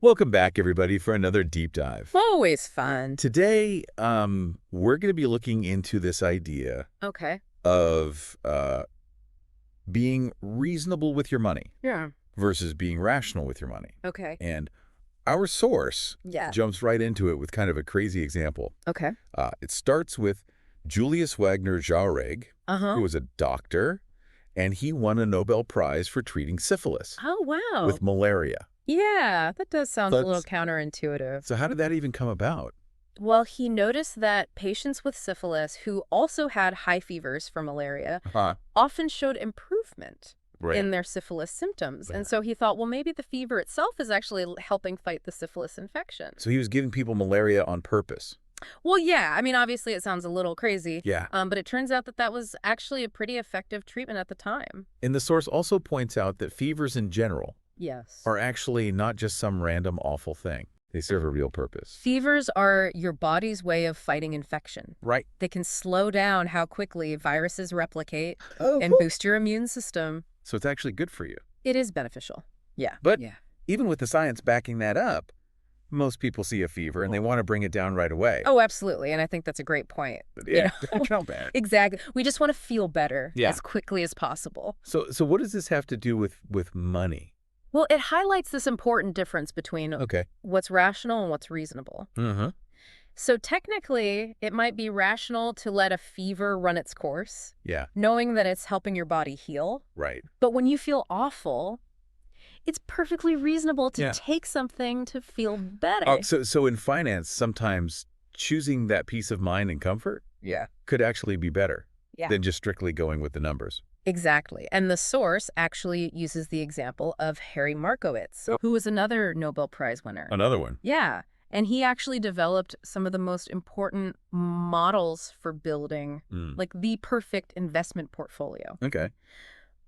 Welcome back, everybody, for another deep dive. Always fun. Today, we're going to be looking into this idea Okay. of being reasonable with your money Yeah. versus being rational with your money. Okay. And our source Yeah. jumps right into it with kind of a crazy example. Okay. It starts with Julius Wagner Jauregg, Uh-huh. who was a doctor, and he won a Nobel Prize for treating syphilis Oh, wow. with malaria. Yeah, that does sound a little Let's- counterintuitive. So how did that even come about? Well, he noticed that patients with syphilis who also had high fevers for malaria often showed improvement Right. in their syphilis symptoms. Right. And so he thought, well, maybe the fever itself is actually helping fight the syphilis infection. So he was giving people malaria on purpose. Well, yeah, I mean, obviously it sounds a little crazy. Yeah. But it turns out that that was actually a pretty effective treatment at the time. And the source also points out that fevers in general Yes. are actually not just some random awful thing. They serve a real purpose. Fevers are your body's way of fighting infection. Right. They can slow down how quickly viruses replicate Oh, and boost your immune system. so it's actually good for you. It is beneficial. Yeah. But yeah. even with the science backing that up, most people see a fever and they want to bring it down right away. Oh, absolutely. And I think that's a great point. yeah. you know? How bad. Exactly. We just want to feel better Yeah. as quickly as possible. So what does this have to do with money? Well, it highlights this important difference between Okay. what's rational and what's reasonable. Uh-huh. So technically, it might be rational to let a fever run its course, Yeah. knowing that it's helping your body heal. Right. But when you feel awful, it's perfectly reasonable to Yeah. take something to feel better. Oh, so in finance, sometimes choosing that peace of mind and comfort Yeah. could actually be better Yeah. than just strictly going with the numbers. Exactly. And the source actually uses the example of Harry Markowitz, Oh. who was another Nobel Prize winner. Another one. Yeah. And he actually developed some of the most important models for building Mm. like the perfect investment portfolio. Okay.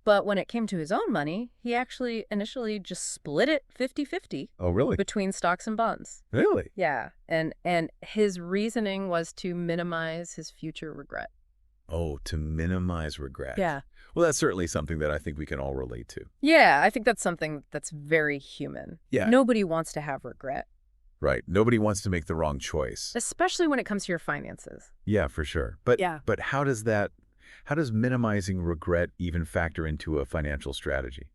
But when it came to his own money, he actually initially just split it 50-50 Oh, really? between stocks and bonds. Really? Yeah. And his reasoning was to minimize his future regret. Oh, to minimize regret. Yeah. Well, that's certainly something that I think we can all relate to. Yeah, I think that's something that's very human. Yeah. Nobody wants to have regret, Right. Nobody wants to make the wrong choice. especially when it comes to your finances. Yeah, for sure. But Yeah. but how does minimizing regret even factor into a financial strategy?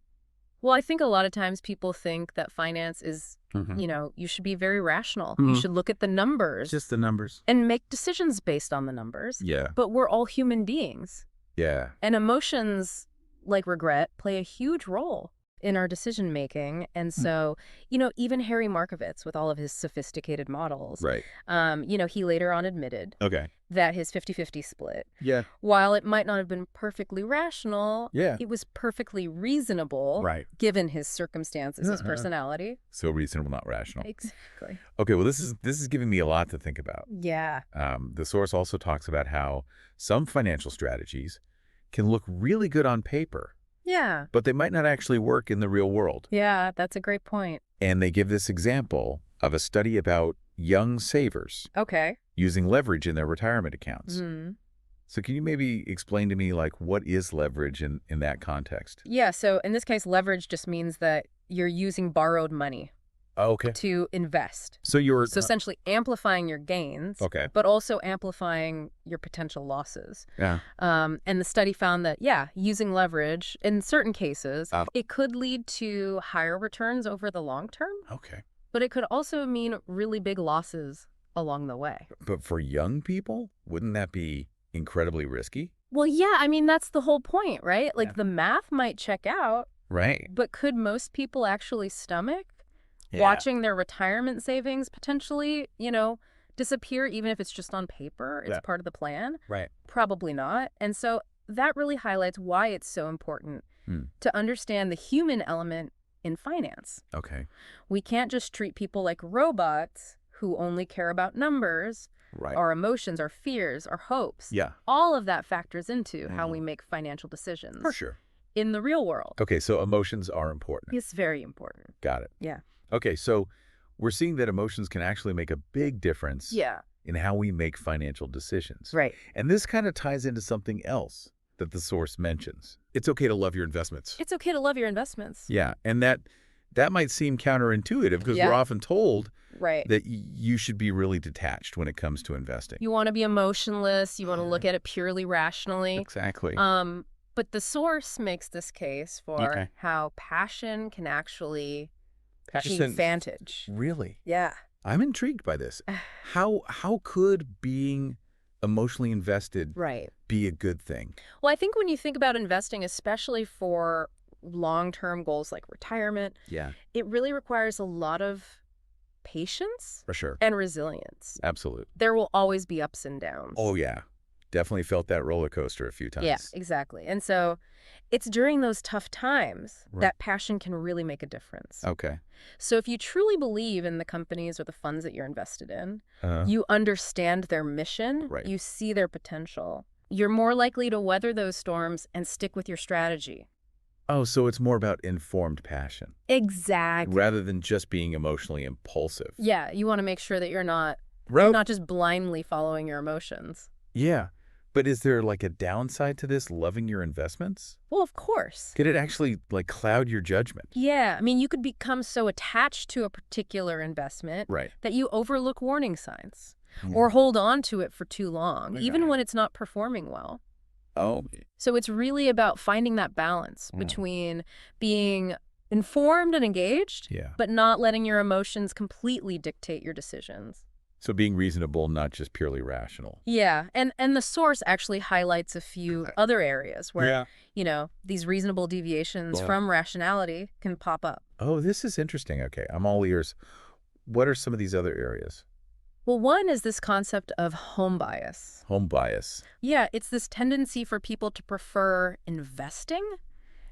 Well, I think a lot of times people think that finance is, Mhm. you should be very rational. You Mhm. should look at the numbers Just the numbers. and make decisions based on the numbers. Yeah. But we're all human beings. Yeah. And emotions like regret play a huge role in our decision making. And so, even Harry Markowitz with all of his sophisticated models, Right. he later on admitted Okay. that his 50-50 split, Yeah. while it might not have been perfectly rational, Yeah. it was perfectly reasonable Right. given his circumstances, his Uh-huh. personality. So reasonable, not rational. Exactly. Okay. Well, this is giving me a lot to think about. Yeah. The source also talks about how some financial strategies can look really good on paper, Yeah. but they might not actually work in the real world. Yeah, that's a great point. And they give this example of a study about young savers Okay. using leverage in their retirement accounts. Mhm. So can you maybe explain to me, like, what is leverage in that context? Yeah, so in this case, leverage just means that you're using borrowed money Okay. to invest. So you're... So essentially amplifying your gains, okay. but also amplifying your potential losses. Yeah. And the study found that, using leverage, in certain cases, Uh. it could lead to higher returns over the long term, Okay. but it could also mean really big losses along the way. But for young people, wouldn't that be incredibly risky? Well, yeah, I mean, that's the whole point, right? Like Yeah. the math might check out, Right. but could most people actually stomach Yeah. watching their retirement savings potentially, disappear, even if it's just on paper? It's Yeah. part of the plan? Right. Probably not. And so that really highlights why it's so important to understand the human element in finance. Okay. We can't just treat people like robots who only care about numbers, Right. our emotions, our fears, our hopes. Yeah. All of that factors into how we make financial decisions. For sure. In the real world. Okay. So emotions are important. It's very important. Got it. Yeah. Okay. So we're seeing that emotions can actually make a big difference Yeah. in how we make financial decisions. Right. And this kind of ties into something else that the source mentions. It's okay to love your investments. It's okay to love your investments. Yeah. And that that might seem counterintuitive because we're Yeah. often told Right. that you should be really detached when it comes to investing. You want to be emotionless. You want to look at it purely rationally. Exactly. But the source makes this case for Okay. how passion can actually take Passion- advantage. Really? Yeah. I'm intrigued by this. How could being emotionally invested Right. be a good thing? Well, I think when you think about investing, especially for long-term goals like retirement, Yeah, it really requires a lot of patience for sure. and resilience. Absolute. There will always be ups and downs. Oh, yeah. Definitely felt that roller coaster a few times. Yeah, exactly. And so it's during those tough times Right. that passion can really make a difference. Okay. So if you truly believe in the companies or the funds that you're invested in, Uh, you understand their mission, Right. you see their potential, you're more likely to weather those storms and stick with your strategy. oh, so it's more about informed passion Exactly. rather than just being emotionally impulsive. Yeah, you want to make sure that you're not Right. not just blindly following your emotions. Yeah. But is there like a downside to this, loving your investments? Well, of course. Could it actually like cloud your judgment? Yeah, I mean, you could become so attached to a particular investment Right. that you overlook warning signs Hmm. or hold on to it for too long, Okay. even when it's not performing well. Oh, So it's really about finding that balance between being informed and engaged, yeah. but not letting your emotions completely dictate your decisions. So being reasonable, not just purely rational. Yeah, and the source actually highlights a few other areas where, Yeah. these reasonable deviations Yeah. from rationality can pop up. Oh, this is interesting. Okay, I'm all ears. What are some of these other areas? Well, one is this concept of home bias. Home bias. Yeah, it's this tendency for people to prefer investing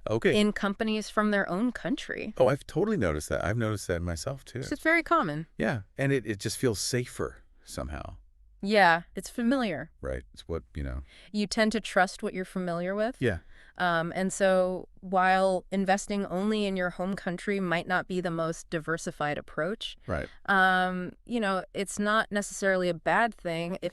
Okay. in companies from their own country. Oh, I've totally noticed that. I've noticed that myself too. It's very common. Yeah, and it just feels safer somehow, Yeah, it's familiar. right? It's what, You tend to trust what you're familiar with. Yeah. And so while investing only in your home country might not be the most diversified approach, Right. it's not necessarily a bad thing if...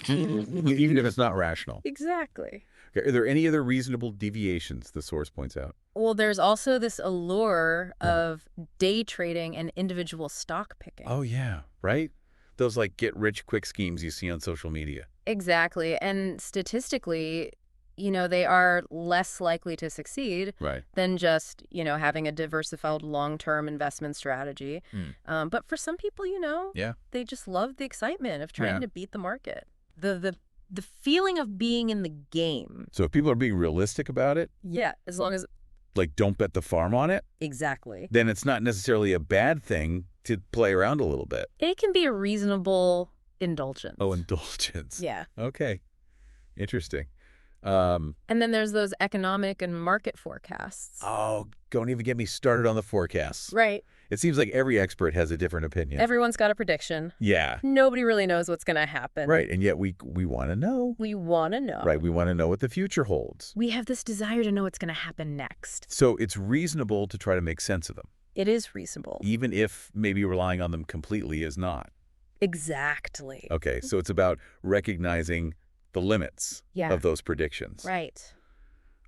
Even if it's not rational. Exactly. Okay, are there any other reasonable deviations the source points out? Well, there's also this allure of day trading and individual stock picking. Oh, yeah, right? Those like get rich quick schemes you see on social media. Exactly. And statistically, they are less likely to succeed Right. than just, having a diversified long-term investment strategy. But for some people, Yeah. they just love the excitement of trying Yeah. to beat the market. The feeling of being in the game. So if people are being realistic about it, Yeah, as long as... like don't bet the farm on it, Exactly. then it's not necessarily a bad thing to play around a little bit. It can be a reasonable indulgence. Oh, indulgence. Yeah. Okay. Interesting. And then there's those economic and market forecasts. Oh, don't even get me started on the forecasts. Right. It seems like every expert has a different opinion. Everyone's got a prediction. Yeah. Nobody really knows what's going to happen. Right. And yet we want to know. We want to know. Right. We want to know what the future holds. We have this desire to know what's going to happen next. So it's reasonable to try to make sense of them, It is reasonable. even if maybe relying on them completely is not. Exactly. Okay. So it's about recognizing the limits Yeah. of those predictions. Right.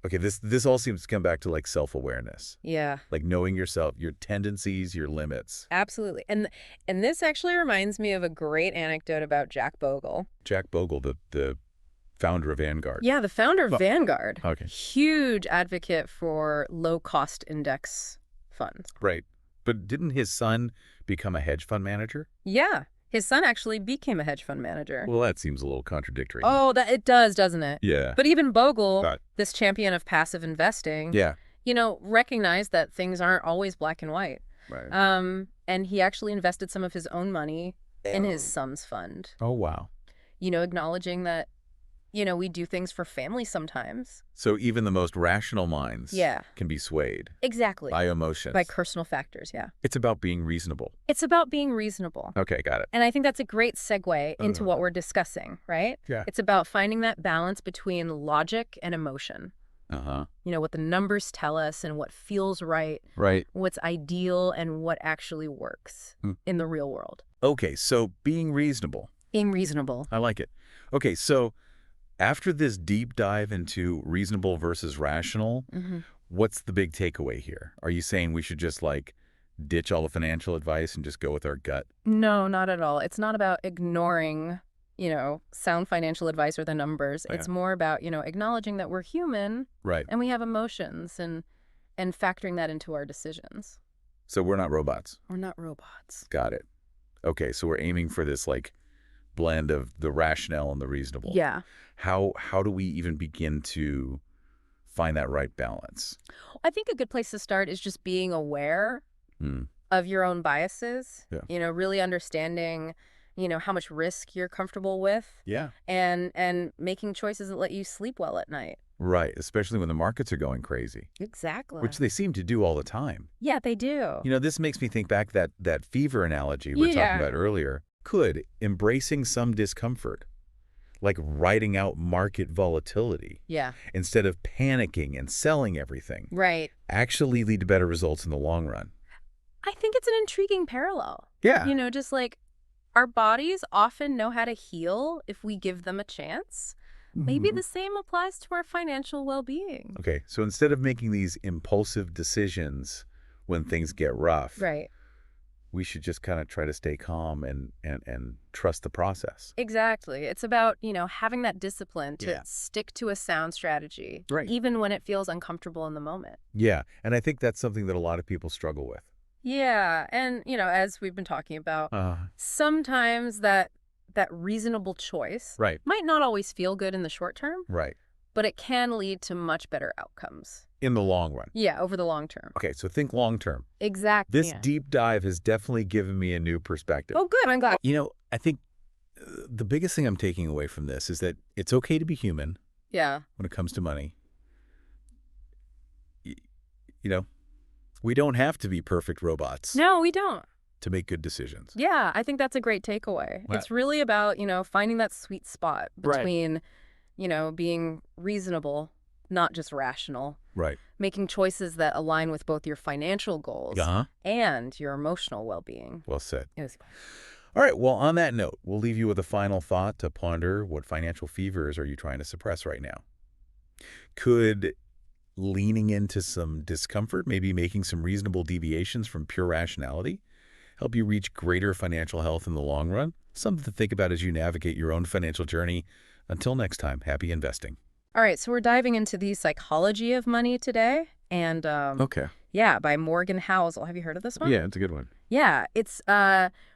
Okay. This all seems to come back to like self-awareness, Yeah, like knowing yourself, your tendencies, your limits. absolutely. And this actually reminds me of a great anecdote about Jack Bogle. Jack Bogle, the founder of Vanguard. Yeah, the founder of Well, Vanguard. okay. Huge advocate for low-cost index funds. Right. But didn't his son become a hedge fund manager? Yeah, his son actually became a hedge fund manager. Well, that seems a little contradictory. Oh, that it does, doesn't it? Yeah. But even Bogle, Right. this champion of passive investing, Yeah. recognized that things aren't always black and white. Right. And he actually invested some of his own money in his son's fund, Oh, wow. acknowledging that, we do things for family sometimes. So even the most rational minds Yeah. can be swayed Exactly. by emotions. By personal factors, yeah. It's about being reasonable. It's about being reasonable. Okay, got it. And I think that's a great segue into what we're discussing, right? Yeah. It's about finding that balance between logic and emotion. Uh-huh. What the numbers tell us and what feels right, Right. what's ideal and what actually works Hmm. in the real world. Okay, so being reasonable. Being reasonable. I like it. Okay, so after this deep dive into reasonable versus rational, Mm-hmm. What's the big takeaway here? Are you saying we should just like ditch all the financial advice and just go with our gut? No, not at all. It's not about ignoring, sound financial advice or the numbers. Yeah. It's more about, acknowledging that we're human Right. and we have emotions and factoring that into our decisions. So we're not robots. We're not robots. Got it. Okay, so we're aiming for this like blend of the rationale and the reasonable. Yeah. How do we even begin to find that right balance? I think a good place to start is just being aware Hmm. of your own biases, Yeah. really understanding, how much risk you're comfortable with Yeah. and making choices that let you sleep well at night. Right, especially when the markets are going crazy, Exactly. which they seem to do all the time. Yeah, they do. This makes me think back that fever analogy we were talking about earlier. Could embracing some discomfort, like riding out market volatility, Yeah. instead of panicking and selling everything, Right. actually lead to better results in the long run? I think it's an intriguing parallel. Yeah. Just like our bodies often know how to heal if we give them a chance. Maybe the same applies to our financial well-being. Okay, so instead of making these impulsive decisions when things get rough, Right. we should just kind of try to stay calm and trust the process. Exactly. It's about, having that discipline to Yeah. stick to a sound strategy, Right. even when it feels uncomfortable in the moment. Yeah, and I think that's something that a lot of people struggle with. Yeah. And, as we've been talking about, sometimes that reasonable choice Right, might not always feel good in the short term, right. but it can lead to much better outcomes. In the long run. Yeah, over the long term. Okay, so think long term. Exactly. This deep dive has definitely given me a new perspective. Oh, good. I'm glad. I think the biggest thing I'm taking away from this is that it's okay to be human Yeah. when it comes to money. We don't have to be perfect robots No, we don't. to make good decisions. Yeah, I think that's a great takeaway. Wow. It's really about, finding that sweet spot Right. between, being reasonable, not just rational, Right. making choices that align with both your financial goals Uh-huh. and your emotional well-being. Well said. It was All right, well, on that note, we'll leave you with a final thought to ponder. What financial fevers are you trying to suppress right now? Could leaning into some discomfort, maybe making some reasonable deviations from pure rationality, help you reach greater financial health in the long run? Something to think about as you navigate your own financial journey. Until next time, happy investing. All right, so we're diving into the psychology of money today. And Okay. yeah, by Morgan Housel. Have you heard of this one? Yeah, it's a good one. Yeah, it's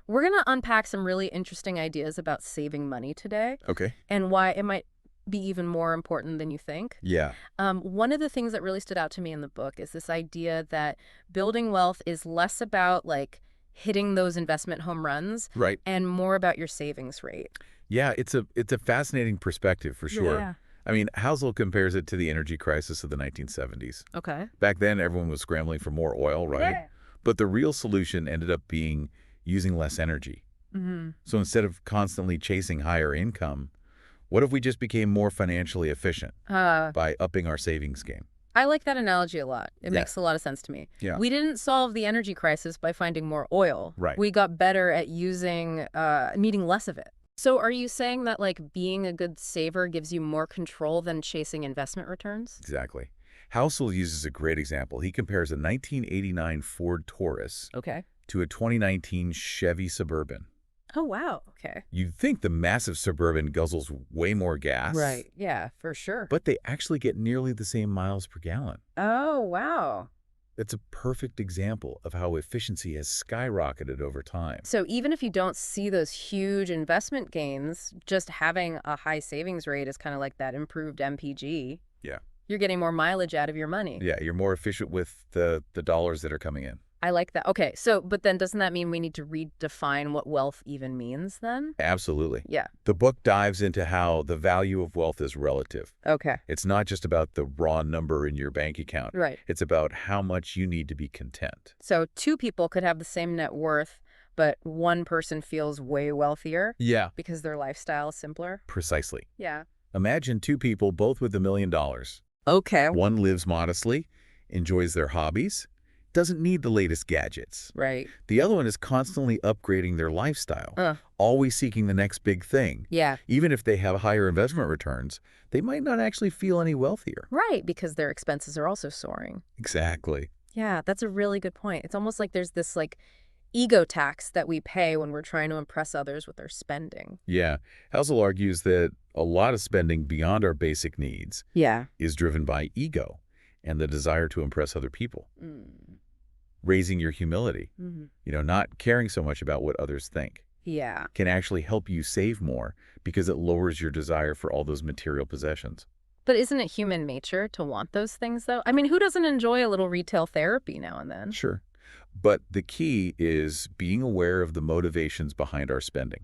we're going to unpack some really interesting ideas about saving money today Okay. and why it might be even more important than you think. Yeah. One of the things that really stood out to me in the book is this idea that building wealth is less about like hitting those investment home runs Right. and more about your savings rate. Yeah, it's a fascinating perspective for sure. Yeah. I mean, Housel compares it to the energy crisis of the 1970s. Okay. Back then, everyone was scrambling for more oil, right? Yeah. But the real solution ended up being using less energy. Mm-hmm. So instead of constantly chasing higher income, what if we just became more financially efficient by upping our savings game? I like that analogy a lot. It Yeah. makes a lot of sense to me. Yeah. We didn't solve the energy crisis by finding more oil. Right. We got better at needing less of it. So are you saying that like being a good saver gives you more control than chasing investment returns? Exactly. Housel uses a great example. He compares a 1989 Ford Taurus Okay. to a 2019 Chevy Suburban. Oh, wow. Okay. You'd think the massive Suburban guzzles way more gas. Right. Yeah, for sure. But they actually get nearly the same miles per gallon. Oh, wow. That's a perfect example of how efficiency has skyrocketed over time. So even if you don't see those huge investment gains, just having a high savings rate is kind of like that improved MPG. Yeah. You're getting more mileage out of your money. Yeah, you're more efficient with the dollars that are coming in. I like that. Okay, so, but then doesn't that mean we need to redefine what wealth even means then? Absolutely. Yeah. The book dives into how the value of wealth is relative. Okay. It's not just about the raw number in your bank account. Right. It's about how much you need to be content. So two people could have the same net worth, but one person feels way wealthier Yeah. because their lifestyle is simpler. Precisely. Yeah. Imagine two people, both with $1 million. Okay. One lives modestly, enjoys their hobbies, doesn't need the latest gadgets. Right. The other one is constantly upgrading their lifestyle, always seeking the next big thing. Yeah. Even if they have higher investment returns, they might not actually feel any wealthier. Right, because their expenses are also soaring. Exactly. Yeah, that's a really good point. It's almost like there's this like ego tax that we pay when we're trying to impress others with our spending. Yeah. Housel argues that a lot of spending beyond our basic needs Yeah. is driven by ego and the desire to impress other people. Mm. Raising your humility, Mm-hmm. not caring so much about what others think, Yeah. can actually help you save more because it lowers your desire for all those material possessions. But isn't it human nature to want those things, though? I mean, who doesn't enjoy a little retail therapy now and then? Sure. But the key is being aware of the motivations behind our spending.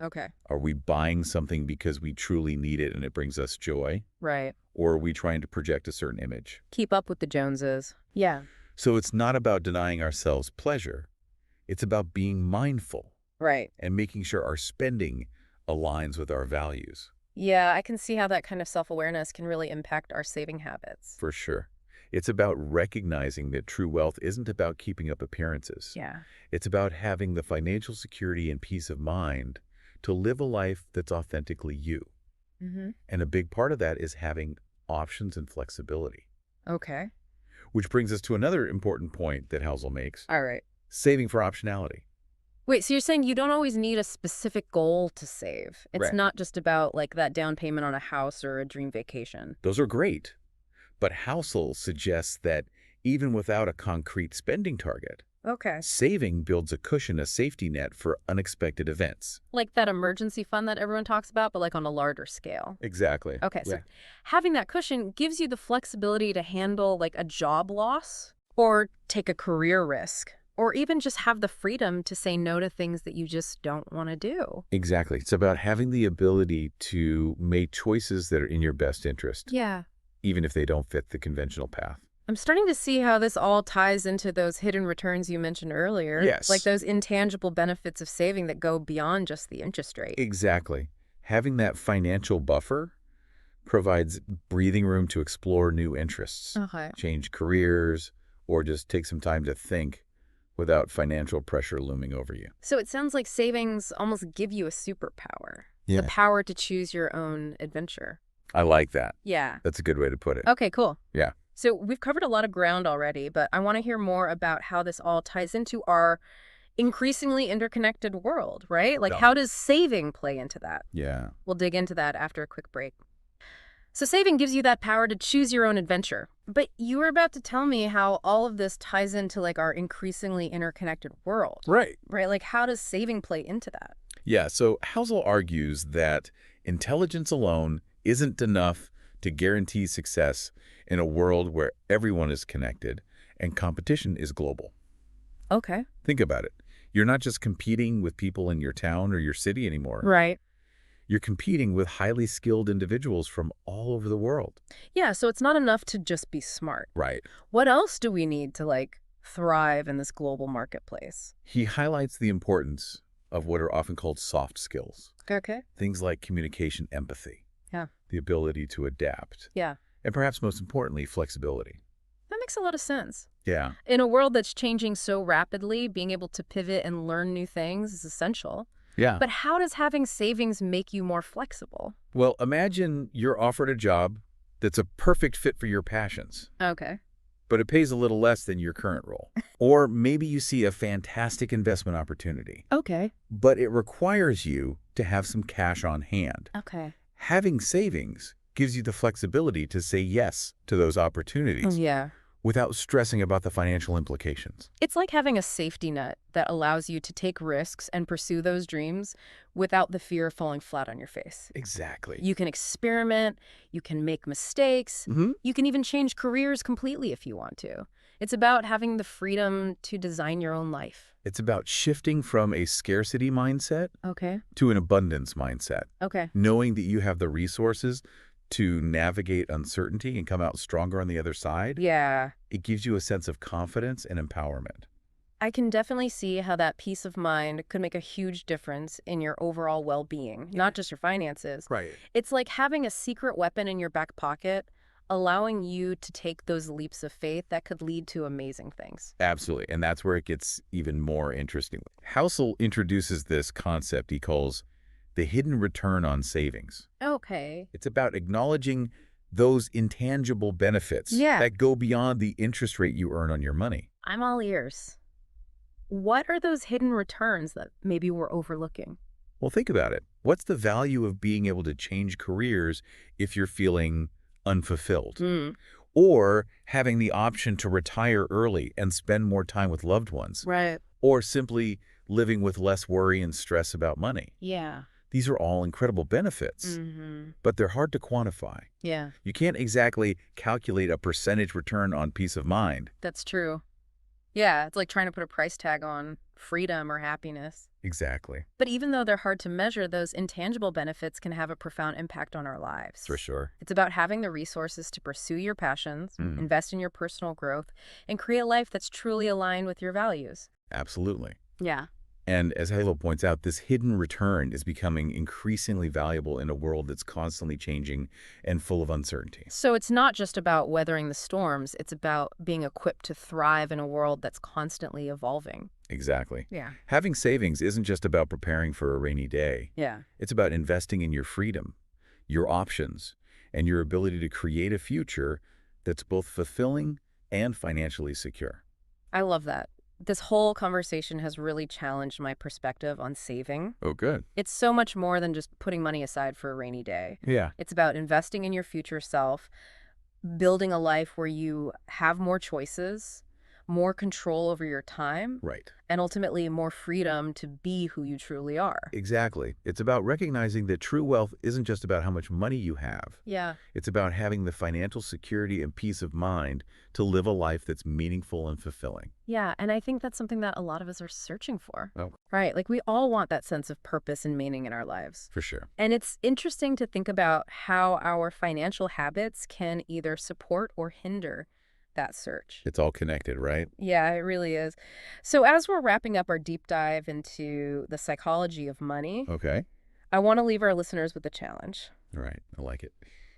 Okay. Are we buying something because we truly need it and it brings us joy? Right. Or are we trying to project a certain image? Keep up with the Joneses. Yeah. So it's not about denying ourselves pleasure. It's about being mindful Right. and making sure our spending aligns with our values. Yeah, I can see how that kind of self-awareness can really impact our saving habits. For sure. It's about recognizing that true wealth isn't about keeping up appearances. Yeah. It's about having the financial security and peace of mind to live a life that's authentically you. Mm-hmm. And a big part of that is having options and flexibility. Okay. Which brings us to another important point that Housel makes, All right. saving for optionality. Wait, so you're saying you don't always need a specific goal to save? It's Right. not just about like that down payment on a house or a dream vacation. Those are great. But Housel suggests that even without a concrete spending target, Okay. saving builds a cushion, a safety net for unexpected events. Like that emergency fund that everyone talks about, but like on a larger scale. Exactly. Okay, so having that cushion gives you the flexibility to handle like a job loss or take a career risk or even just have the freedom to say no to things that you just don't want to do. Exactly. It's about having the ability to make choices that are in your best interest, Yeah. even if they don't fit the conventional path. I'm starting to see how this all ties into those hidden returns you mentioned earlier. Yes. Like those intangible benefits of saving that go beyond just the interest rate. Exactly. Having that financial buffer provides breathing room to explore new interests, Okay. change careers, or just take some time to think without financial pressure looming over you. So it sounds like savings almost give you a superpower. Yeah. The power to choose your own adventure. I like that. Yeah. That's a good way to put it. Okay, cool. Yeah. So we've covered a lot of ground already, but I want to hear more about how this all ties into our increasingly interconnected world, right? Like, Yeah. how does saving play into that? Yeah. We'll dig into that after a quick break. So saving gives you that power to choose your own adventure. But you were about to tell me how all of this ties into like our increasingly interconnected world, Right. right? Like, how does saving play into that? Yeah, so Housel argues that intelligence alone isn't enough to guarantee success in a world where everyone is connected and competition is global. Okay. Think about it. You're not just competing with people in your town or your city anymore. Right. You're competing with highly skilled individuals from all over the world. Yeah, so it's not enough to just be smart. Right. What else do we need to like thrive in this global marketplace? He highlights the importance of what are often called soft skills. Okay. Things like communication, empathy. Yeah. The ability to adapt. Yeah. And perhaps most importantly, flexibility. That makes a lot of sense. Yeah. In a world that's changing so rapidly, being able to pivot and learn new things is essential. Yeah. But how does having savings make you more flexible? Well, imagine you're offered a job that's a perfect fit for your passions, Okay. but it pays a little less than your current role. Or maybe you see a fantastic investment opportunity, Okay. but it requires you to have some cash on hand. Okay. Having savings gives you the flexibility to say yes to those opportunities Yeah. without stressing about the financial implications. It's like having a safety net that allows you to take risks and pursue those dreams without the fear of falling flat on your face. Exactly. You can experiment, you can make mistakes, Mm-hmm. you can even change careers completely if you want to. It's about having the freedom to design your own life. It's about shifting from a scarcity mindset Okay. to an abundance mindset, Okay. knowing that you have the resources to navigate uncertainty and come out stronger on the other side. Yeah. It gives you a sense of confidence and empowerment. I can definitely see how that peace of mind could make a huge difference in your overall well-being, not just your finances. Right. It's like having a secret weapon in your back pocket, allowing you to take those leaps of faith that could lead to amazing things. Absolutely. And that's where it gets even more interesting. Housel introduces this concept he calls the hidden return on savings. Okay. It's about acknowledging those intangible benefits Yeah. that go beyond the interest rate you earn on your money. I'm all ears. What are those hidden returns that maybe we're overlooking? Well, think about it. What's the value of being able to change careers if you're feeling unfulfilled? Or having the option to retire early and spend more time with loved ones? Right. Or simply living with less worry and stress about money? Yeah. These are all incredible benefits, but they're hard to quantify. Yeah, You can't exactly calculate a percentage return on peace of mind. that's true. Yeah, it's like trying to put a price tag on freedom or happiness. Exactly. But even though they're hard to measure, those intangible benefits can have a profound impact on our lives. For sure. It's about having the resources to pursue your passions, Mm. invest in your personal growth, and create a life that's truly aligned with your values. Absolutely. Yeah. And as Halo points out, this hidden return is becoming increasingly valuable in a world that's constantly changing and full of uncertainty. So it's not just about weathering the storms, it's about being equipped to thrive in a world that's constantly evolving. Exactly. Yeah. Having savings isn't just about preparing for a rainy day. Yeah. It's about investing in your freedom, your options, and your ability to create a future that's both fulfilling and financially secure. I love that. This whole conversation has really challenged my perspective on saving. Oh, good. It's so much more than just putting money aside for a rainy day. Yeah. It's about investing in your future self, building a life where you have more choices, more control over your time, Right. and ultimately more freedom to be who you truly are. Exactly. It's about recognizing that true wealth isn't just about how much money you have. Yeah. It's about having the financial security and peace of mind to live a life that's meaningful and fulfilling. Yeah, and I think that's something that a lot of us are searching for. Oh. Right, like we all want that sense of purpose and meaning in our lives. For sure. And it's interesting to think about how our financial habits can either support or hinder that search. It's all connected, right? Yeah, it really is. So as we're wrapping up our deep dive into the psychology of money, Okay. I want to leave our listeners with a challenge. All right. I like it.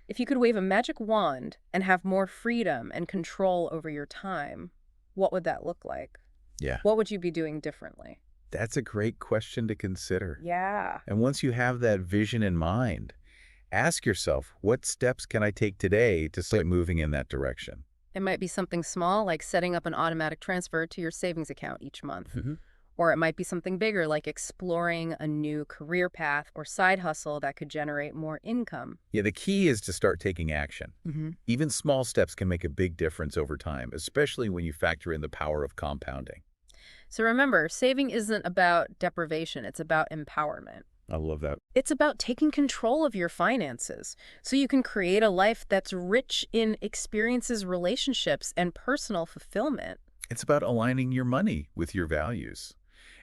If you could wave a magic wand and have more freedom and control over your time, what would that look like? Yeah. What would you be doing differently? That's a great question to consider. Yeah. And once you have that vision in mind, ask yourself, what steps can I take today to start moving in that direction? It might be something small, like setting up an automatic transfer to your savings account each month. Mhm. Or it might be something bigger, like exploring a new career path or side hustle that could generate more income. Yeah, the key is to start taking action. Even small steps can make a big difference over time, especially when you factor in the power of compounding. So remember, saving isn't about deprivation, it's about empowerment. I love that. It's about taking control of your finances so you can create a life that's rich in experiences, relationships, and personal fulfillment. It's about aligning your money with your values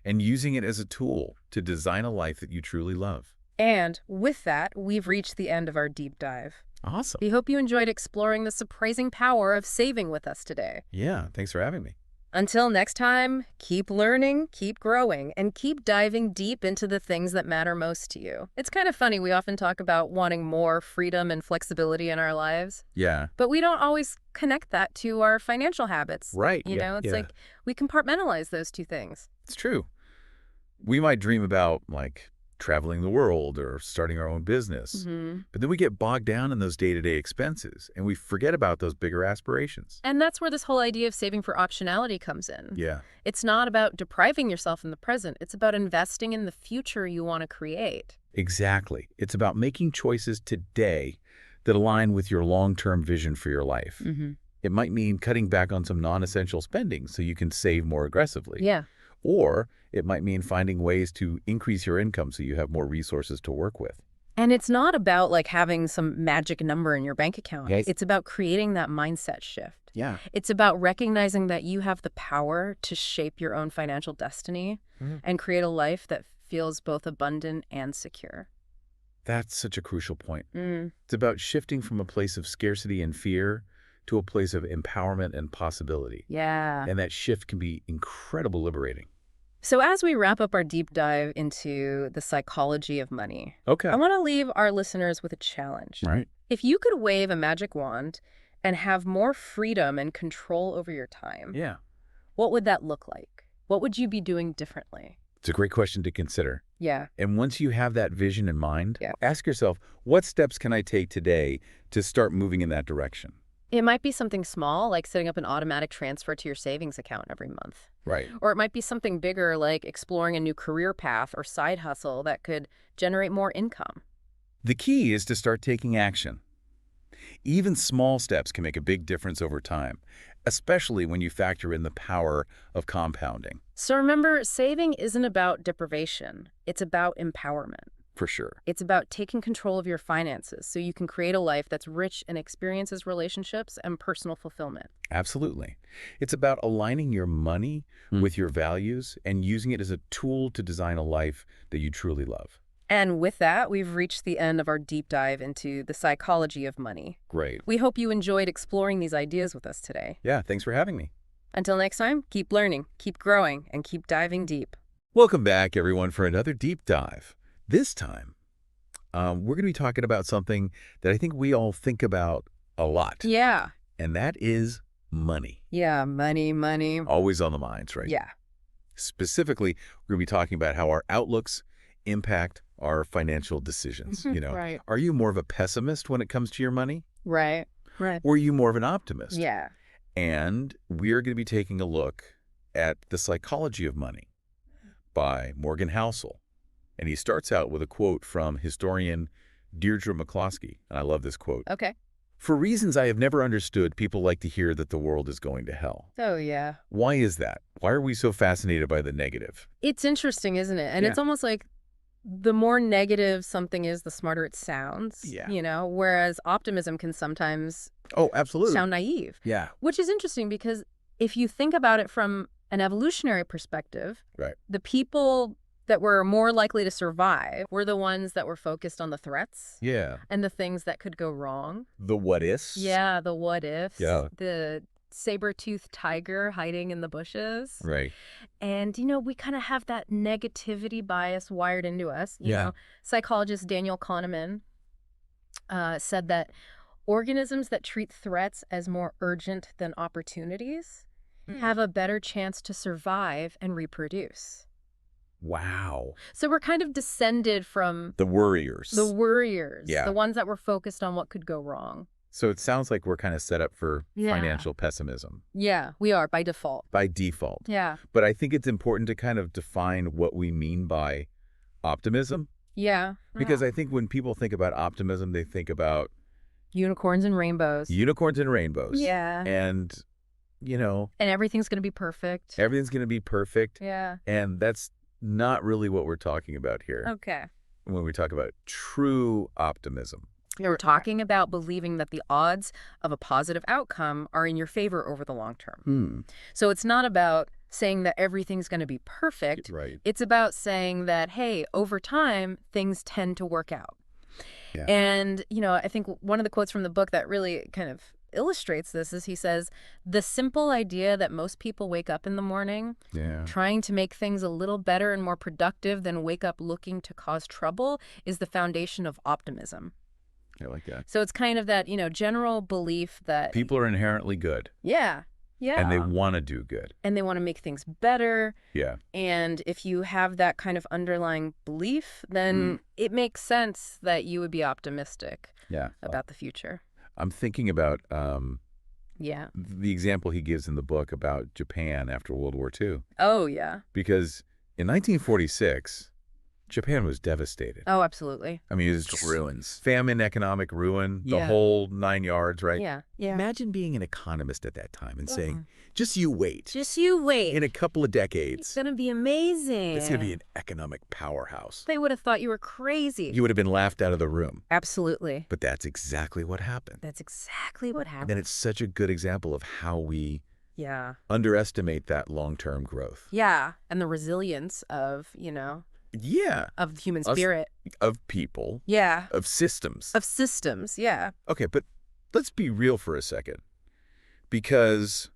and using it as a tool to design a life that you truly love. And with that, we've reached the end of our deep dive. Awesome. We hope you enjoyed exploring the surprising power of saving with us today. Yeah, thanks for having me. Until next time, keep learning, keep growing, and keep diving deep into the things that matter most to you. It's kind of funny, we often talk about wanting more freedom and flexibility in our lives, Yeah. but we don't always connect that to our financial habits. Right. You yeah, know, it's yeah. like we compartmentalize those two things. It's true. We might dream about, like, traveling the world or starting our own business, but then we get bogged down in those day-to-day expenses, and we forget about those bigger aspirations. And that's where this whole idea of saving for optionality comes in. Yeah. It's not about depriving yourself in the present. It's about investing in the future you want to create. Exactly. It's about making choices today that align with your long-term vision for your life. It might mean cutting back on some non-essential spending so you can save more aggressively. Yeah. Or it might mean finding ways to increase your income so you have more resources to work with. And it's not about like having some magic number in your bank account. Yes. It's about creating that mindset shift. Yeah. It's about recognizing that you have the power to shape your own financial destiny and create a life that feels both abundant and secure. That's such a crucial point. It's about shifting from a place of scarcity and fear to a place of empowerment and possibility. Yeah. And that shift can be incredibly liberating. So as we wrap up our deep dive into the psychology of money, Okay. I want to leave our listeners with a challenge. Right. If you could wave a magic wand and have more freedom and control over your time, Yeah. what would that look like? What would you be doing differently? It's a great question to consider. Yeah. And once you have that vision in mind, Yeah. ask yourself, what steps can I take today to start moving in that direction? It might be something small, like setting up an automatic transfer to your savings account every month. Right. Or it might be something bigger, like exploring a new career path or side hustle that could generate more income. The key is to start taking action. Even small steps can make a big difference over time, especially when you factor in the power of compounding. So remember, saving isn't about deprivation. It's about empowerment. For sure. It's about taking control of your finances so you can create a life that's rich in experiences, relationships, and personal fulfillment. Absolutely. It's about aligning your money with your values and using it as a tool to design a life that you truly love. And with that, we've reached the end of our deep dive into the psychology of money. Great. We hope you enjoyed exploring these ideas with us today. Yeah, thanks for having me. Until next time, keep learning, keep growing, and keep diving deep. Welcome back, everyone, for another deep dive. This time, we're going to be talking about something that I think we all think about a lot, Yeah. and that is money. Yeah, money. Always on the minds, right? Yeah. Specifically, we're going to be talking about how our outlooks impact our financial decisions. Right. Are you more of a pessimist when it comes to your money? Right. Or are you more of an optimist? Yeah. And we're going to be taking a look at The Psychology of Money by Morgan Housel. And he starts out with a quote from historian Deirdre McCloskey. And I love this quote. Okay. For reasons I have never understood, people like to hear that the world is going to hell. Oh, yeah. Why is that? Why are we so fascinated by the negative? It's interesting, isn't it? And Yeah. it's almost like the more negative something is, the smarter it sounds. Yeah. Whereas optimism can sometimes Oh, absolutely. sound naive. Yeah. Which is interesting because if you think about it from an evolutionary perspective, Right. the people that were more likely to survive were the ones that were focused on the threats Yeah. and the things that could go wrong. The what-ifs. Yeah, the what ifs. Yeah. The saber-toothed tiger hiding in the bushes. Right. And, we kind of have that negativity bias wired into us. Yeah. Psychologist Daniel Kahneman said that organisms that treat threats as more urgent than opportunities have a better chance to survive and reproduce. Wow. So we're kind of descended from The worriers. the worriers, Yeah. the ones that were focused on what could go wrong. So it sounds like we're kind of set up for Yeah. financial pessimism Yeah, we are by default. by default. Yeah. But I think it's important to kind of define what we mean by optimism, Yeah. because I think when people think about optimism, they think about Unicorns and rainbows. unicorns and rainbows. Yeah. And, And everything's going to be perfect. everything's going to be perfect. Yeah. And that's not really what we're talking about here Okay. when we talk about true optimism. We're talking about believing that the odds of a positive outcome are in your favor over the long term. So it's not about saying that everything's going to be perfect. Right. It's about saying that, hey, over time, things tend to work out. Yeah. And, I think one of the quotes from the book that really kind of illustrates this is he says, the simple idea that most people wake up in the morning Yeah. trying to make things a little better and more productive than wake up looking to cause trouble is the foundation of optimism. I like that. So it's kind of that, general belief that People are inherently good. Yeah. And they want to do good. And they want to make things better. Yeah. And if you have that kind of underlying belief, then it makes sense that you would be optimistic Yeah. about the future. I'm thinking about Yeah. the example he gives in the book about Japan after World War II. Oh, yeah. Because in 1946, Japan was devastated. Oh, absolutely. I mean, it was just ruins. Famine, economic ruin, the Yeah. whole 9 yards, right? Yeah. Yeah. Imagine being an economist at that time and saying, just you wait. Just you wait. In a couple of It's decades, going to be amazing. it's going to be an economic powerhouse. They would have thought you were crazy. You would have been laughed out of the room. Absolutely. But that's exactly what happened. That's exactly what And happened. then it's such a good example of how we Yeah. underestimate that long-term growth. Yeah. And the resilience of, Yeah. of the human Us- spirit. Of people, Yeah. of systems. Of systems. Yeah. Okay, but let's be real for a second. Because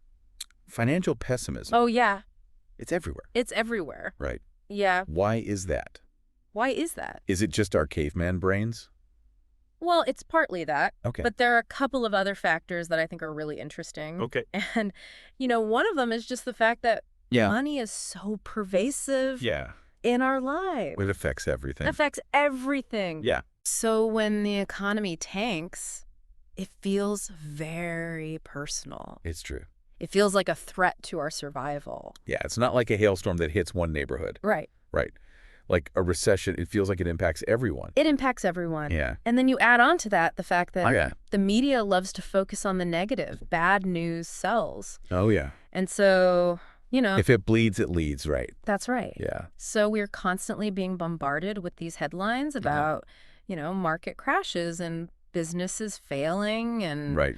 financial pessimism Oh, yeah. It's everywhere. It's everywhere. Right. Yeah. Why is that? Why is that? Is it just our caveman brains? Well, it's partly that. Okay. But there are a couple of other factors that I think are really interesting. Okay. And, one of them is just the fact that Yeah. money is so pervasive Yeah. in our lives. It affects everything. It affects everything. Yeah. So when the economy tanks, it feels very personal. It's true. It feels like a threat to our survival. Yeah. It's not like a hailstorm that hits one neighborhood. Right. Right. Like a recession, it feels like it impacts everyone. It impacts everyone. Yeah. And then you add on to that the fact that Oh, yeah. the media loves to focus on the negative. Bad news sells. Oh, yeah. And so, If it bleeds, it leads, right? that's right. Yeah. So we're constantly being bombarded with these headlines about, market crashes and businesses failing and, Right.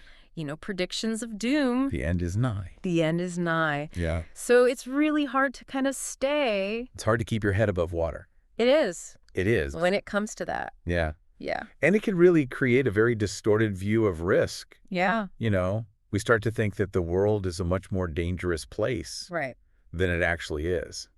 predictions of doom. The end is nigh. The end is nigh. Yeah. So it's really hard to kind of stay. It's hard to keep your head above water. It is It is. when it comes to that. Yeah. Yeah. And it can really create a very distorted view of risk. Yeah. We start to think that the world is a much more dangerous place Right. than it actually is.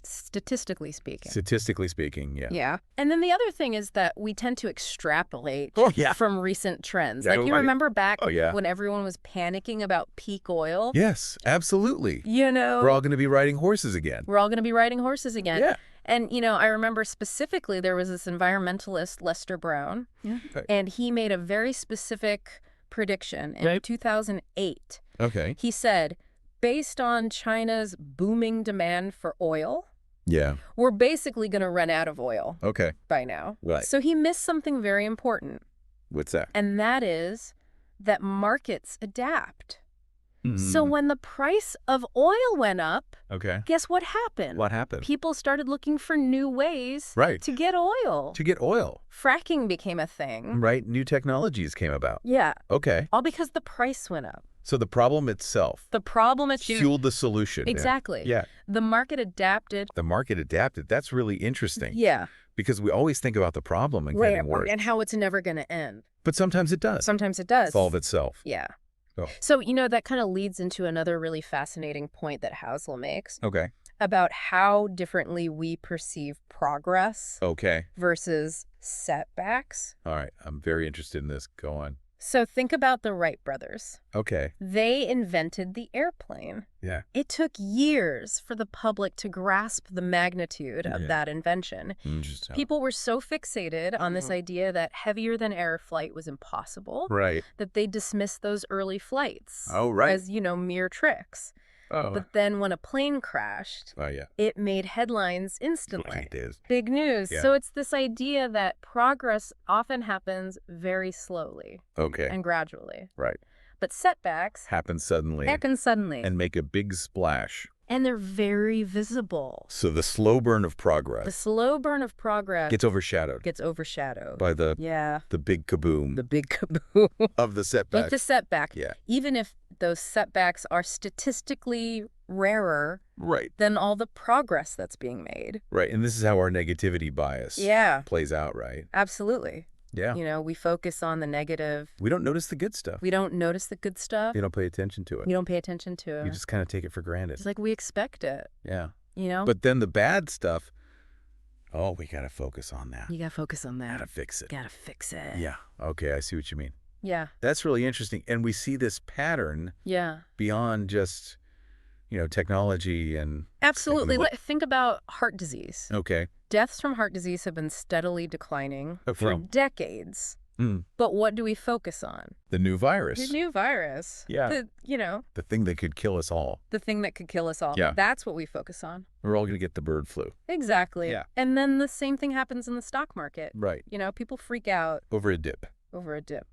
Statistically speaking. Statistically speaking, yeah. Yeah. And then the other thing is that we tend to extrapolate Oh, yeah. from recent trends. Yeah, Like you right. remember back Oh, yeah. when everyone was panicking about peak oil? Yes, absolutely. We're We're all going to be riding horses again. going to be riding horses again. Yeah. And, I remember specifically there was this environmentalist, Lester Brown, Okay. and he made a very specific prediction in Right. 2008. Okay. He said, based on China's booming demand for oil, Yeah. we're basically going to run out of oil Okay. by now. Right. So he missed something very important, What's that? and that is that markets adapt. So when the price of oil went up, Okay. guess what happened? What happened? People started looking for new ways Right. to get oil. To get oil. Fracking became a thing. Right. New technologies came about. Yeah, Okay. all because the price went up. So the problem itself The problem is fueled the solution. Exactly. Yeah. The market adapted. The market adapted. That's really interesting. Yeah. Because we always think about the problem and getting worse. And how it's never going to end. But sometimes it does. Sometimes it does. Solve itself. Yeah. Oh. So, that kind of leads into another really fascinating point that Housel makes Okay. about how differently we perceive progress Okay. versus setbacks. All right. I'm very interested in this. Go on. So think about the Wright brothers. Okay. They invented the airplane. Yeah. It took years for the public to grasp the magnitude of Yeah. that invention. Interesting. People were so fixated on this idea that heavier than air flight was impossible Right. that they dismissed those early flights Oh, right. as, mere tricks. Oh. But then when a plane crashed, Oh, yeah. it made headlines instantly. It is. Big news. Yeah. So it's this idea that progress often happens very slowly Okay. and gradually. Right. But setbacks Happen suddenly happen suddenly. and make a big splash. And they're very visible. So the slow burn of The progress slow burn of progress gets overshadowed gets overshadowed. by the Yeah. big kaboom The big kaboom. of the setback. Like the setback. Yeah. Even if those setbacks are statistically rarer Right. than all the progress that's being made. Right. And this is how our negativity bias Yeah, plays out, right? absolutely. Yeah. We focus on the negative. We don't notice the good stuff. We don't notice the good stuff. You don't pay attention to it. We don't pay attention to it. You just kind of take it for granted. It's like we expect it, Yeah. But But then the bad stuff, oh, we got to focus on that. you gotta focus on that. Got to fix it. Gotta fix it. Yeah. Okay. I see what you mean. Yeah. That's really interesting. And we see this pattern Yeah. beyond just, technology and... Absolutely. Like- Think about heart disease. Okay. Deaths from heart disease have been steadily declining for From decades. Mm. But what do we focus on? the new virus. The new virus. Yeah. The The thing that could kill us all. the thing that could kill us all. Yeah. That's what we focus on. We're all going to get the bird flu. Exactly. Yeah. And then the same thing happens in the stock market. Right. People freak out Over a dip. over a dip.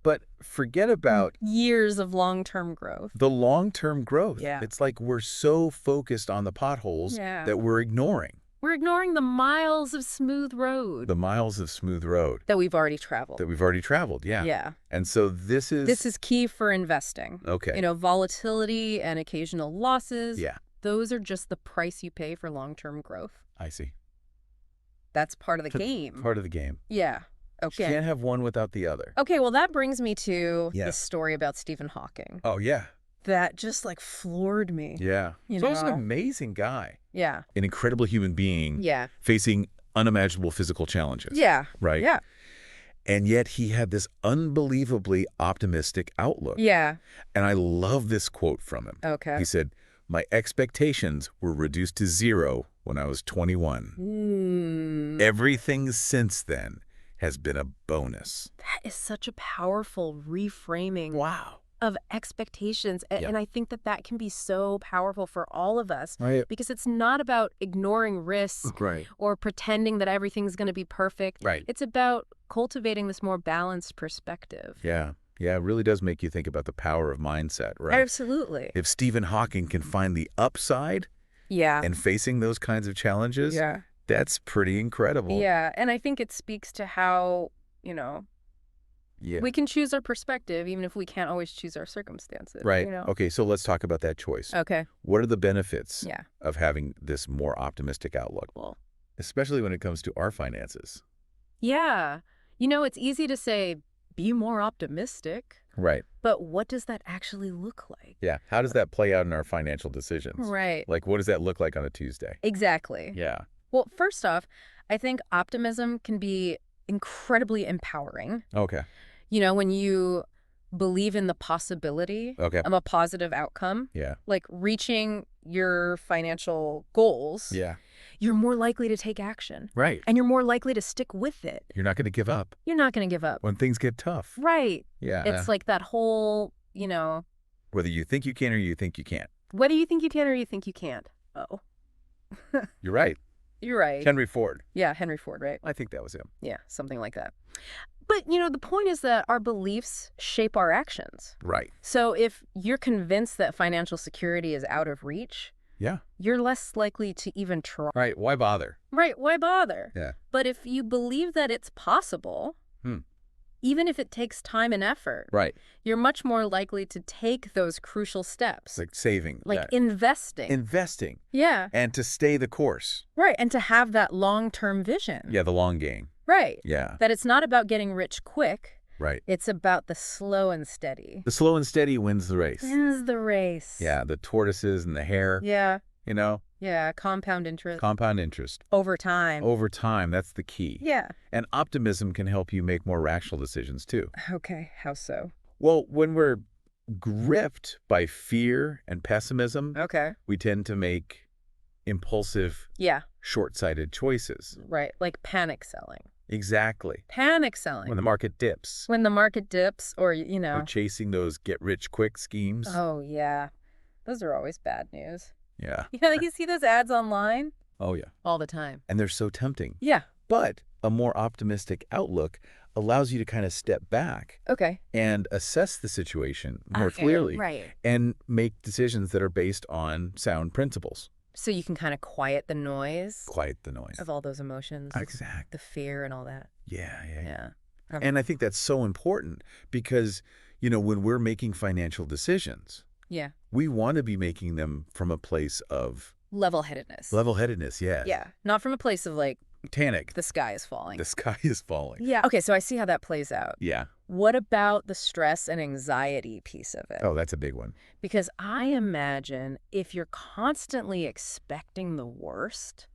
But forget about Years of long-term growth. the long-term growth. Yeah. It's like we're so focused on the potholes Yeah. that we're ignoring We're ignoring the miles of smooth road the miles of smooth road that we've already traveled. that we've already traveled. Yeah. Yeah. And so this is key for investing. okay. Volatility and occasional losses. Yeah, Those are just the price you pay for long-term growth. I see. That's part of the game. Part of the game. Yeah. You Okay. can't have one without the other. Okay, well, that brings me to Yeah. the story about Stephen Hawking. Oh, yeah. that just like floored me. Yeah. You So he's an know? amazing guy, Yeah. an incredible human being Yeah. facing unimaginable physical challenges. Yeah. Right? Yeah. And yet he had this unbelievably optimistic outlook. Yeah. And I love this quote from him. Okay. He said, "My expectations were reduced to 0 when I was 21. Everything since then has been a bonus." That is such a powerful reframing Wow. of expectations. Yeah. And I think that that can be so powerful for all of us Right. because it's not about ignoring risk Right. or pretending that everything's going to be perfect. Right. It's about cultivating this more balanced perspective. Yeah. Yeah, it really does make you think about the power of mindset, right? Absolutely. If Stephen Hawking can find the upside Yeah. in facing those kinds of challenges, Yeah. that's pretty incredible. Yeah. And I think it speaks to how, you know, Yeah. we can choose our perspective even if we can't always choose our circumstances. Right. You know? Okay, so let's talk about that choice. Okay. What are the benefits Yeah. of having this more optimistic outlook, Well, especially when it comes to our finances? yeah. You know, it's easy to say, be more optimistic, Right. but what does that actually look like? Yeah. How does that play out in our financial decisions? Right. Like, what does that look like on a Tuesday? Exactly. Yeah. Well, first off, I think optimism can be incredibly empowering. Okay. You know, when you believe in the possibility Okay. of a positive outcome, Yeah. like reaching your financial goals, Yeah. you're more likely to take action Right. and you're more likely to stick with it. You're not going to give up You're not going to give up. when things get tough. Right. Yeah. It's like that whole, you know, Whether you think you can or you think you can't. whether you think you can or you think you can't. Oh, You're right. you're right. Henry Ford. Yeah, Henry Ford, right? I think that was him. Yeah, something like that. But, you know, the point is that our beliefs shape our actions. Right. So if you're convinced that financial security is out of reach, Yeah. you're less likely to even try. Right. Why bother? Right, why bother? Yeah. But if you believe that it's possible, even if it takes time and effort, Right. you're much more likely to take those crucial steps. Like saving. Like that. investing. Investing. Yeah, And to stay the course. right. And to have that long-term vision. Yeah, the long game. Right. Yeah. That it's not about getting rich quick. Right. It's about the slow and steady. The slow and steady wins the race. Wins the race. Yeah, the tortoises and the hare, Yeah. you know, Yeah. Compound interest. compound interest. Over time. Over time, that's the key. Yeah. And optimism can help you make more rational decisions too. Okay. How so? Well, when we're gripped by fear and pessimism, Okay. we tend to make impulsive, Yeah. short-sighted choices. Right. Like panic selling. Exactly. Panic selling. When the market dips, When the market dips or, you know. or chasing those get-rich-quick schemes. Oh, yeah. Those are always bad news. Yeah. You know, you see those ads online Oh, yeah. all the time. And they're so tempting. Yeah. But a more optimistic outlook allows you to kind of step back Okay. and assess the situation more Okay, clearly Right. and make decisions that are based on sound principles. So you can kind of quiet the noise Quiet the noise. of all those emotions. Exactly. The fear and all that. Yeah. Yeah. And I think that's so important because, you know, when we're making financial decisions, Yeah. we want to be making them from a place of Level-headedness. level-headedness, yes. Yeah. Not from a place of like, Panic. the sky is falling. The sky is falling. Yeah. Okay, so I see how that plays out. Yeah. What about the stress and anxiety piece of it? Oh, that's a big one. Because I imagine if you're constantly expecting the worst,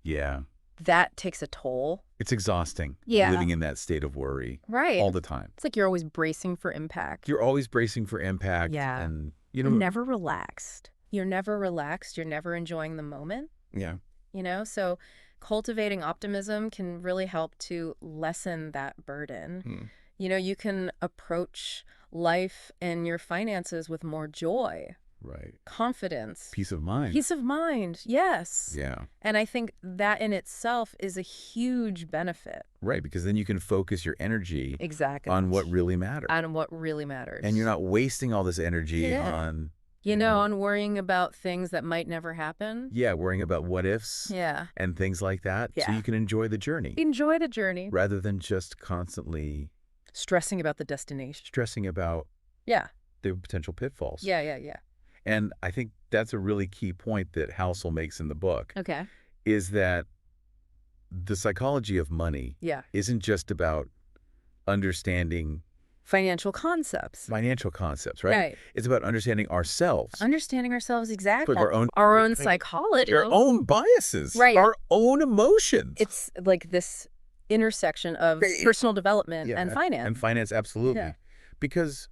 Yeah. that takes a toll. It's exhausting. Yeah. Living in that state of worry Right. all the time. It's like you're always bracing for impact. You're always bracing for impact. Yeah. And, you know. You're never relaxed. You're never relaxed. You're never enjoying the moment, Yeah. you know? So cultivating optimism can really help to lessen that burden. You know, you can approach life and your finances with more joy, Right. confidence, Peace of mind. peace of mind. Yes. Yeah. And I think that in itself is a huge benefit. Right. Because then you can focus your energy Exactly. on what really matters. On what really matters. And you're not wasting all this energy Yeah. on, you know, on worrying about things that might never happen. worrying about what ifs Yeah. and things like that. So Yeah. you can enjoy the journey Enjoy the journey. rather than just constantly Stressing about the destination. stressing about Yeah. the potential pitfalls. Yeah. And I think that's a really key point that Housel makes in the book Okay. is that the psychology of money Yeah. isn't just about understanding Financial concepts. Financial concepts, right? Right. It's about understanding ourselves, Understanding ourselves exactly. our own Our own psychology. our own biases, Right. our own emotions. It's like this intersection of Right. personal development and finance. And finance, absolutely. Yeah. Because,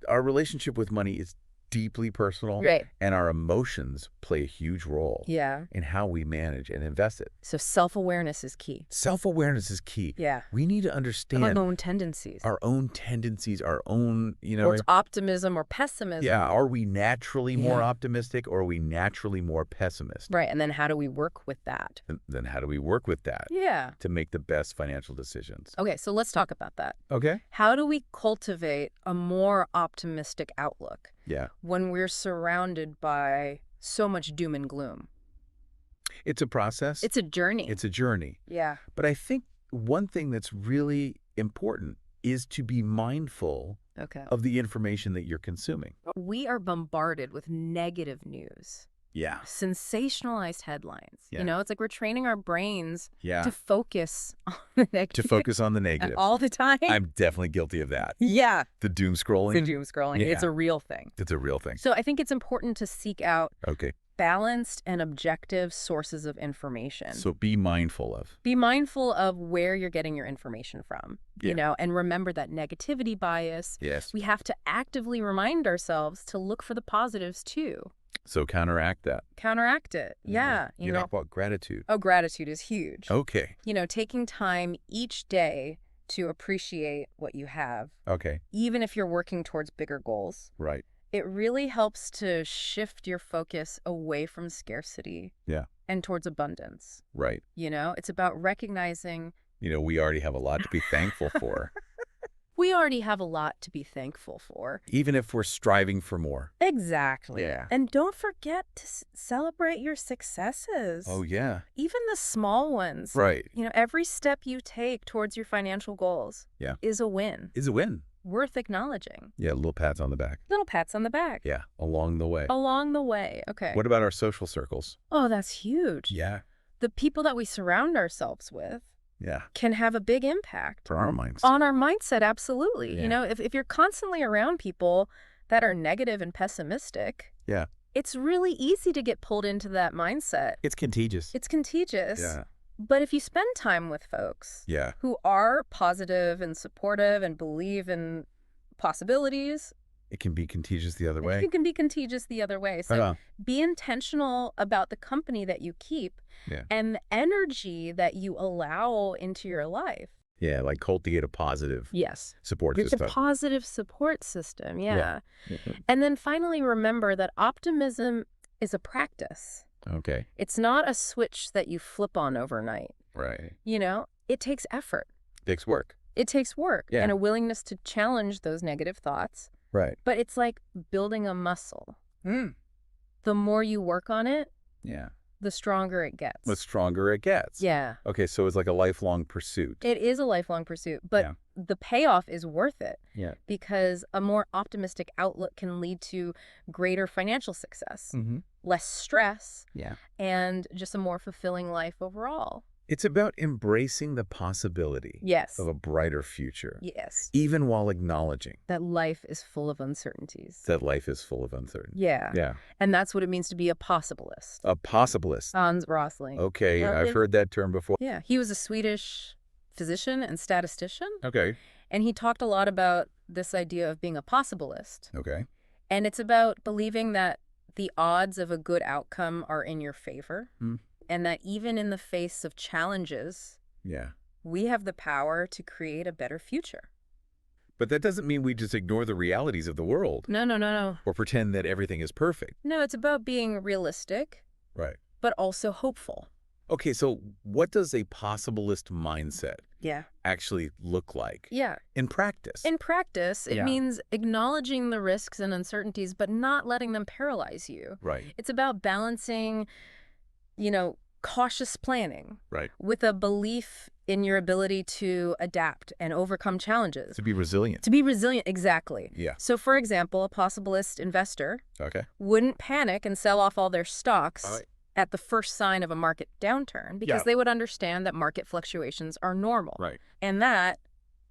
our relationship with money is deeply personal, Right. and our emotions play a huge role Yeah. in how we manage and invest it. So self-awareness is key. Self-awareness is key. Yeah. We need to understand Our own tendencies. our own tendencies, our own, Or it's optimism or pessimism. yeah, are we naturally more Yeah. optimistic or are we naturally more pessimist? Right. And then how do we work with that? And then how do we work with that Yeah. to make the best financial decisions? Okay, so let's talk about that. Okay. How do we cultivate a more optimistic outlook Yeah. when we're surrounded by so much doom and gloom? It's a process. It's a journey. It's a journey. Yeah. But I think one thing that's really important is to be mindful Okay. of the information that you're consuming. We are bombarded with negative news, Yeah. sensationalized headlines. Yeah. It's like we're training our brains Yeah. to focus on the negative. To focus on the negative. all the time. I'm definitely guilty of that. Yeah. The doom scrolling. The doom scrolling. It's Yeah. a real thing. It's a real thing. So I think it's important to seek out Okay. balanced and objective sources of information. So be mindful of. Be mindful of where you're getting your information from, Yeah. and remember that negativity bias. Yes. We have to actively remind ourselves to look for the positives too. So counteract that. Counteract it. Yeah. You talk about gratitude. Oh, gratitude is huge. Okay. Taking time each day to appreciate what you have, Okay. even if you're working towards bigger goals. Right. It really helps to shift your focus away from scarcity Yeah. and towards abundance. Right. It's about recognizing We already have a lot to be thankful for, we already have a lot to be thankful for. even if we're striving for more. Exactly. Yeah. And don't forget to celebrate your successes. Oh, yeah. Even the small ones. Right. Every step you take towards your financial goals Yeah. is a win, Is a win. worth acknowledging. Yeah, little pats on the back. Little pats on the back. Yeah, along the way. Along the way. Okay. What about our social circles? Oh, that's huge. Yeah. The people that we surround ourselves with Yeah. can have a big impact For our minds. on our mindset. Absolutely. Yeah. If you're constantly around people that are negative and pessimistic, Yeah. it's really easy to get pulled into that mindset. It's contagious. It's contagious. Yeah. But if you spend time with folks Yeah. who are positive and supportive and believe in possibilities, It can be contagious the other way. you can be contagious the other way. So Uh-huh. be intentional about the company that you keep Yeah. and the energy that you allow into your life. Yeah, like cultivate a positive Yes. support It's system. a positive support system. Yeah. Mhm. And then finally, remember that optimism is a practice. Okay. It's not a switch that you flip on overnight. Right. It takes effort. Takes work. It takes work Yeah. and a willingness to challenge those negative thoughts. Right. But it's like building a muscle. Mm. The more you work on it, Yeah. the stronger it gets. The stronger it gets. Yeah. Okay, so it's like a lifelong pursuit. It is a lifelong pursuit, but Yeah. the payoff is worth it Yeah. because a more optimistic outlook can lead to greater financial success, Mm-hmm. less stress, Yeah. and just a more fulfilling life overall. It's about embracing the possibility Yes. of a brighter future, Yes. even while acknowledging That life is full of uncertainties. that life is full of uncertainty. Yeah. Yeah. And that's what it means to be a possibilist. A possibilist. Hans Rosling. Okay, Well, I've it- heard that term before. Yeah. He was a Swedish physician and statistician, Okay. and he talked a lot about this idea of being a possibilist. Okay. And it's about believing that the odds of a good outcome are in your favor, Hmm. and that even in the face of challenges, Yeah. we have the power to create a better future. But that doesn't mean we just ignore the realities of the world No, no, no, no. or pretend that everything is perfect. No, it's about being realistic, Right. but also hopeful. Okay, so what does a possibilist mindset Yeah. actually look like Yeah. in practice? In practice, it Yeah. means acknowledging the risks and uncertainties, but not letting them paralyze you. Right. It's about balancing, cautious planning Right. with a belief in your ability to adapt and overcome challenges. To be resilient. To be resilient, exactly. Yeah. So, for example, a possibilist investor Okay. wouldn't panic and sell off all their stocks All right. at the first sign of a market downturn because Yeah. they would understand that market fluctuations are normal. Right. And that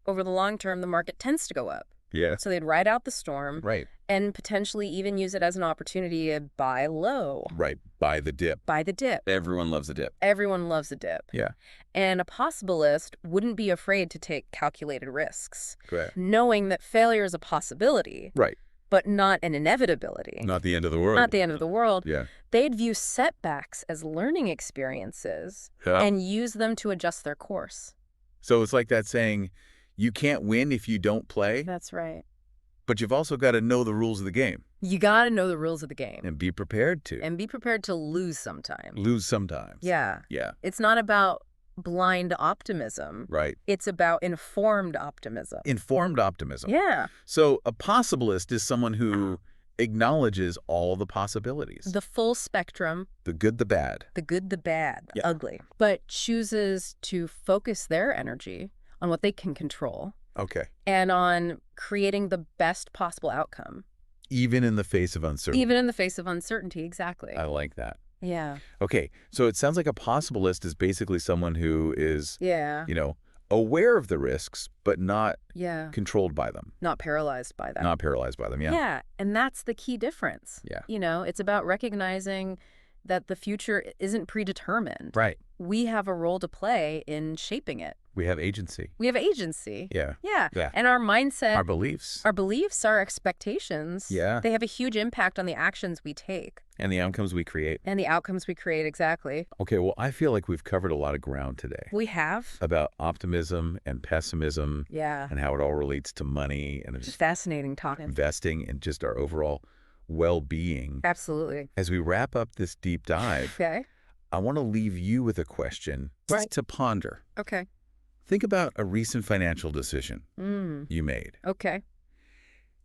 Over the long term, the market tends to go up. Yeah. So they'd ride out the storm Right. and potentially even use it as an opportunity to buy low, Right. Buy the dip. buy the dip. Everyone loves a dip. Everyone loves a dip. Yeah. And a possibilist wouldn't be afraid to take calculated risks, Correct. knowing that failure is a possibility, Right. but not an inevitability. Not the end of the world. Not the end of the world. Yeah. They'd view setbacks as learning experiences Yeah. and use them to adjust their course. So it's like that saying, you can't win if you don't play, That's right. but you've also got to know the rules of the game You got to know the rules of the game and be prepared to and be prepared to lose sometimes. lose sometimes. Yeah. Yeah. It's not about blind optimism. Right. It's about informed optimism. Informed optimism. Yeah. So a possibilist is someone who acknowledges all the possibilities. The full spectrum, The good, the bad. the good, the bad, the Yeah. ugly, but chooses to focus their energy on what they can control Okay. and on creating the best possible outcome, Even in the face of uncertainty. even in the face of uncertainty. Exactly. I like that. Yeah. Okay. So it sounds like a possibilist is basically someone who is, Yeah. aware of the risks, but not Yeah. controlled by them, Not paralyzed by that. not paralyzed by them. Yeah. Yeah. And that's the key difference. Yeah. It's about recognizing that the future isn't predetermined. Right. We have a role to play in shaping it. We have agency. We have agency. Yeah. Yeah. Yeah. And our mindset, Our beliefs. our beliefs, our expectations, Yeah. they have a huge impact on the actions we take And the outcomes we create. and the outcomes we create. Exactly. Okay. Well, I feel like we've covered a lot of ground today We have. about optimism and pessimism Yeah. and how it all relates to money and Just just fascinating talking. investing and just our overall well-being. Absolutely. As we wrap up this deep dive, Okay. I want to leave you with a question Right. to ponder. Okay. Think about a recent financial decision you made. Okay.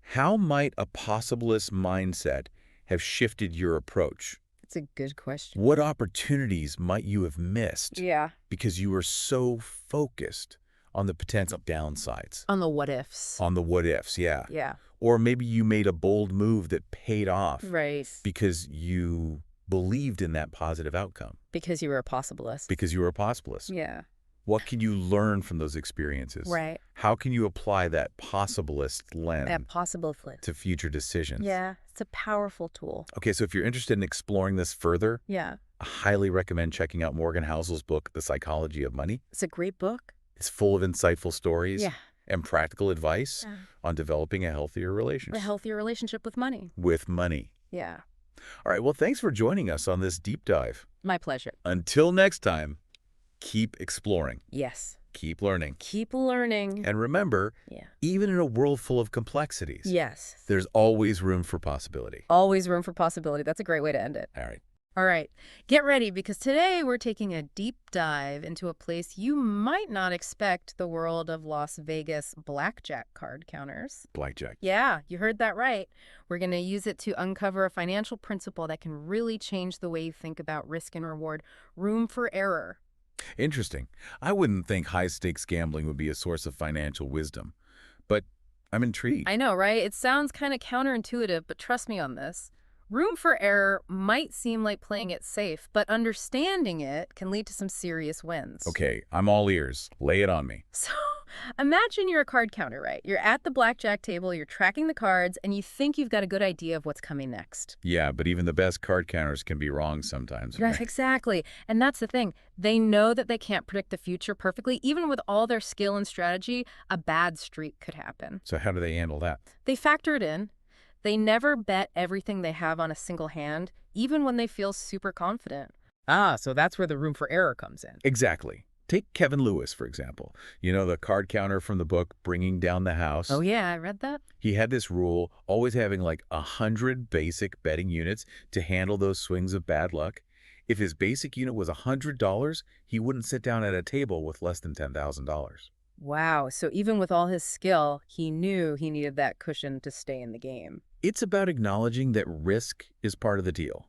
How might a possibilist mindset have shifted your approach? That's a good question. What opportunities might you have missed Yeah. because you were so focused on the potential downsides, On the what ifs. on the what ifs, yeah. Yeah. Or maybe you made a bold move that paid off Right. because you believed in that positive outcome, Because you were a possibilist. because you were a possibilist. Yeah. What can you learn from those experiences? Right. How can you apply that possibilist lens That possible flip. to future decisions? Yeah. It's a powerful tool. Okay, so if you're interested in exploring this further, Yeah. I highly recommend checking out Morgan Housel's book, The Psychology of Money. It's a great book. It's full of insightful stories Yeah. and practical advice Yeah. on developing a healthier relationship A healthier relationship with money. with money. Yeah. All right, well, thanks for joining us on this deep dive. My pleasure. Until next time, keep exploring, Yes. keep learning. Keep learning. And remember, Yeah. even in a world full of complexities, Yes. there's always room for possibility. Always room for possibility. That's a great way to end it. All right. All right. Get ready because today we're taking a deep dive into a place you might not expect, the world of Las Vegas blackjack card counters. Blackjack. Yeah, you heard that right. We're going to use it to uncover a financial principle that can really change the way you think about risk and reward. Room for error. Interesting. I wouldn't think high-stakes gambling would be a source of financial wisdom, but I'm intrigued. I know, right? It sounds kind of counterintuitive, but trust me on this. Room for error might seem like playing it safe, but understanding it can lead to some serious wins. Okay, I'm all ears. Lay it on me. So imagine you're a card counter, right? You're at the blackjack table, you're tracking the cards, and you think you've got a good idea of what's coming next. Yeah, but even the best card counters can be wrong sometimes. Yes, exactly. And that's the thing. They know that they can't predict the future perfectly. Even with all their skill and strategy, a bad streak could happen. So how do they handle that? They factor it in. They never bet everything they have on a single hand, even when they feel super confident. Ah, so that's where the room for error comes in. Exactly. Take Kevin Lewis, for example. You know, the card counter from the book, Bringing Down the House. Oh, yeah, I read that. He had this rule, always having like 100 basic betting units to handle those swings of bad luck. If his basic unit was $100, he wouldn't sit down at a table with less than $10,000. Wow, so even with all his skill, he knew he needed that cushion to stay in the game. It's about acknowledging that risk is part of the deal.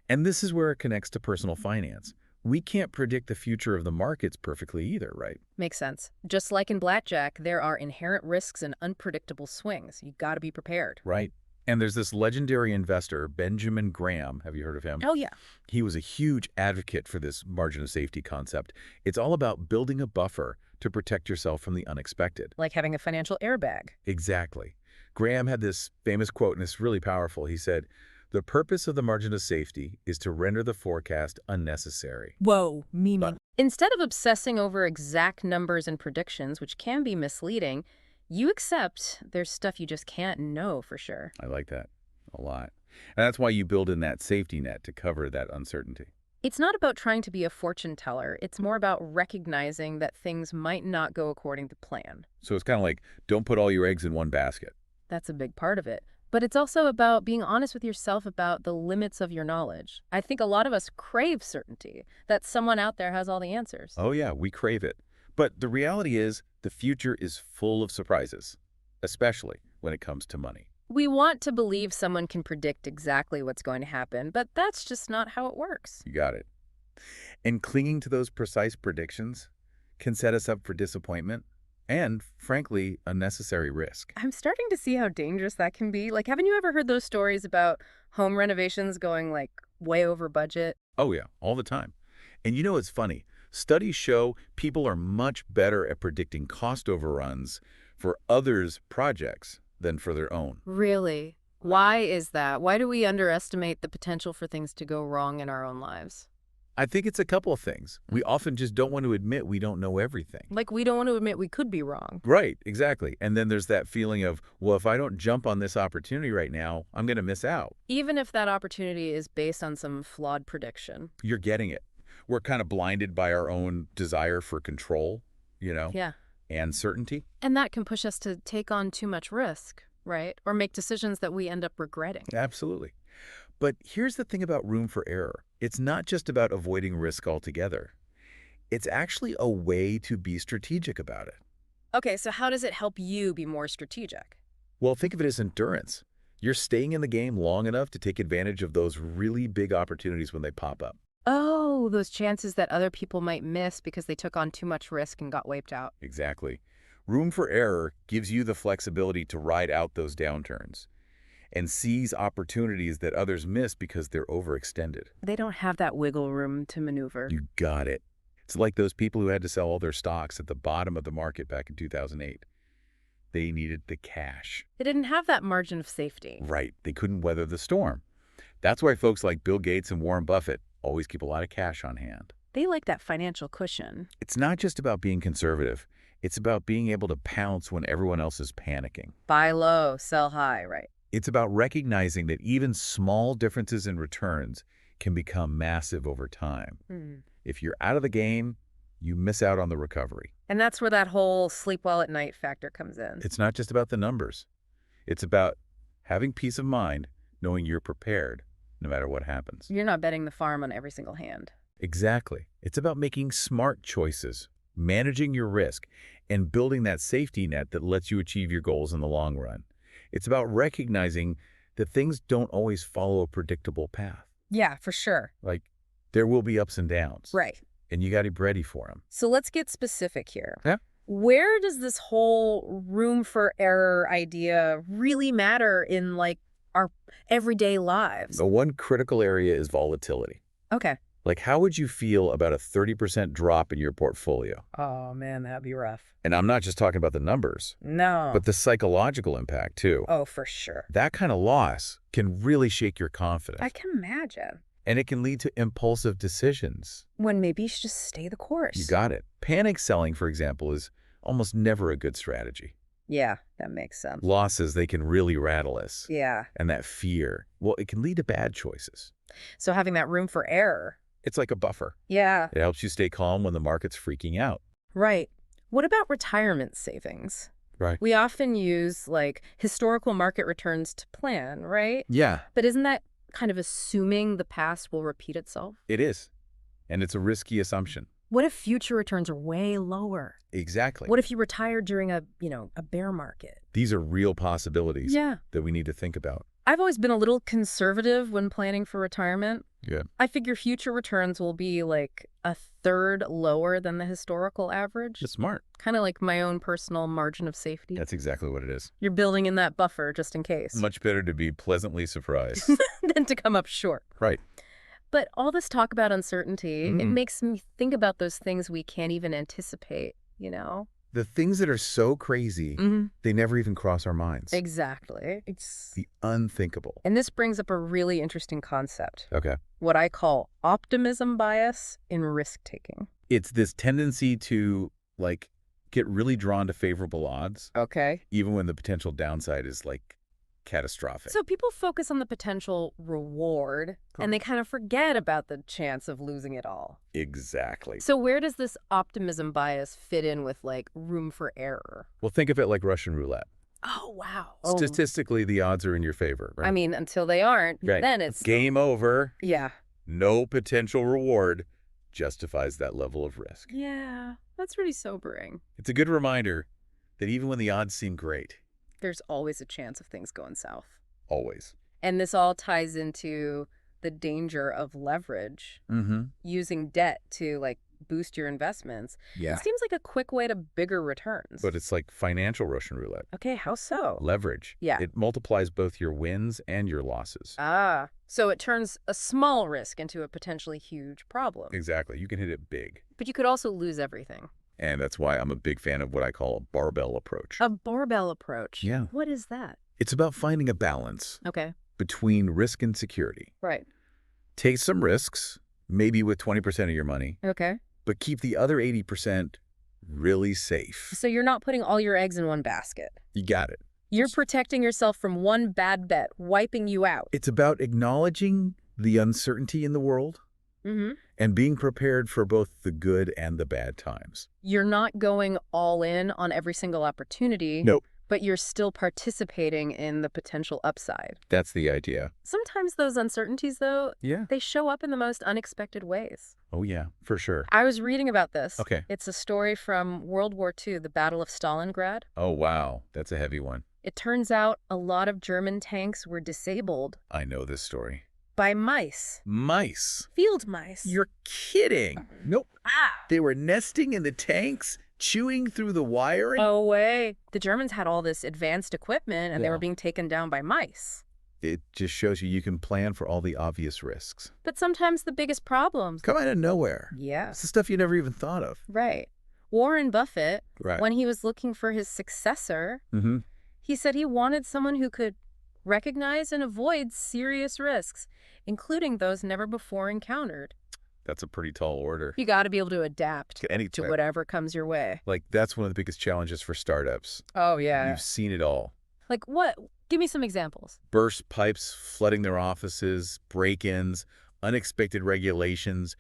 And this is where it connects to personal finance. We can't predict the future of the markets perfectly either, right? Makes sense. Just like in blackjack, there are inherent risks and unpredictable swings. You got to be prepared. Right. And there's this legendary investor, Benjamin Graham. Have you heard of him? Oh, yeah. He was a huge advocate for this margin of safety concept. It's all about building a buffer to protect yourself from the unexpected. Like having a financial airbag. Exactly. Graham had this famous quote, and it's really powerful. He said, "The purpose of the margin of safety is to render the forecast unnecessary." Whoa, meaning. But- Instead of obsessing over exact numbers and predictions, which can be misleading, you accept there's stuff you just can't know for sure. I like that a lot. And that's why you build in that safety net to cover that uncertainty. It's not about trying to be a fortune teller. It's more about recognizing that things might not go according to plan. So it's kind of like, don't put all your eggs in one basket. That's a big part of it. But it's also about being honest with yourself about the limits of your knowledge. I think a lot of us crave certainty, that someone out there has all the answers. Oh yeah, we crave it. But the reality is, the future is full of surprises, especially when it comes to money. We want to believe someone can predict exactly what's going to happen, but that's just not how it works. You got it. And clinging to those precise predictions can set us up for disappointment and, frankly, unnecessary risk. I'm starting to see how dangerous that can be. Like, haven't you ever heard those stories about home renovations going, like, way over budget? Oh yeah, all the time. And you know it's funny. Studies show people are much better at predicting cost overruns for others' projects than for their own. Really? Why is that? Why do we underestimate the potential for things to go wrong in our own lives? I think it's a couple of things. We often just don't want to admit we don't know everything. Like, we don't want to admit we could be wrong. Right, exactly. And then there's that feeling of, well, if I don't jump on this opportunity right now, I'm going to miss out. Even if that opportunity is based on some flawed prediction. You're getting it. We're kind of blinded by our own desire for control, Yeah. and certainty. And that can push us to take on too much risk, right? Or make decisions that we end up regretting. Absolutely. But here's the thing about room for error. It's not just about avoiding risk altogether. It's actually a way to be strategic about it. Okay, so how does it help you be more strategic? Well, think of it as endurance. You're staying in the game long enough to take advantage of those really big opportunities when they pop up. Oh, those chances that other people might miss because they took on too much risk and got wiped out. Exactly. Room for error gives you the flexibility to ride out those downturns and seize opportunities that others miss because they're overextended. They don't have that wiggle room to maneuver. You got it. It's like those people who had to sell all their stocks at the bottom of the market back in 2008. They needed the cash. They didn't have that margin of safety. Right. They couldn't weather the storm. That's why folks like Bill Gates and Warren Buffett always keep a lot of cash on hand. They like that financial cushion. It's not just about being conservative. It's about being able to pounce when everyone else is panicking. Buy low, sell high, right? It's about recognizing that even small differences in returns can become massive over time. If you're out of the game, you miss out on the recovery. And that's where that whole sleep well at night factor comes in. It's not just about the numbers. It's about having peace of mind, knowing you're prepared no matter what happens. You're not betting the farm on every single hand. Exactly. It's about making smart choices, managing your risk, and building that safety net that lets you achieve your goals in the long run. It's about recognizing that things don't always follow a predictable path. Yeah, for sure. Like, there will be ups and downs. Right. And you got to be ready for them. So let's get specific here. Yeah. Where does this whole room for error idea really matter in, like, our everyday lives? The one critical area is volatility. Okay. Like, how would you feel about a 30% drop in your portfolio? Oh, man, that'd be rough. And I'm not just talking about the numbers, No. but the psychological impact, too. Oh, for sure. That kind of loss can really shake your confidence. I can imagine. And it can lead to impulsive decisions. When maybe you should just stay the course. You got it. Panic selling, for example, is almost never a good strategy. Yeah, that makes sense. Losses, they can really rattle us. Yeah. And that fear, well, it can lead to bad choices. So having that room for error. It's like a buffer. Yeah. It helps you stay calm when the market's freaking out. Right. What about retirement savings? Right. We often use, like, historical market returns to plan, right? Yeah, But isn't that kind of assuming the past will repeat itself? it is. And it's a risky assumption. What if future returns are way lower? Exactly. What if you retire during a bear market? These are real possibilities Yeah. that we need to think about. I've always been a little conservative when planning for retirement. Yeah. I figure future returns will be like a third lower than the historical average. It's smart. Kind of like my own personal margin of safety. That's exactly what it is. You're building in that buffer just in case. Much better to be pleasantly surprised. than to come up short. Right. But all this talk about uncertainty, it Mm. makes me think about those things we can't even anticipate. you know? The things that are so crazy, they never even cross our minds. Exactly. It's The unthinkable. And this brings up a really interesting concept, Okay. what I call optimism bias in risk-taking. It's this tendency to, like, get really drawn to favorable odds, Okay. even when the potential downside is, like, catastrophic. So people focus on the potential reward, and they kind of forget about the chance of losing it all. Exactly. So where does this optimism bias fit in with, like, room for error? Well, think of it like Russian roulette. Oh, wow. Statistically, the odds are in your favor, right? I mean, until they aren't, Right. then it's... Game over. Yeah. No potential reward justifies that level of risk. Yeah, that's pretty sobering. It's a good reminder that even when the odds seem great, There's always a chance of things going south. always. And this all ties into the danger of leverage, using debt to, like, boost your investments. Yeah. It seems like a quick way to bigger returns. But it's like financial Russian roulette. Okay, how so? Leverage. Yeah. It multiplies both your wins and your losses. Ah, so it turns a small risk into a potentially huge problem. Exactly. You can hit it big. But you could also lose everything. And that's why I'm a big fan of what I call a barbell approach. A barbell approach. Yeah. What is that? It's about finding a balance Okay. between risk and security. Right. Take some risks, maybe with 20% of your money, Okay. but keep the other 80% really safe. So you're not putting all your eggs in one basket. You got it. You're protecting yourself from one bad bet, wiping you out. It's about acknowledging the uncertainty in the world Mm-hmm. and being prepared for both the good and the bad times. You're not going all in on every single opportunity. Nope. But you're still participating in the potential upside. That's the idea. Sometimes those uncertainties, though, Yeah. they show up in the most unexpected ways. Oh, yeah, for sure. I was reading about this. Okay. It's a story from World War II, the Battle of Stalingrad. Oh, wow. That's a heavy one. It turns out a lot of German tanks were disabled I know this story. by mice. Mice. Field mice. You're kidding. Nope. Ah! They were nesting in the tanks, chewing through the wiring. Oh, way. The Germans had all this advanced equipment, and they Yeah. were being taken down by mice. It just shows you can plan for all the obvious risks. But sometimes the biggest problems... Come out of nowhere. Yeah. It's the stuff you never even thought of. Right. Warren Buffett, Right. when he was looking for his successor, Mm-hmm. he said he wanted someone who could recognize and avoid serious risks, including those never before encountered. That's a pretty tall order. You got to be able to adapt Any to whatever comes your way. Like, that's one of the biggest challenges for startups. Oh, yeah. You've seen it all. Like what? Give me some examples. Burst pipes flooding their offices, break-ins, unexpected regulations,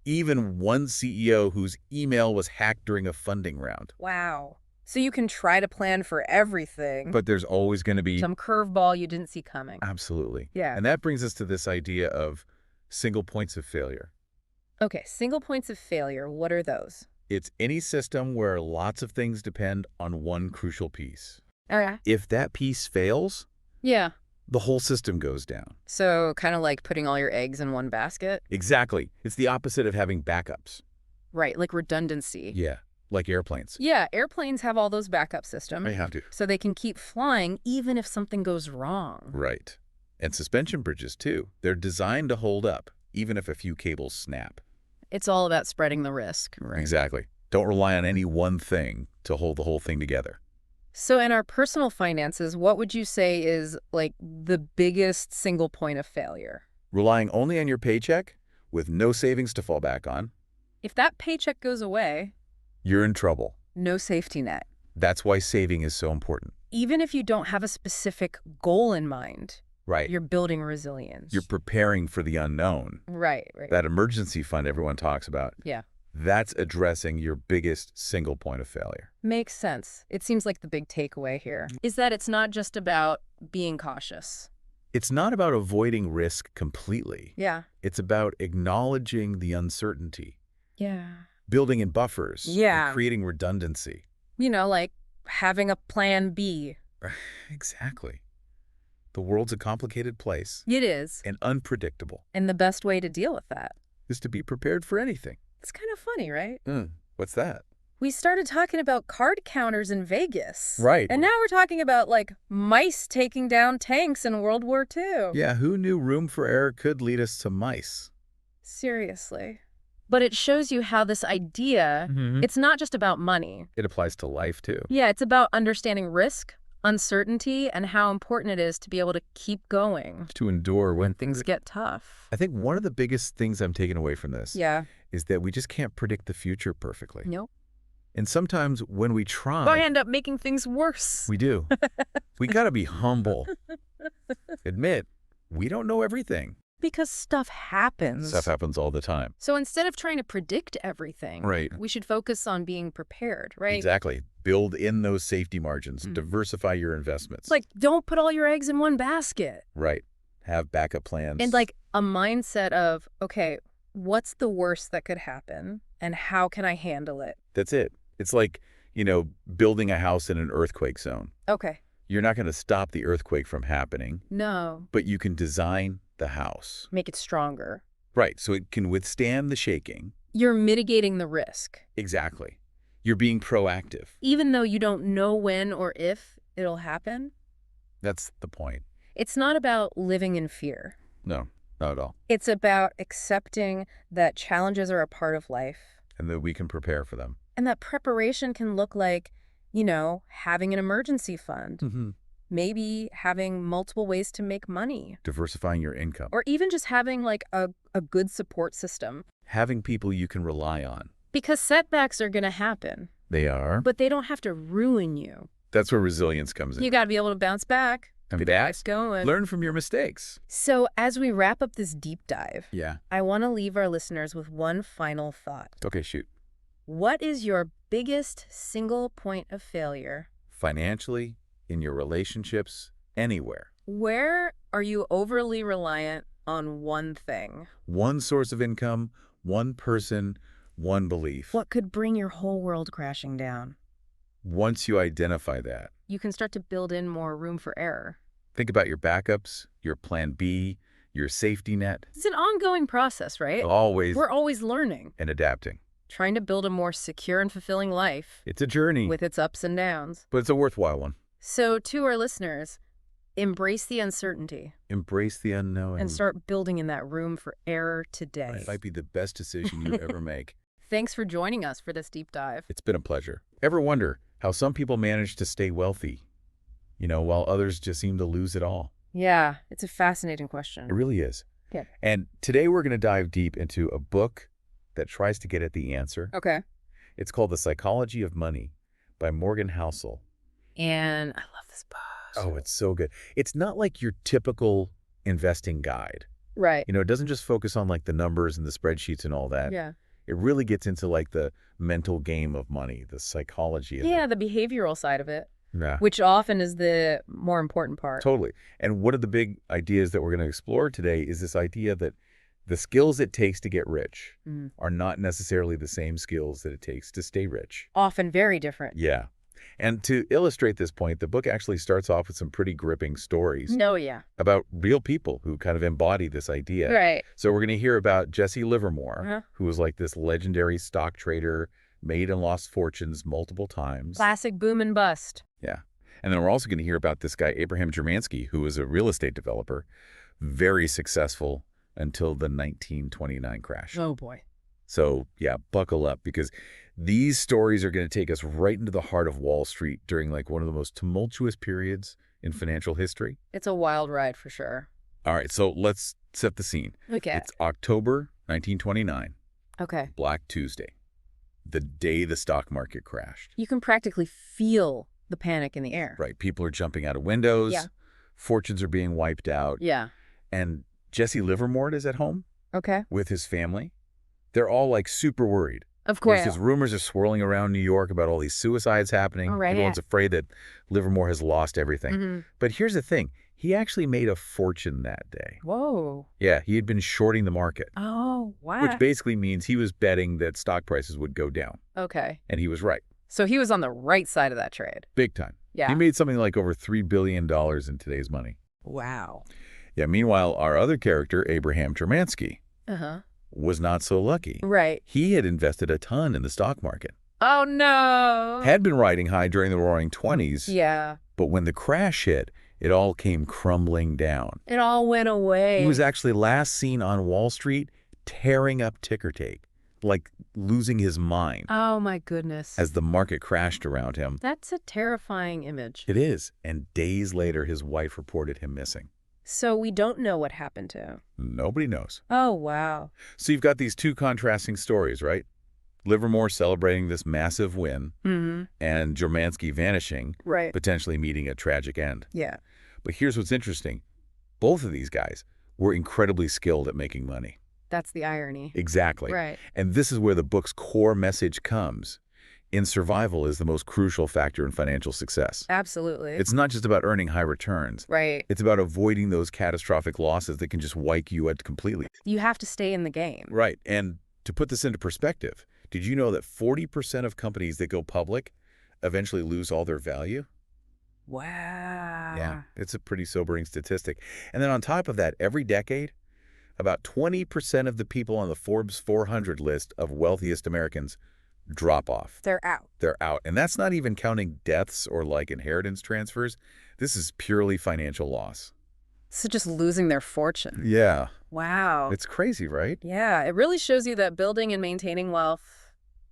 even one CEO whose email was hacked during a funding round. Wow. So you can try to plan for everything. But there's always going to be... Some curveball you didn't see coming. Absolutely. Yeah. And that brings us to this idea of single points of failure. Okay, single points of failure, what are those? It's any system where lots of things depend on one crucial piece. Okay. If that piece fails, Yeah. the whole system goes down. So kind of like putting all your eggs in one basket? Exactly. It's the opposite of having backups. Right, like redundancy. Yeah, like airplanes. Yeah, airplanes have all those backup systems. They have to. So they can keep flying even if something goes wrong. Right. And suspension bridges, too. They're designed to hold up, even if a few cables snap. It's all about spreading the risk. Exactly. Don't rely on any one thing to hold the whole thing together. So in our personal finances, what would you say is like the biggest single point of failure? Relying only on your paycheck with no savings to fall back on, If that paycheck goes away, you're in trouble. no safety net. That's why saving is so important. Even if you don't have a specific goal in mind, Right. you're building resilience. You're preparing for the unknown. right. That emergency fund everyone talks about. Yeah. That's addressing your biggest single point of failure. Makes sense. It seems like the big takeaway here is that it's not just about being cautious. It's not about avoiding risk completely. Yeah. It's about acknowledging the uncertainty, Yeah. building in buffers, Yeah. and creating redundancy. You know, like having a plan B. Exactly. The world's a complicated place It is. and unpredictable. And the best way to deal with that. Is to be prepared for anything. It's kind of funny, right? What's that? We started talking about card counters in Vegas. Right. And now we're talking about, like, mice taking down tanks in World War II. Yeah, who knew room for error could lead us to mice? Seriously. But it shows you how this idea, Mhm. it's not just about money. It applies to life, too. Yeah, it's about understanding risk, uncertainty, and how important it is to be able to keep going To endure when when things get tough. I think one of the biggest things I'm taking away from this Yeah. is that we just can't predict the future perfectly. Nope. And sometimes when we try, I end up making things worse. we do. We got to be humble. Admit, we don't know everything. Because stuff happens. Stuff happens all the time. So instead of trying to predict everything, Right. we should focus on being prepared, right? Exactly. Build in those safety margins. Mhm. Diversify your investments. It's like, don't put all your eggs in one basket. Right. Have backup plans. And like a mindset of, okay, what's the worst that could happen and how can I handle it? That's it. It's like, building a house in an earthquake zone. Okay. You're not going to stop the earthquake from happening, No. but you can design the house. Make it stronger. Right. So it can withstand the shaking. You're mitigating the risk, Exactly. You're being proactive. even though you don't know when or if it'll happen. That's the point. It's not about living in fear. No, not at all. It's about accepting that challenges are a part of life And that we can prepare for them. and that preparation can look like, having an emergency fund, Mm-hmm. maybe having multiple ways to make money, Diversifying your income. or even just having like a good support system. Having people you can rely on. Because setbacks are going to happen, They are. but they don't have to ruin you. That's where resilience comes in. You got to be able to bounce back. And Keep that, going. learn from your mistakes. So as we wrap up this deep dive, Yeah. I want to leave our listeners with one final thought. Okay, shoot. What is your biggest single point of failure? Financially, in your relationships, anywhere. Where are you overly reliant on one thing? One source of income, one person, one belief. What could bring your whole world crashing down? Once you identify that, You can start to build in more room for error. think about your backups, your plan B, your safety net, It's an ongoing process, right? always We're always learning, and adapting. trying to build a more secure and fulfilling life It's a journey, with its ups and downs. but it's a worthwhile one. So to our listeners, embrace the uncertainty Embrace the unknown. and start building in that room for error today. It might be the best decision you ever make. Thanks for joining us for this deep dive. It's been a pleasure. Ever wonder how some people manage to stay wealthy, while others just seem to lose it all? Yeah, it's a fascinating It question. really is. Yeah. And today we're going to dive deep into a book that tries to get at the answer. Okay. It's called The Psychology of Money by Morgan Housel. And I love this book. Oh, it's so good. It's not like your typical investing guide. Right. It doesn't just focus on like the numbers and the spreadsheets and all that. Yeah. It really gets into like the mental game of money, the psychology of Yeah, it. the behavioral side of it, Yeah. which often is the more important part. Totally. And one of the big ideas that we're going to explore today is this idea that the skills it takes to get rich Mm. are not necessarily the same skills that it takes to stay rich. Often very different. Yeah. And to illustrate this point, the book actually starts off with some pretty gripping stories No, yeah. about real people who kind of embody this idea. Right. So we're going to hear about Jesse Livermore, Uh-huh. who was like this legendary stock trader, made and lost fortunes multiple times. Classic boom and bust. Yeah. And then we're also going to hear about this guy, Abraham Jermansky, who was a real estate developer, very successful until the 1929 crash. Oh, boy. So, yeah, buckle up because these stories are going to take us right into the heart of Wall Street during like one of the most tumultuous periods in financial history. It's a wild ride for sure. All right, so let's set the scene. Okay. It's October 1929, Okay. Black Tuesday, the day the stock market crashed. You can practically feel the panic in the air. Right, people are jumping out of windows. Yeah. Fortunes are being wiped out. Yeah. And Jesse Livermore is at home Okay. with his family. They're all like super worried. Of course. Because rumors are swirling around New York about all these suicides happening. Oh, right. Everyone's afraid that Livermore has lost everything. Mhm. But here's the thing. He actually made a fortune that day. Whoa. Yeah, he had been shorting the market, Oh, wow. which basically means he was betting that stock prices would go down. Okay. And he was right. So he was on the right side of that trade. Big time. Yeah. He made something like over $3 billion in today's money. Wow. Yeah, meanwhile, our other character, Abraham Jermansky, Uh-huh. was not so lucky. Right. He had invested a ton in the stock market, Oh, no. had been riding high during the roaring 20s, Yeah. but when the crash hit, it all came crumbling down. It all went away. He was actually last seen on Wall Street tearing up ticker tape, like losing his mind Oh, my goodness. as the market crashed around him. That's a terrifying image. It is. And days later, his wife reported him missing. So we don't know what happened to him. Nobody knows. Oh, wow. So you've got these two contrasting stories, right? Livermore celebrating this massive win Mm-hmm. and Jermansky vanishing, Right. potentially meeting a tragic end. Yeah. But here's what's interesting. Both of these guys were incredibly skilled at making money. That's the irony. Exactly. Right. And this is where the book's core message comes. In survival is the most crucial factor in financial success. Absolutely. It's not just about earning high returns. Right. It's about avoiding those catastrophic losses that can just wipe you out completely. You have to stay in the game. Right. And to put this into perspective, did you know that 40% of companies that go public eventually lose all their value? Wow. Yeah, it's a pretty sobering statistic. And then on top of that, every decade, about 20% of the people on the Forbes 400 list of wealthiest Americans drop off. They're out. They're out. And that's not even counting deaths or like inheritance transfers. This is purely financial loss. So just losing their fortune. Yeah, Wow. it's crazy, right? Yeah, it really shows you that building and maintaining wealth,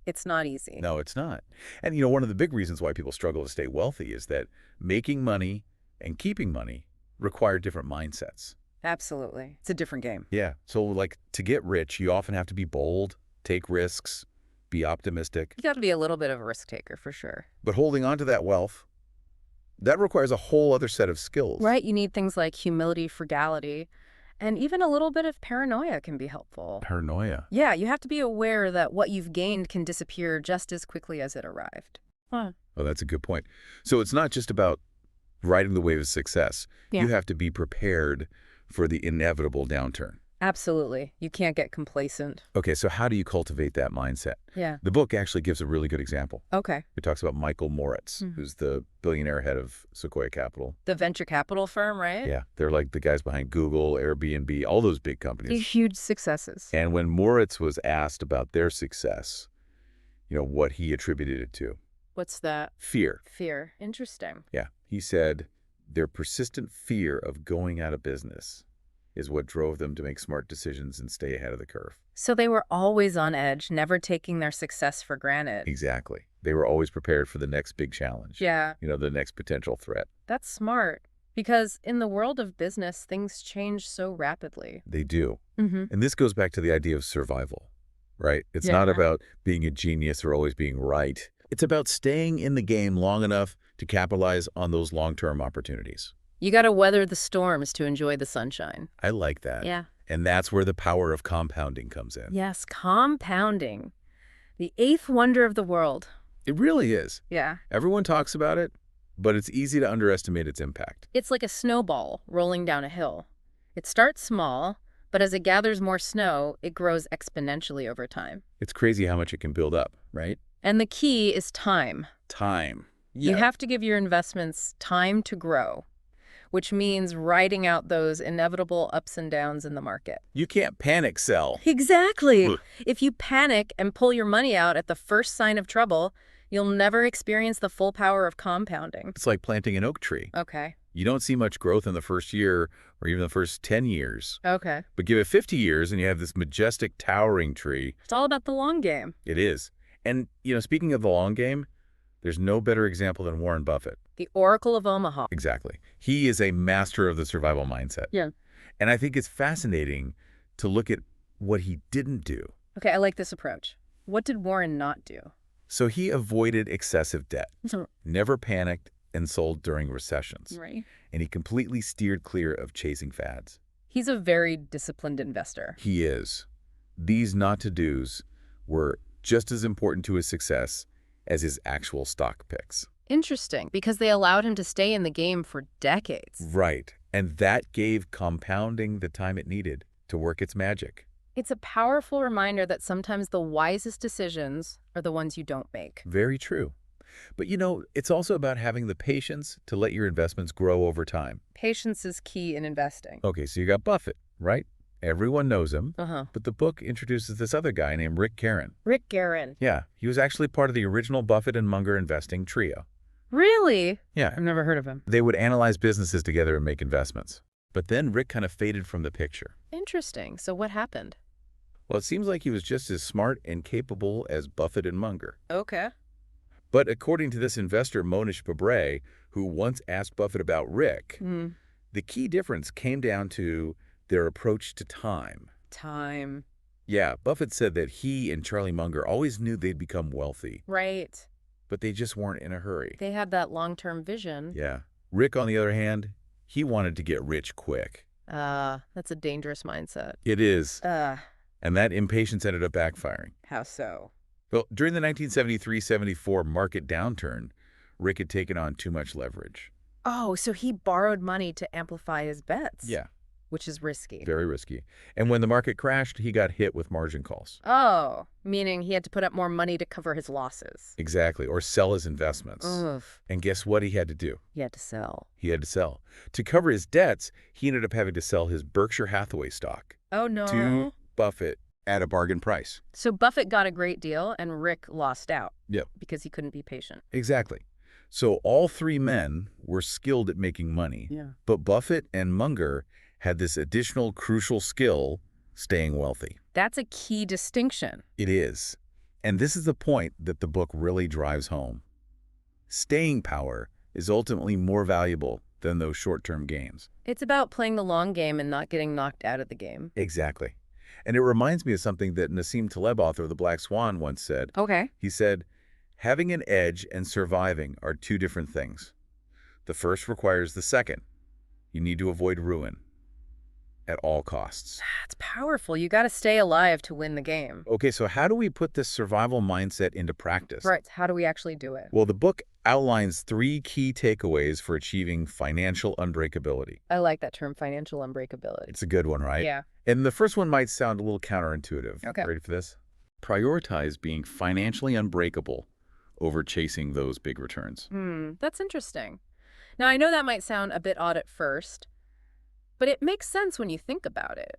it's not easy. No, it's not. And one of the big reasons why people struggle to stay wealthy is that making money and keeping money require different mindsets. Absolutely. It's a different game. Yeah. So like to get rich, you often have to be bold, take risks, be optimistic. You got to be a little bit of a risk taker for sure. But holding on to that wealth, that requires a whole other set of skills. Right? You need things like humility, frugality, and even a little bit of paranoia can be helpful. Paranoia. Yeah, you have to be aware that what you've gained can disappear just as quickly as it arrived. Huh. Oh, that's a good point. So it's not just about riding the wave of success. Yeah. You have to be prepared for the inevitable downturn. Absolutely. You can't get complacent. Okay, so how do you cultivate that mindset? Yeah. The book actually gives a really good example. Okay. It talks about Michael Moritz, who's the billionaire head of Sequoia Capital. The venture capital firm, right? Yeah, they're like the guys behind Google, Airbnb, all those big companies. These huge successes. And when Moritz was asked about their success, what he attributed it to, What's that? fear. Fear. Interesting. Yeah, he said their persistent fear of going out of business is what drove them to make smart decisions and stay ahead of the curve. So they were always on edge, never taking their success for granted. Exactly. They were always prepared for the next big challenge. Yeah, The next potential threat. that's smart. Because in the world of business, things change so rapidly. They do. Mm-hmm. And this goes back to the idea of survival, right? It's not Yeah. about being a genius or always being right. It's about staying in the game long enough to capitalize on those long-term opportunities. You got to weather the storms to enjoy the sunshine. I like that. Yeah. And that's where the power of compounding comes in. Yes, compounding. The eighth wonder of the world. It really is. Yeah. Everyone talks about it, but it's easy to underestimate its impact. It's like a snowball rolling down a hill. It starts small, but as it gathers more snow, it grows exponentially over time. It's crazy how much it can build up, right? And the key is time. Time. You have to give your investments time to grow, which means riding out those inevitable ups and downs in the market. You can't panic sell. Exactly. Ugh. If you panic and pull your money out at the first sign of trouble, you'll never experience the full power of compounding. It's like planting an oak tree. Okay. You don't see much growth in the first year or even the first 10 years. Okay. But give it 50 years and you have this majestic towering tree. It's all about the long game. It is. And, speaking of the long game, there's no better example than Warren Buffett. The Oracle of Omaha. Exactly. He is a master of the survival mindset. Yeah. And I think it's fascinating to look at what he didn't do. Okay, I like this approach. What did Warren not do? So he avoided excessive debt, So, never panicked, and sold during recessions. right. And he completely steered clear of chasing fads. He's a very disciplined investor. He is. These not-to-dos were just as important to his success as his actual stock picks. Interesting, because they allowed him to stay in the game for decades. Right. And that gave compounding the time it needed to work its magic. It's a powerful reminder that sometimes the wisest decisions are the ones you don't make. Very true. But it's also about having the patience to let your investments grow over time. Patience is key in investing. Okay, so you got Buffett, right? Everyone knows him. Uh-huh. But the book introduces this other guy named Rick Guerin. Rick Guerin. Yeah, he was actually part of the original Buffett and Munger investing trio. Really? Yeah, I've never heard of him. they would analyze businesses together and make investments. But then Rick kind of faded from the picture. Interesting. So what happened? Well, it seems like he was just as smart and capable as Buffett and Munger. Okay. But according to this investor, Monish Pabray, who once asked Buffett about Rick, Hmm. the key difference came down to their approach to time. Time. Yeah, Buffett said that he and Charlie Munger always knew they'd become wealthy, Right. but they just weren't in a hurry. They had that long-term vision. Yeah. Rick, on the other hand, he wanted to get rich quick. That's a dangerous mindset. It is. Uh, And that impatience ended up backfiring. how so? Well, during the 1973-74 market downturn, Rick had taken on too much leverage. Oh, so he borrowed money to amplify his bets. Yeah, Which is risky. very risky. And when the market crashed, he got hit with margin calls. Oh, meaning he had to put up more money to cover his losses. Exactly, or sell his investments. Oof. And guess what he had to do? He had to sell. He had to sell. To cover his debts, he ended up having to sell his Berkshire Hathaway stock Oh, no. to Buffett at a bargain price. So Buffett got a great deal and Rick lost out. Yep. Because he couldn't be patient. Exactly. So all three men were skilled at making money. Yeah. But Buffett and Munger had this additional crucial skill, staying wealthy. That's a key distinction. It is. And this is the point that the book really drives home. Staying power is ultimately more valuable than those short-term gains. It's about playing the long game and not getting knocked out of the game. Exactly. And it reminds me of something that Nassim Taleb, author of The Black Swan, once said. Okay. He said, having an edge and surviving are two different things. The first requires the second. You need to avoid ruin at all costs. That's powerful. You got to stay alive to win the game. Okay, so how do we put this survival mindset into practice? Right. How do we actually do it? Well, the book outlines 3 key takeaways for achieving financial unbreakability. I like that term, financial unbreakability. It's a good one, right? Yeah. And the first one might sound a little counterintuitive. Okay. Ready for this? Prioritize being financially unbreakable over chasing those big returns. That's interesting. Now, I know that might sound a bit odd at first, but it makes sense when you think about it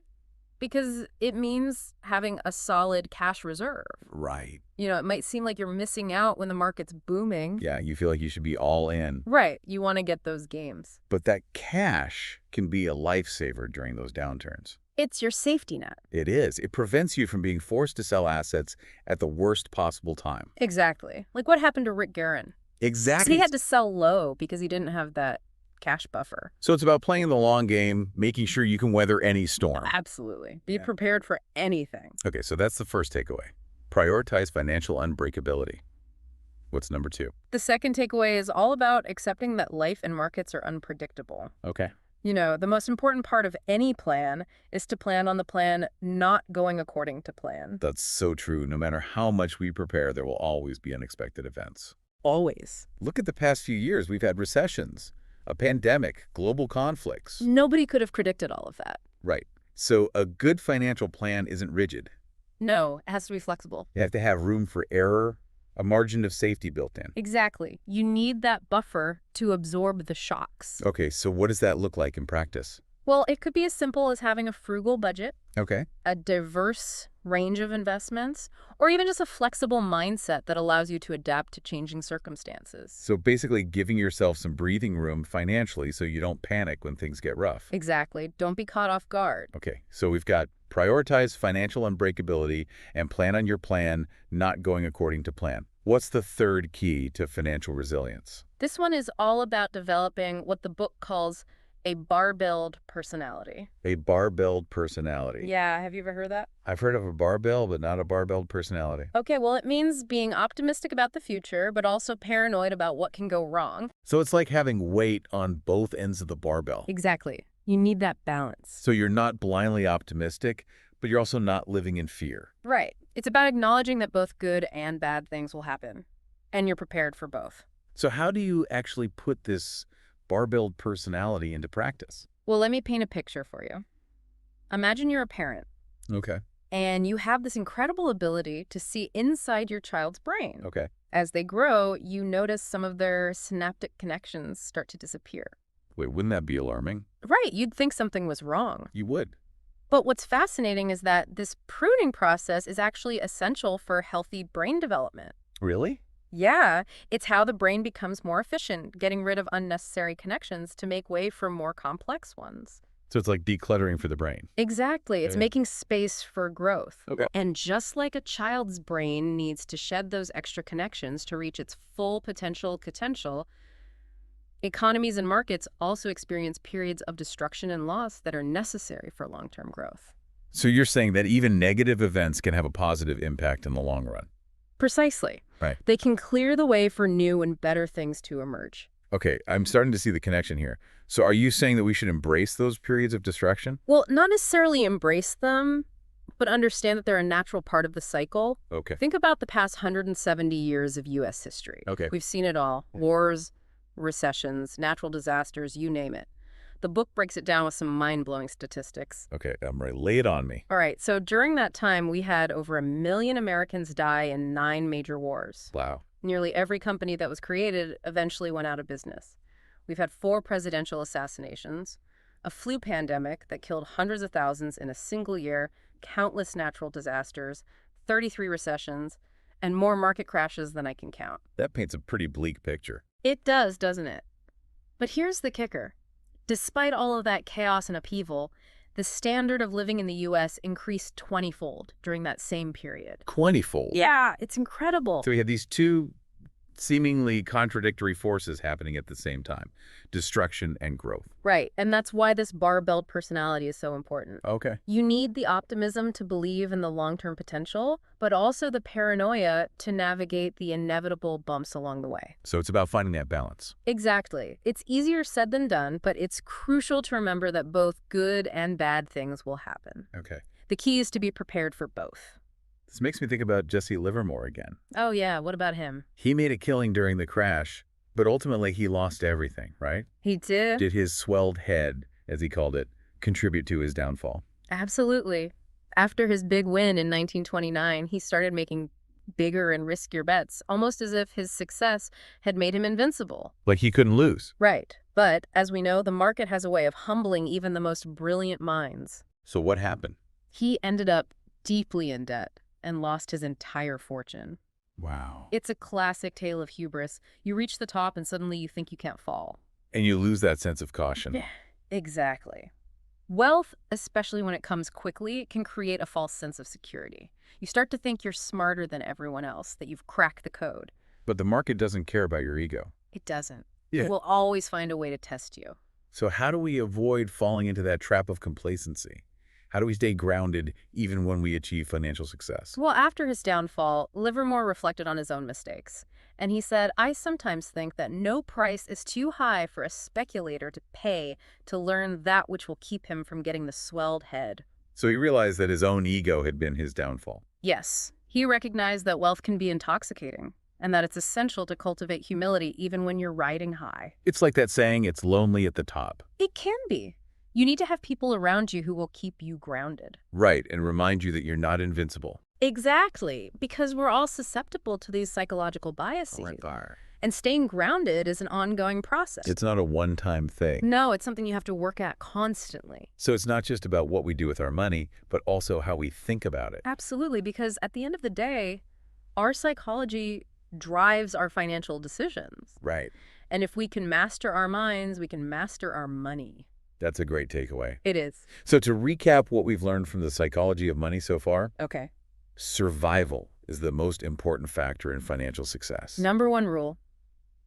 because it means having a solid cash reserve. Right. You know, it might seem like you're missing out when the market's booming. Yeah, you feel like you should be all in. Right. You want to get those games. But that cash can be a lifesaver during those downturns. It's your safety net. It is. It prevents you from being forced to sell assets at the worst possible time. Exactly. Like what happened to Rick Guerin. Exactly. He had to sell low because he didn't have that cash buffer. So it's about playing the long game, making sure you can weather any storm. Absolutely. Be Yeah. prepared for anything. Okay, so that's the first takeaway. Prioritize financial unbreakability. What's number 2? The second takeaway is all about accepting that life and markets are unpredictable. Okay. You know, the most important part of any plan is to plan on the plan not going according to plan. That's so true. No matter how much we prepare, there will always be unexpected events. Always. Look at the past few years. We've had recessions, a pandemic, global conflicts. Nobody could have predicted all of that. Right. So a good financial plan isn't rigid. No, it has to be flexible. You have to have room for error, a margin of safety built in. Exactly. You need that buffer to absorb the shocks. Okay, so what does that look like in practice? Well, it could be as simple as having a frugal budget, Okay. a diverse range of investments, or even just a flexible mindset that allows you to adapt to changing circumstances. So basically giving yourself some breathing room financially so you don't panic when things get rough. Exactly. Don't be caught off guard. Okay, so we've got prioritize financial unbreakability and plan on your plan not going according to plan. What's the third key to financial resilience? This one is all about developing what the book calls a barbelled personality. A barbelled personality. Yeah, have you ever heard that? I've heard of a barbell, but not a barbelled personality. Okay, well, it means being optimistic about the future, but also paranoid about what can go wrong. So it's like having weight on both ends of the barbell. Exactly. You need that balance. So you're not blindly optimistic, but you're also not living in fear. Right. It's about acknowledging that both good and bad things will happen, and you're prepared for both. So how do you actually put this barbelled personality into practice? Well, let me paint a picture for you. Imagine you're a parent, Okay. and you have this incredible ability to see inside your child's brain. Okay. As they grow, you notice some of their synaptic connections start to disappear. Wait, wouldn't that be alarming? Right, you'd think something was wrong. You would. But what's fascinating is that this pruning process is actually essential for healthy brain development. Really? Yeah, it's how the brain becomes more efficient, getting rid of unnecessary connections to make way for more complex ones. So it's like decluttering for the brain. Exactly. It's Yeah. making space for growth. Okay. And just like a child's brain needs to shed those extra connections to reach its full potential, economies and markets also experience periods of destruction and loss that are necessary for long-term growth. So you're saying that even negative events can have a positive impact in the long run. Precisely. Right. They can clear the way for new and better things to emerge. Okay, I'm starting to see the connection here. So are you saying that we should embrace those periods of distraction? Well, not necessarily embrace them, but understand that they're a natural part of the cycle. Okay. Think about the past 170 years of U.S. history. Okay. We've seen it all. Wars, recessions, natural disasters, you name it. The book breaks it down with some mind-blowing statistics. Okay, I'm ready. Lay it on me. All right, so during that time, we had over 1 million Americans die in 9 major wars. Wow. Nearly every company that was created eventually went out of business. We've had 4 presidential assassinations, a flu pandemic that killed hundreds of thousands in a single year, countless natural disasters, 33 recessions, and more market crashes than I can count. That paints a pretty bleak picture. It does, doesn't it? But here's the kicker. Despite all of that chaos and upheaval, the standard of living in the U.S. increased 20-fold during that same period. 20-fold. Yeah, it's incredible. So we have these two seemingly contradictory forces happening at the same time, destruction and growth. Right, and that's why this barbelled personality is so important. Okay. You need the optimism to believe in the long-term potential, but also the paranoia to navigate the inevitable bumps along the way. So it's about finding that balance. Exactly. It's easier said than done, but it's crucial to remember that both good and bad things will happen. Okay. The key is to be prepared for both. This makes me think about Jesse Livermore again. Oh yeah, what about him? He made a killing during the crash, but ultimately he lost everything, right? He did? Did his swelled head, as he called it, contribute to his downfall? Absolutely. After his big win in 1929, he started making bigger and riskier bets, almost as if his success had made him invincible. Like he couldn't lose. Right. But, as we know, the market has a way of humbling even the most brilliant minds. So what happened? He ended up deeply in debt and lost his entire fortune. Wow. It's a classic tale of hubris. You reach the top and suddenly you think you can't fall. And you lose that sense of caution. Yeah, exactly. Wealth, especially when it comes quickly, can create a false sense of security. You start to think you're smarter than everyone else, that you've cracked the code. But the market doesn't care about your ego. It doesn't. Yeah. It will always find a way to test you. So how do we avoid falling into that trap of complacency? How do we stay grounded even when we achieve financial success? Well, after his downfall, Livermore reflected on his own mistakes. And he said, I sometimes think that no price is too high for a speculator to pay to learn that which will keep him from getting the swelled head. So he realized that his own ego had been his downfall. Yes, he recognized that wealth can be intoxicating and that it's essential to cultivate humility even when you're riding high. It's like that saying, it's lonely at the top. It can be. You need to have people around you who will keep you grounded. Right, and remind you that you're not invincible. Exactly, because we're all susceptible to these psychological biases. And staying grounded is an ongoing process. It's not a one-time thing. No, it's something you have to work at constantly. So it's not just about what we do with our money, but also how we think about it. Absolutely, because at the end of the day, our psychology drives our financial decisions. Right. And if we can master our minds, we can master our money. That's a great takeaway. It is. So to recap what we've learned from the psychology of money so far, Okay. survival is the most important factor in financial success. Number 1 rule,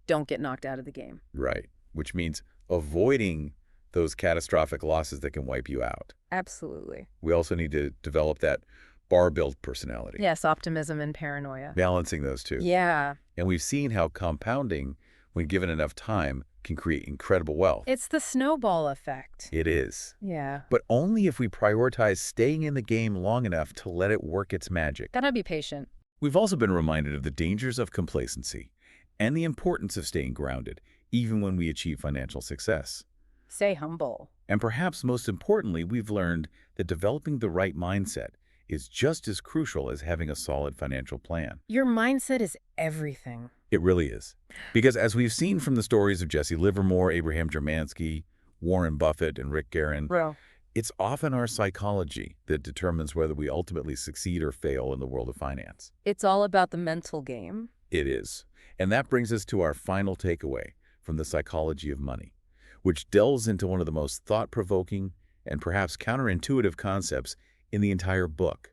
don't get knocked out of the game. Right, which means avoiding those catastrophic losses that can wipe you out. Absolutely. We also need to develop that bar-built personality. Yes, optimism and paranoia. Balancing those two. Yeah. And we've seen how compounding, when given enough time, can create incredible wealth. It's the snowball effect. It is. Yeah. But only if we prioritize staying in the game long enough to let it work its magic. Gotta be patient. We've also been reminded of the dangers of complacency and the importance of staying grounded, even when we achieve financial success. Stay humble. And perhaps most importantly, we've learned that developing the right mindset is just as crucial as having a solid financial plan. Your mindset is everything. It really is. Because as we've seen from the stories of Jesse Livermore, Abraham Jermansky, Warren Buffett, and Rick Guerin, Bro. it's often our psychology that determines whether we ultimately succeed or fail in the world of finance. It's all about the mental game. It is. And that brings us to our final takeaway from the psychology of money, which delves into one of the most thought-provoking and perhaps counterintuitive concepts in the entire book.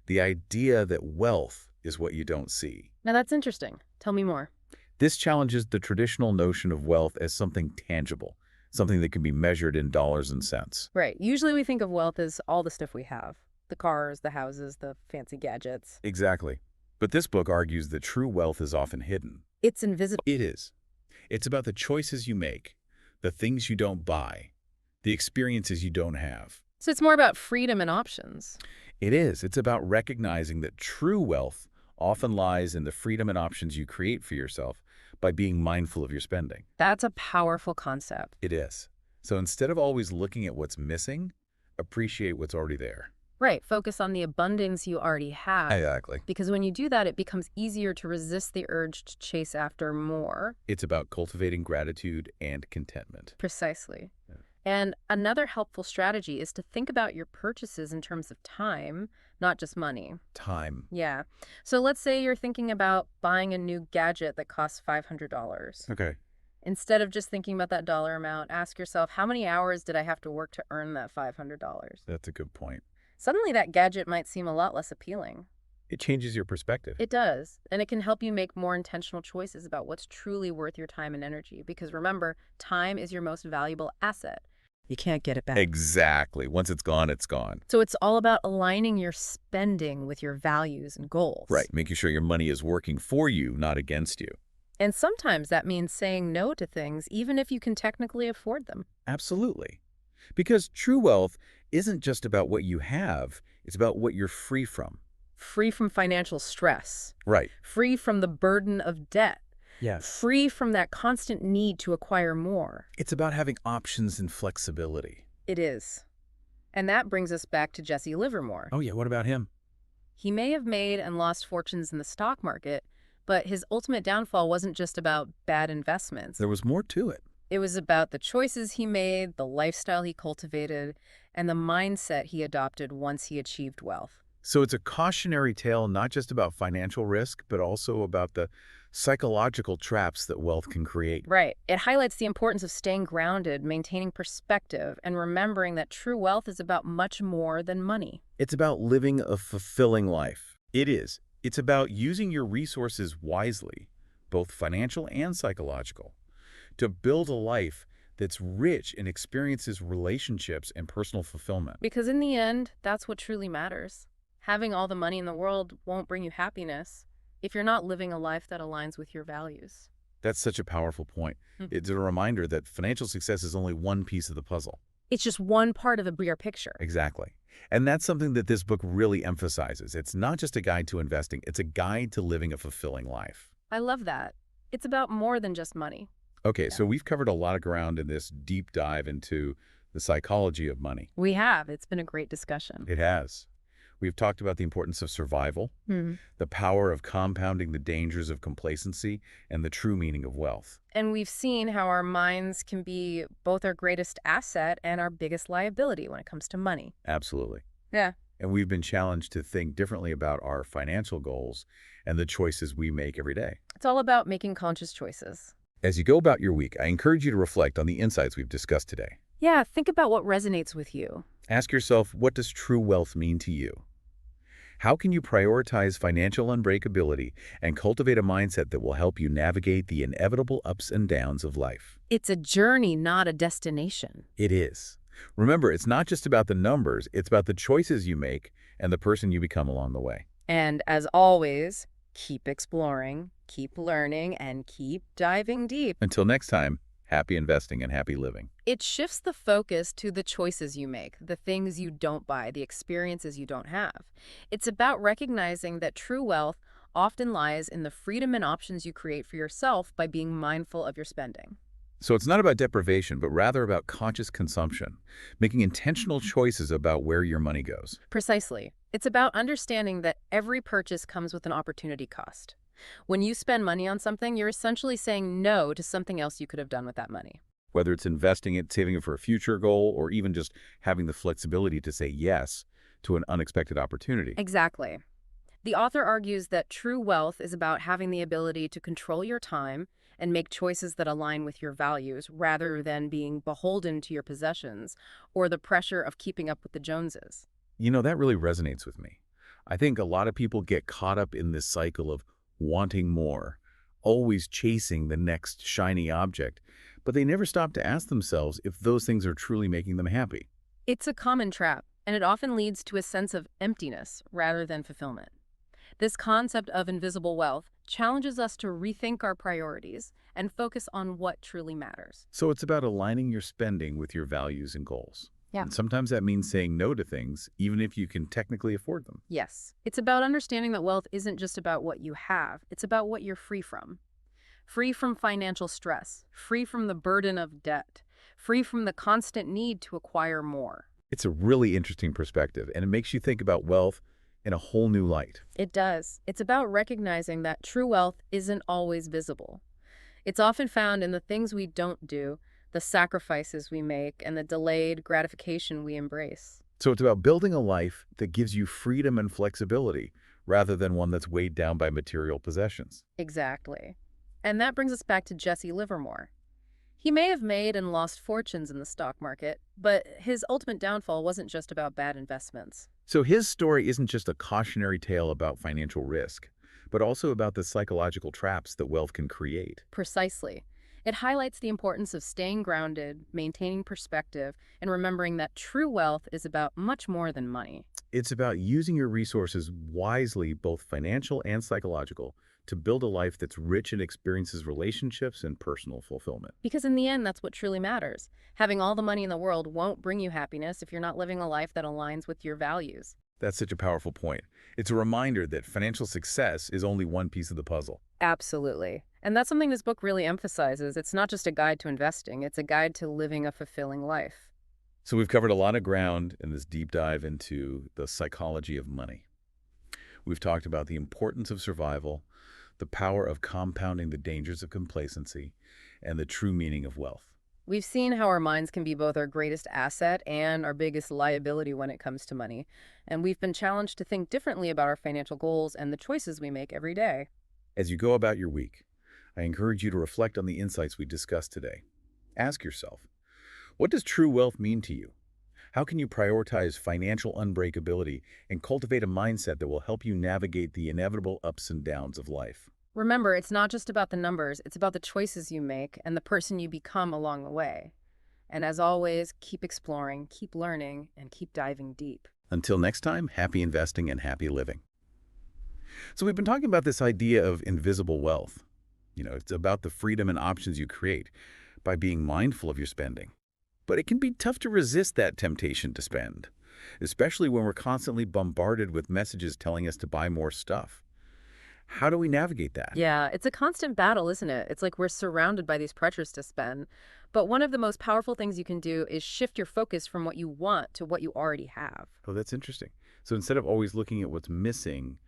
The idea that wealth is what you don't see. Now that's interesting. Tell me more. This challenges the traditional notion of wealth as something tangible, something that can be measured in dollars and cents. Right. Usually we think of wealth as all the stuff we have. The cars, the houses, the fancy gadgets. Exactly. But this book argues that true wealth is often hidden. It's invisible. It is. It's about the choices you make, the things you don't buy, the experiences you don't have. So it's more about freedom and options. It is. It's about recognizing that true wealth often lies in the freedom and options you create for yourself by being mindful of your spending. That's a powerful concept. It is. So instead of always looking at what's missing, appreciate what's already there. Right. Focus on the abundance you already have. Exactly. Because when you do that, it becomes easier to resist the urge to chase after more. It's about cultivating gratitude and contentment. Precisely. Yeah. And another helpful strategy is to think about your purchases in terms of time, not just money. Time. Yeah. So let's say you're thinking about buying a new gadget that costs $500. Okay. Instead of just thinking about that dollar amount, ask yourself, how many hours did I have to work to earn that $500? That's a good point. Suddenly that gadget might seem a lot less appealing. It changes your perspective. It does. And it can help you make more intentional choices about what's truly worth your time and energy. Because remember, time is your most valuable asset. You can't get it back. Exactly. Once it's gone, it's gone. So it's all about aligning your spending with your values and goals. Right. Making sure your money is working for you, not against you. And sometimes that means saying no to things, even if you can technically afford them. Absolutely. Because true wealth isn't just about what you have, it's about what you're free from. Free from financial stress. Right. Free from the burden of debt. Yes. Free from that constant need to acquire more. It's about having options and flexibility. It is. And that brings us back to Jesse Livermore. Oh yeah, what about him? He may have made and lost fortunes in the stock market, but his ultimate downfall wasn't just about bad investments. There was more to it. It was about the choices he made, the lifestyle he cultivated, and the mindset he adopted once he achieved wealth. So it's a cautionary tale not just about financial risk, but also about the psychological traps that wealth can create. Right. It highlights the importance of staying grounded, maintaining perspective, and remembering that true wealth is about much more than money. It's about living a fulfilling life. It is. It's about using your resources wisely, both financial and psychological, to build a life that's rich in experiences, relationships, and personal fulfillment. Because in the end, that's what truly matters. Having all the money in the world won't bring you happiness if you're not living a life that aligns with your values. That's such a powerful point. It's a reminder that financial success is only one piece of the puzzle. It's just one part of a bigger picture. Exactly. And that's something that this book really emphasizes. It's not just a guide to investing, it's a guide to living a fulfilling life. I love that. It's about more than just money. Okay, so we've covered a lot of ground in this deep dive into the psychology of money. We have. It's been a great discussion. It has. We've talked about the importance of survival, the power of compounding the dangers of complacency, and the true meaning of wealth. And we've seen how our minds can be both our greatest asset and our biggest liability when it comes to money. Absolutely. Yeah. And we've been challenged to think differently about our financial goals and the choices we make every day. It's all about making conscious choices. As you go about your week, I encourage you to reflect on the insights we've discussed today. Yeah, think about what resonates with you. Ask yourself, what does true wealth mean to you? How can you prioritize financial unbreakability and cultivate a mindset that will help you navigate the inevitable ups and downs of life? It's a journey, not a destination. It is. Remember, it's not just about the numbers, it's about the choices you make and the person you become along the way. And as always, keep exploring, keep learning, and keep diving deep. Until next time, happy investing and happy living. It shifts the focus to the choices you make, the things you don't buy, the experiences you don't have. It's about recognizing that true wealth often lies in the freedom and options you create for yourself by being mindful of your spending. So it's not about deprivation, but rather about conscious consumption, making intentional choices about where your money goes. Precisely. It's about understanding that every purchase comes with an opportunity cost. When you spend money on something, you're essentially saying no to something else you could have done with that money. Whether it's investing it, saving it for a future goal, or even just having the flexibility to say yes to an unexpected opportunity. Exactly. The author argues that true wealth is about having the ability to control your time and make choices that align with your values rather than being beholden to your possessions or the pressure of keeping up with the Joneses. That really resonates with me. I think a lot of people get caught up in this cycle of wanting more, always chasing the next shiny object, but they never stop to ask themselves if those things are truly making them happy. It's a common trap, and it often leads to a sense of emptiness rather than fulfillment. This concept of invisible wealth challenges us to rethink our priorities and focus on what truly matters. So it's about aligning your spending with your values and goals. Yeah. And sometimes that means saying no to things, even if you can technically afford them. Yes, it's about understanding that wealth isn't just about what you have, it's about what you're free from. Free from financial stress, free from the burden of debt, free from the constant need to acquire more. It's a really interesting perspective, and it makes you think about wealth in a whole new light. It does. It's about recognizing that true wealth isn't always visible. It's often found in the things we don't do, the sacrifices we make, and the delayed gratification we embrace. So it's about building a life that gives you freedom and flexibility, rather than one that's weighed down by material possessions. Exactly. And that brings us back to Jesse Livermore. He may have made and lost fortunes in the stock market, but his ultimate downfall wasn't just about bad investments. So his story isn't just a cautionary tale about financial risk, but also about the psychological traps that wealth can create. Precisely. It highlights the importance of staying grounded, maintaining perspective, and remembering that true wealth is about much more than money. It's about using your resources wisely, both financial and psychological, to build a life that's rich in experiences, relationships, and personal fulfillment. Because in the end, that's what truly matters. Having all the money in the world won't bring you happiness if you're not living a life that aligns with your values. That's such a powerful point. It's a reminder that financial success is only one piece of the puzzle. Absolutely. And that's something this book really emphasizes. It's not just a guide to investing, it's a guide to living a fulfilling life. So we've covered a lot of ground in this deep dive into the psychology of money. We've talked about the importance of survival, the power of compounding the dangers of complacency, and the true meaning of wealth. We've seen how our minds can be both our greatest asset and our biggest liability when it comes to money. And we've been challenged to think differently about our financial goals and the choices we make every day. As you go about your week, I encourage you to reflect on the insights we discussed today. Ask yourself, what does true wealth mean to you? How can you prioritize financial unbreakability and cultivate a mindset that will help you navigate the inevitable ups and downs of life? Remember, it's not just about the numbers, it's about the choices you make and the person you become along the way. And as always, keep exploring, keep learning, and keep diving deep. Until next time, happy investing and happy living. So we've been talking about this idea of invisible wealth. It's about the freedom and options you create by being mindful of your spending. But it can be tough to resist that temptation to spend, especially when we're constantly bombarded with messages telling us to buy more stuff. How do we navigate that? Yeah, it's a constant battle, isn't it? It's like we're surrounded by these pressures to spend. But one of the most powerful things you can do is shift your focus from what you want to what you already have. Oh, that's interesting. So instead of always looking at what's missing,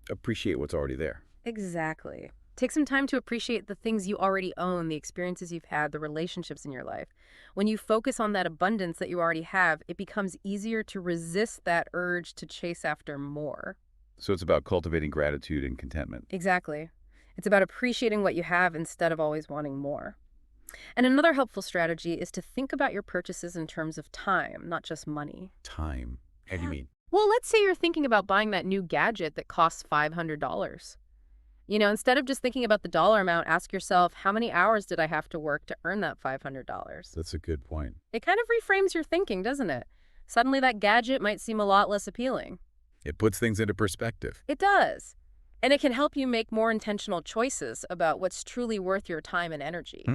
appreciate what's already there. Exactly. Take some time to appreciate the things you already own, the experiences you've had, the relationships in your life. When you focus on that abundance that you already have, it becomes easier to resist that urge to chase after more. So it's about cultivating gratitude and contentment. Exactly. It's about appreciating what you have instead of always wanting more. And another helpful strategy is to think about your purchases in terms of time, not just money. Time. How do you mean? Well, let's say you're thinking about buying that new gadget that costs $500. Instead of just thinking about the dollar amount, ask yourself, how many hours did I have to work to earn that $500? That's a good point. It kind of reframes your thinking, doesn't it? Suddenly that gadget might seem a lot less appealing. It puts things into perspective. It does. And it can help you make more intentional choices about what's truly worth your time and energy.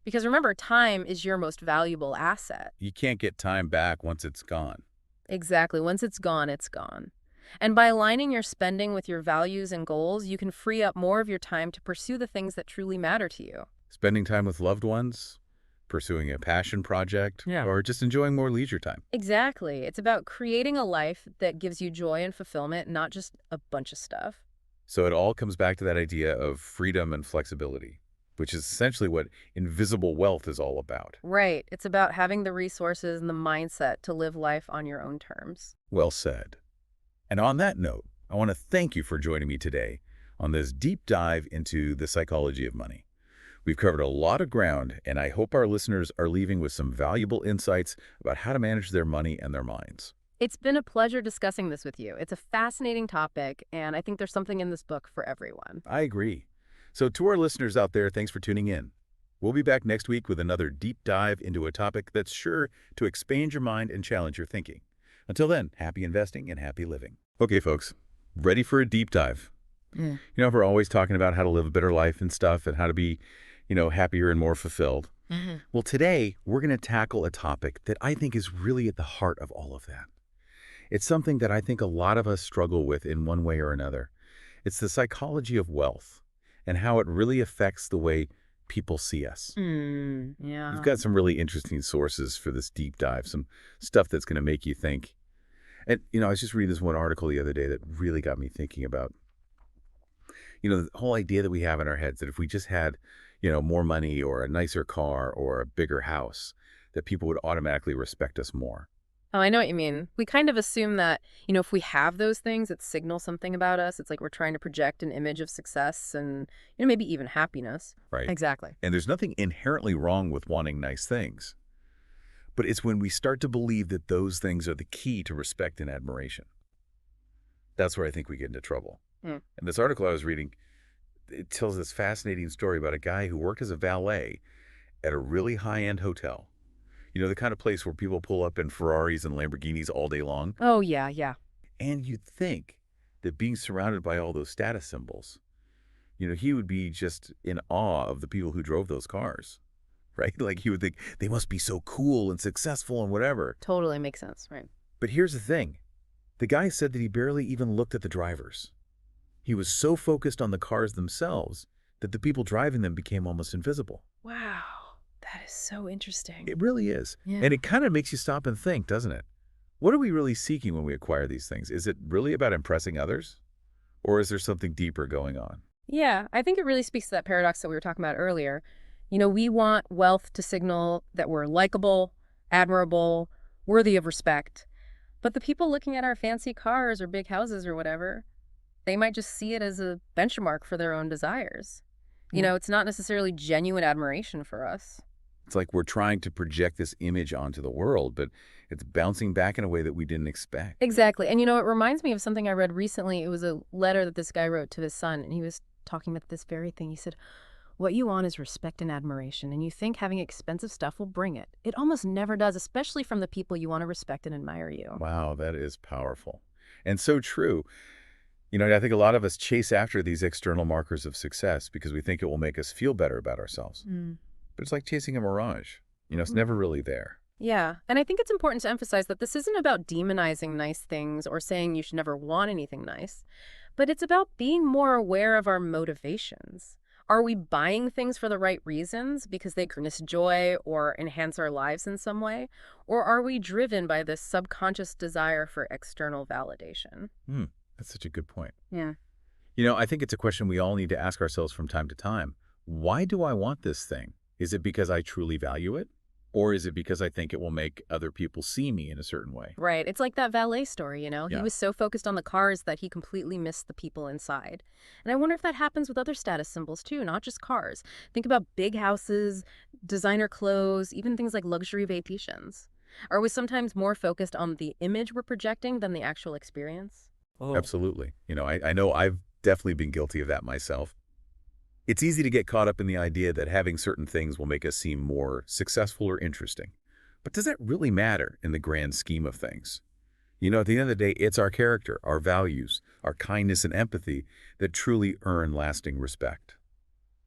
Because remember, time is your most valuable asset. You can't get time back once it's gone. Exactly. Once it's gone, it's gone. And by aligning your spending with your values and goals, you can free up more of your time to pursue the things that truly matter to you. Spending time with loved ones, pursuing a passion project, or just enjoying more leisure time. Exactly. It's about creating a life that gives you joy and fulfillment, not just a bunch of stuff. So it all comes back to that idea of freedom and flexibility, which is essentially what invisible wealth is all about. Right. It's about having the resources and the mindset to live life on your own terms. Well said. And on that note, I want to thank you for joining me today on this deep dive into the psychology of money. We've covered a lot of ground, and I hope our listeners are leaving with some valuable insights about how to manage their money and their minds. It's been a pleasure discussing this with you. It's a fascinating topic, and I think there's something in this book for everyone. I agree. So to our listeners out there, thanks for tuning in. We'll be back next week with another deep dive into a topic that's sure to expand your mind and challenge your thinking. Until then, happy investing and happy living. Okay, folks, ready for a deep dive? You know, we're always talking about how to live a better life and stuff and how to be, happier and more fulfilled. Well, today, we're going to tackle a topic that I think is really at the heart of all of that. It's something that I think a lot of us struggle with in one way or another. It's the psychology of wealth and how it really affects the way people see us. Yeah. We've got some really interesting sources for this deep dive, some stuff that's going to make you think. And, I was just reading this one article the other day that really got me thinking about, the whole idea that we have in our heads that if we just had, more money or a nicer car or a bigger house, that people would automatically respect us more. Oh, I know what you mean. We kind of assume that, if we have those things, it signals something about us. It's like we're trying to project an image of success and, maybe even happiness. Right. Exactly. And there's nothing inherently wrong with wanting nice things. But it's when we start to believe that those things are the key to respect and admiration. That's where I think we get into trouble. And this article I was reading, it tells this fascinating story about a guy who worked as a valet at a really high-end hotel. The kind of place where people pull up in Ferraris and Lamborghinis all day long. Oh, yeah, yeah. And you'd think that being surrounded by all those status symbols, he would be just in awe of the people who drove those cars, right? Like he would think they must be so cool and successful and whatever. Totally makes sense, right? But here's the thing. The guy said that he barely even looked at the drivers. He was so focused on the cars themselves that the people driving them became almost invisible. Wow. That is so interesting. It really is. Yeah. And it kind of makes you stop and think, doesn't it? What are we really seeking when we acquire these things? Is it really about impressing others? Or is there something deeper going on? Yeah, I think it really speaks to that paradox that we were talking about earlier. We want wealth to signal that we're likable, admirable, worthy of respect. But the people looking at our fancy cars or big houses or whatever, they might just see it as a benchmark for their own desires. It's not necessarily genuine admiration for us. It's like we're trying to project this image onto the world, but it's bouncing back in a way that we didn't expect. Exactly. And, it reminds me of something I read recently. It was a letter that this guy wrote to his son, and he was talking about this very thing. He said, what you want is respect and admiration, and you think having expensive stuff will bring it. It almost never does, especially from the people you want to respect and admire you. Wow, that is powerful. And so true. I think a lot of us chase after these external markers of success because we think it will make us feel better about ourselves. But it's like chasing a mirage. It's never really there. Yeah, and I think it's important to emphasize that this isn't about demonizing nice things or saying you should never want anything nice, but it's about being more aware of our motivations. Are we buying things for the right reasons because they bring us joy or enhance our lives in some way? Or are we driven by this subconscious desire for external validation? That's such a good point. Yeah. I think it's a question we all need to ask ourselves from time to time. Why do I want this thing? Is it because I truly value it? Or is it because I think it will make other people see me in a certain way? Right. It's like that valet story, He Yeah. was so focused on the cars that he completely missed the people inside. And I wonder if that happens with other status symbols too, not just cars. Think about big houses, designer clothes, even things like luxury vacations. Are we sometimes more focused on the image we're projecting than the actual experience? Oh, Absolutely. I know I've definitely been guilty of that myself. It's easy to get caught up in the idea that having certain things will make us seem more successful or interesting. But does that really matter in the grand scheme of things? At the end of the day, it's our character, our values, our kindness and empathy that truly earn lasting respect.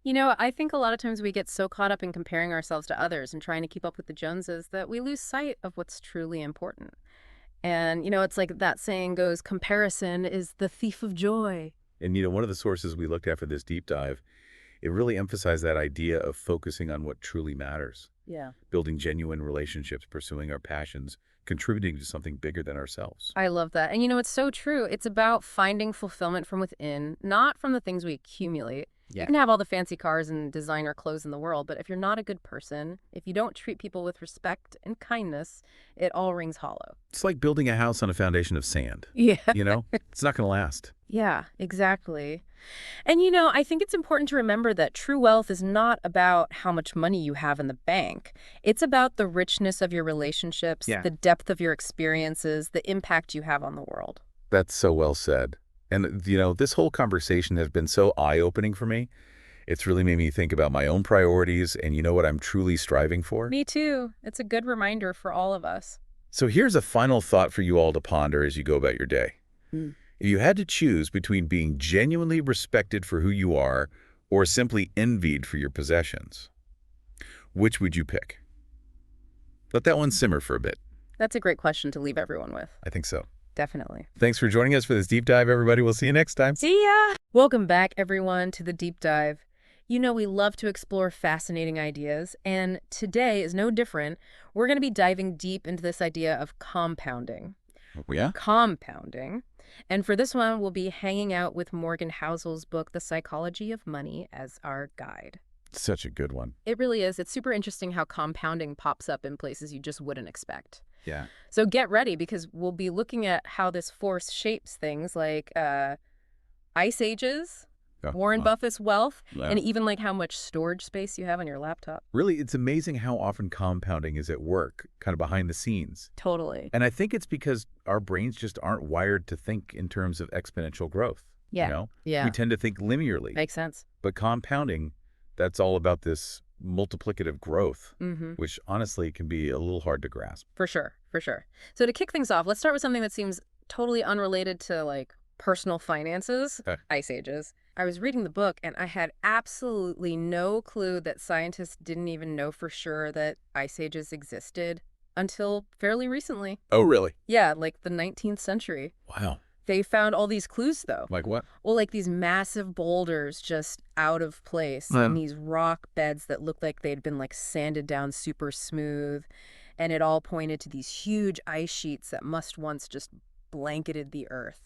I think a lot of times we get so caught up in comparing ourselves to others and trying to keep up with the Joneses that we lose sight of what's truly important. And, it's like that saying goes, comparison is the thief of joy. And, one of the sources we looked at for this deep dive, it really emphasized that idea of focusing on what truly matters, Yeah. building genuine relationships, pursuing our passions, contributing to something bigger than ourselves. I love that. And it's so true. It's about finding fulfillment from within, not from the things we accumulate. Yeah. You can have all the fancy cars and designer clothes in the world, but if you're not a good person, if you don't treat people with respect and kindness, it all rings hollow. It's like building a house on a foundation of sand. Yeah. It's not going to last. Yeah, exactly. And I think it's important to remember that true wealth is not about how much money you have in the bank. It's about the richness of your relationships, Yeah. the depth of your experiences, the impact you have on the world. That's so well said. And, this whole conversation has been so eye-opening for me. It's really made me think about my own priorities and what I'm truly striving for. Me too. It's a good reminder for all of us. So here's a final thought for you all to ponder as you go about your day. Mm. If you had to choose between being genuinely respected for who you are or simply envied for your possessions, which would you pick? Let that one simmer for a bit. That's a great question to leave everyone with. I think so. Definitely. Thanks for joining us for this deep dive, everybody. We'll see you next time. See ya! Welcome back, everyone, to the Deep Dive. We love to explore fascinating ideas, and today is no different. We're going to be diving deep into this idea of compounding. Oh, yeah? Compounding. And for this one, we'll be hanging out with Morgan Housel's book, The Psychology of Money, as our guide. Such a good one. It really is. It's super interesting how compounding pops up in places you just wouldn't expect. Yeah. So get ready, because we'll be looking at how this force shapes things like ice ages, Warren Buffett's wealth, and even like how much storage space you have on your laptop. Really, it's amazing how often compounding is at work, kind of behind the scenes. Totally. And I think it's because our brains just aren't wired to think in terms of exponential growth. Yeah. Yeah. We tend to think linearly. Makes sense. But compounding, that's all about this multiplicative growth, Mm-hmm. which honestly can be a little hard to grasp. For sure. For sure. So to kick things off, let's start with something that seems totally unrelated to like personal finances, Okay. ice ages. I was reading the book and I had absolutely no clue that scientists didn't even know for sure that ice ages existed until fairly recently. Oh, really? Yeah, like the 19th century. Wow. They found all these clues, though. Like what? Well, like these massive boulders just out of place Yeah. and these rock beds that looked like they'd been like sanded down super smooth. And it all pointed to these huge ice sheets that must once just blanketed the earth.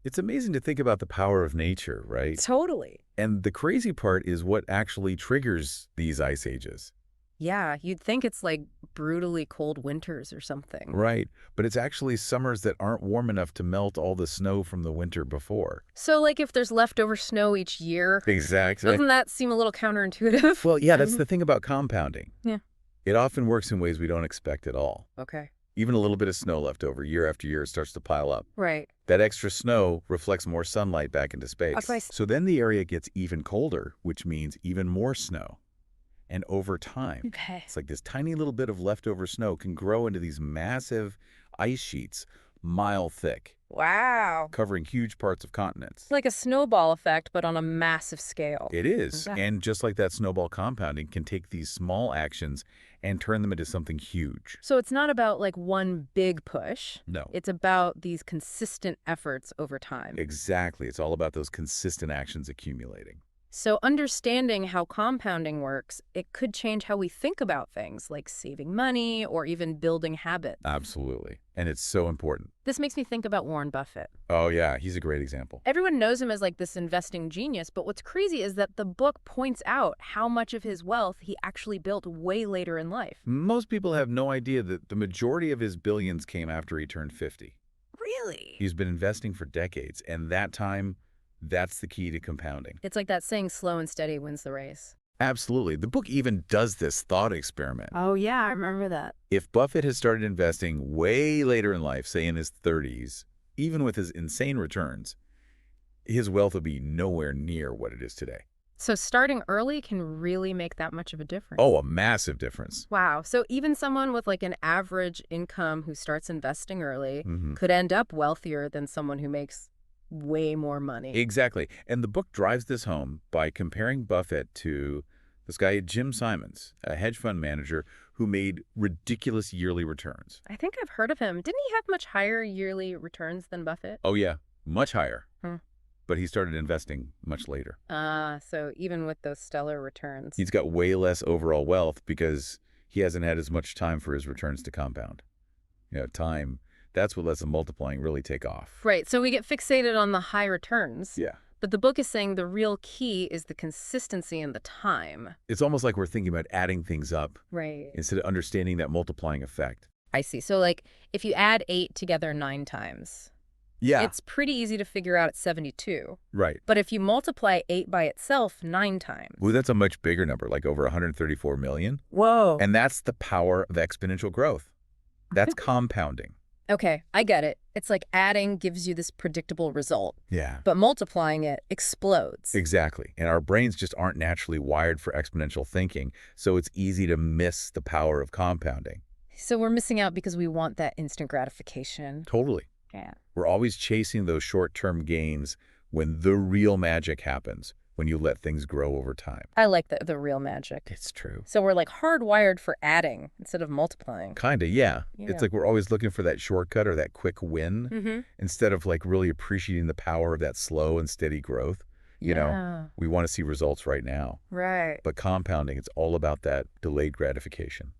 It's amazing to think about the power of nature, right? Totally. And the crazy part is what actually triggers these ice ages. Yeah, you'd think it's like brutally cold winters or something. Right. But it's actually summers that aren't warm enough to melt all the snow from the winter before. So like if there's leftover snow each year, Exactly. doesn't that seem a little counterintuitive? Well, yeah, that's the thing about compounding. Yeah. It often works in ways we don't expect at all. Okay. Even a little bit of snow left over year after year starts to pile up. Right. That extra snow reflects more sunlight back into space. Okay. So then the area gets even colder, which means even more snow. And over time, Okay. it's like this tiny little bit of leftover snow can grow into these massive ice sheets, mile thick, Wow. covering huge parts of continents. It's like a snowball effect, but on a massive scale. It is. Yeah. And just like that, snowball compounding can take these small actions and turn them into something huge. So it's not about like one big push. No. It's about these consistent efforts over time. Exactly. It's all about those consistent actions accumulating. So understanding how compounding works, it could change how we think about things like saving money or even building habits. Absolutely. And it's so important. This makes me think about Warren Buffett. Oh, yeah. He's a great example. Everyone knows him as like this investing genius, but what's crazy is that the book points out how much of his wealth he actually built way later in life. Most people have no idea that the majority of his billions came after he turned 50. Really? He's been investing for decades, and that time, that's the key to compounding. It's like that saying, slow and steady wins the race. Absolutely. The book even does this thought experiment. Oh, yeah, I remember that. If Buffett has started investing way later in life, say in his 30s, even with his insane returns, his wealth will be nowhere near what it is today. So starting early can really make that much of a difference. Oh, a massive difference. Wow. So even someone with like an average income who starts investing early Mhm. could end up wealthier than someone who makes way more money. Exactly. And the book drives this home by comparing Buffett to this guy, Jim Simons, a hedge fund manager who made ridiculous yearly returns. I think I've heard of him. Didn't he have much higher yearly returns than Buffett? Oh, yeah, much higher. Hmm. But he started investing much later. So even with those stellar returns. He's got way less overall wealth because he hasn't had as much time for his returns to compound. Time, that's what lets the multiplying really take off. Right. So we get fixated on the high returns. Yeah. But the book is saying the real key is the consistency and the time. It's almost like we're thinking about adding things up Right. instead of understanding that multiplying effect. I see. So like if you add 8 together 9 times, Yeah. It's pretty easy to figure out at 72. Right. But if you multiply 8 by itself 9 times. Ooh, that's a much bigger number, like over 134 million. Whoa. And that's the power of exponential growth. That's compounding. Okay, I get it. It's like adding gives you this predictable result, Yeah. but multiplying it explodes. Exactly. And our brains just aren't naturally wired for exponential thinking, so it's easy to miss the power of compounding. So we're missing out because we want that instant gratification. Totally. Yeah. We're always chasing those short-term gains when the real magic happens, when you let things grow over time. I like the real magic. It's true. So we're like hardwired for adding instead of multiplying. Kinda, yeah. Yeah. It's like we're always looking for that shortcut or that quick win Mm-hmm. instead of like really appreciating the power of that slow and steady growth. You know, we want to see results right now. Right. But compounding, it's all about that delayed gratification.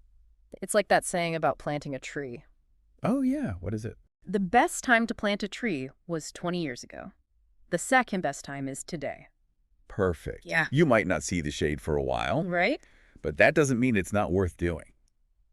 It's like that saying about planting a tree. Oh, yeah. What is it? The best time to plant a tree was 20 years ago. The second best time is today. Perfect. Yeah. You might not see the shade for a while, Right? but that doesn't mean it's not worth doing.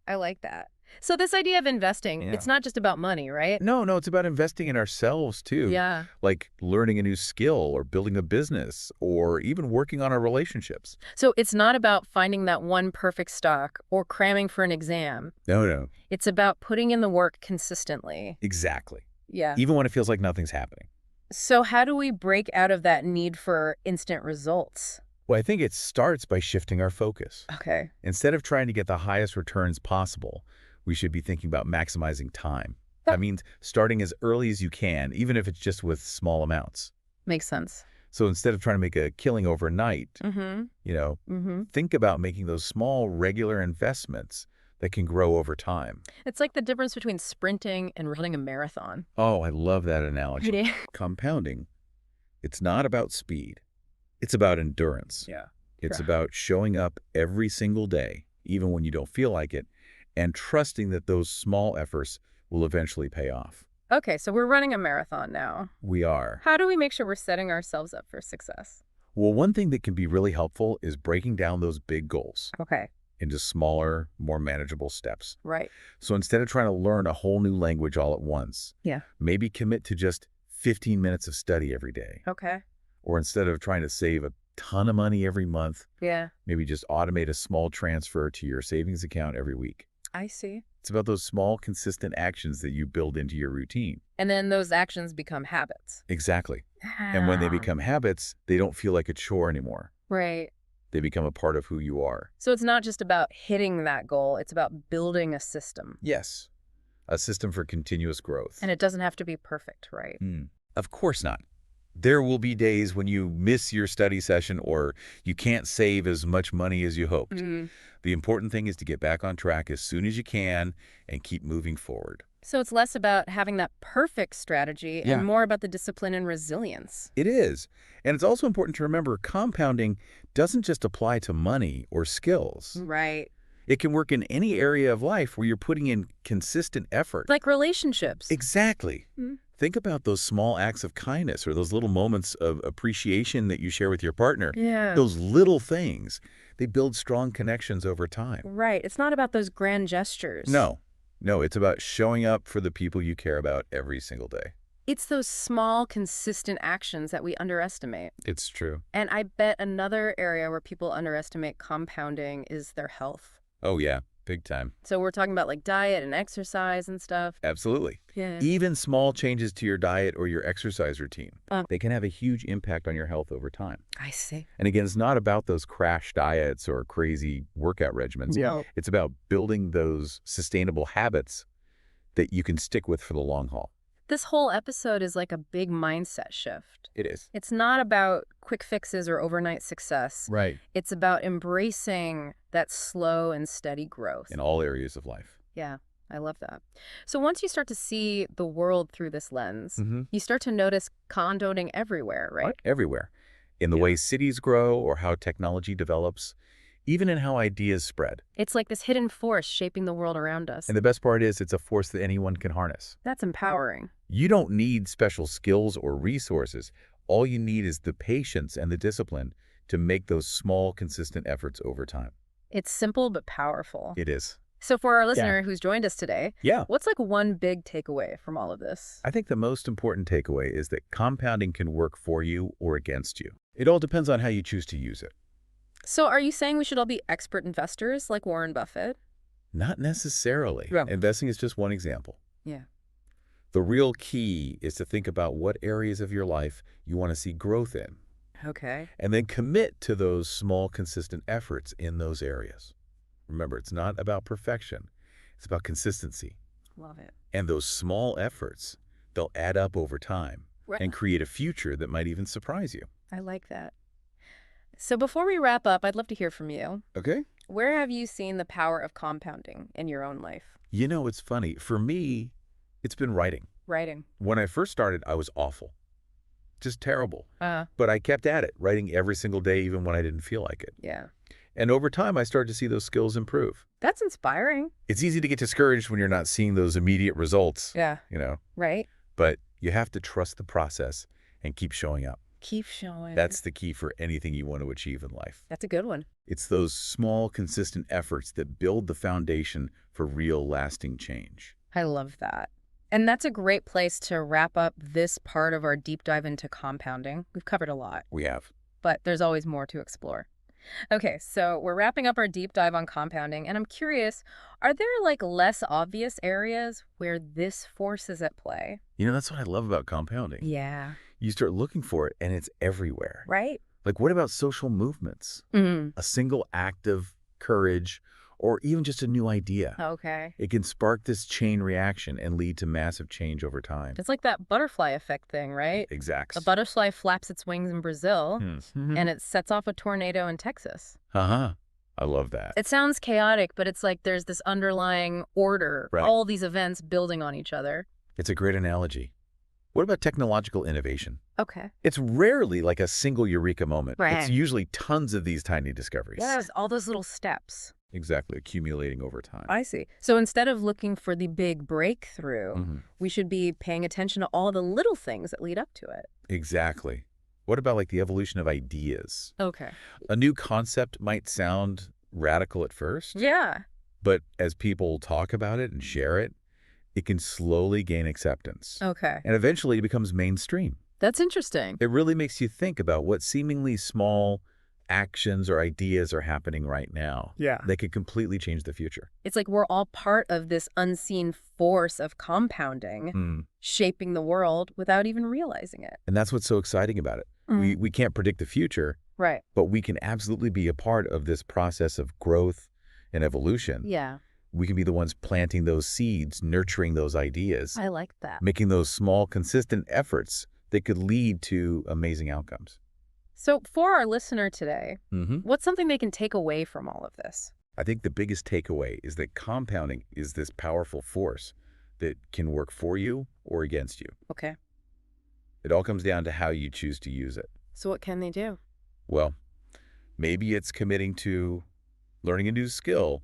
I like that. So this idea of investing, Yeah. it's not just about money, right? No, it's about investing in ourselves, too. Yeah. Like learning a new skill or building a business or even working on our relationships. So it's not about finding that one perfect stock or cramming for an exam. No. It's about putting in the work consistently. Exactly. Yeah. Even when it feels like nothing's happening. So how do we break out of that need for instant results? Well, I think it starts by shifting our focus. Okay. Instead of trying to get the highest returns possible, we should be thinking about maximizing time. That means starting as early as you can, even if it's just with small amounts. Makes sense. So instead of trying to make a killing overnight, Mm-hmm. think about making those small, regular investments that can grow over time. It's like the difference between sprinting and running a marathon. Oh, I love that analogy. Right? Compounding, it's not about speed. It's about endurance. Yeah. It's Sure. about showing up every single day, even when you don't feel like it, and trusting that those small efforts will eventually pay off. Okay, so we're running a marathon now. We are. How do we make sure we're setting ourselves up for success? Well, one thing that can be really helpful is breaking down those big goals Okay. into smaller, more manageable steps. Right. So instead of trying to learn a whole new language all at once, Yeah. maybe commit to just 15 minutes of study every day. Okay. Or instead of trying to save a ton of money every month, Yeah. maybe just automate a small transfer to your savings account every week. I see. It's about those small, consistent actions that you build into your routine. And then those actions become habits. Exactly. And when they become habits, they don't feel like a chore anymore. Right. They become a part of who you are. So it's not just about hitting that goal, it's about building a system. Yes. A system for continuous growth. And it doesn't have to be perfect, right? Of course not. There will be days when you miss your study session or you can't save as much money as you hoped. The important thing is to get back on track as soon as you can and keep moving forward. So it's less about having that perfect strategy Yeah. and more about the discipline and resilience. It is. And it's also important to remember compounding doesn't just apply to money or skills. Right. It can work in any area of life where you're putting in consistent effort. Like relationships. Exactly. Mhm. Think about those small acts of kindness or those little moments of appreciation that you share with your partner. Yeah. Those little things, they build strong connections over time. Right. It's not about those grand gestures. No, it's about showing up for the people you care about every single day. It's those small, consistent actions that we underestimate. It's true. And I bet another area where people underestimate compounding is their health. Oh, yeah, big time. So we're talking about like diet and exercise and stuff. Absolutely. Yeah. Even small changes to your diet or your exercise routine, they can have a huge impact on your health over time. I see. And again, it's not about those crash diets or crazy workout regimens. Yeah. It's about building those sustainable habits that you can stick with for the long haul. This whole episode is like a big mindset shift. It is. It's not about quick fixes or overnight success. Right. It's about embracing that slow and steady growth. In all areas of life. Yeah, I love that. So once you start to see the world through this lens, Mm-hmm. you start to notice condoning everywhere, right? Everywhere. In the way cities grow or how technology develops, even in how ideas spread. It's like this hidden force shaping the world around us. And the best part is it's a force that anyone can harness. That's empowering. You don't need special skills or resources. All you need is the patience and the discipline to make those small, consistent efforts over time. It's simple but powerful. It is. So for our listener who's joined us today, Yeah. what's like one big takeaway from all of this? I think the most important takeaway is that compounding can work for you or against you. It all depends on how you choose to use it. So are you saying we should all be expert investors like Warren Buffett? Not necessarily. Yeah. Investing is just one example. Yeah. The real key is to think about what areas of your life you want to see growth in, Okay. and then commit to those small, consistent efforts in those areas. Remember, it's not about perfection. It's about consistency. Love it. And those small efforts, they'll add up over time Right. and create a future that might even surprise you. I like that. So before we wrap up, I'd love to hear from you. Okay? Where have you seen the power of compounding in your own life? You know, it's funny. For me, it's been writing. Writing. When I first started, I was awful. Just terrible. Uh, But I kept at it, writing every single day, even when I didn't feel like it. yeah. And over time, I started to see those skills improve. That's inspiring. It's easy to get discouraged when you're not seeing those immediate results, Yeah. Right? but you have to trust the process and keep showing up. Keep showing. That's the key for anything you want to achieve in life. That's a good one. It's those small, consistent efforts that build the foundation for real, lasting change. I love that. And that's a great place to wrap up this part of our deep dive into compounding. We've covered a lot, We have. but there's always more to explore. Okay, so we're wrapping up our deep dive on compounding, and I'm curious, are there like less obvious areas where this force is at play? You know, that's what I love about compounding. Yeah. You start looking for it, and it's everywhere. Right? Like, what about social movements? Mm. A single act of courage, or even just a new idea. Okay. It can spark this chain reaction and lead to massive change over time. It's like that butterfly effect thing, right? Exactly. A butterfly flaps its wings in Brazil, Mm-hmm. and it sets off a tornado in Texas. Uh-huh. I love that. It sounds chaotic, but it's like there's this underlying order, Right. all these events building on each other. It's a great analogy. What about technological innovation? Okay. It's rarely like a single eureka moment. Right. It's usually tons of these tiny discoveries. Yes, all those little steps. Exactly, accumulating over time. I see. So instead of looking for the big breakthrough, Mhm. we should be paying attention to all the little things that lead up to it. Exactly. What about like the evolution of ideas? Okay. A new concept might sound radical at first, Yeah. but as people talk about it and share it, it can slowly gain acceptance. Okay. And eventually it becomes mainstream. That's interesting. It really makes you think about what seemingly small actions or ideas are happening right now. Yeah. They could completely change the future. It's like we're all part of this unseen force of compounding, Mm. shaping the world without even realizing it. And that's what's so exciting about it. We can't predict the future, Right. but we can absolutely be a part of this process of growth and evolution. Yeah. We can be the ones planting those seeds, nurturing those ideas, I like that. making those small, consistent efforts that could lead to amazing outcomes. So for our listener today, Mm-hmm. what's something they can take away from all of this? I think the biggest takeaway is that compounding is this powerful force that can work for you or against you. Okay. It all comes down to how you choose to use it. So what can they do? Well, maybe it's committing to learning a new skill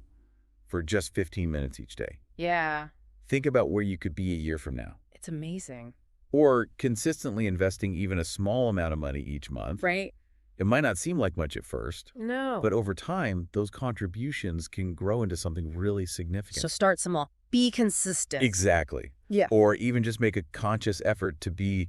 for just 15 minutes each day. Yeah. Think about where you could be a year from now. It's amazing. Or consistently investing even a small amount of money each month. Right? It might not seem like much at first, No. but over time, those contributions can grow into something really significant. So start small. Be consistent. Exactly. Yeah. Or even just make a conscious effort to be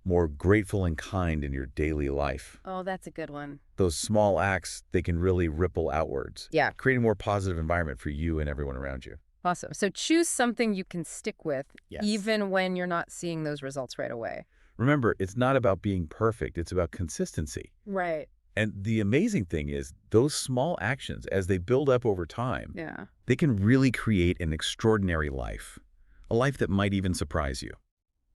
more grateful and kind in your daily life. Oh, that's a good one. Those small acts, they can really ripple outwards, Yeah. creating a more positive environment for you and everyone around you. Awesome. So choose something you can stick with, Yes. even when you're not seeing those results right away. Remember, it's not about being perfect. It's about consistency. Right. And the amazing thing is those small actions, as they build up over time, Yeah. they can really create an extraordinary life, a life that might even surprise you.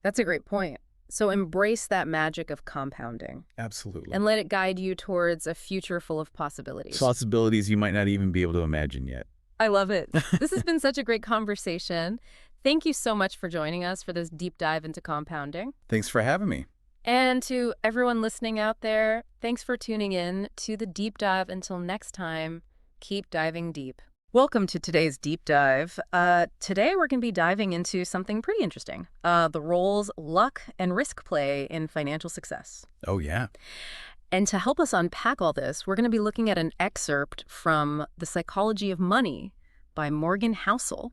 That's a great point. So embrace that magic of compounding Absolutely. and let it guide you towards a future full of possibilities. Possibilities you might not even be able to imagine yet. I love it. This has been such a great conversation. Thank you so much for joining us for this deep dive into compounding. Thanks for having me. And to everyone listening out there, thanks for tuning in to the deep dive. Until next time, keep diving deep. Welcome to today's deep dive. Today we're going to be diving into something pretty interesting, the roles luck and risk play in financial success. Oh, yeah. And to help us unpack all this, we're going to be looking at an excerpt from The Psychology of Money by by Morgan Housel.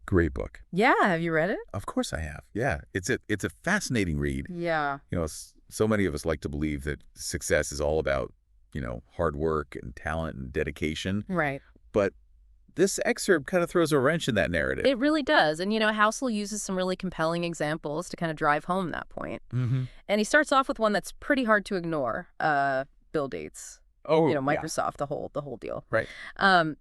Great book. Yeah, have you read it? Of course I have. Yeah, it's a fascinating read. Yeah. So many of us like to believe that success is all about, hard work and talent and dedication. Right. But this excerpt kind of throws a wrench in that narrative. It really does. And, Housel uses some really compelling examples to kind of drive home that point. Mm-hmm. And he starts off with one that's pretty hard to ignore, Bill Gates. Oh, Microsoft, the whole deal. Right.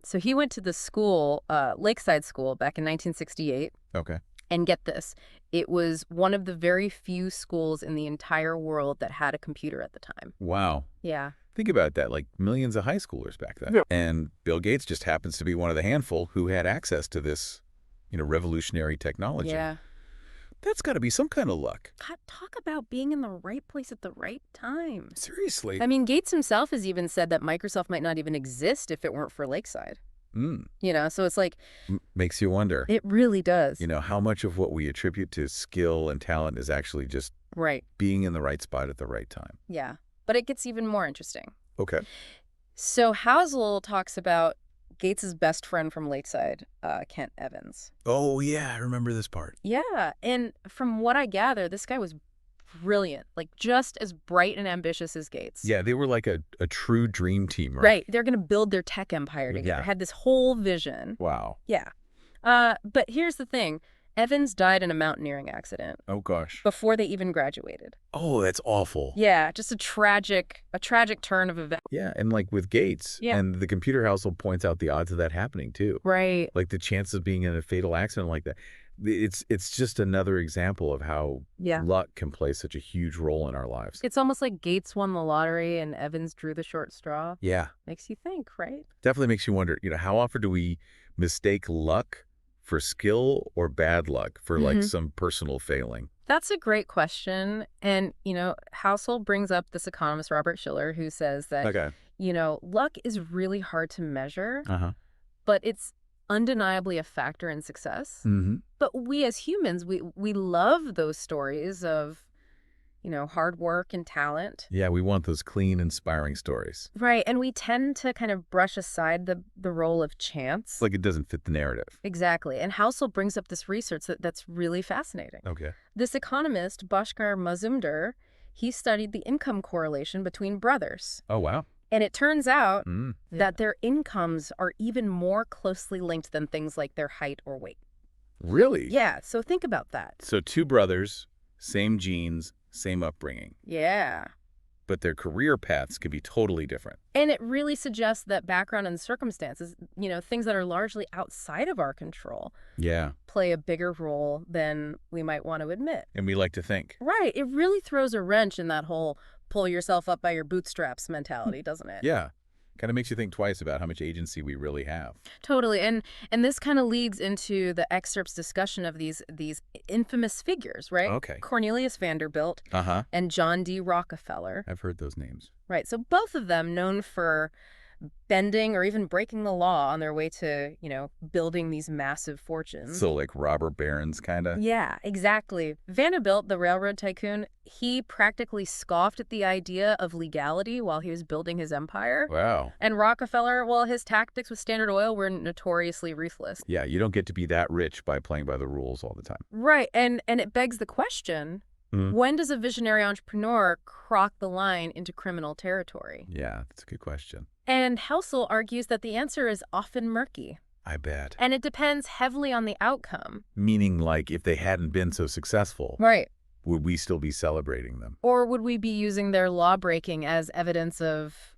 So he went to the school, Lakeside School, back in 1968. Okay. And get this, it was one of the very few schools in the entire world that had a computer at the time. Wow. Yeah. Think about that, like millions of high schoolers back then. Yeah. And Bill Gates just happens to be one of the handful who had access to this, revolutionary technology. Yeah. That's got to be some kind of luck. God, talk about being in the right place at the right time. Seriously. I mean, Gates himself has even said that Microsoft might not even exist if it weren't for Lakeside. So it's like... Makes you wonder. It really does. How much of what we attribute to skill and talent is actually just being in the right spot at the right time. Yeah. But it gets even more interesting. Okay. So Housel talks about Gates's best friend from Lakeside, Kent Evans. Oh, yeah. I remember this part. Yeah. And from what I gather, this guy was brilliant, like just as bright and ambitious as Gates. Yeah, they were like a true dream team, right? Right. They're going to build their tech empire together. Yeah. Had this whole vision. Wow. Yeah. But here's the thing. Evans died in a mountaineering accident Oh, gosh. before they even graduated. Oh, that's awful. Yeah, just a tragic turn of events. Yeah, and like with Gates, Yeah. and the computer household points out the odds of that happening too. Right. Like the chances of being in a fatal accident like that. It's just another example of how Yeah. luck can play such a huge role in our lives. It's almost like Gates won the lottery and Evans drew the short straw. Yeah, Makes you think, right? definitely makes you wonder, how often do we mistake luck for skill or bad luck for like some personal failing? That's a great question. And, Housel brings up this economist, Robert Shiller, who says that, Okay. Luck is really hard to measure, Uh-huh. but it's undeniably a factor in success. Mm-hmm. But we as humans, we love those stories of, hard work and talent. Yeah, we want those clean, inspiring stories. Right. And we tend to kind of brush aside the role of chance. It's like it doesn't fit the narrative. Exactly. And Housel brings up this research that's really fascinating. Okay. This economist, Bhaskar Mazumdar, he studied the income correlation between brothers. Oh, wow. And it turns out Mm. that their incomes are even more closely linked than things like their height or weight. Really? Yeah, so think about that. So two brothers, same genes, same upbringing, Yeah. but their career paths could be totally different. And it really suggests that background and circumstances, things that are largely outside of our control, Yeah. play a bigger role than we might want to admit. And we like to think. Right. It really throws a wrench in that whole pull yourself up by your bootstraps mentality, doesn't it? Yeah. Kind of makes you think twice about how much agency we really have. Totally. And this kind of leads into the excerpt's discussion of these infamous figures, right? Okay. Cornelius Vanderbilt Uh-huh. and John D. Rockefeller. I've heard those names. Right. So both of them known for bending or even breaking the law on their way to, building these massive fortunes. So like robber barons, kind of? Yeah, exactly. Vanderbilt, the railroad tycoon, he practically scoffed at the idea of legality while he was building his empire. Wow. And Rockefeller, well, his tactics with Standard Oil were notoriously ruthless. Yeah, you don't get to be that rich by playing by the rules all the time. Right. And it begs the question, when does a visionary entrepreneur cross the line into criminal territory? Yeah, that's a good question. And Housel argues that the answer is often murky. I bet. And it depends heavily on the outcome. Meaning, like, if they hadn't been so successful, Right. would we still be celebrating them? Or would we be using their law breaking as evidence of,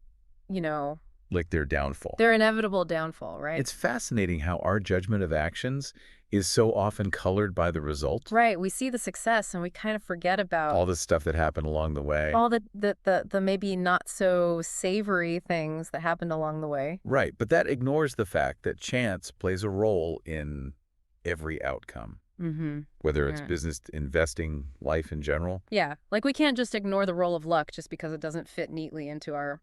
Like their downfall? their inevitable downfall, right? It's fascinating how our judgment of actions is so often colored by the result. Right. We see the success and we kind of forget about All the stuff that happened along the way. all the maybe not so savory things that happened along the way. Right, but that ignores the fact that chance plays a role in every outcome, Mm-hmm. whether it's Yeah. business, investing, life in general. Yeah. Like we can't just ignore the role of luck just because it doesn't fit neatly into our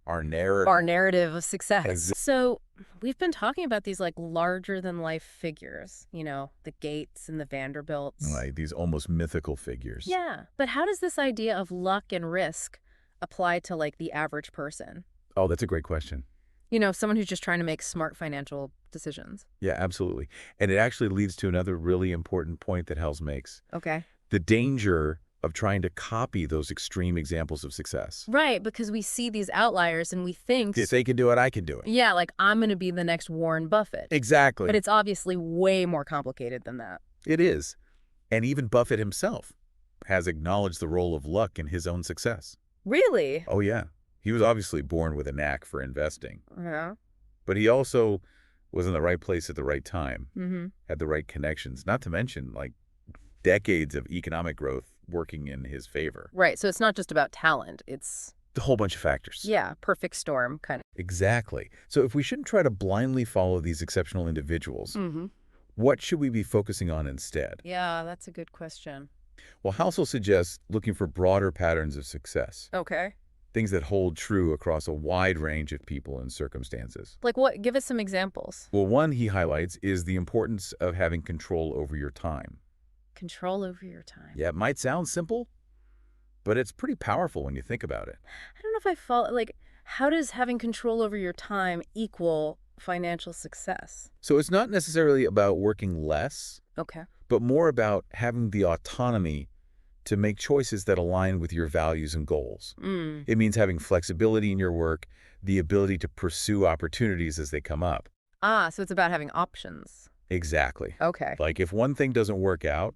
Our narrative of success. Exa- So we've been talking about these like larger than life figures, the Gates and the Vanderbilts. Like these almost mythical figures. Yeah. But how does this idea of luck and risk apply to like the average person? Oh, that's a great question. Someone who's just trying to make smart financial decisions. Yeah, absolutely. And it actually leads to another really important point that Hels makes. Okay. The danger of trying to copy those extreme examples of success. Right, because we see these outliers and we think, If they can do it, I can do it. yeah, like I'm going to be the next Warren Buffett. Exactly. But it's obviously way more complicated than that. It is. And even Buffett himself has acknowledged the role of luck in his own success. Really? Oh, yeah. He was obviously born with a knack for investing. Yeah. But he also was in the right place at the right time, Mm-hmm. had the right connections, not to mention, like, decades of economic growth working in his favor. Right, so it's not just about talent. It's, A whole bunch of factors. yeah, perfect storm kind of. Exactly. So if we shouldn't try to blindly follow these exceptional individuals, Mm-hmm. what should we be focusing on instead? Yeah, that's a good question. Well, Housel suggests looking for broader patterns of success, Okay. things that hold true across a wide range of people and circumstances. Like what? Give us some examples. Well, one he highlights is the importance of having control over your time. Control over your time. Yeah, it might sound simple, but it's pretty powerful when you think about it. I don't know if I follow, like, how does having control over your time equal financial success? So it's not necessarily about working less, Okay. but more about having the autonomy to make choices that align with your values and goals. Mm. It means having flexibility in your work, the ability to pursue opportunities as they come up. Ah, so it's about having options. Exactly. Okay. Like if one thing doesn't work out,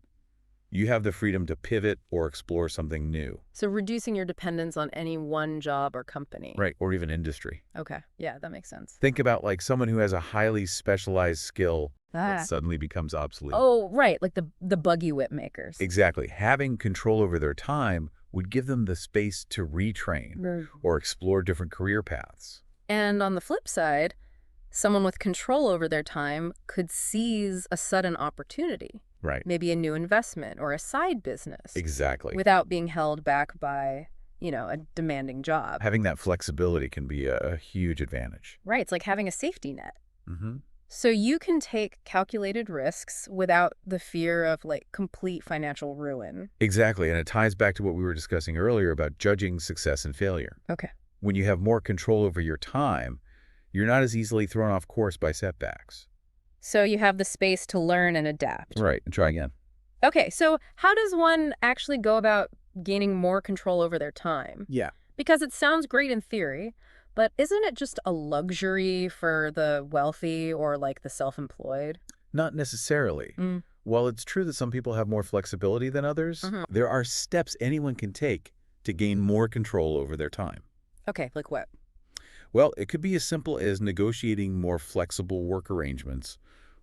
you have the freedom to pivot or explore something new. So reducing your dependence on any one job or company. Right, or even industry. Okay. Yeah, that makes sense. Think about like someone who has a highly specialized skill Ah. that suddenly becomes obsolete. Oh, right, like the buggy whip makers. Exactly. Having control over their time would give them the space to retrain Mm. or explore different career paths. And on the flip side, someone with control over their time could seize a sudden opportunity, Right. maybe a new investment or a side business, Exactly. without being held back by, a demanding job. Having that flexibility can be a huge advantage. Right, it's like having a safety net. Mm-hmm. So you can take calculated risks without the fear of like complete financial ruin. Exactly. And it ties back to what we were discussing earlier about judging success and failure. Okay. When you have more control over your time, you're not as easily thrown off course by setbacks. So you have the space to learn and adapt. Right. And try again. Okay, so how does one actually go about gaining more control over their time? Yeah. Because it sounds great in theory, but isn't it just a luxury for the wealthy or like the self-employed? Not necessarily. Mm. While it's true that some people have more flexibility than others, Mhm. there are steps anyone can take to gain more control over their time. Okay, like what? Well, it could be as simple as negotiating more flexible work arrangements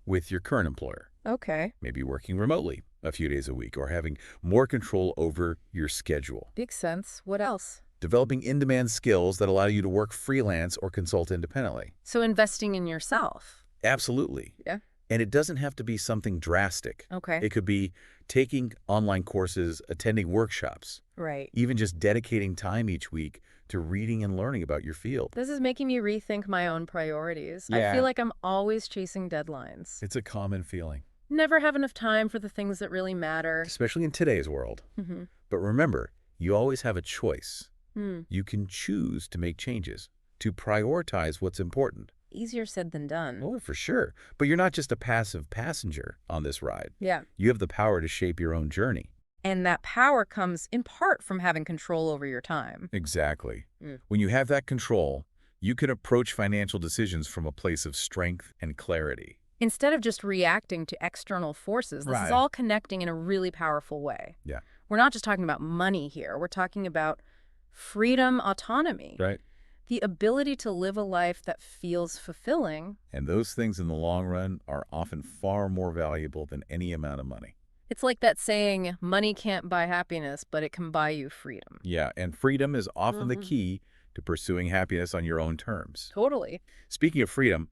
with your current employer. Okay, Maybe working remotely a few days a week or having more control over your schedule. makes sense. What else? Developing in-demand skills that allow you to work freelance or consult independently. So investing in yourself. Absolutely. Yeah. And it doesn't have to be something drastic. Okay, It could be taking online courses, attending workshops, right. even just dedicating time each week to reading and learning about your field. This is making me rethink my own priorities. I Yeah. feel like I'm always chasing deadlines. It's a common feeling, Never have enough time for the things that really matter. especially in today's world. Mm-hmm. But remember, you always have a choice. Hmm. You can choose to make changes, to prioritize what's important. Easier said than done. Oh, for sure. But you're not just a passive passenger on this ride. Yeah. You have the power to shape your own journey. And that power comes in part from having control over your time. Exactly. Mm. When you have that control, you can approach financial decisions from a place of strength and clarity. Instead of just reacting to external forces, this is Right. all connecting in a really powerful way. Yeah. We're not just talking about money here. We're talking about freedom, autonomy, Right. the ability to live a life that feels fulfilling. And those things in the long run are often far more valuable than any amount of money. It's like that saying, money can't buy happiness, but it can buy you freedom. Yeah, and freedom is often the Mhm. key to pursuing happiness on your own terms. Totally. Speaking of freedom,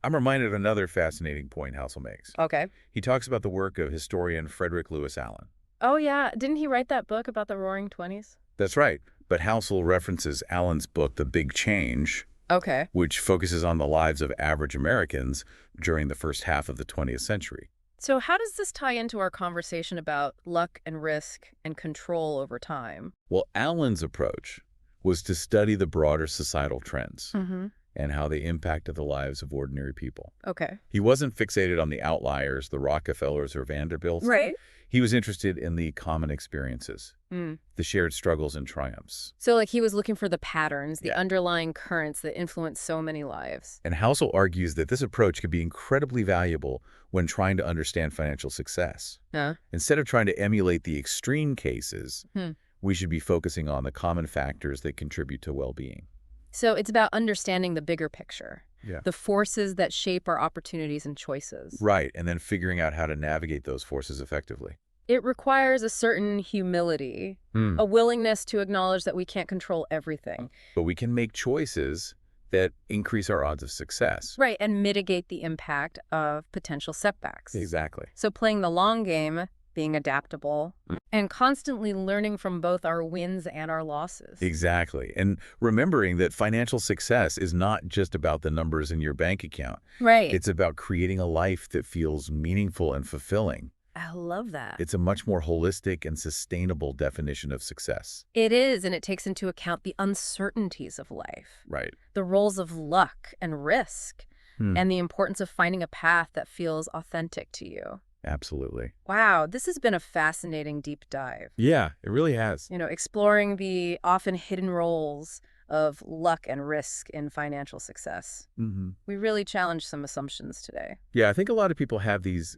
I'm reminded of another fascinating point Housel makes. Okay. He talks about the work of historian Frederick Lewis Allen. Oh, yeah. Didn't he write that book about the Roaring Twenties? That's right, but Housel references Allen's book, The Big Change, Okay. which focuses on the lives of average Americans during the first half of the 20th century. So how does this tie into our conversation about luck and risk and control over time? Well, Allen's approach was to study the broader societal trends Mm-hmm. and how they impacted the lives of ordinary people. Okay. He wasn't fixated on the outliers, the Rockefellers or Vanderbilts. Right. He was interested in the common experiences, Mm. the shared struggles and triumphs. So, like, he was looking for the patterns, the Yeah. underlying currents that influence so many lives. And Housel argues that this approach could be incredibly valuable when trying to understand financial success. Huh? Instead of trying to emulate the extreme cases, Hmm. we should be focusing on the common factors that contribute to well-being. So it's about understanding the bigger picture, Yeah. the forces that shape our opportunities and choices. Right, and then figuring out how to navigate those forces effectively. It requires a certain humility, Hmm. a willingness to acknowledge that we can't control everything. But we can make choices that increase our odds of success. Right, and mitigate the impact of potential setbacks. Exactly. So playing the long game, being adaptable, and constantly learning from both our wins and our losses. Exactly. And remembering that financial success is not just about the numbers in your bank account. Right. It's about creating a life that feels meaningful and fulfilling. I love that. It's a much more holistic and sustainable definition of success. It is, and it takes into account the uncertainties of life, Right. the roles of luck and risk, Hmm. and the importance of finding a path that feels authentic to you. Absolutely. Wow, this has been a fascinating deep dive. Yeah, it really has. Exploring the often hidden roles of luck and risk in financial success. Mm-hmm. We really challenged some assumptions today. Yeah, I think a lot of people have these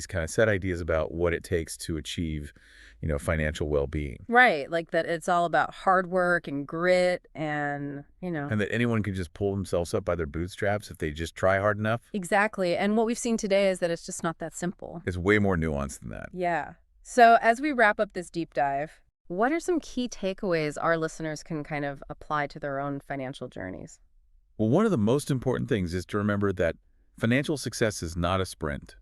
kind of set ideas about what it takes to achieve, financial well-being. Right, like that it's all about hard work and grit and. And that anyone can just pull themselves up by their bootstraps if they just try hard enough. Exactly. And what we've seen today is that it's just not that simple. It's way more nuanced than that. Yeah. So as we wrap up this deep dive, what are some key takeaways our listeners can kind of apply to their own financial journeys? Well, one of the most important things is to remember that financial success is not a sprint.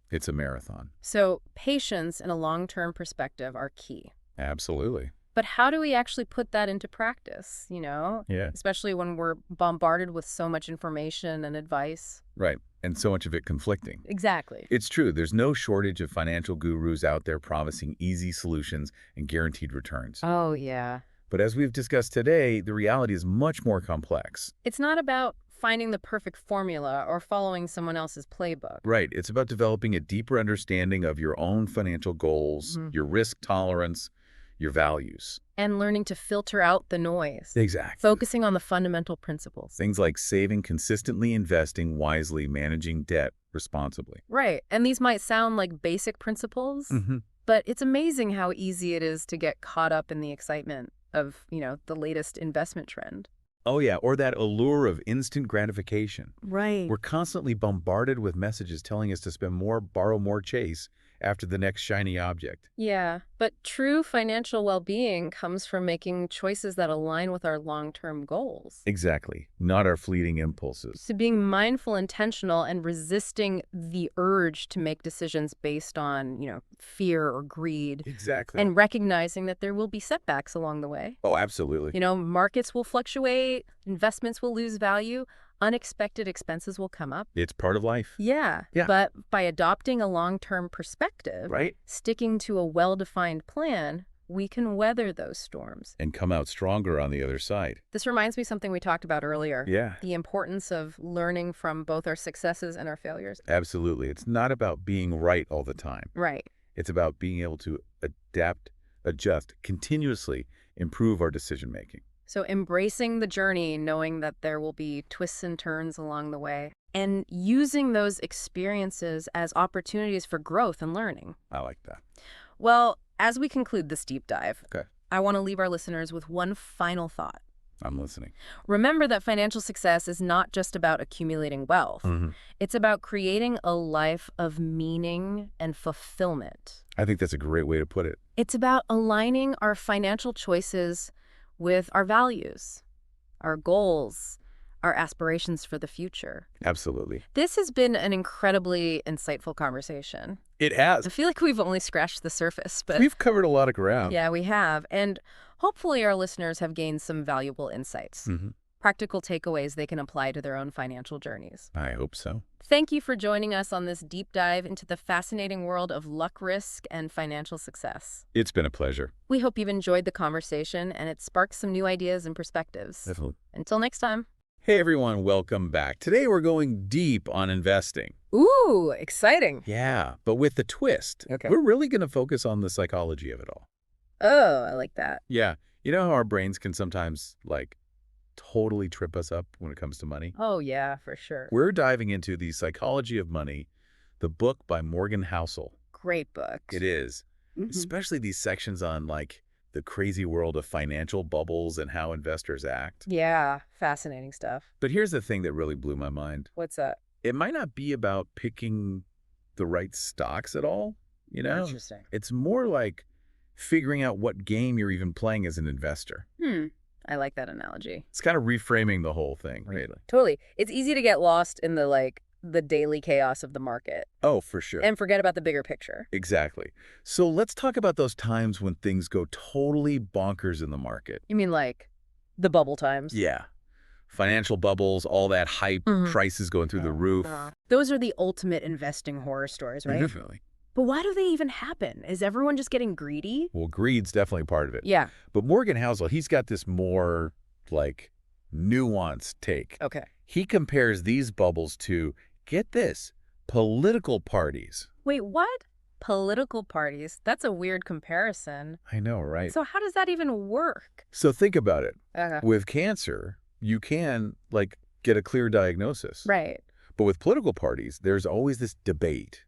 It's a marathon. So patience and a long-term perspective are key. Absolutely. But how do we actually put that into practice, Yeah. especially when we're bombarded with so much information and advice? Right. And so much of it conflicting. Exactly. It's true. There's no shortage of financial gurus out there promising easy solutions and guaranteed returns. Oh, yeah. But as we've discussed today, the reality is much more complex. It's not about finding the perfect formula or following someone else's playbook. Right. It's about developing a deeper understanding of your own financial goals, your risk tolerance, your values. And learning to filter out the noise. Exactly. Focusing on the fundamental principles. Things like saving consistently, investing wisely, managing debt responsibly. Right. And these might sound like basic principles, but it's amazing how easy it is to get caught up in the excitement of, the latest investment trend. Oh, yeah. Or that allure of instant gratification. Right. We're constantly bombarded with messages telling us to spend more, borrow more, chase after the next shiny object. Yeah, but true financial well-being comes from making choices that align with our long-term goals. Exactly. Not our fleeting impulses. So being mindful, intentional, and resisting the urge to make decisions based on, fear or greed. Exactly. And recognizing that there will be setbacks along the way. Oh, absolutely. Markets will fluctuate, investments will lose value, unexpected expenses will come up. It's part of life. Yeah. But by adopting a long-term perspective, Right. sticking to a well-defined plan, we can weather those storms. And come out stronger on the other side. This reminds me of something we talked about earlier. Yeah. The importance of learning from both our successes and our failures. Absolutely. It's not about being right all the time. Right. It's about being able to adapt, adjust, continuously improve our decision-making. So embracing the journey, knowing that there will be twists and turns along the way, and using those experiences as opportunities for growth and learning. I like that. Well, as we conclude this deep dive, Okay. I want to leave our listeners with one final thought. I'm listening. Remember that financial success is not just about accumulating wealth. It's about creating a life of meaning and fulfillment. I think that's a great way to put it. It's about aligning our financial choices with our values, our goals, our aspirations for the future. Absolutely. This has been an incredibly insightful conversation. It has. I feel like we've only scratched the surface, but We've covered a lot of ground. yeah, we have. And hopefully our listeners have gained some valuable insights. Practical takeaways they can apply to their own financial journeys. I hope so. Thank you for joining us on this deep dive into the fascinating world of luck, risk, and financial success. It's been a pleasure. We hope you've enjoyed the conversation and it sparked some new ideas and perspectives. Definitely. Until next time. Hey everyone, welcome back. Today we're going deep on investing. Ooh, exciting. Yeah, but with the twist. Okay. We're really going to focus on the psychology of it all. Oh, I like that. Yeah. You know how our brains can sometimes, totally trip us up when it comes to money? Oh, yeah, for sure. We're diving into The Psychology of Money, the book by Morgan Housel. Great book. It is. Mhm. Especially these sections on, the crazy world of financial bubbles and how investors act. Yeah, fascinating stuff. But here's the thing that really blew my mind. What's that? It might not be about picking the right stocks at all, you know? Interesting. It's more like figuring out what game you're even playing as an investor. I like that analogy. It's kind of reframing the whole thing, really. Totally. It's easy to get lost in the daily chaos of the market Oh, for sure. and forget about the bigger picture. Exactly. So let's talk about those times when things go totally bonkers in the market. You mean the bubble times? Yeah. Financial bubbles, all that hype, Mhm. prices going through the roof. Those are the ultimate investing horror stories, right? Definitely. But why do they even happen? Is everyone just getting greedy? Well, greed's definitely part of it. Yeah. But Morgan Housel, he's got this more, nuanced take. Okay. He compares these bubbles to, get this, political parties. Wait, what? Political parties? That's a weird comparison. I know, right? So how does that even work? So think about it. Okay. With cancer, you can, get a clear diagnosis. Right. But with political parties, there's always this debate,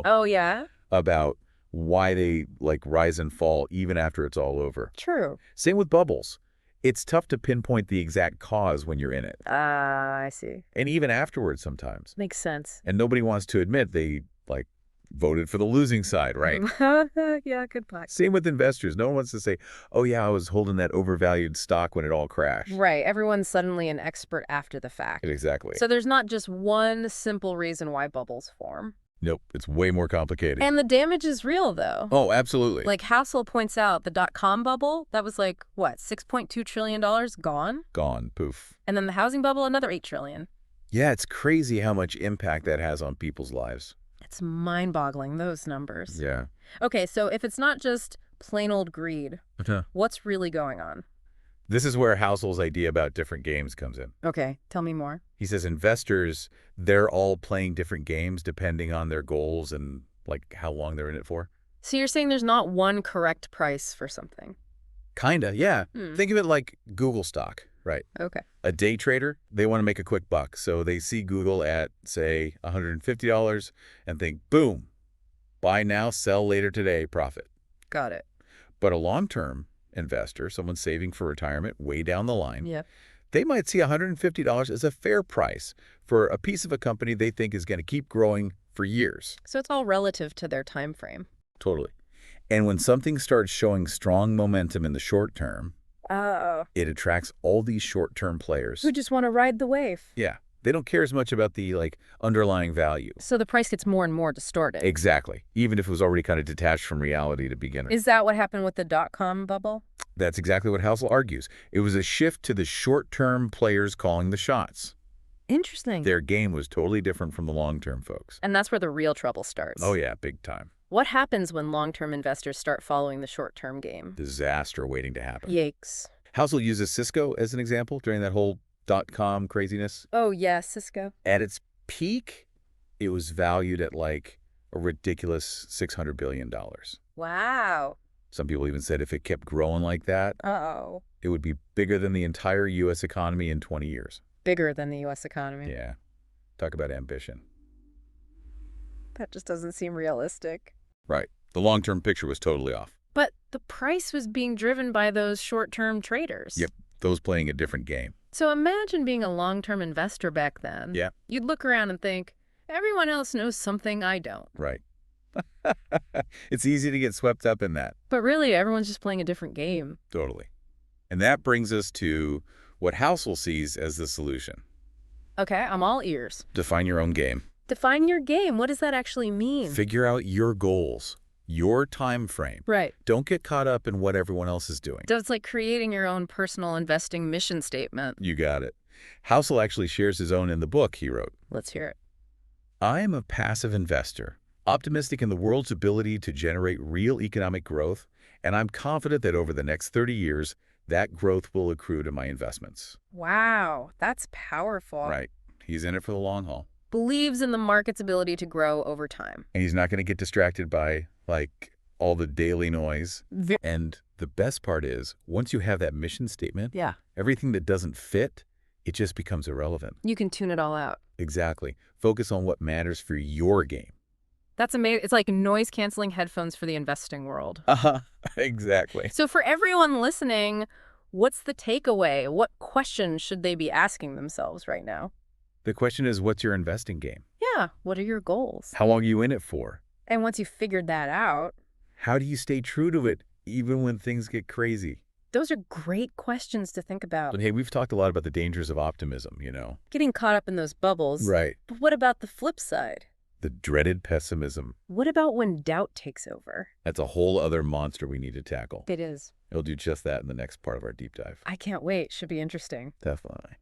Oh, yeah? about why they, rise and fall even after it's all over. True. Same with bubbles. It's tough to pinpoint the exact cause when you're in it. I see. And even afterwards sometimes. Makes sense. And nobody wants to admit they, voted for the losing side, right? Yeah, good point. Same with investors. No one wants to say, oh, yeah, I was holding that overvalued stock when it all crashed. Right. Everyone's suddenly an expert after the fact. Exactly. So there's not just one simple reason why bubbles form. Nope. It's way more complicated. And the damage is real, though. Oh, absolutely. Like Housel points out, the dot-com bubble, that was $6.2 trillion gone? Gone. Poof. And then the housing bubble, another $8 trillion. Yeah, it's crazy how much impact that has on people's lives. It's mind-boggling, those numbers. Yeah. Okay, so if it's not just plain old greed, what's really going on? This is where Housel's idea about different games comes in. Okay, tell me more. He says investors, they're all playing different games depending on their goals and, how long they're in it for. So you're saying there's not one correct price for something? Kinda, yeah. Hmm. Think of it like Google stock, right? Okay. A day trader, they want to make a quick buck. So they see Google at, say, $150 and think, boom, buy now, sell later today, profit. Got it. But a long-term investor, someone saving for retirement way down the line, Yep. they might see $150 as a fair price for a piece of a company they think is going to keep growing for years. So it's all relative to their time frame. Totally. And when something starts showing strong momentum in the short term, Oh. it attracts all these short-term players. Who just want to ride the wave. Yeah. They don't care as much about the, underlying value. So the price gets more and more distorted. Exactly. Even if it was already kind of detached from reality to begin with. Is that what happened with the dot-com bubble? That's exactly what Housel argues. It was a shift to the short-term players calling the shots. Interesting. Their game was totally different from the long-term folks. And that's where the real trouble starts. Oh, yeah, big time. What happens when long-term investors start following the short-term game? Disaster waiting to happen. Yikes. Housel uses Cisco as an example during that whole dot-com craziness. Oh, yeah, Cisco. At its peak, it was valued at a ridiculous $600 billion. Wow. Some people even said if it kept growing like that, Uh-oh. it would be bigger than the entire U.S. economy in 20 years. Bigger than the U.S. economy. Yeah. Talk about ambition. That just doesn't seem realistic. Right. The long-term picture was totally off. But the price was being driven by those short-term traders. Yep. Those playing a different game. So imagine being a long-term investor back then. Yeah. You'd look around and think, everyone else knows something I don't. Right. It's easy to get swept up in that. But really, everyone's just playing a different game. Totally. And that brings us to what Housel sees as the solution. Okay, I'm all ears. Define your own game. Define your game. What does that actually mean? Figure out your goals, your time frame. Right. Don't get caught up in what everyone else is doing. So it's like creating your own personal investing mission statement. You got it. Housel actually shares his own in the book he wrote. Let's hear it. I am a passive investor, optimistic in the world's ability to generate real economic growth, and I'm confident that over the next 30 years, that growth will accrue to my investments. Wow, that's powerful. Right. He's in it for the long haul. Believes in the market's ability to grow over time. And he's not going to get distracted by, like, all the daily noise. And the best part is, once you have that mission statement, Yeah. everything that doesn't fit, it just becomes irrelevant. You can tune it all out. Exactly. Focus on what matters for your game. That's amazing. It's like noise-canceling headphones for the investing world. Uh-huh. Exactly. So for everyone listening, what's the takeaway? What questions should they be asking themselves right now? The question is, what's your investing game? Yeah, what are your goals? How long are you in it for? And once you've figured that out, How do you stay true to it, even when things get crazy? those are great questions to think about. But hey, we've talked a lot about the dangers of optimism, you know? Getting caught up in those bubbles. Right. But what about the flip side? The dreaded pessimism. What about when doubt takes over? That's a whole other monster we need to tackle. It is. We'll do just that in the next part of our deep dive. I can't wait. Should be interesting. Definitely.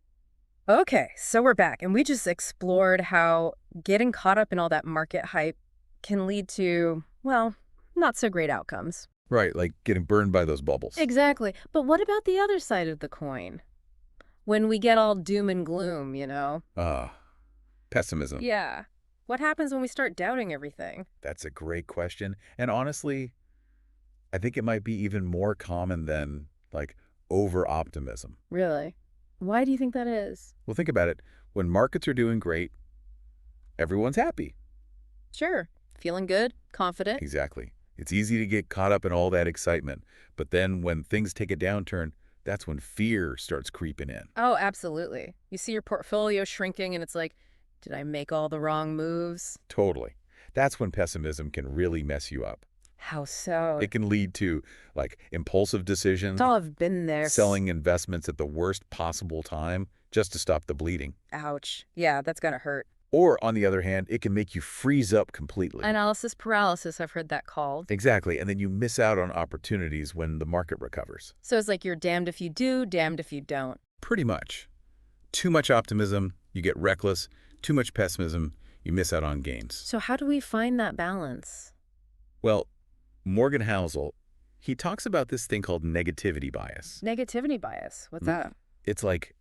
Okay, so we're back, and we just explored how getting caught up in all that market hype can lead to, well, not so great outcomes. Right, like getting burned by those bubbles. Exactly. But what about the other side of the coin? When we get all doom and gloom, you know? Pessimism. Yeah. What happens when we start doubting everything? That's a great question. And honestly, I think it might be even more common than, like, over-optimism. Really? Why do you think that is? Well, think about it. When markets are doing great, everyone's happy. Sure. Feeling good, confident. Exactly. It's easy to get caught up in all that excitement. But then when things take a downturn, that's when fear starts creeping in. Oh, absolutely. You see your portfolio shrinking and it's like, did I make all the wrong moves? Totally. That's when pessimism can really mess you up. How so? It can lead to, like, impulsive decisions, Oh, I've been there. selling investments at the worst possible time just to stop the bleeding. Ouch. Yeah, that's gotta hurt. Or, on the other hand, it can make you freeze up completely. Analysis paralysis, I've heard that called. Exactly, and then you miss out on opportunities when the market recovers. So it's like you're damned if you do, damned if you don't. Pretty much. Too much optimism, you get reckless. Too much pessimism, you miss out on gains. So how do we find that balance? Well, Morgan Housel, he talks about this thing called negativity bias. Negativity bias. What's that? It's like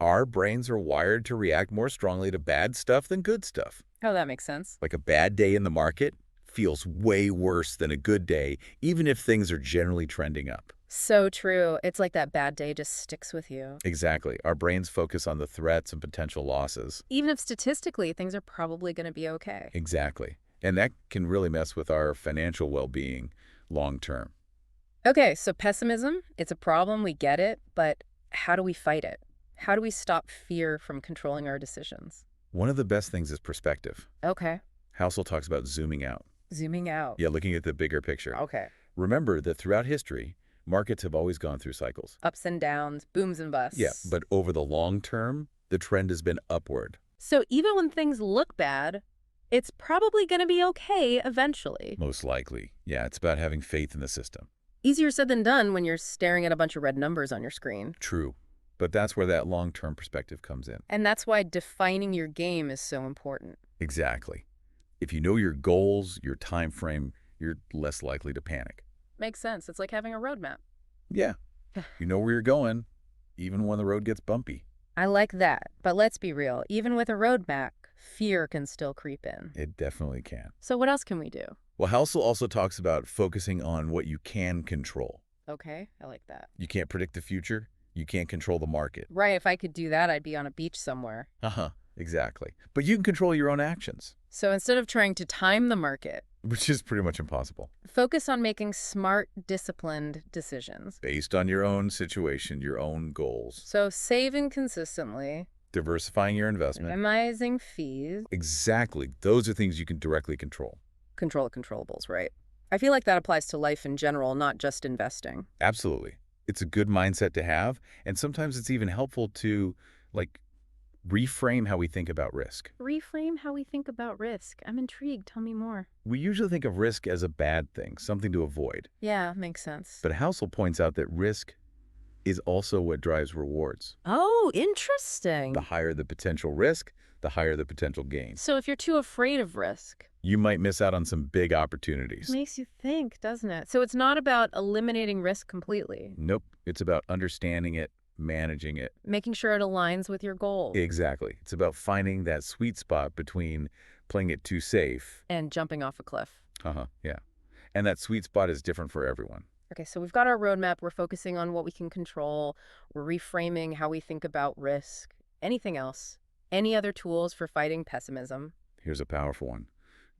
our brains are wired to react more strongly to bad stuff than good stuff. Oh, that makes sense. Like a bad day in the market feels way worse than a good day, even if things are generally trending up. So true. It's like that bad day just sticks with you. Exactly. Our brains focus on the threats and potential losses. Even if statistically things are probably going to be okay. Exactly. And that can really mess with our financial well-being long term. Okay, so pessimism, it's a problem, we get it, but how do we fight it? How do we stop fear from controlling our decisions? One of the best things is perspective. Okay, Housel talks about zooming out. zooming out. Yeah, looking at the bigger picture. Okay. Remember that throughout history, markets have always gone through cycles. Ups and downs, booms and busts. Yeah, but over the long term, the trend has been upward. So even when things look bad, it's probably going to be okay eventually. Most likely. Yeah, it's about having faith in the system. Easier said than done when you're staring at a bunch of red numbers on your screen. True. But that's where that long-term perspective comes in. And that's why defining your game is so important. Exactly. If you know your goals, your time frame, you're less likely to panic. Makes sense. It's like having a roadmap. Yeah. You know where you're going, even when the road gets bumpy. I like that. But let's be real. Even with a roadmap, fear can still creep in. It definitely can. So what else can we do? Well, Housel also talks about focusing on what you can control. Okay, I like that. You can't predict the future. You can't control the market. Right, if I could do that, I'd be on a beach somewhere. Uh-huh. Exactly. But you can control your own actions, So instead of trying to time the market, which is pretty much impossible. focus on making smart, disciplined decisions. Based on your own situation, your own goals. So saving consistently, Diversifying your investment. minimizing fees, Exactly. Those are things you can directly control. control the controllables, right? I feel like that applies to life in general, not just investing. Absolutely. It's a good mindset to have, and sometimes it's even helpful to, like, reframe how we think about risk. Reframe how we think about risk. I'm intrigued. Tell me more. We usually think of risk as a bad thing, something to avoid. Yeah, makes sense. But Housel points out that risk is also what drives rewards. Oh, interesting. The higher the potential risk, the higher the potential gain. So if you're too afraid of risk, You might miss out on some big opportunities. makes you think, doesn't it? So it's not about eliminating risk completely, Nope. It's about understanding it, managing it. making sure it aligns with your goals Exactly. It's about finding that sweet spot between playing it too safe. and jumping off a cliff. Yeah. And that sweet spot is different for everyone. Okay, so we've got our roadmap. We're focusing on what we can control. We're reframing how we think about risk. Anything else? Any other tools for fighting pessimism? Here's a powerful one.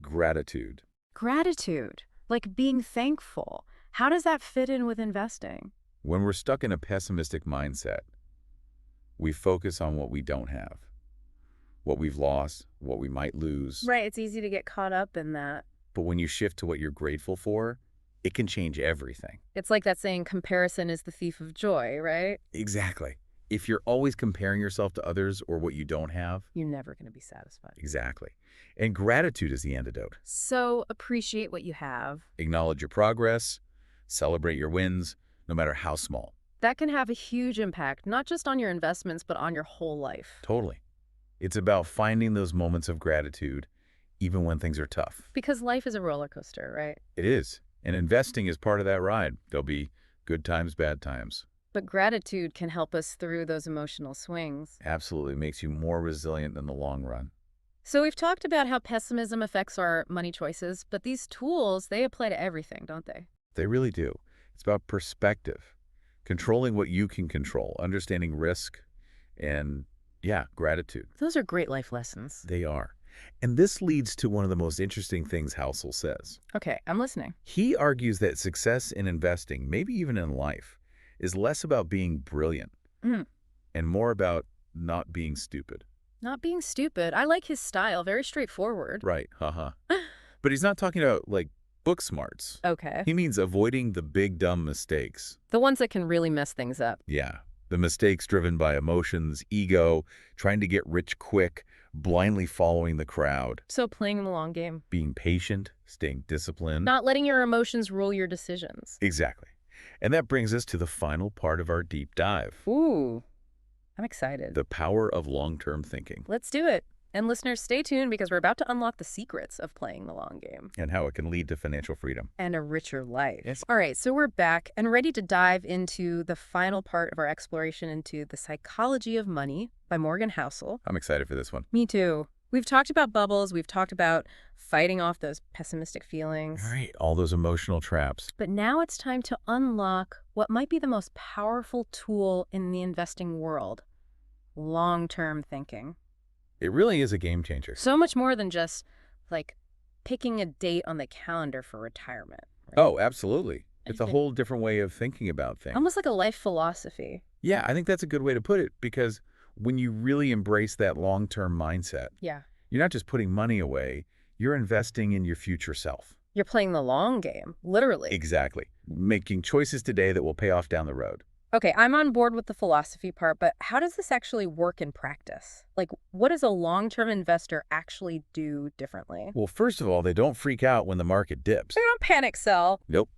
Gratitude. Gratitude, like being thankful. How does that fit in with investing? When we're stuck in a pessimistic mindset, we focus on what we don't have, what we've lost, what we might lose. Right, it's easy to get caught up in that. But when you shift to what you're grateful for, it can change everything. It's like that saying, comparison is the thief of joy, right? Exactly. If you're always comparing yourself to others or what you don't have, You're never going to be satisfied. exactly. And gratitude is the antidote. So appreciate what you have. Acknowledge your progress, celebrate your wins, no matter how small. That can have a huge impact, not just on your investments, but on your whole life. Totally. It's about finding those moments of gratitude, even when things are tough. Because life is a roller coaster, right? It is. And investing is part of that ride. There'll be good times, bad times. But gratitude can help us through those emotional swings. Absolutely makes you more resilient in the long run. So we've talked about how pessimism affects our money choices, but these tools, they apply to everything, don't they? They really do. It's about perspective, controlling what you can control, understanding risk, and, yeah, gratitude. Those are great life lessons. They are. And this leads to one of the most interesting things Housel says. Okay, I'm listening. He argues that success in investing, maybe even in life, is less about being brilliant and more about not being stupid. Not being stupid. I like his style. Very straightforward. Right, But he's not talking about, like, book smarts. Okay. He means avoiding the big, dumb mistakes. The ones that can really mess things up. Yeah, the mistakes driven by emotions, ego, trying to get rich quick, blindly following the crowd, So playing the long game. being patient, staying disciplined. Not letting your emotions rule your decisions. Exactly. And that brings us to the final part of our deep dive, Ooh, I'm excited. the power of long-term thinking Let's do it. And listeners, stay tuned because we're about to unlock the secrets of playing the long game. and how it can lead to financial freedom. And a richer life. Yes. All right, so we're back and ready to dive into the final part of our exploration into The Psychology of Money by Morgan Housel. I'm excited for this one. Me too. We've talked about bubbles. We've talked about fighting off those pessimistic feelings. All right, all those emotional traps. But now it's time to unlock what might be the most powerful tool in the investing world, long-term thinking. It really is a game changer. So much more than just, like, picking a date on the calendar for retirement. right? Oh, absolutely. It's a whole different way of thinking about things. Almost like a life philosophy. Yeah, I think that's a good way to put it, because when you really embrace that long-term mindset, Yeah. you're not just putting money away, you're investing in your future self. You're playing the long game, literally. Exactly. Making choices today that will pay off down the road. Okay, I'm on board with the philosophy part, but how does this actually work in practice? Like, what does a long-term investor actually do differently? Well, first of all, they don't freak out when the market dips. They don't panic sell. Nope.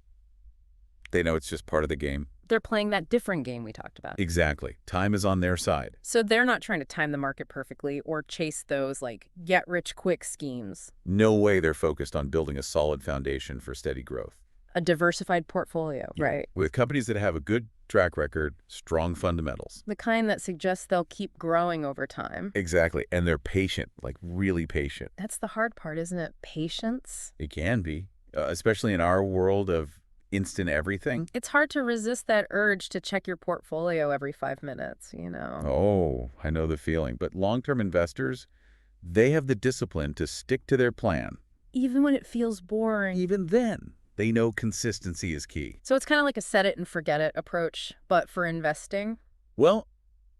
They know it's just part of the game. They're playing that different game we talked about. Exactly. Time is on their side. So they're not trying to time the market perfectly or chase those, like, get-rich-quick schemes. No way they're focused on building a solid foundation for steady growth. A diversified portfolio, Yeah. right? With companies that have a good track record, strong fundamentals. The kind that suggests they'll keep growing over time. Exactly. And they're patient, like really patient. That's the hard part, isn't it? Patience. It can be, especially in our world of instant everything. It's hard to resist that urge to check your portfolio every 5 minutes, you know? Oh, I know the feeling. But long-term investors, they have the discipline to stick to their plan. Even when it feels boring. Even then, they know consistency is key. So it's kind of like a set it and forget it approach, but for investing? Well,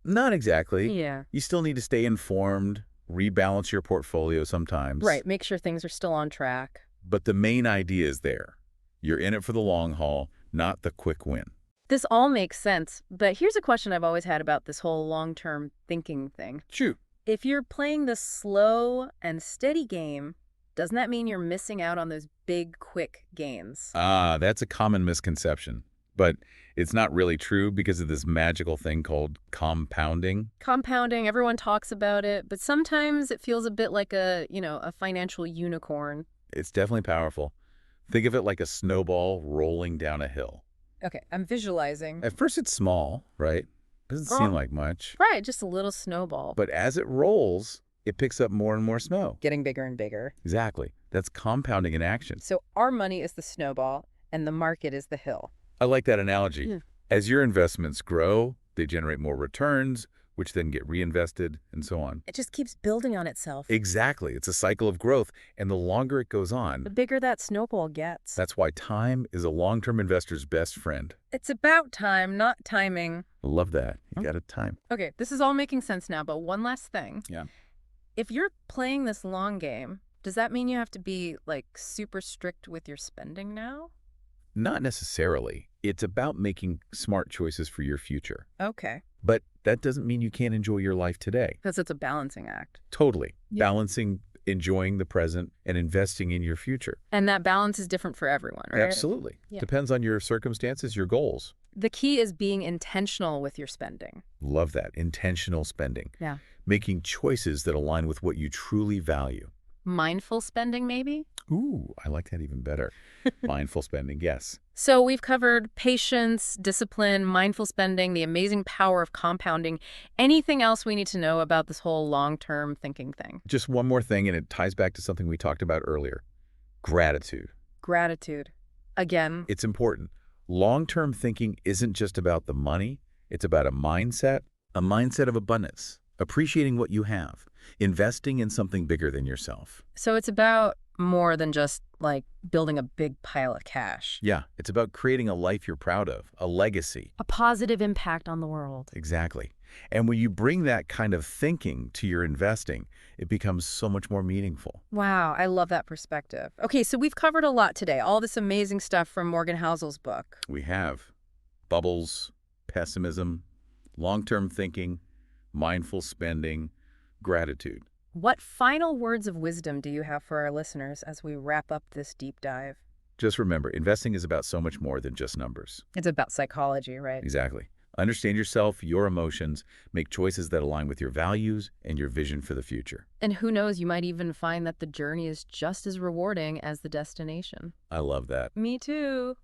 not exactly. Yeah. You still need to stay informed, rebalance your portfolio sometimes. Right, make sure things are still on track. But the main idea is there. You're in it for the long haul, not the quick win. This all makes sense, but here's a question I've always had about this whole long-term thinking thing. Shoot. If you're playing the slow and steady game, doesn't that mean you're missing out on those big, quick gains? Ah, that's a common misconception. But it's not really true because of this magical thing called compounding. Compounding, everyone talks about it, but sometimes it feels a bit like a financial unicorn. It's definitely powerful. Think of it like a snowball rolling down a hill. Okay, I'm visualizing. At first it's small, right? Doesn't seem like much. Right, just a little snowball. But as it rolls, it picks up more and more snow. Getting bigger and bigger. Exactly. That's compounding in action. So our money is the snowball, and the market is the hill. I like that analogy. Yeah. As your investments grow, they generate more returns, which then get reinvested, and so on. It just keeps building on itself. Exactly. It's a cycle of growth, and the longer it goes The on, bigger that snowball gets. that's why time is a long-term investor's best friend. It's about time, not timing. I love that. You got it time. Okay, this is all making sense now, but one last thing. Yeah. If you're playing this long game, does that mean you have to be, super strict with your spending now? Not necessarily. It's about making smart choices for your future. Okay. But that doesn't mean you can't enjoy your life today. Because it's a balancing act. Totally. Yeah. Balancing enjoying the present and investing in your future. And that balance is different for everyone, right? Absolutely. Yeah. Depends on your circumstances, your goals. The key is being intentional with your spending. Love that. Intentional spending. Yeah. Making choices that align with what you truly value. Mindful spending, maybe? Ooh, I like that even better. Mindful spending, yes. So we've covered patience, discipline, mindful spending, the amazing power of compounding. Anything else we need to know about this whole long-term thinking thing? Just one more thing, and it ties back to something we talked about earlier. Gratitude. Gratitude. Again. It's important. Long-term thinking isn't just about the money. It's about a mindset of abundance, appreciating what you have, investing in something bigger than yourself. So it's about more than just, building a big pile of cash. Yeah, it's about creating a life you're proud of, a legacy. A positive impact on the world. Exactly. And when you bring that kind of thinking to your investing, it becomes so much more meaningful. Wow, I love that perspective. Okay, so we've covered a lot today, all this amazing stuff from Morgan Housel's book. We have bubbles, pessimism, long-term thinking, mindful spending, gratitude. What final words of wisdom do you have for our listeners as we wrap up this deep dive? Just remember, investing is about so much more than just numbers. It's about psychology, right? Exactly. Understand yourself, your emotions, make choices that align with your values and your vision for the future. And who knows, you might even find that the journey is just as rewarding as the destination. I love that. Me too.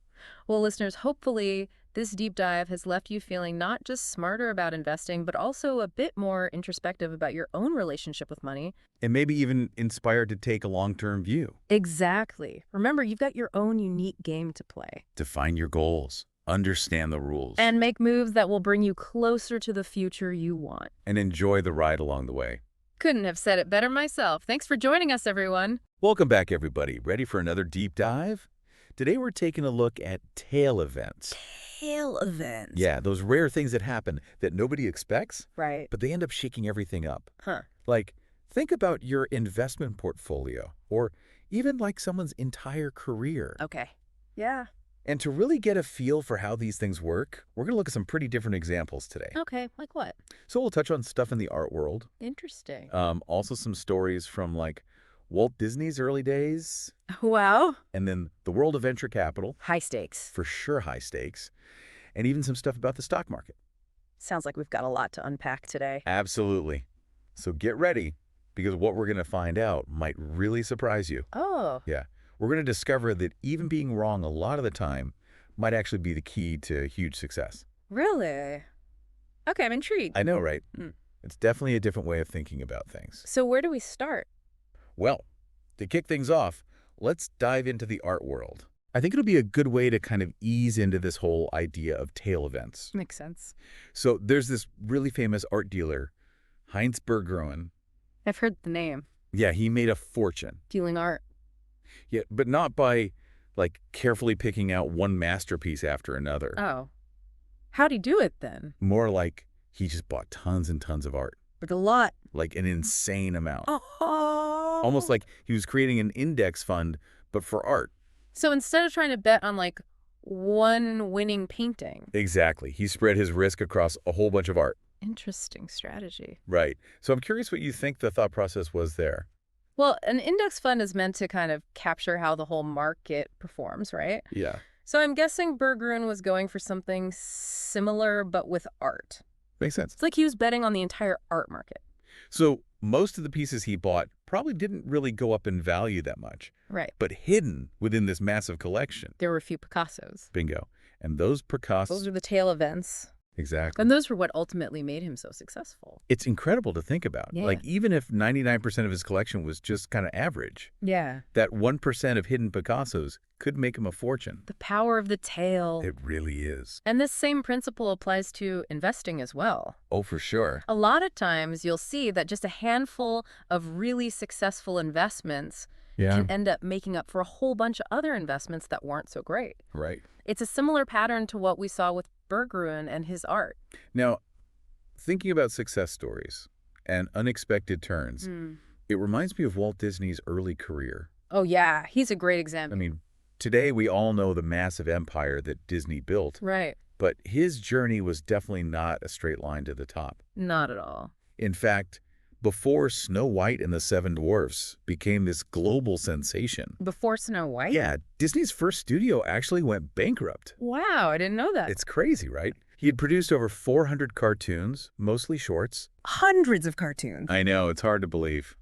Well, listeners, hopefully this deep dive has left you feeling not just smarter about investing, but also a bit more introspective about your own relationship with money. And maybe even inspired to take a long-term view. Exactly. Remember, you've got your own unique game to play. Define your goals. Understand the rules. And make moves that will bring you closer to the future you want. And enjoy the ride along the way. Couldn't have said it better myself. Thanks for joining us, everyone. Welcome back, everybody. Ready for another deep dive? Today we're taking a look at tail events. Tail events. Yeah, those rare things that happen that nobody expects, Right. but they end up shaking everything up. Huh. Like, think about your investment portfolio, or even like someone's entire career. Okay. Yeah. And to really get a feel for how these things work, we're going to look at some pretty different examples today. Okay. Like what? So we'll touch on stuff in the art world, Interesting. also some stories from like Walt Disney's early days, Wow. and then the world of venture capital, High stakes. for sure high stakes, and even some stuff about the stock market. Sounds like we've got a lot to unpack today. Absolutely. So get ready, because what we're going to find out might really surprise you. Oh. Yeah. We're going to discover that even being wrong a lot of the time might actually be the key to huge success. Really? Okay, I'm intrigued. I know, right? Mm. It's definitely a different way of thinking about things. So where do we start? Well, to kick things off, let's dive into the art world. I think it'll be a good way to kind of ease into this whole idea of tail events. Makes sense. So there's this really famous art dealer, Heinz Berggruen. I've heard the name. Yeah, he made a fortune. Dealing art. Yeah, but not by like carefully picking out one masterpiece after another. Oh. How'd he do it then? More like he just bought tons and tons of art, With a lot. like an insane amount. Oh. Almost like he was creating an index fund, but for art. So instead of trying to bet on one winning painting. Exactly. He spread his risk across a whole bunch of art. Interesting strategy. Right. So I'm curious what you think the thought process was there. Well, an index fund is meant to kind of capture how the whole market performs, right? Yeah. So I'm guessing Berggruen was going for something similar, but with art. Makes sense. It's like he was betting on the entire art market. So most of the pieces he bought probably didn't really go up in value that much, Right. but hidden within this massive collection. There were a few Picassos. Bingo. And those Picassos... Those are the tail events. Exactly. And those were what ultimately made him so successful. It's incredible to think about. Yeah. Like, even if 99% of his collection was just kind of average, Yeah. that 1% of hidden Picassos could make him a fortune. The power of the tail. It really is. And this same principle applies to investing as well. Oh, for sure. A lot of times you'll see that just a handful of really successful investments can end up making up for a whole bunch of other investments that weren't so great. Right. It's a similar pattern to what we saw with Berggruen and his art. Now, thinking about success stories and unexpected turns, it reminds me of Walt Disney's early career. Oh, yeah. He's a great example. I mean, today we all know the massive empire that Disney built, Right. but his journey was definitely not a straight line to the top. Not at all. In fact, before Snow White and the Seven Dwarfs became this global sensation, Before Snow White? yeah, Disney's first studio actually went bankrupt. Wow, I didn't know that. It's crazy, right? He had produced over 400 cartoons, mostly shorts. Hundreds of cartoons. I know, it's hard to believe.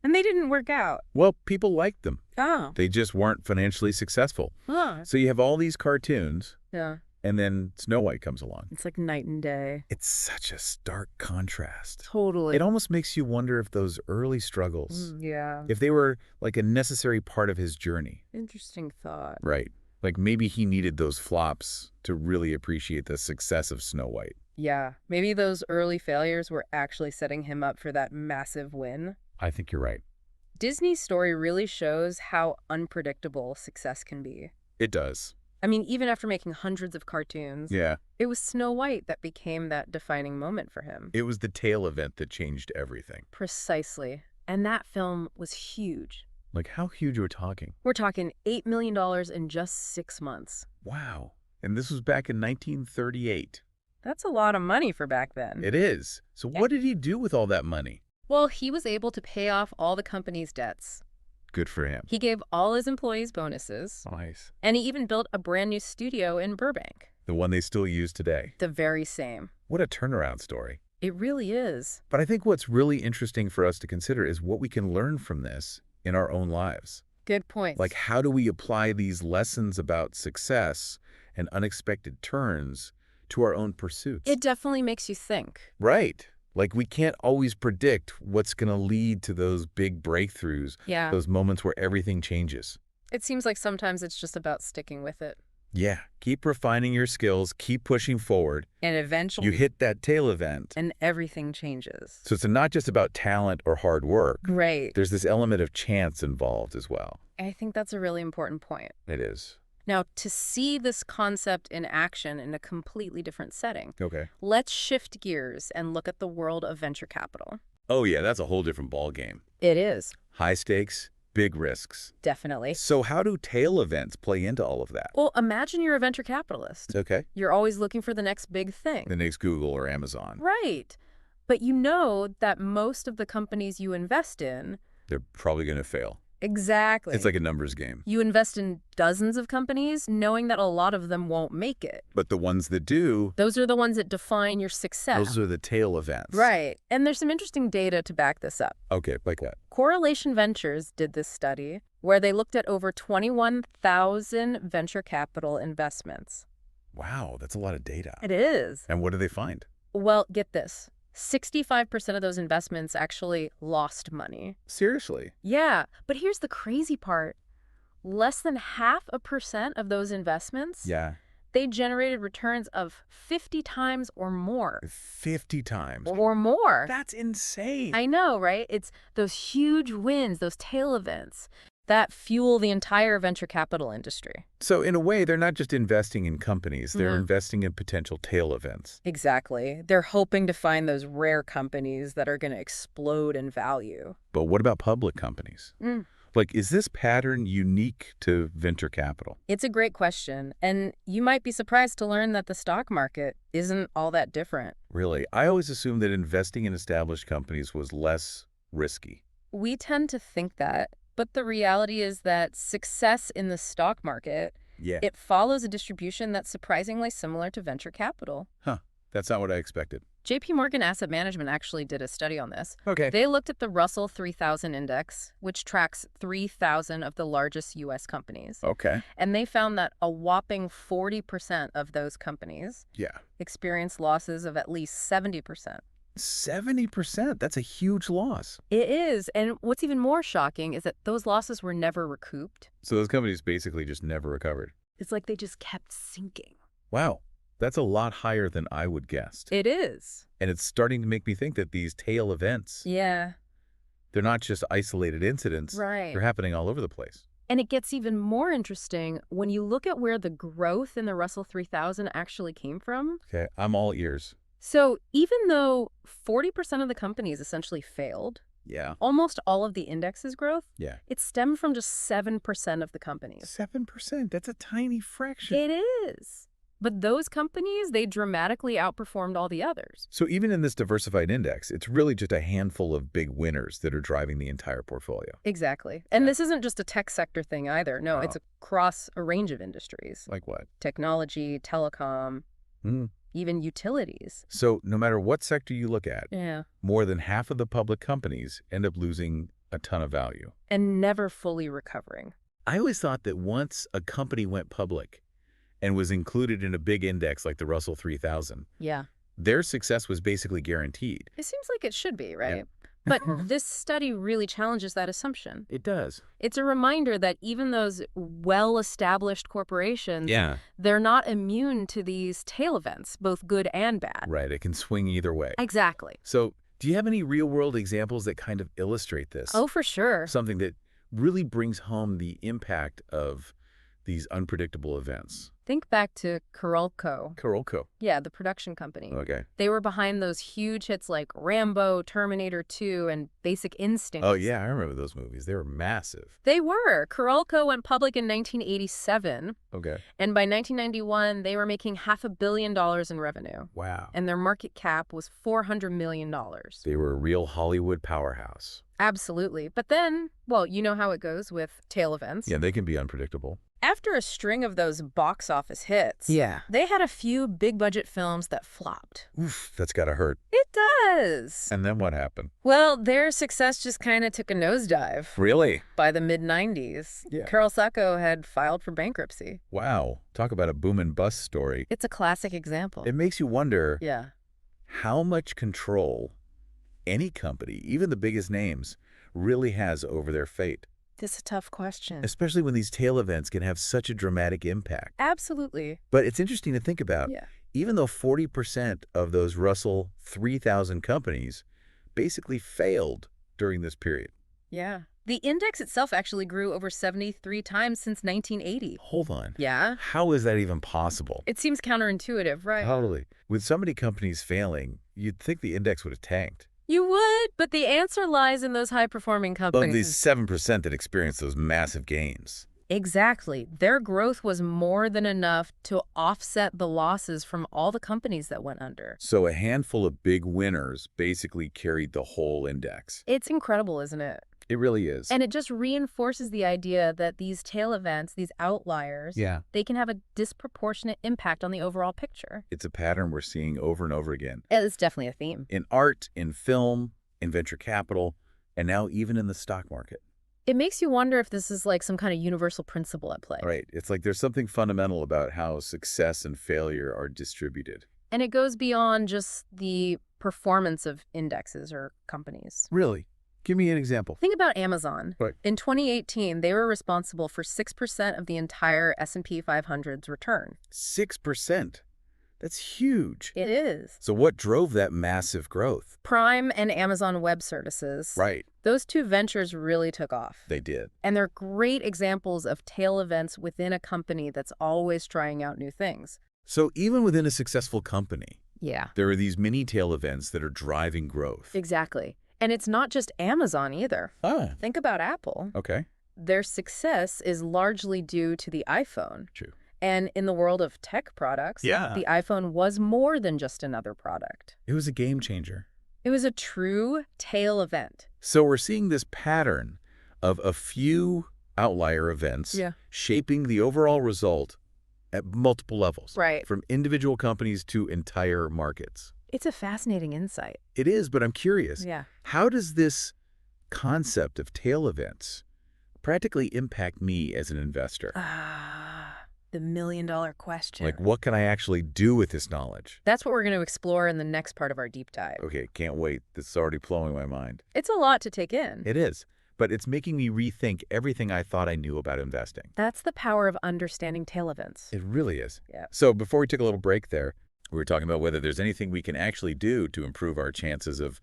And they didn't work out. Well, people liked them. Oh. They just weren't financially successful. Huh. So you have all these cartoons, Yeah. and then Snow White comes along. It's like night and day. It's such a stark contrast. Totally. It almost makes you wonder if those early struggles, Yeah. if they were like a necessary part of his journey. Interesting thought. Right. Like maybe he needed those flops to really appreciate the success of Snow White. Yeah. Maybe those early failures were actually setting him up for that massive win. I think you're right. Disney's story really shows how unpredictable success can be. It does. I mean, even after making hundreds of cartoons, Yeah. it was Snow White that became that defining moment for him. It was the tail event that changed everything. Precisely. And that film was huge. Like how huge are we talking? We're talking $8 million in just 6 months. Wow. And this was back in 1938. That's a lot of money for back then. It is. So what did he do with all that money? Well, he was able to pay off all the company's debts. Good for him. He gave all his employees bonuses. Nice. And he even built a brand new studio in Burbank. The one they still use today. The very same. What a turnaround story. It really is. But I think what's really interesting for us to consider is what we can learn from this in our own lives. Good point. Like, how do we apply these lessons about success and unexpected turns to our own pursuits? It definitely makes you think. Right. Like, we can't always predict what's going to lead to those big breakthroughs, Yeah. those moments where everything changes. It seems like sometimes it's just about sticking with it. Yeah. Keep refining your skills, keep pushing forward. And eventually, You hit that tail event. and everything changes. So it's not just about talent or hard work. Great. There's this element of chance involved as well. I think that's a really important point. It is. Now, to see this concept in action in a completely different setting, Okay. let's shift gears and look at the world of venture capital. Oh, yeah, that's a whole different ballgame. It is. High stakes, big risks. Definitely. So how do tail events play into all of that? Well, imagine you're a venture capitalist. Okay. You're always looking for the next big thing. The next Google or Amazon. Right. But you know that most of the companies you invest in... They're probably going to fail. Exactly. It's like a numbers game. You invest in dozens of companies knowing that a lot of them won't make it. But the ones that do, Those are the ones that define your success. those are the tail events. Right. And there's some interesting data to back this up. Okay, like that. Correlation Ventures did this study where they looked at over 21,000 venture capital investments. Wow, that's a lot of data. It is. And what do they find? Well, get this. 65% of those investments actually lost money. Seriously? Yeah, but here's the crazy part. Less than 0.5% of those investments, Yeah. they generated returns of 50 times or more. 50 times. Or more. That's insane. I know, right? It's those huge wins, those tail events that fuel the entire venture capital industry. So in a way, they're not just investing in companies, they're Mhm. investing in potential tail events. Exactly. They're hoping to find those rare companies that are going to explode in value. But what about public companies? Like, is this pattern unique to venture capital? It's a great question, and you might be surprised to learn that the stock market isn't all that different. Really? I always assumed that investing in established companies was less risky. We tend to think that, but the reality is that success in the stock market, Yeah. it follows a distribution that's surprisingly similar to venture capital. Huh. That's not what I expected. JP Morgan Asset Management actually did a study on this. Okay. They looked at the Russell 3000 index, which tracks 3,000 of the largest U.S. companies. Okay. And they found that a whopping 40% of those companies Yeah. experienced losses of at least 70%. 70%. That's a huge loss. It is. And what's even more shocking is that those losses were never recouped. So those companies basically just never recovered. It's like they just kept sinking. Wow. That's a lot higher than I would guessed. It is. And it's starting to make me think that these tail events, Yeah. they're not just isolated incidents. Right. They're happening all over the place. And it gets even more interesting when you look at where the growth in the Russell 3000 actually came from. Okay. I'm all ears. So even though 40% of the companies essentially failed, Yeah. almost all of the index's growth, Yeah. it stemmed from just 7% of the companies. 7%. That's a tiny fraction. It is. But those companies, they dramatically outperformed all the others. So even in this diversified index, it's really just a handful of big winners that are driving the entire portfolio. Exactly. And Yeah. this isn't just a tech sector thing either. No, it's Oh. across a range of industries. Like what? Technology, telecom, Mhm. even utilities. So no matter what sector you look at, Yeah. more than half of the public companies end up losing a ton of value. And never fully recovering. I always thought that once a company went public and was included in a big index like the Russell 3000, Yeah. their success was basically guaranteed. It seems like it should be, right? But this study really challenges that assumption. It does. It's a reminder that even those well-established corporations, Yeah. they're not immune to these tail events, both good and bad. Right. It can swing either way. Exactly. So do you have any real-world examples that kind of illustrate this? Oh, for sure. Something that really brings home the impact of these unpredictable events. Think back to Carolco. Carolco. Yeah, the production company. Okay. They were behind those huge hits like Rambo, Terminator 2, and Basic Instinct. Oh, yeah, I remember those movies. They were massive. They were. Carolco went public in 1987, Okay. and by 1991, they were making $500 million in revenue. Wow. And their market cap was $400 million. They were a real Hollywood powerhouse. Absolutely. But then, well, you know how it goes with tail events. Yeah, they can be unpredictable. After a string of those box office hits, Yeah. they had a few big-budget films that flopped. Oof, that's gotta hurt. It does. And then what happened? Well, their success just kind of took a nosedive. Really? By the mid-90s, Yeah. Carol Sacco had filed for bankruptcy. Wow. Talk about a boom and bust story. It's a classic example. It makes you wonder Yeah. how much control any company, even the biggest names, really has over their fate, This is a tough question. especially when these tail events can have such a dramatic impact. Absolutely. But it's interesting to think about. Yeah. Even though 40% of those Russell 3000 companies basically failed during this period. Yeah. The index itself actually grew over 73 times since 1980. Hold on. Yeah. How is that even possible? It seems counterintuitive, right? Totally. With so many companies failing, you'd think the index would have tanked. You would, but the answer lies in those high-performing Of companies. these 7% that experienced those massive gains. Exactly. Their growth was more than enough to offset the losses from all the companies that went under. So a handful of big winners basically carried the whole index. It's incredible, isn't it? It really is. And it just reinforces the idea that these tail events, these outliers, Yeah. they can have a disproportionate impact on the overall picture. It's a pattern we're seeing over and over again. It's definitely a theme. In art, in film, in venture capital, and now even in the stock market. It makes you wonder if this is like some kind of universal principle at play. Right. It's like there's something fundamental about how success and failure are distributed. And it goes beyond just the performance of indexes or companies. Really? Give me an example. Think about Amazon. Right. In 2018, they were responsible for 6% of the entire S&P 500's return. 6%. That's huge. It is. So what drove that massive growth? Prime and Amazon Web Services. Right. Those two ventures really took off. They did. And they're great examples of tail events within a company that's always trying out new things. So even within a successful company, Yeah. there are these mini tail events that are driving growth. Exactly. And it's not just Amazon either. Ah, Think about Apple. okay. their success is largely due to the iPhone. True. And in the world of tech products, Yeah. the iPhone was more than just another product. It was a game changer. It was a true tail event. So we're seeing this pattern of a few outlier events Yeah. shaping the overall result at multiple levels. Right. From individual companies to entire markets. It's a fascinating insight. It is, but I'm curious. Yeah. How does this concept of tail events practically impact me as an investor? The million-dollar question. Like, what can I actually do with this knowledge? That's what we're going to explore in the next part of our deep dive. Okay, can't wait. This is already blowing my mind. It's a lot to take in. It is, but it's making me rethink everything I thought I knew about investing. That's the power of understanding tail events. It really is. Yeah. So before we took a little break there, we were talking about whether there's anything we can actually do to improve our chances of,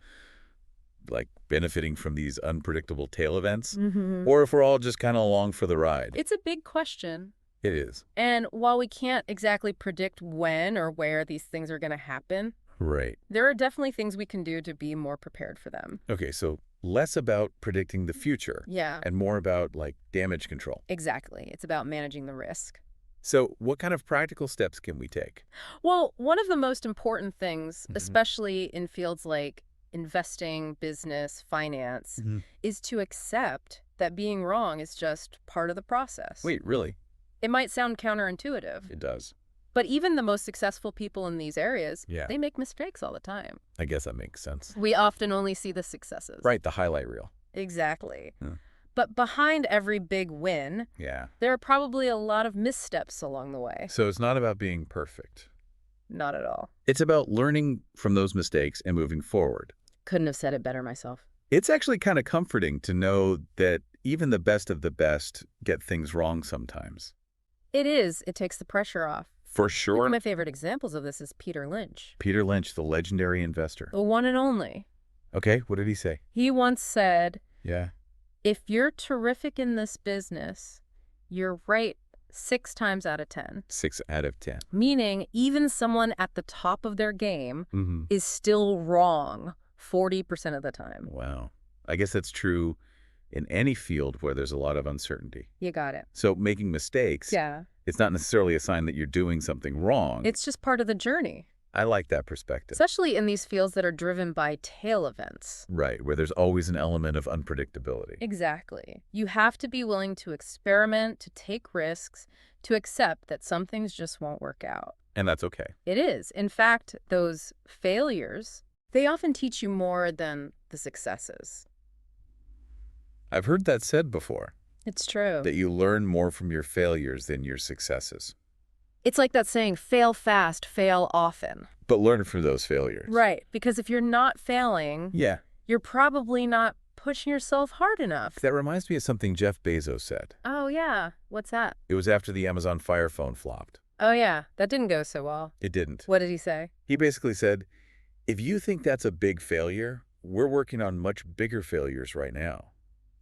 like, benefiting from these unpredictable tail events, or if we're all just kind of along for the ride. It's a big question. It is. And while we can't exactly predict when or where these things are going to happen, Right. there are definitely things we can do to be more prepared for them. Okay, so less about predicting the future Yeah, and more about, like, damage control. exactly. It's about managing the risk. So what kind of practical steps can we take? Well, one of the most important things, Mhm. especially in fields like investing, business, finance, is to accept that being wrong is just part of the process. Wait, really? It might sound counterintuitive, It does. but even the most successful people in these areas, Yeah. they make mistakes all the time. I guess that makes sense. We often only see the successes. Right, the highlight reel. Exactly. Hmm. But behind every big win, Yeah. there are probably a lot of missteps along the way. So it's not about being perfect. Not at all. It's about learning from those mistakes and moving forward. Couldn't have said it better myself. It's actually kind of comforting to know that even the best of the best get things wrong sometimes. It is. It takes the pressure off. For One sure. of my favorite examples of this is Peter Lynch, Peter Lynch, the legendary investor. the one and only. Okay, what did he say? He once said, Yeah. if you're terrific in this business, you're right 6 times out of 10. 6 out of 10. Meaning, even someone at the top of their game Mm-hmm. is still wrong 40% of the time. Wow. I guess that's true in any field where there's a lot of uncertainty. You got it. So making mistakes, Yeah. it's not necessarily a sign that you're doing something wrong. It's just part of the journey, I like that perspective. especially in these fields that are driven by tail events. Right, where there's always an element of unpredictability. Exactly. You have to be willing to experiment, to take risks, to accept that some things just won't work out. And that's okay. It is. In fact, those failures, they often teach you more than the successes. I've heard that said before, It's true. that you learn more from your failures than your successes. It's like that saying, fail fast, fail often. But learn from those failures. Right. Because if you're not failing, Yeah. you're probably not pushing yourself hard enough. That reminds me of something Jeff Bezos said. Oh, yeah. What's that? It was after the Amazon Fire Phone flopped. Oh, yeah. That didn't go so well. It didn't. What did he say? He basically said, if you think that's a big failure, we're working on much bigger failures right now.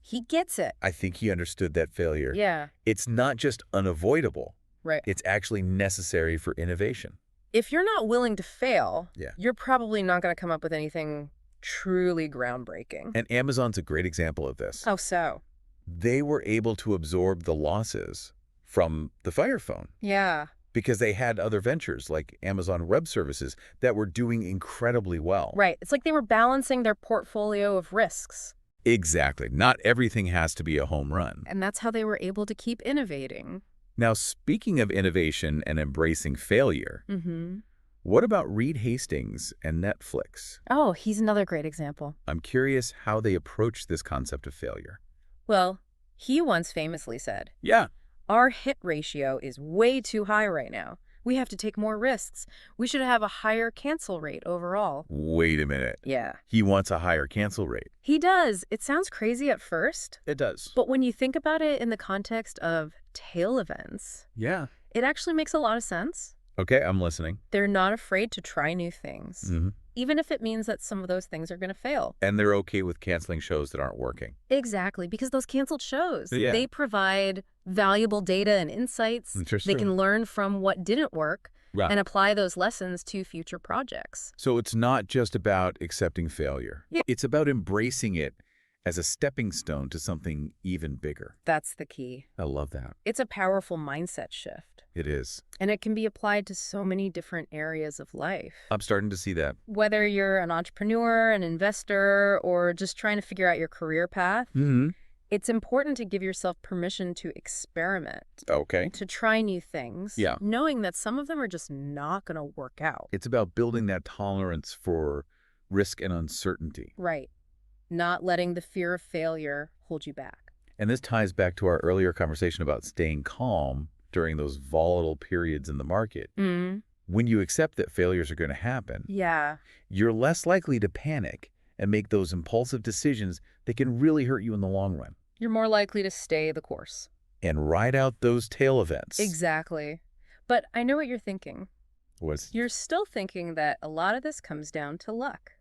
He gets it. I think he understood that failure. Yeah. It's not just unavoidable. Right. It's actually necessary for innovation. If you're not willing to fail, Yeah. you're probably not going to come up with anything truly groundbreaking. And Amazon's a great example of this. Oh, so? They were able to absorb the losses from the Fire Phone Yeah. because they had other ventures like Amazon Web Services that were doing incredibly well. Right. It's like they were balancing their portfolio of risks. Exactly. Not everything has to be a home run. And that's how they were able to keep innovating. Now, speaking of innovation and embracing failure, Mm-hmm. what about Reed Hastings and Netflix? Oh, he's another great example. I'm curious how they approach this concept of failure. Well, he once famously said, Yeah. our hit ratio is way too high right now. We have to take more risks. We should have a higher cancel rate overall. Wait a minute. Yeah. He wants a higher cancel rate. He does. It sounds crazy at first, It does. but when you think about it in the context of tail events, Yeah. it actually makes a lot of sense. Okay, I'm listening. They're not afraid to try new things, Mm-hmm. even if it means that some of those things are going to fail. And they're okay with canceling shows that aren't working. Exactly, because those canceled shows, Yeah. they provide valuable data and insights. Interesting. They can learn from what didn't work Right. and apply those lessons to future projects. So it's not just about accepting failure. Yeah. It's about embracing it as a stepping stone to something even bigger. That's the key. I love that. It's a powerful mindset shift, It is. and it can be applied to so many different areas of life. I'm starting to see that. Whether you're an entrepreneur, an investor, or just trying to figure out your career path, Mm-hmm. it's important to give yourself permission to experiment, Okay. to try new things, Yeah. knowing that some of them are just not going to work out. It's about building that tolerance for risk and uncertainty. Right. Not letting the fear of failure hold you back. And this ties back to our earlier conversation about staying calm during those volatile periods in the market. When you accept that failures are going to happen, Yeah. you're less likely to panic and make those impulsive decisions that can really hurt you in the long run. You're more likely to stay the course. And ride out those tail events. Exactly. But I know what you're thinking. What's, You're still thinking that a lot of this comes down to luck.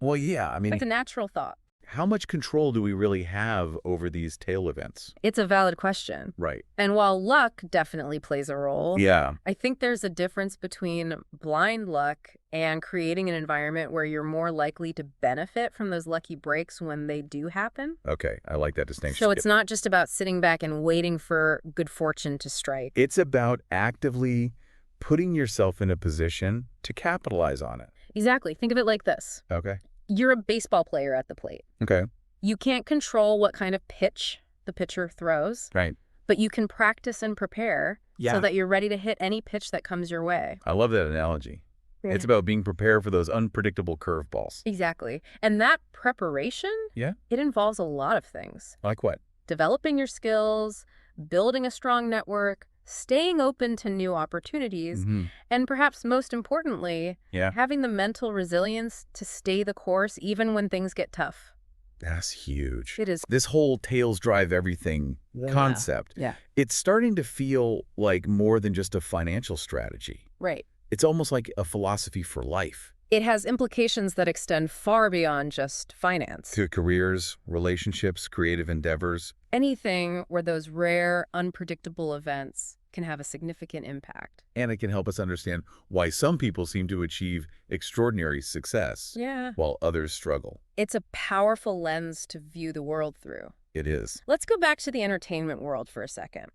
well, yeah, I mean, It's a natural thought. how much control do we really have over these tail events? It's a valid question. Right. And while luck definitely plays a role, Yeah. I think there's a difference between blind luck and creating an environment where you're more likely to benefit from those lucky breaks when they do happen. Okay. I like that distinction. So it's not just about sitting back and waiting for good fortune to strike. It's about actively putting yourself in a position to capitalize on it. Exactly. Think of it like this. Okay. You're a baseball player at the plate. Okay. You can't control what kind of pitch the pitcher throws, Right. but you can practice and prepare Yeah. so that you're ready to hit any pitch that comes your way. I love that analogy. It's about being prepared for those unpredictable curveballs. Exactly. And that preparation, Yeah. it involves a lot of things. Like what? Developing your skills, building a strong network, staying open to new opportunities, Mm-hmm. and perhaps most importantly, Yeah. having the mental resilience to stay the course even when things get tough. That's huge. It is. This whole tails drive everything concept, Yeah. it's starting to feel like more than just a financial strategy. Right. It's almost like a philosophy for life. It has implications that extend far beyond just finance. To careers, relationships, creative endeavors. Anything where those rare, unpredictable events can have a significant impact. And it can help us understand why some people seem to achieve extraordinary success Yeah. while others struggle. It's a powerful lens to view the world through. It is. Let's go back to the entertainment world for a second.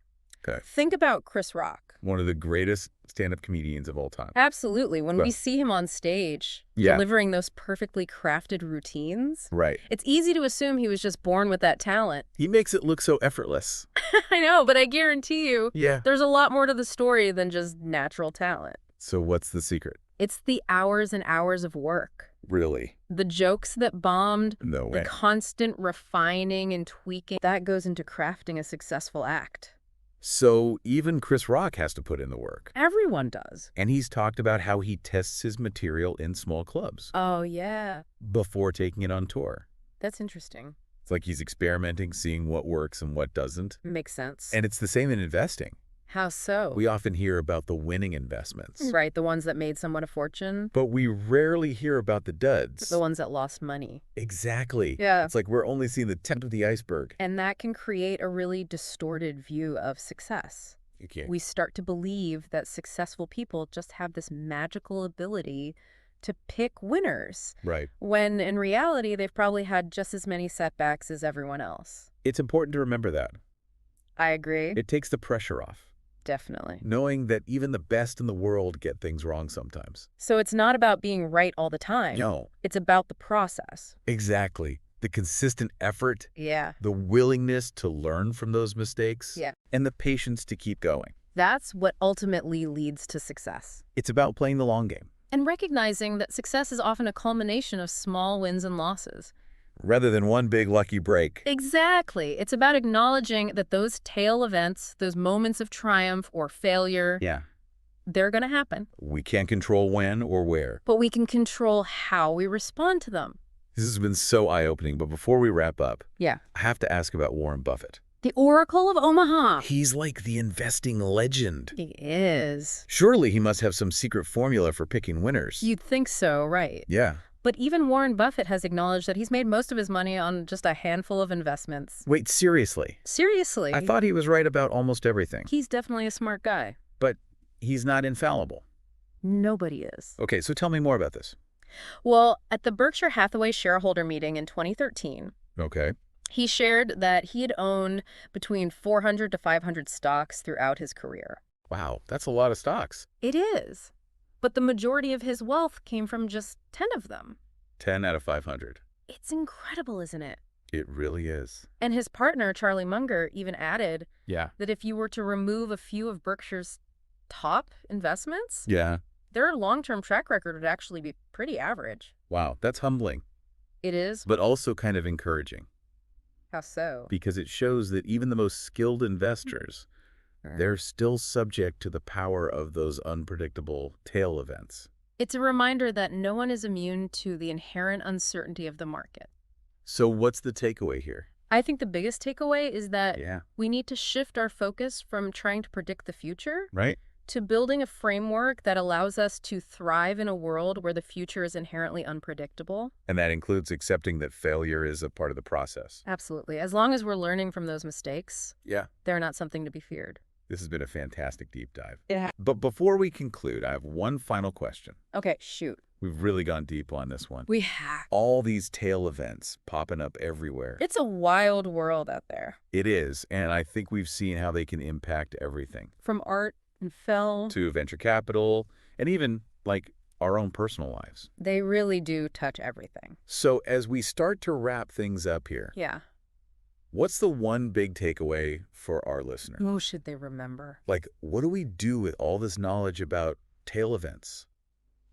Okay. Think about Chris Rock. One of the greatest stand-up comedians of all time. Absolutely. When Well- we see him on stage, Yeah. delivering those perfectly crafted routines, Right. it's easy to assume he was just born with that talent. He makes it look so effortless. I know, but I guarantee you, Yeah. there's a lot more to the story than just natural talent. So what's the secret? It's the hours and hours of work. Really? The jokes that bombed, No the way. constant refining and tweaking, that goes into crafting a successful act. So even Chris Rock has to put in the work. Everyone does. And he's talked about how he tests his material in small clubs Oh, yeah. before taking it on tour. That's interesting. It's like he's experimenting, seeing what works and what doesn't. Makes sense. And it's the same in investing. How so? We often hear about the winning investments, Right, the ones that made someone a fortune, but we rarely hear about the duds. the ones that lost money. Exactly. Yeah. It's like we're only seeing the tip of the iceberg. And that can create a really distorted view of success. You can't. We start to believe that successful people just have this magical ability to pick winners, Right. when in reality, they've probably had just as many setbacks as everyone else. It's important to remember that. I agree. It takes the pressure off, Definitely. knowing that even the best in the world get things wrong sometimes. So it's not about being right all the time. No, It's about the process. exactly. The consistent effort, Yeah. the willingness to learn from those mistakes, Yeah. and the patience to keep going. That's what ultimately leads to success. It's about playing the long game, And recognizing that success is often a culmination of small wins and losses. rather than one big lucky break. Exactly. It's about acknowledging that those tail events, those moments of triumph or failure, Yeah. they're going to happen. We can't control when or where. But we can control how we respond to them. This has been so eye-opening, but before we wrap up, Yeah. I have to ask about Warren Buffett. The Oracle of Omaha. He's like the investing legend. He is. Surely he must have some secret formula for picking winners. You'd think so, right? Yeah. But even Warren Buffett has acknowledged that he's made most of his money on just a handful of investments. Wait, seriously? Seriously. I thought he was right about almost everything. He's definitely a smart guy. But he's not infallible. Nobody is. Okay, so tell me more about this. Well, at the Berkshire Hathaway shareholder meeting in 2013, Okay. He shared that he had owned between 400 to 500 stocks throughout his career. Wow, that's a lot of stocks. It is. But the majority of his wealth came from just 10 of them. 10 out of 500. It's incredible, isn't it? It really is. And his partner, Charlie Munger, even added Yeah. that if you were to remove a few of Berkshire's top investments, Yeah. their long-term track record would actually be pretty average. Wow, that's humbling, It is? but also kind of encouraging How so? because it shows that even the most skilled investors, they're still subject to the power of those unpredictable tail events. It's a reminder that no one is immune to the inherent uncertainty of the market. So what's the takeaway here? I think the biggest takeaway is that Yeah. we need to shift our focus from trying to predict the future Right? to building a framework that allows us to thrive in a world where the future is inherently unpredictable. And that includes accepting that failure is a part of the process. Absolutely. As long as we're learning from those mistakes, Yeah. they're not something to be feared. This has been a fantastic deep dive. Yeah. But before we conclude, I have one final question. Okay, shoot. We've really gone deep on this one. We have. All these tail events popping up everywhere. It's a wild world out there. It is, and I think we've seen how they can impact everything. From art and film, To venture capital, and even, like, our own personal lives. they really do touch everything. So as we start to wrap things up here, Yeah. what's the one big takeaway for our listener? Oh, should they remember? Like, what do we do with all this knowledge about tail events?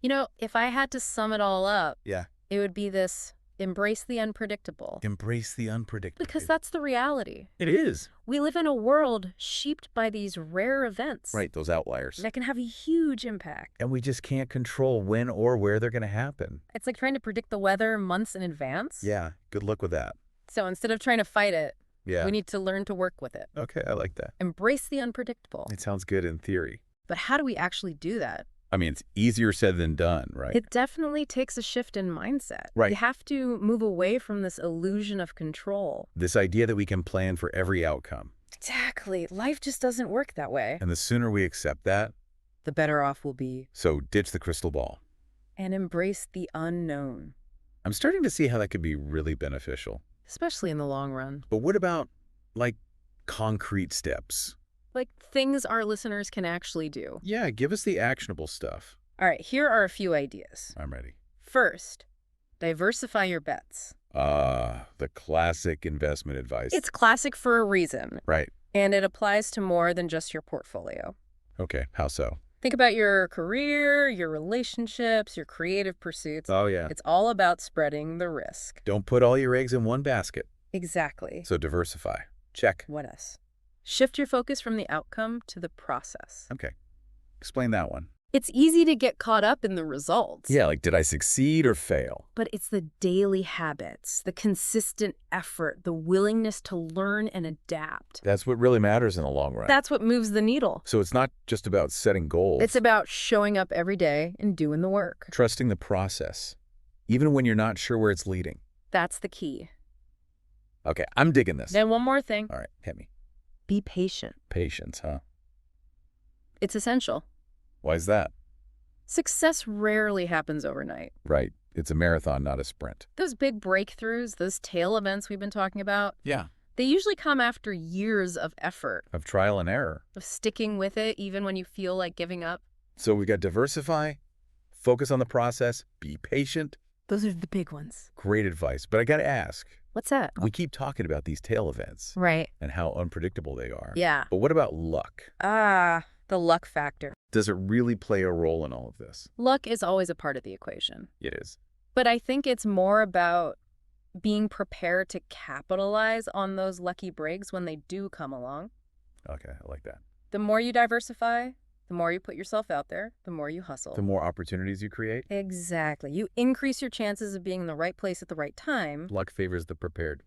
You know, if I had to sum it all up, Yeah. it would be this: embrace the unpredictable. Embrace the unpredictable. Because that's the reality. It is. We live in a world shaped by these rare events Right, those outliers. that can have a huge impact. And we just can't control when or where they're going to happen. It's like trying to predict the weather months in advance. Yeah, good luck with that. So instead of trying to fight it, Yeah. we need to learn to work with it. Okay, I like that. Embrace the unpredictable. It sounds good in theory. But how do we actually do that? I mean, it's easier said than done, right? It definitely takes a shift in mindset. Right. You have to move away from this illusion of control. This idea that we can plan for every outcome. Exactly. Life just doesn't work that way. And the sooner we accept that, The better off we'll be. so ditch the crystal ball. And embrace the unknown, I'm starting to see how that could be really beneficial. especially in the long run. But what about, like, concrete steps? Like things our listeners can actually do. Yeah, give us the actionable stuff. All right, here are a few ideas. I'm ready. First, diversify your bets. The classic investment advice. It's classic for a reason, Right. and it applies to more than just your portfolio. Okay, how so? Think about your career, your relationships, your creative pursuits. Oh, yeah. It's all about spreading the risk. Don't put all your eggs in one basket. Exactly. So diversify. Check. What else? Shift your focus from the outcome to the process. Okay. Explain that one. It's easy to get caught up in the results. Yeah, like, did I succeed or fail? But it's the daily habits, the consistent effort, the willingness to learn and adapt. That's what really matters in the long run. That's what moves the needle. So it's not just about setting goals. It's about showing up every day and doing the work. Trusting the process, even when you're not sure where it's leading. That's the key. Okay, I'm digging this. Then one more thing. All right, hit me. Be patient. Patience, huh? It's essential. Why is that? Success rarely happens overnight. Right. It's a marathon, not a sprint. Those big breakthroughs, those tail events we've been talking about, Yeah. they usually come after years of effort, Of trial and error. of sticking with it even when you feel like giving up. So we got diversify, focus on the process, be patient. Those are the big ones. Great advice. But I got to ask, What's that? we keep talking about these tail events Right. and how unpredictable they are. Yeah. But what about luck? The luck factor. Does it really play a role in all of this? Luck is always a part of the equation. It is. But I think it's more about being prepared to capitalize on those lucky breaks when they do come along. Okay, I like that. The more you diversify, the more you put yourself out there, the more you hustle. The more opportunities you create, Exactly. You increase your chances of being in the right place at the right time. luck favors the prepared.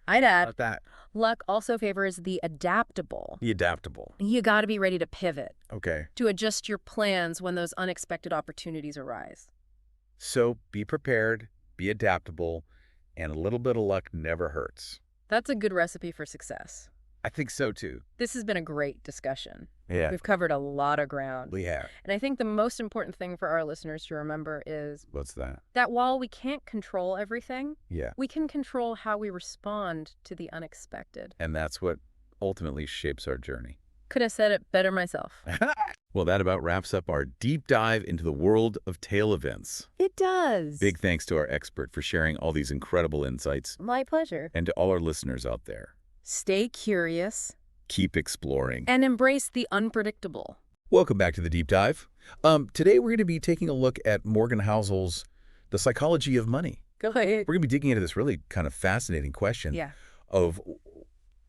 I'd add, About that. luck also favors the adaptable. Be adaptable. You got to be ready to pivot, Okay. to adjust your plans when those unexpected opportunities arise. So be prepared, be adaptable, and a little bit of luck never hurts. That's a good recipe for success. I think so, too. This has been a great discussion. Yeah, We've covered a lot of ground. we have. And I think the most important thing for our listeners to remember is What's that? that while we can't control everything, Yeah. we can control how we respond to the unexpected. And that's what ultimately shapes our journey. Could have said it better myself. Well, that about wraps up our deep dive into the world of tail events. It does. Big thanks to our expert for sharing all these incredible insights, My pleasure. and to all our listeners out there. Stay curious Keep exploring. and embrace the unpredictable. Welcome back to the deep dive. Today we're going to be taking a look at Morgan Housel's The Psychology of Money. Go ahead. We're going to be digging into this really kind of fascinating question Yeah. of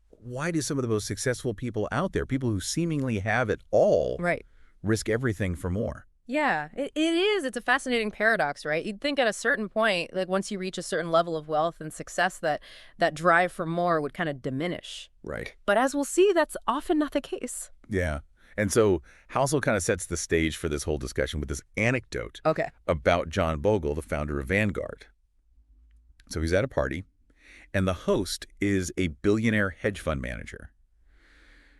why do some of the most successful people out there, people who seemingly have it all, Right. risk everything for more? Yeah, it is. It's a fascinating paradox, right? You'd think at a certain point, like once you reach a certain level of wealth and success, that drive for more would kind of diminish. Right. But as we'll see, that's often not the case. Yeah. And so Housel kind of sets the stage for this whole discussion with this anecdote Okay. about John Bogle, the founder of Vanguard. So he's at a party, and the host is a billionaire hedge fund manager.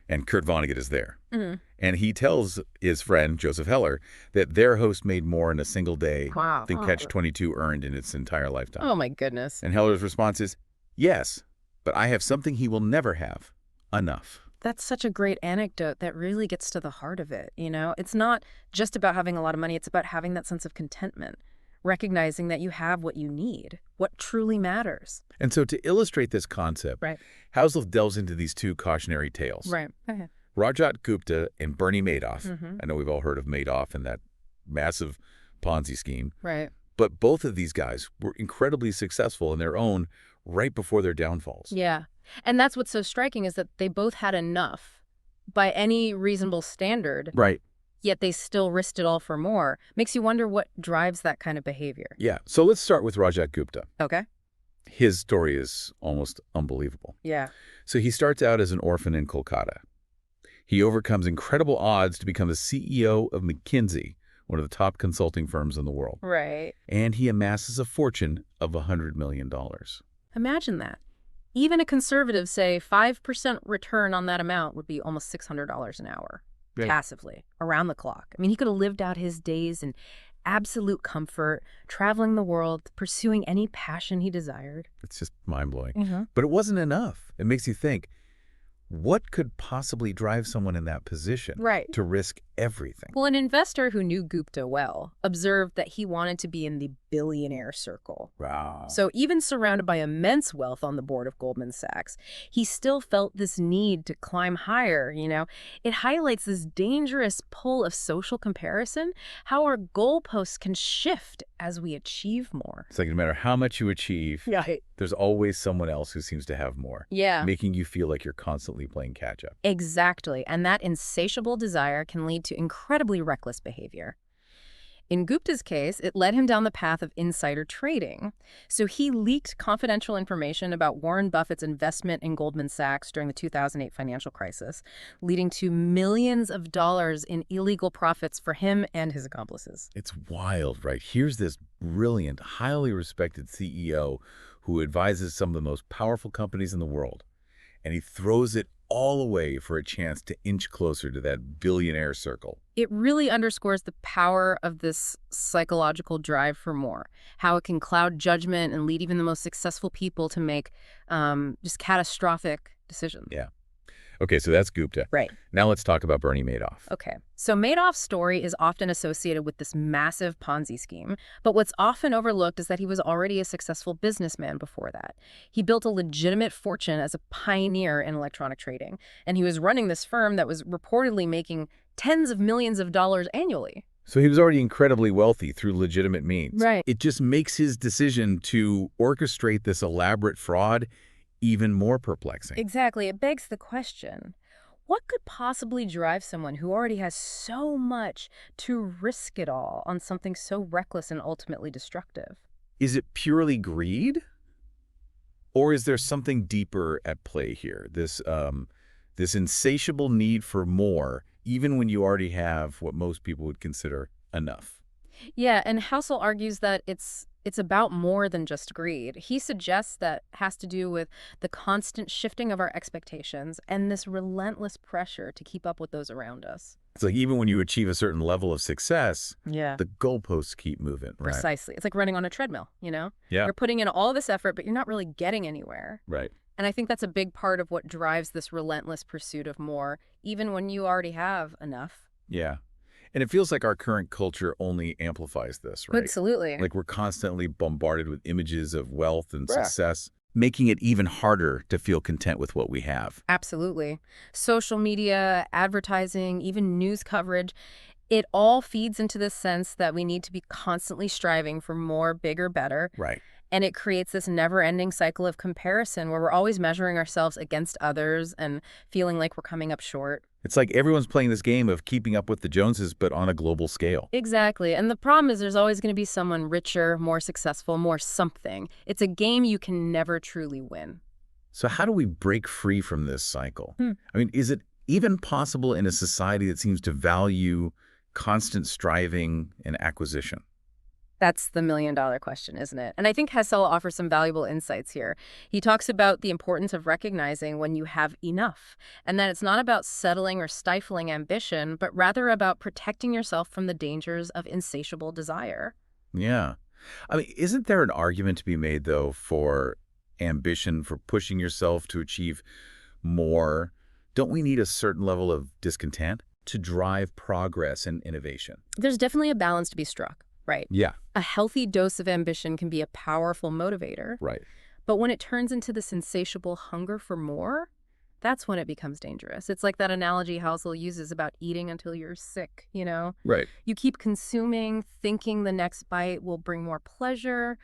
And Kurt Vonnegut is there. Mhm. And he tells his friend, Joseph Heller, that their host made more in a single day Wow. than Catch 22 earned in its entire lifetime. Oh, my goodness. And Heller's response is, yes, but I have something he will never have, enough. That's such a great anecdote that really gets to the heart of it, you know? It's not just about having a lot of money, it's about having that sense of contentment, recognizing that you have what you need, what truly matters. And so to illustrate this concept, Right. Housel delves into these two cautionary tales. Right. Okay. Rajat Gupta and Bernie Madoff. Mhm. I know we've all heard of Madoff and that massive Ponzi scheme. Right. But both of these guys were incredibly successful in their own right before their downfalls. Yeah. And that's what's so striking is that they both had enough by any reasonable standard, Right. yet they still risked it all for more. Makes you wonder what drives that kind of behavior. Yeah. So let's start with Rajat Gupta. Okay. His story is almost unbelievable. Yeah. So he starts out as an orphan in Kolkata. He overcomes incredible odds to become the CEO of McKinsey, one of the top consulting firms in the world. Right. And he amasses a fortune of $100 million. Imagine that. Even a conservative, say, 5% return on that amount would be almost $600 an hour, Right. passively, around the clock. I mean, he could have lived out his days in absolute comfort, traveling the world, pursuing any passion he desired. It's just mind-blowing. Mm-hmm. But it wasn't enough. It makes you think, what could possibly drive someone in that position Right. to risk everything? Well, an investor who knew Gupta well observed that he wanted to be in the billionaire circle. Wow. So even surrounded by immense wealth on the board of Goldman Sachs, he still felt this need to climb higher, you know? It highlights this dangerous pull of social comparison, how our goalposts can shift as we achieve more. It's like no matter how much you achieve, Yeah. there's always someone else who seems to have more, Yeah. making you feel like you're constantly playing catch-up. Exactly. And that insatiable desire can lead to incredibly reckless behavior. In Gupta's case, it led him down the path of insider trading. So he leaked confidential information about Warren Buffett's investment in Goldman Sachs during the 2008 financial crisis, leading to millions of dollars in illegal profits for him and his accomplices. It's wild, right? Here's this brilliant, highly respected CEO who advises some of the most powerful companies in the world, and he throws it all away for a chance to inch closer to that billionaire circle. It really underscores the power of this psychological drive for more, how it can cloud judgment and lead even the most successful people to make just catastrophic decisions. Yeah. Okay, so that's Gupta. Right. Now let's talk about Bernie Madoff. Okay. So Madoff's story is often associated with this massive Ponzi scheme, but what's often overlooked is that he was already a successful businessman before that. He built a legitimate fortune as a pioneer in electronic trading, and he was running this firm that was reportedly making tens of millions of dollars annually. So he was already incredibly wealthy through legitimate means. Right. It just makes his decision to orchestrate this elaborate fraud even more perplexing. Exactly. It begs the question, what could possibly drive someone who already has so much to risk it all on something so reckless and ultimately destructive? Is it purely greed? Or is there something deeper at play here? This insatiable need for more, even when you already have what most people would consider enough. Yeah, and Housel argues that it's It's about more than just greed. He suggests that has to do with the constant shifting of our expectations and this relentless pressure to keep up with those around us. It's like even when you achieve a certain level of success, Yeah. the goalposts keep moving, right? Precisely. It's like running on a treadmill, you know? Yeah. You're putting in all this effort, but you're not really getting anywhere. Right. And I think that's a big part of what drives this relentless pursuit of more, even when you already have enough. Yeah. And it feels like our current culture only amplifies this, right? Absolutely. Like we're constantly bombarded with images of wealth and Yeah. success, making it even harder to feel content with what we have. Absolutely. Social media, advertising, even news coverage, it all feeds into this sense that we need to be constantly striving for more, bigger, better. Right. And it creates this never-ending cycle of comparison where we're always measuring ourselves against others and feeling like we're coming up short. It's like everyone's playing this game of keeping up with the Joneses, but on a global scale. Exactly. And the problem is there's always going to be someone richer, more successful, more something. It's a game you can never truly win. So how do we break free from this cycle? Hmm. I mean, is it even possible in a society that seems to value constant striving and acquisition? That's the million-dollar question, isn't it? And I think Hessel offers some valuable insights here. He talks about the importance of recognizing when you have enough, and that it's not about settling or stifling ambition, but rather about protecting yourself from the dangers of insatiable desire. Yeah. I mean, isn't there an argument to be made, though, for ambition, for pushing yourself to achieve more? Don't we need a certain level of discontent to drive progress and innovation? There's definitely a balance to be struck, right? Yeah. A healthy dose of ambition can be a powerful motivator, Right. but when it turns into this insatiable hunger for more, that's when it becomes dangerous. It's like that analogy Housel uses about eating until you're sick, you know? Right. You keep consuming, thinking the next bite will bring more pleasure,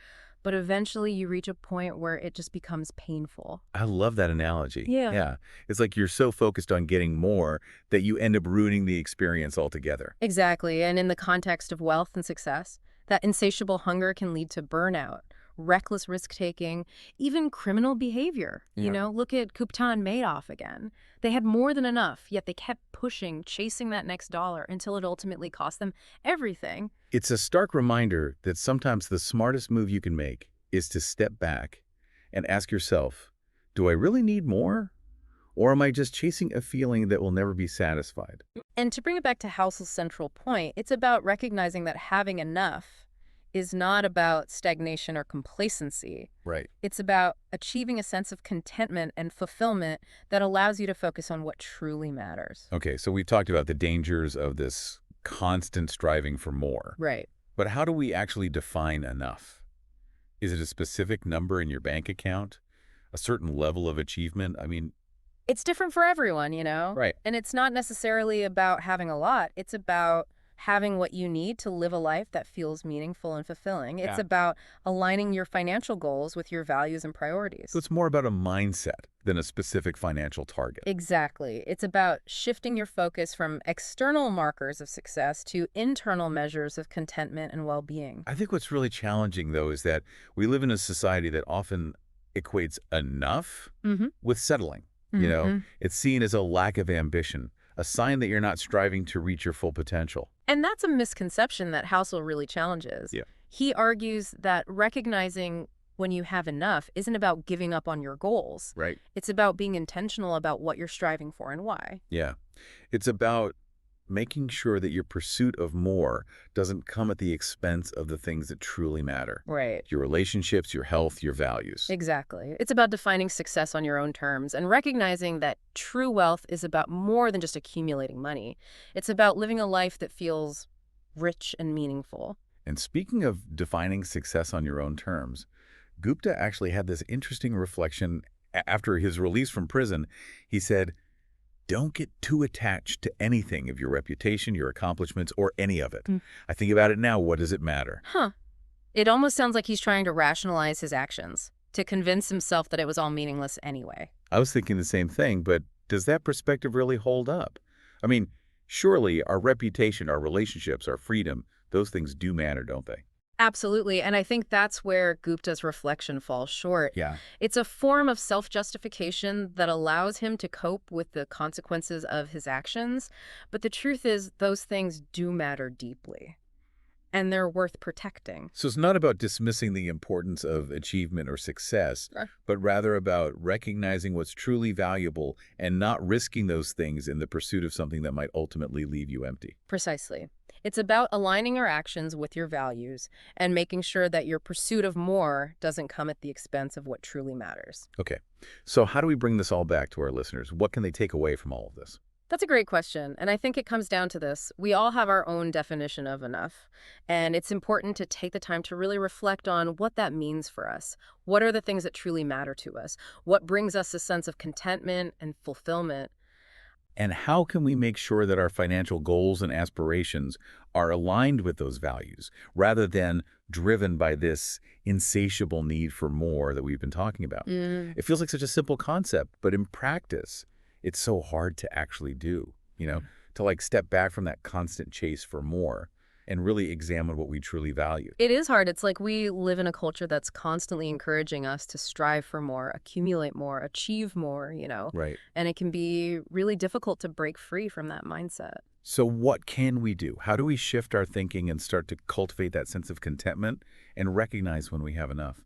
but eventually you reach a point where it just becomes painful. I love that analogy. Yeah. Yeah. It's like you're so focused on getting more that you end up ruining the experience altogether. Exactly. And in the context of wealth and success, that insatiable hunger can lead to burnout, reckless risk-taking, even criminal behavior. Yeah. You know, look at Gupta and Madoff again. They had more than enough, yet they kept pushing, chasing that next dollar until it ultimately cost them everything. It's a stark reminder that sometimes the smartest move you can make is to step back and ask yourself, do I really need more? Or am I just chasing a feeling that will never be satisfied? And to bring it back to Housel's central point, it's about recognizing that having enough is not about stagnation or complacency. Right. It's about achieving a sense of contentment and fulfillment that allows you to focus on what truly matters. Okay, so we've talked about the dangers of this constant striving for more. Right. But how do we actually define enough? Is it a specific number in your bank account? A certain level of achievement? I mean, It's different for everyone, you know? right. And it's not necessarily about having a lot. It's about having what you need to live a life that feels meaningful and fulfilling. It's Yeah. about aligning your financial goals with your values and priorities. So it's more about a mindset than a specific financial target. Exactly. It's about shifting your focus from external markers of success to internal measures of contentment and well-being. I think what's really challenging, though, is that we live in a society that often equates enough Mm-hmm. with settling. You know, it's seen as a lack of ambition, a sign that you're not striving to reach your full potential. And that's a misconception that Housel really challenges. Yeah. He argues that recognizing when you have enough isn't about giving up on your goals. Right. It's about being intentional about what you're striving for and why. Yeah. It's about making sure that your pursuit of more doesn't come at the expense of the things that truly matter. Right. Your relationships, your health, your values. Exactly. It's about defining success on your own terms and recognizing that true wealth is about more than just accumulating money. It's about living a life that feels rich and meaningful. And speaking of defining success on your own terms, Gupta actually had this interesting reflection after his release from prison. He said, don't get too attached to anything of your reputation, your accomplishments, or any of it. I think about it now, what does it matter? Huh. It almost sounds like he's trying to rationalize his actions, to convince himself that it was all meaningless anyway. I was thinking the same thing, but does that perspective really hold up? I mean, surely our reputation, our relationships, our freedom, those things do matter, don't they? Absolutely, and I think that's where Gupta's reflection falls short. Yeah. It's a form of self-justification that allows him to cope with the consequences of his actions, but the truth is those things do matter deeply. and they're worth protecting. So it's not about dismissing the importance of achievement or success, Right. but rather about recognizing what's truly valuable and not risking those things in the pursuit of something that might ultimately leave you empty. Precisely. It's about aligning your actions with your values and making sure that your pursuit of more doesn't come at the expense of what truly matters. Okay, so how do we bring this all back to our listeners? What can they take away from all of this? That's a great question, and I think it comes down to this. We all have our own definition of enough, and it's important to take the time to really reflect on what that means for us. What are the things that truly matter to us? What brings us a sense of contentment and fulfillment? And how can we make sure that our financial goals and aspirations are aligned with those values rather than driven by this insatiable need for more that we've been talking about? It feels like such a simple concept, but in practice, it's so hard to actually do, to like step back from that constant chase for more and really examine what we truly value. It is hard. It's like we live in a culture that's constantly encouraging us to strive for more, accumulate more, achieve more. Right. And it can be really difficult to break free from that mindset. So what can we do? How do we shift our thinking and start to cultivate that sense of contentment and recognize when we have enough?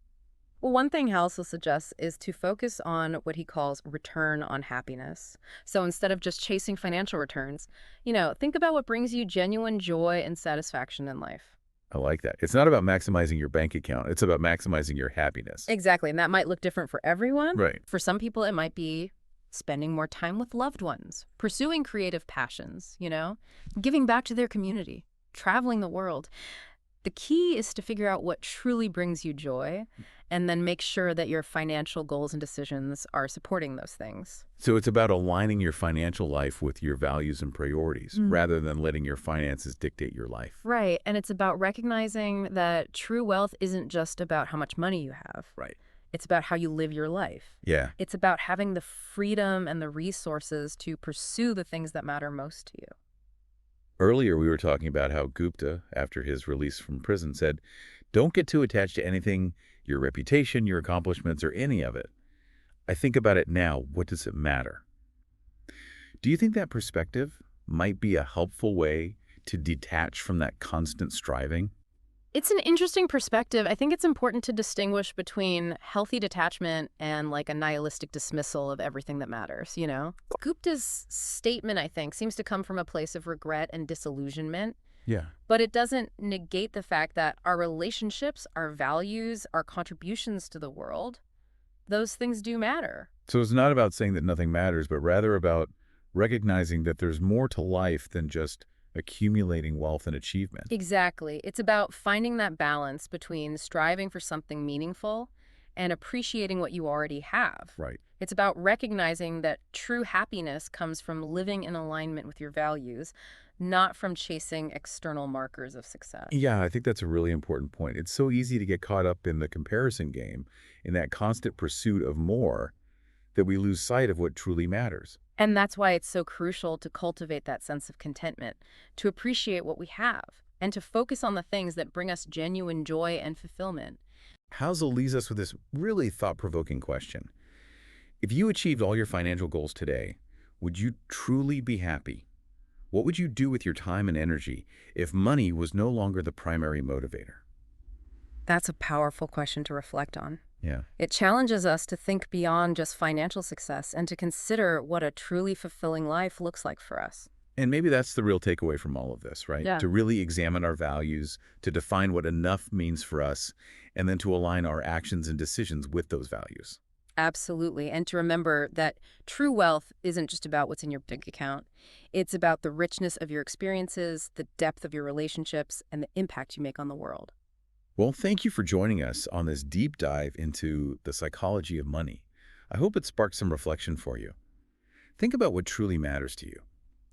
Well, one thing Halsell suggests is to focus on what he calls return on happiness. So instead of just chasing financial returns, think about what brings you genuine joy and satisfaction in life. I like that. It's not about maximizing your bank account. It's about maximizing your happiness. Exactly. And that might look different for everyone. Right. For some people, it might be spending more time with loved ones, pursuing creative passions, giving back to their community, traveling the world. The key is to figure out what truly brings you joy and then make sure that your financial goals and decisions are supporting those things. So it's about aligning your financial life with your values and priorities rather than letting your finances dictate your life. Right. And it's about recognizing that true wealth isn't just about how much money you have. Right. It's about how you live your life. Yeah. It's about having the freedom and the resources to pursue the things that matter most to you. Earlier, we were talking about how Gupta, after his release from prison, said, don't get too attached to anything, your reputation, your accomplishments, or any of it. I think about it now. What does it matter? Do you think that perspective might be a helpful way to detach from that constant striving? It's an interesting perspective. I think it's important to distinguish between healthy detachment and like a nihilistic dismissal of everything that matters. Gupta's statement, I think, seems to come from a place of regret and disillusionment, Yeah. but it doesn't negate the fact that our relationships, our values, our contributions to the world, those things do matter. So it's not about saying that nothing matters, but rather about recognizing that there's more to life than just accumulating wealth and achievement. Exactly. It's about finding that balance between striving for something meaningful and appreciating what you already have. Right. It's about recognizing that true happiness comes from living in alignment with your values, not from chasing external markers of success. Yeah, I think that's a really important point. It's so easy to get caught up in the comparison game, in that constant pursuit of more, that we lose sight of what truly matters. And that's why it's so crucial to cultivate that sense of contentment, to appreciate what we have, and to focus on the things that bring us genuine joy and fulfillment. Halsell leaves us with this really thought-provoking question. If you achieved all your financial goals today, would you truly be happy? What would you do with your time and energy if money was no longer the primary motivator? That's a powerful question to reflect on. Yeah. It challenges us to think beyond just financial success and to consider what a truly fulfilling life looks like for us. And maybe that's the real takeaway from all of this, right? Yeah. To really examine our values, to define what enough means for us, and then to align our actions and decisions with those values. Absolutely. And to remember that true wealth isn't just about what's in your bank account. It's about the richness of your experiences, the depth of your relationships, and the impact you make on the world. Well, thank you for joining us on this deep dive into the psychology of money. I hope it sparked some reflection for you. Think about what truly matters to you.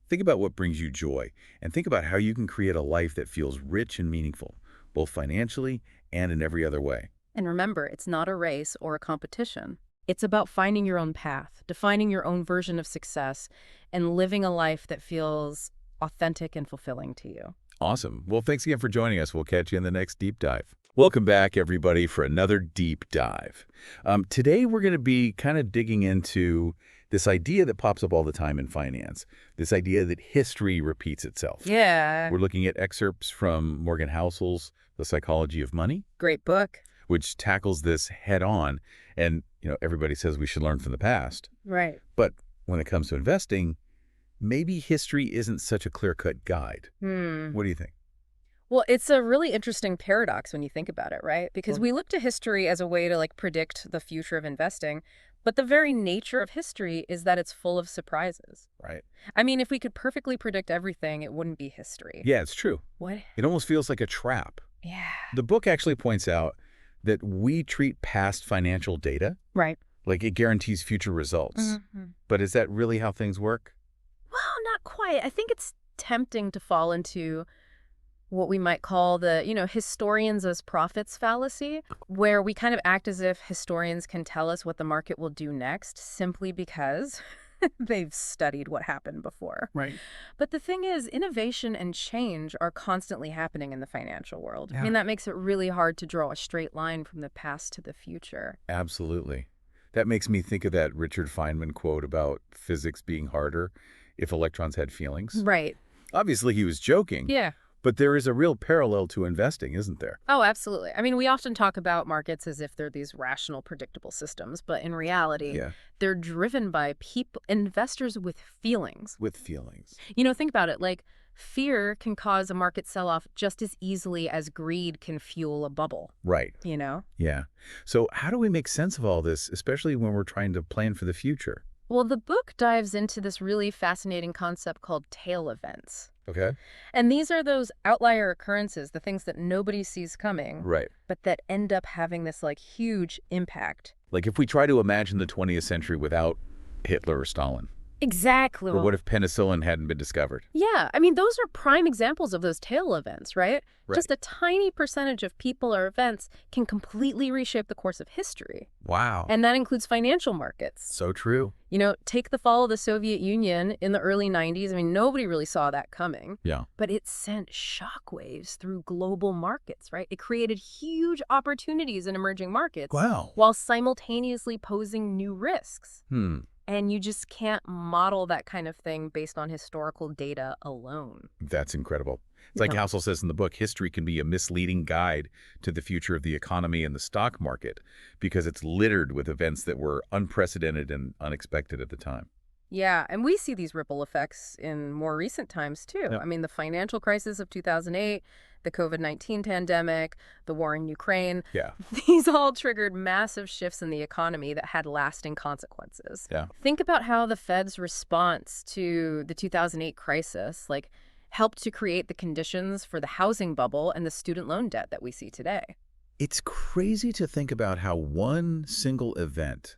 Think about what brings you joy, and think about how you can create a life that feels rich and meaningful, both financially and in every other way. And remember, it's not a race or a competition. It's about finding your own path, defining your own version of success, and living a life that feels authentic and fulfilling to you. Awesome. Well, thanks again for joining us. We'll catch you in the next deep dive. Welcome back, everybody, for another deep dive. Today, we're going to be kind of digging into this idea that pops up all the time in finance, this idea that history repeats itself. Yeah. We're looking at excerpts from Morgan Housel's The Psychology of Money, Great book. which tackles this head on. And, everybody says we should learn from the past. Right. But when it comes to investing, maybe history isn't such a clear-cut guide. What do you think? Well, it's a really interesting paradox when you think about it, right? Because we look to history as a way to predict the future of investing, but the very nature of history is that it's full of surprises. Right. I mean, if we could perfectly predict everything, it wouldn't be history. Yeah, it's true. What? It almost feels like a trap. Yeah. The book actually points out that we treat past financial data Right. like it guarantees future results. Mm-hmm. But is that really how things work? Well, not quite. I think it's tempting to fall into what we might call the, historians as prophets fallacy, where we kind of act as if historians can tell us what the market will do next simply because they've studied what happened before. Right. But the thing is, innovation and change are constantly happening in the financial world. I Yeah. mean, that makes it really hard to draw a straight line from the past to the future. Absolutely. That makes me think of that Richard Feynman quote about physics being harder if electrons had feelings. Right. Obviously, he was joking. Yeah. But there is a real parallel to investing, isn't there? Oh, absolutely. I mean, we often talk about markets as if they're these rational, predictable systems, but in reality, Yeah. they're driven by investors with feelings. With feelings. Think about it. Fear can cause a market sell-off just as easily as greed can fuel a bubble, Right. Yeah. So how do we make sense of all this, especially when we're trying to plan for the future? Well, the book dives into this really fascinating concept called tail events. Okay. And these are those outlier occurrences, the things that nobody sees coming, Right. but that end up having this huge impact. Like if we try to imagine the 20th century without Hitler or Stalin, Exactly. or what if penicillin hadn't been discovered? Yeah, I mean, those are prime examples of those tail events, right? Right. Just a tiny percentage of people or events can completely reshape the course of history. Wow. And that includes financial markets. So true. Take the fall of the Soviet Union in the early 90s. I mean, nobody really saw that coming. Yeah. But it sent shockwaves through global markets, right? It created huge opportunities in emerging markets Wow. while simultaneously posing new risks. And you just can't model that kind of thing based on historical data alone. That's incredible. It's like Yeah. Housel says in the book, history can be a misleading guide to the future of the economy and the stock market because it's littered with events that were unprecedented and unexpected at the time. Yeah, and we see these ripple effects in more recent times, too. Yep. I mean, the financial crisis of 2008, the COVID-19 pandemic, the war in Ukraine, Yeah. these all triggered massive shifts in the economy that had lasting consequences. Yeah. Think about how the Fed's response to the 2008 crisis, helped to create the conditions for the housing bubble and the student loan debt that we see today. It's crazy to think about how one single event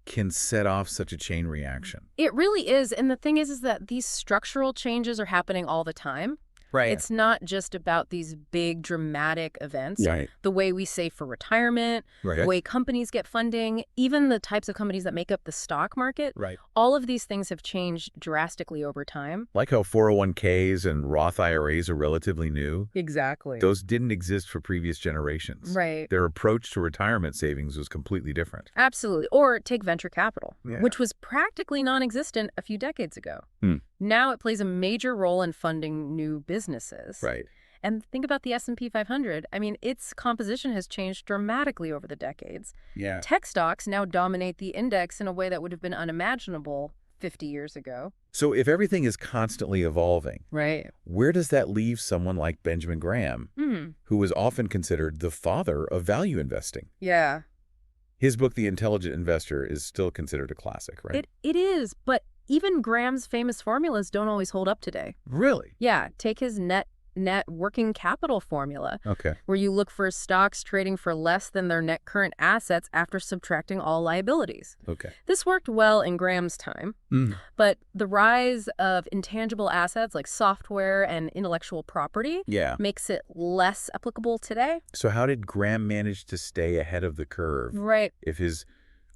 can set off such a chain reaction. It really is. And the thing is that these structural changes are happening all the time. Right. It's not just about these big dramatic events. Right. The way we save for retirement, Right. the way companies get funding, even the types of companies that make up the stock market. Right. All of these things have changed drastically over time. Like how 401ks and Roth IRAs are relatively new. Exactly. Those didn't exist for previous generations. Right. Their approach to retirement savings was completely different. Absolutely. Or take venture capital, Yeah. which was practically non-existent a few decades ago. Hmm. Now it plays a major role in funding new businesses. Right. And think about the S&P 500. I mean, its composition has changed dramatically over the decades. Yeah. Tech stocks now dominate the index in a way that would have been unimaginable 50 years ago. So if everything is constantly evolving, Right. where does that leave someone like Benjamin Graham, Hmm. who was often considered the father of value investing? Yeah. His book, The Intelligent Investor, is still considered a classic, right? It is, but even Graham's famous formulas don't always hold up today. Really? Yeah, take his net working capital formula, Okay. where you look for stocks trading for less than their net current assets after subtracting all liabilities. Okay. This worked well in Graham's time, but the rise of intangible assets like software and intellectual property Yeah. makes it less applicable today. So how did Graham manage to stay ahead of the curve Right. if his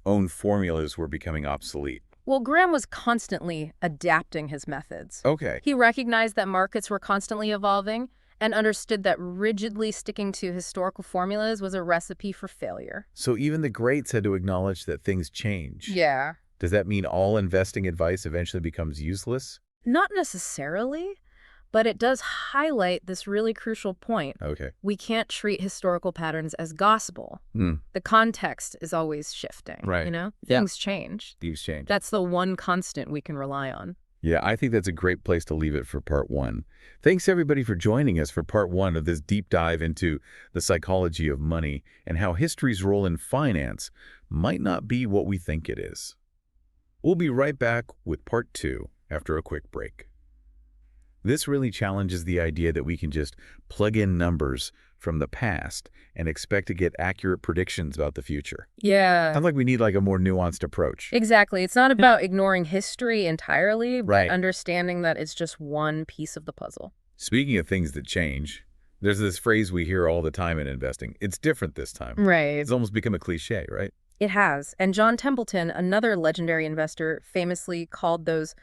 own formulas were becoming obsolete? Well, Graham was constantly adapting his methods. Okay. He recognized that markets were constantly evolving, and understood that rigidly sticking to historical formulas was a recipe for failure. So even the greats had to acknowledge that things change. Yeah. Does that mean all investing advice eventually becomes useless? Not necessarily, but it does highlight this really crucial point. Okay. We can't treat historical patterns as gospel. Hmm. The context is always shifting, Right. you know? Yeah. Things change. These change. That's the one constant we can rely on. Yeah, I think that's a great place to leave it for part one. Thanks everybody for joining us for part one of this deep dive into the psychology of money and how history's role in finance might not be what we think it is. We'll be right back with part two after a quick break. This really challenges the idea that we can just plug in numbers from the past and expect to get accurate predictions about the future. Yeah. Sounds like we need like a more nuanced approach. Exactly. It's not about ignoring history entirely, but Right. understanding that it's just one piece of the puzzle. Speaking of things that change, there's this phrase we hear all the time in investing. It's different this time. Right. It's almost become a cliche, right? It has. And John Templeton, another legendary investor, famously called those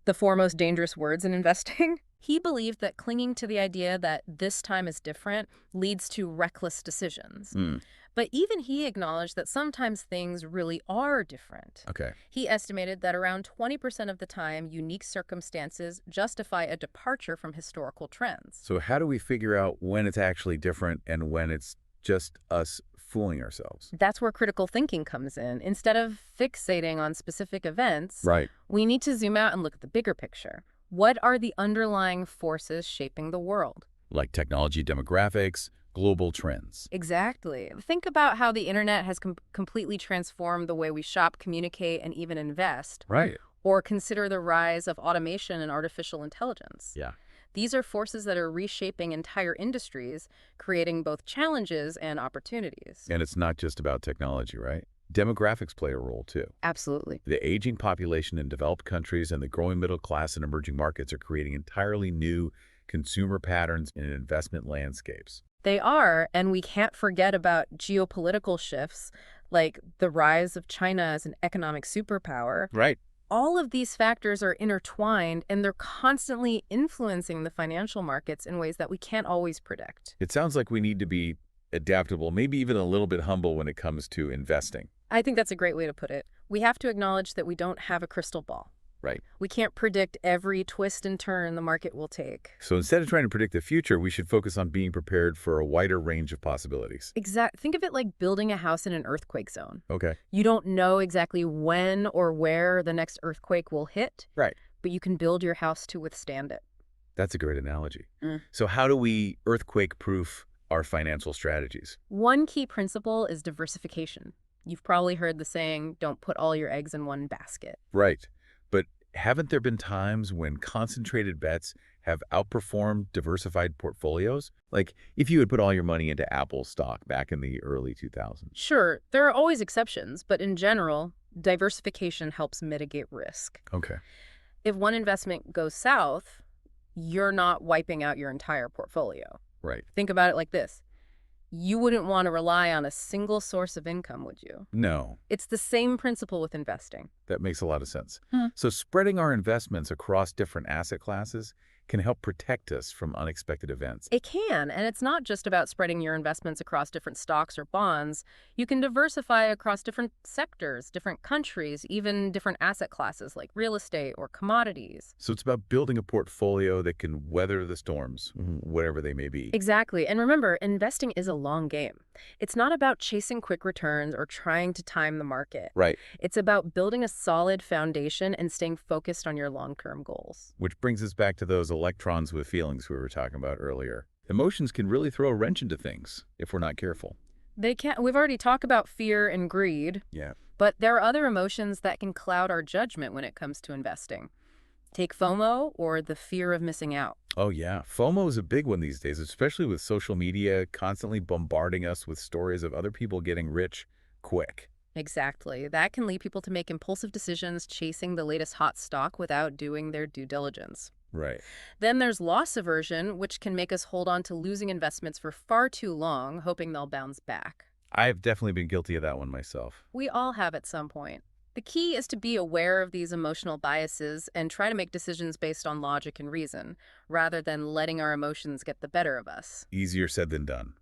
the four most dangerous words in investing. He believed that clinging to the idea that this time is different leads to reckless decisions. But even he acknowledged that sometimes things really are different. Okay. He estimated that around 20% of the time, unique circumstances justify a departure from historical trends. So how do we figure out when it's actually different and when it's just us fooling ourselves? That's where critical thinking comes in. Instead of fixating on specific events, Right. we need to zoom out and look at the bigger picture. What are the underlying forces shaping the world? Like technology demographics, global trends. Exactly. Think about how the internet has completely transformed the way we shop, communicate, and even invest. Right. Or consider the rise of automation and artificial intelligence. Yeah. These are forces that are reshaping entire industries, creating both challenges and opportunities. And it's not just about technology, right? Demographics play a role too. Absolutely. The aging population in developed countries and the growing middle class in emerging markets are creating entirely new consumer patterns in investment landscapes. They are, and we can't forget about geopolitical shifts, like the rise of China as an economic superpower. Right. All of these factors are intertwined, and they're constantly influencing the financial markets in ways that we can't always predict. It sounds like we need to be adaptable, maybe even a little bit humble when it comes to investing. I think that's a great way to put it. We have to acknowledge that we don't have a crystal ball. Right. We can't predict every twist and turn the market will take. So instead of trying to predict the future, we should focus on being prepared for a wider range of possibilities. Think of it like building a house in an earthquake zone. Okay. You don't know exactly when or where the next earthquake will hit, Right. but you can build your house to withstand it. That's a great analogy. Mm. So how do we earthquake-proof our financial strategies? One key principle is diversification. You've probably heard the saying, don't put all your eggs in one basket. Right. But haven't there been times when concentrated bets have outperformed diversified portfolios? Like if you had put all your money into Apple stock back in the early 2000s. Sure, there are always exceptions, but in general, diversification helps mitigate risk. Okay. If one investment goes south, you're not wiping out your entire portfolio. Right. Think about it like this. You wouldn't want to rely on a single source of income, would you? No, It's the same principle with investing. that makes a lot of sense. Hmm. So spreading our investments across different asset classes can help protect us from unexpected events. It can, and it's not just about spreading your investments across different stocks or bonds. You can diversify across different sectors, different countries, even different asset classes like real estate or commodities. So it's about building a portfolio that can weather the storms, whatever they may be. Exactly. And remember, investing is a long game. It's not about chasing quick returns or trying to time the market. Right. It's about building a solid foundation and staying focused on your long-term goals. Which brings us back to those electrons with feelings we were talking about earlier. Emotions can really throw a wrench into things if we're not careful. They can. We've already talked about fear and greed, Yeah. but there are other emotions that can cloud our judgment when it comes to investing. Take FOMO, or the fear of missing out. Oh, yeah. FOMO is a big one these days, especially with social media constantly bombarding us with stories of other people getting rich quick. Exactly. That can lead people to make impulsive decisions, chasing the latest hot stock without doing their due diligence. Right. Then there's loss aversion, which can make us hold on to losing investments for far too long, hoping they'll bounce back. I've definitely been guilty of that one myself. We all have at some point. The key is to be aware of these emotional biases and try to make decisions based on logic and reason, rather than letting our emotions get the better of us. Easier said than done.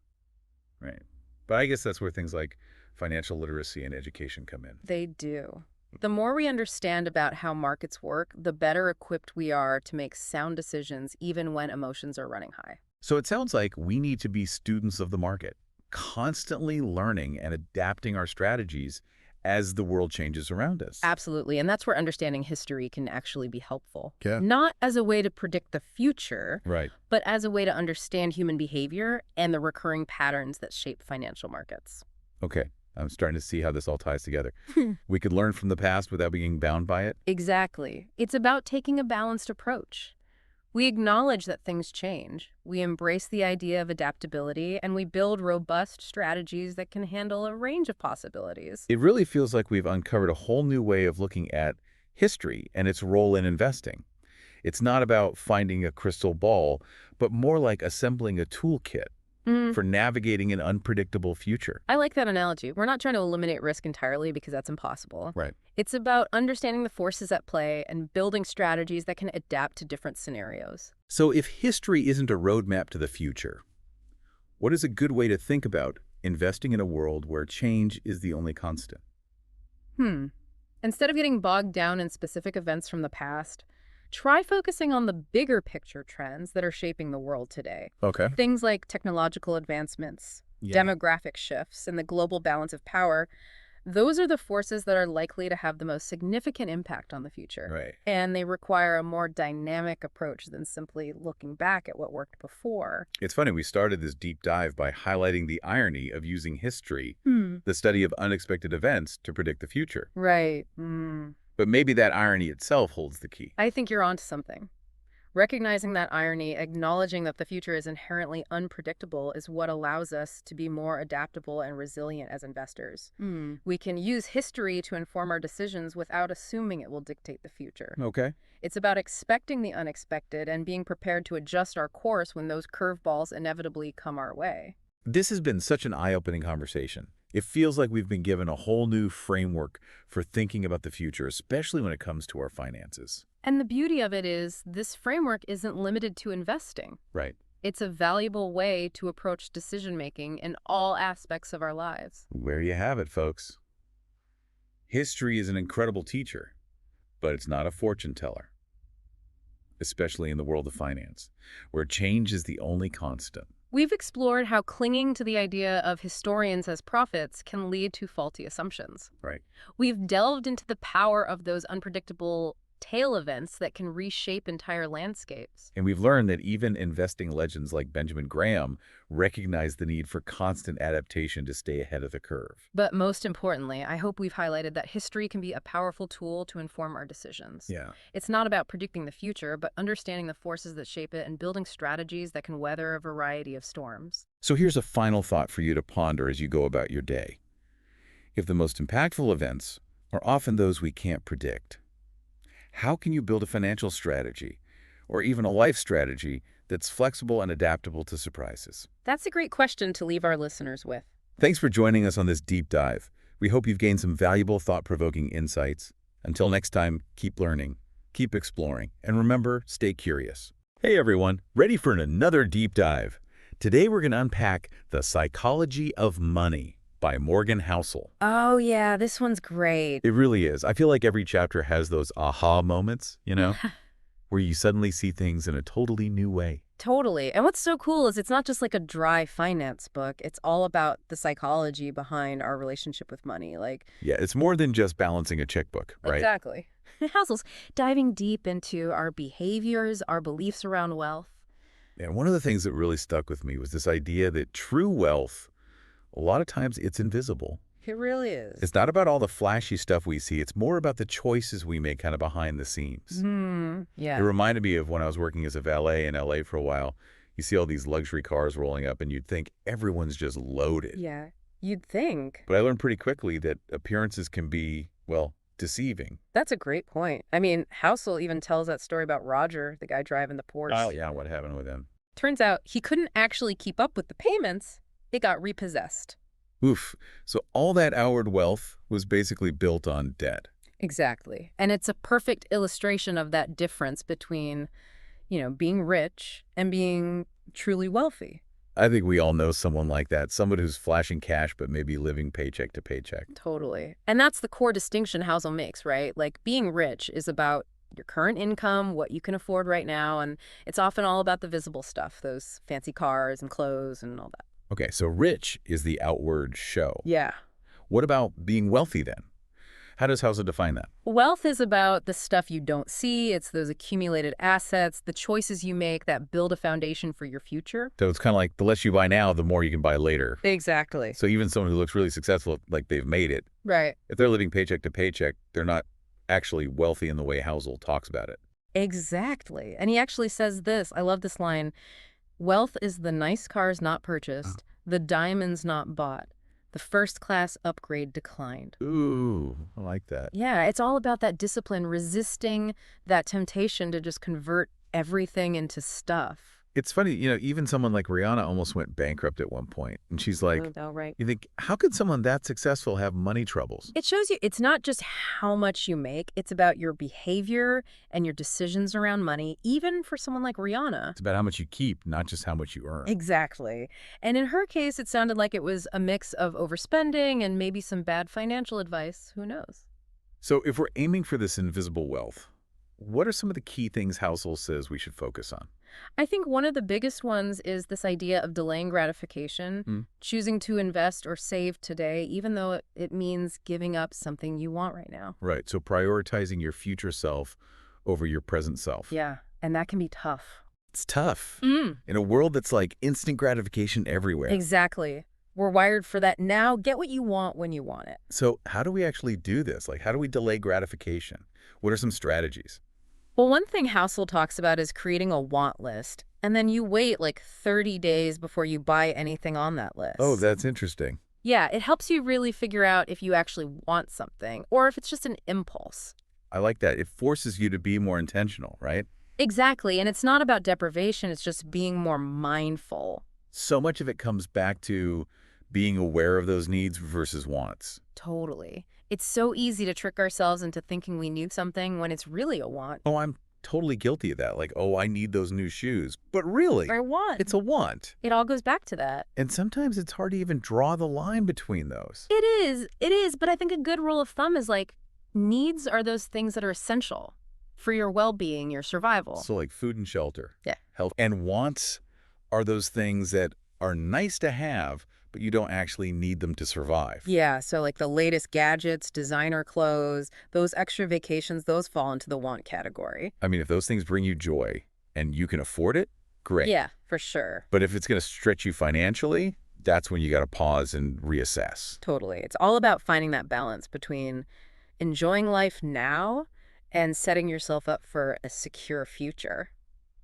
Right. But I guess that's where things like financial literacy and education come in. They do. The more we understand about how markets work, the better equipped we are to make sound decisions even when emotions are running high. So it sounds like we need to be students of the market, constantly learning and adapting our strategies as the world changes around us. Absolutely, and that's where understanding history can actually be helpful. Yeah. Not as a way to predict the future, Right. but as a way to understand human behavior and the recurring patterns that shape financial markets. Okay. I'm starting to see how this all ties together. We could learn from the past without being bound by it. Exactly. It's about taking a balanced approach. We acknowledge that things change, we embrace the idea of adaptability, and we build robust strategies that can handle a range of possibilities. It really feels like we've uncovered a whole new way of looking at history and its role in investing. It's not about finding a crystal ball, but more like assembling a toolkit for navigating an unpredictable future. I like that analogy. We're not trying to eliminate risk entirely because that's impossible. Right. It's about understanding the forces at play and building strategies that can adapt to different scenarios. So if history isn't a roadmap to the future, what is a good way to think about investing in a world where change is the only constant? Instead of getting bogged down in specific events from the past, try focusing on the bigger picture trends that are shaping the world today. Okay. Things like technological advancements, demographic shifts, and the global balance of power, those are the forces that are likely to have the most significant impact on the future. Right. And they require a more dynamic approach than simply looking back at what worked before. It's funny, we started this deep dive by highlighting the irony of using history, the study of unexpected events, to predict the future. Right. But maybe that irony itself holds the key. I think you're onto something. Recognizing that irony, acknowledging that the future is inherently unpredictable, is what allows us to be more adaptable and resilient as investors. We can use history to inform our decisions without assuming it will dictate the future. Okay. It's about expecting the unexpected and being prepared to adjust our course when those curveballs inevitably come our way. This has been such an eye-opening conversation. It feels like we've been given a whole new framework for thinking about the future, especially when it comes to our finances. And the beauty of it is, this framework isn't limited to investing. Right. It's a valuable way to approach decision-making in all aspects of our lives. There you have it, folks. History is an incredible teacher, but it's not a fortune teller, especially in the world of finance, where change is the only constant. We've explored how clinging to the idea of historians as prophets can lead to faulty assumptions. Right. We've delved into the power of those unpredictable tail events that can reshape entire landscapes. And we've learned that even investing legends like Benjamin Graham recognize the need for constant adaptation to stay ahead of the curve. But most importantly, I hope we've highlighted that history can be a powerful tool to inform our decisions. Yeah. It's not about predicting the future, but understanding the forces that shape it and building strategies that can weather a variety of storms. So here's a final thought for you to ponder as you go about your day. If the most impactful events are often those we can't predict, how can you build a financial strategy, or even a life strategy, that's flexible and adaptable to surprises? That's a great question to leave our listeners with. Thanks for joining us on this deep dive. We hope you've gained some valuable, thought-provoking insights. Until next time, keep learning, keep exploring, and remember, stay curious. Hey everyone, ready for another deep dive? Today we're going to unpack The Psychology of Money by Morgan Housel. Oh, yeah, this one's great. It really is. I feel like every chapter has those aha moments, where you suddenly see things in a totally new way. Totally. And what's so cool is it's not just like a dry finance book. It's all about the psychology behind our relationship with money. Yeah, it's more than just balancing a checkbook, right? Exactly. Housel's diving deep into our behaviors, our beliefs around wealth. And one of the things that really stuck with me was this idea that true wealth, a lot of times it's invisible. It really is. It's not about all the flashy stuff we see. It's more about the choices we make kind of behind the scenes. Yeah. It reminded me of when I was working as a valet in LA for a while. You see all these luxury cars rolling up and you'd think everyone's just loaded. Yeah. You'd think. But I learned pretty quickly that appearances can be, well, deceiving. That's a great point. I mean, Housel even tells that story about Roger, the guy driving the Porsche. Oh, yeah, what happened with him? Turns out he couldn't actually keep up with the payments. It got repossessed. Oof. So all that outward wealth was basically built on debt. Exactly. And it's a perfect illustration of that difference between, being rich and being truly wealthy. I think we all know someone like that, someone who's flashing cash but maybe living paycheck to paycheck. Totally. And that's the core distinction Housel makes, right? Like being rich is about your current income, what you can afford right now, and it's often all about the visible stuff, those fancy cars and clothes and all that. Okay, so rich is the outward show. Yeah. What about being wealthy then? How does Hauser define that? Wealth is about the stuff you don't see. It's those accumulated assets, the choices you make that build a foundation for your future. So it's kind of like the less you buy now, the more you can buy later. Exactly. So even someone who looks really successful, like they've made it, Right. if they're living paycheck to paycheck, they're not actually wealthy in the way Housel talks about it. Exactly. And he actually says this. I love this line. Wealth is the nice cars not purchased, the diamonds not bought, the first class upgrade declined. Ooh, I like that. Yeah, it's all about that discipline, resisting that temptation to just convert everything into stuff. It's funny, even someone like Rihanna almost went bankrupt at one point. And she's like, Right. you think, how could someone that successful have money troubles? It shows you it's not just how much you make, it's about your behavior and your decisions around money, even for someone like Rihanna. It's about how much you keep, not just how much you earn. Exactly. And in her case, it sounded like it was a mix of overspending and maybe some bad financial advice. Who knows? So if we're aiming for this invisible wealth, what are some of the key things Housel says we should focus on? I think one of the biggest ones is this idea of delaying gratification, choosing to invest or save today, even though it means giving up something you want right now. Right. So prioritizing your future self over your present self. Yeah, and that can be tough. It's tough. In a world that's like instant gratification everywhere. Exactly. We're wired for that now. Get what you want when you want it. So how do we actually do this? Like, how do we delay gratification? What are some strategies? Well, one thing Housel talks about is creating a want list, and then you wait like 30 days before you buy anything on that list. Oh, that's interesting. Yeah, it helps you really figure out if you actually want something or if it's just an impulse. I like that. It forces you to be more intentional, right? Exactly, and it's not about deprivation, it's just being more mindful. So much of it comes back to being aware of those needs versus wants. Totally. It's so easy to trick ourselves into thinking we need something when it's really a want. Oh, I'm totally guilty of that. Like, oh, I need those new shoes. But really, Or want. it's a want. It all goes back to that. And sometimes it's hard to even draw the line between those. It is, but I think a good rule of thumb is like, needs are those things that are essential for your well-being, your survival. So like food and shelter. Yeah. Health. And wants are those things that are nice to have, but you don't actually need them to survive. Yeah, so like the latest gadgets, designer clothes, those extra vacations, those fall into the want category. I mean, if those things bring you joy and you can afford it, great. Yeah, for sure. But if it's going to stretch you financially, that's when you got to pause and reassess. Totally. It's all about finding that balance between enjoying life now and setting yourself up for a secure future.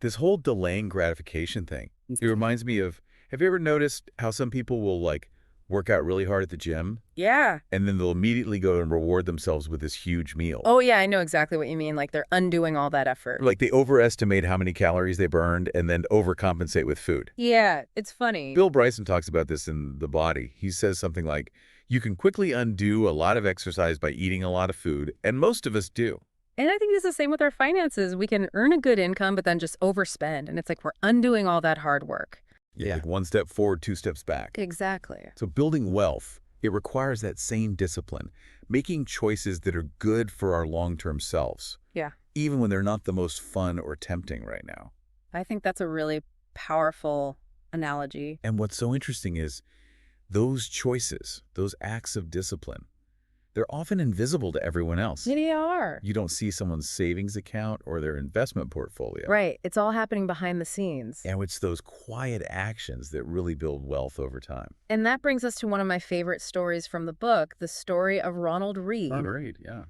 This whole delaying gratification thing, it reminds me of, have you ever noticed how some people will like work out really hard at the gym Yeah. and then they'll immediately go and reward themselves with this huge meal? Oh, yeah, I know exactly what you mean. Like they're undoing all that effort. Like they overestimate how many calories they burned and then overcompensate with food. Yeah, it's funny. Bill Bryson talks about this in The Body. He says something like, you can quickly undo a lot of exercise by eating a lot of food, and most of us do. And I think it's the same with our finances. We can earn a good income, but then just overspend. And it's like we're undoing all that hard work. Yeah. Like 1 step forward, 2 steps back. Exactly. So building wealth, it requires that same discipline, making choices that are good for our long-term selves. Yeah. Even when they're not the most fun or tempting right now. I think that's a really powerful analogy. And what's so interesting is those choices, those acts of discipline, they're often invisible to everyone else. They are. You don't see someone's savings account or their investment portfolio. Right. It's all happening behind the scenes. And it's those quiet actions that really build wealth over time. And that brings us to one of my favorite stories from the book, the story of Ronald Reed. Great, yeah.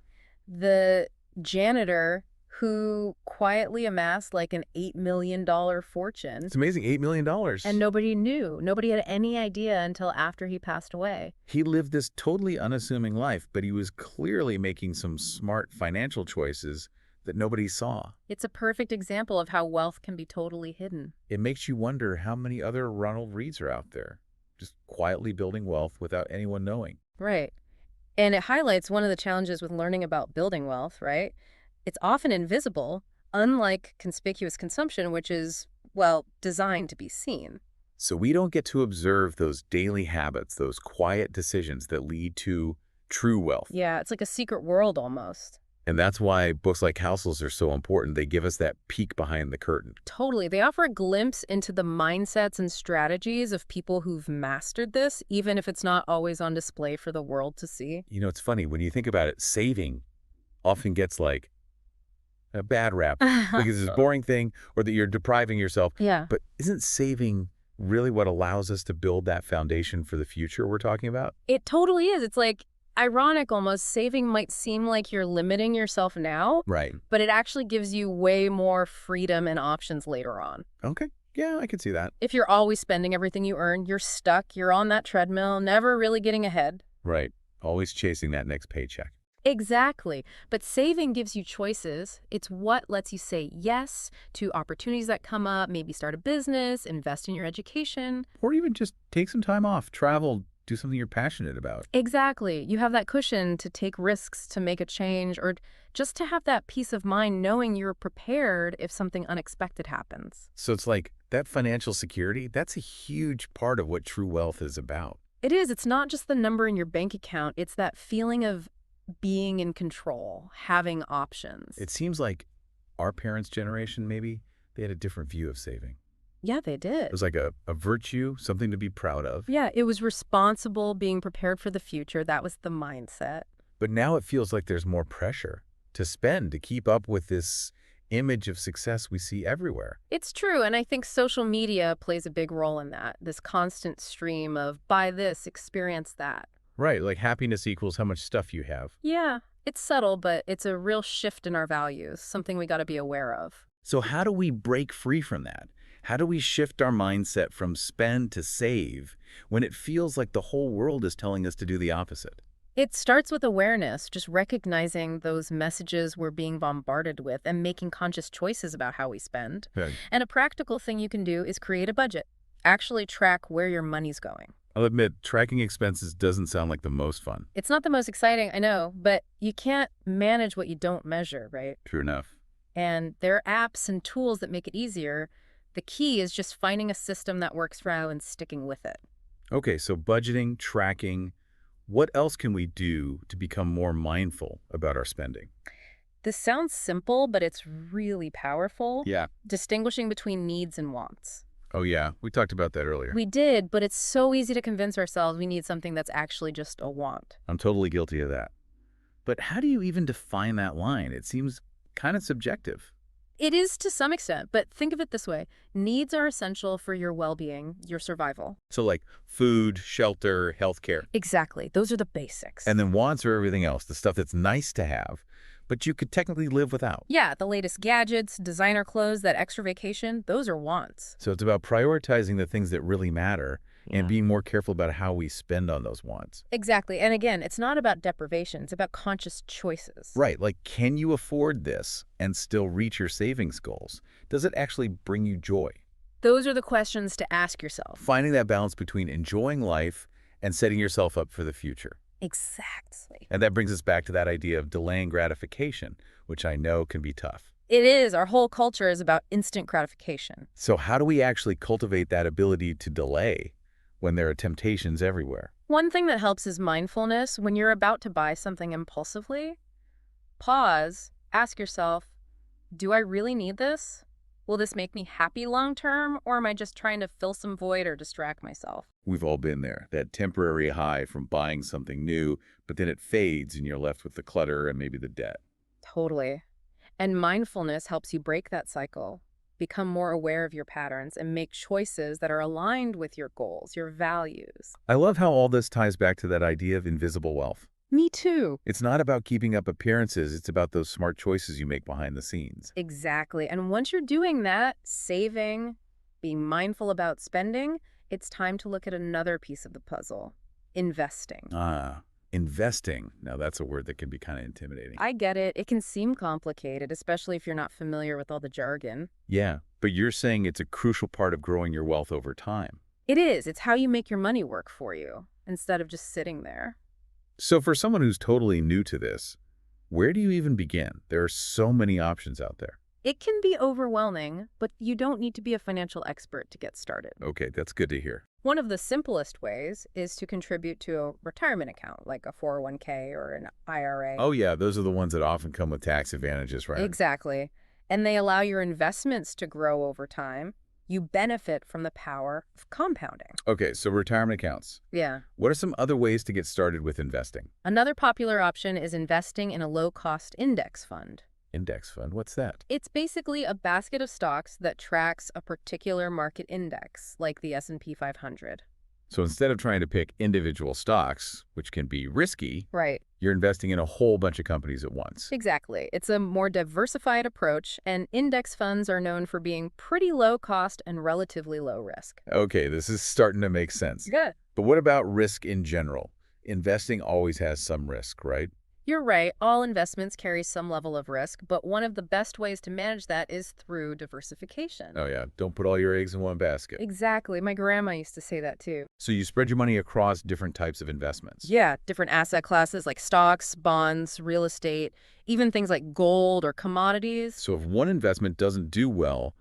The janitor who quietly amassed like an $8 million fortune. It's amazing, $8 million. And nobody knew. Nobody had any idea until after he passed away. He lived this totally unassuming life, but he was clearly making some smart financial choices that nobody saw. It's a perfect example of how wealth can be totally hidden. It makes you wonder how many other Ronald Reeds are out there, just quietly building wealth without anyone knowing. Right. And it highlights one of the challenges with learning about building wealth, right? It's often invisible, unlike conspicuous consumption, which is, well, designed to be seen. So we don't get to observe those daily habits, those quiet decisions that lead to true wealth. Yeah, it's like a secret world almost. And that's why books like Housel's are so important. They give us that peek behind the curtain. Totally. They offer a glimpse into the mindsets and strategies of people who've mastered this, even if it's not always on display for the world to see. You know, it's funny, when you think about it, saving often gets like a bad rap because it's a boring thing or that you're depriving yourself. Yeah. But isn't saving really what allows us to build that foundation for the future we're talking about? It totally is. It's like ironic almost. Saving might seem like you're limiting yourself now, Right. but it actually gives you way more freedom and options later on. Okay. Yeah, I could see that. If you're always spending everything you earn, you're stuck, you're on that treadmill, never really getting ahead. Right. Always chasing that next paycheck. Exactly. But saving gives you choices. It's what lets you say yes to opportunities that come up, maybe start a business, invest in your education. Or even just take some time off, travel, do something you're passionate about. Exactly. You have that cushion to take risks, to make a change, or just to have that peace of mind knowing you're prepared if something unexpected happens. So it's like that financial security, that's a huge part of what true wealth is about. It is. It's not just the number in your bank account. It's that feeling of being in control, having options. It seems like our parents' generation, maybe, they had a different view of saving. Yeah, they did. It was like a virtue, something to be proud of. Yeah, it was responsible, being prepared for the future. That was the mindset. But now it feels like there's more pressure to spend, to keep up with this image of success we see everywhere. It's true, and I think social media plays a big role in that, this constant stream of buy this, experience that. Right, like happiness equals how much stuff you have. Yeah, it's subtle, but it's a real shift in our values, something we got to be aware of. So how do we break free from that? How do we shift our mindset from spend to save when it feels like the whole world is telling us to do the opposite? It starts with awareness, just recognizing those messages we're being bombarded with and making conscious choices about how we spend. Right. And a practical thing you can do is create a budget. Actually track where your money's going. I'll admit, tracking expenses doesn't sound like the most fun. It's not the most exciting, I know, but you can't manage what you don't measure, right? True enough. And there are apps and tools that make it easier. The key is just finding a system that works for you and sticking with it. Okay, so budgeting, tracking, what else can we do to become more mindful about our spending? This sounds simple, but it's really powerful. Yeah. Distinguishing between needs and wants. Oh, yeah. We talked about that earlier. We did, but it's so easy to convince ourselves we need something that's actually just a want. I'm totally guilty of that. But how do you even define that line? It seems kind of subjective. It is to some extent, but think of it this way. Needs are essential for your well-being, your survival. So like food, shelter, healthcare. Exactly. Those are the basics. And then wants are everything else, the stuff that's nice to have, but you could technically live without. yeah, the latest gadgets, designer clothes, that extra vacation, those are wants. So it's about prioritizing the things that really matter and being more careful about how we spend on those wants. Exactly. And again, it's not about deprivation. It's about conscious choices. Right, like can you afford this and still reach your savings goals? Does it actually bring you joy? Those are the questions to ask yourself. Finding that balance between enjoying life and setting yourself up for the future. Exactly. And that brings us back to that idea of delaying gratification, which I know can be tough. It is. Our whole culture is about instant gratification. So how do we actually cultivate that ability to delay when there are temptations everywhere? One thing that helps is mindfulness. When you're about to buy something impulsively, pause, ask yourself, do I really need this? Will this make me happy long term, or am I just trying to fill some void or distract myself? We've all been there, that temporary high from buying something new, but then it fades and you're left with the clutter and maybe the debt. Totally. And mindfulness helps you break that cycle, become more aware of your patterns, and make choices that are aligned with your goals, your values. I love how all this ties back to that idea of invisible wealth. Me too. It's not about keeping up appearances, it's about those smart choices you make behind the scenes. Exactly. And once you're doing that, saving, being mindful about spending, it's time to look at another piece of the puzzle, investing. Investing. Now that's a word that can be kind of intimidating. I get it. It can seem complicated, especially if you're not familiar with all the jargon. Yeah, but you're saying it's a crucial part of growing your wealth over time. It is. It's how you make your money work for you instead of just sitting there. So for someone who's totally new to this, where do you even begin? There are so many options out there. It can be overwhelming, but you don't need to be a financial expert to get started. Okay, that's good to hear. One of the simplest ways is to contribute to a retirement account, like a 401k or an IRA. Oh yeah, those are the ones that often come with tax advantages, right? Exactly. And they allow your investments to grow over time. You benefit from the power of compounding. Okay, so retirement accounts. Yeah. What are some other ways to get started with investing? Another popular option is investing in a low-cost index fund. Index fund, what's that? It's basically a basket of stocks that tracks a particular market index, like the S&P 500. So instead of trying to pick individual stocks, which can be risky, Right. you're investing in a whole bunch of companies at once. Exactly. It's a more diversified approach, and index funds are known for being pretty low cost and relatively low risk. Okay, this is starting to make sense. Good. But what about risk in general? Investing always has some risk, right? You're right. All investments carry some level of risk, but one of the best ways to manage that is through diversification. Oh yeah, don't put all your eggs in one basket. Exactly. My grandma used to say that too. So you spread your money across different types of investments. Yeah, different asset classes like stocks, bonds, real estate, even things like gold or commodities. So if one investment doesn't do well,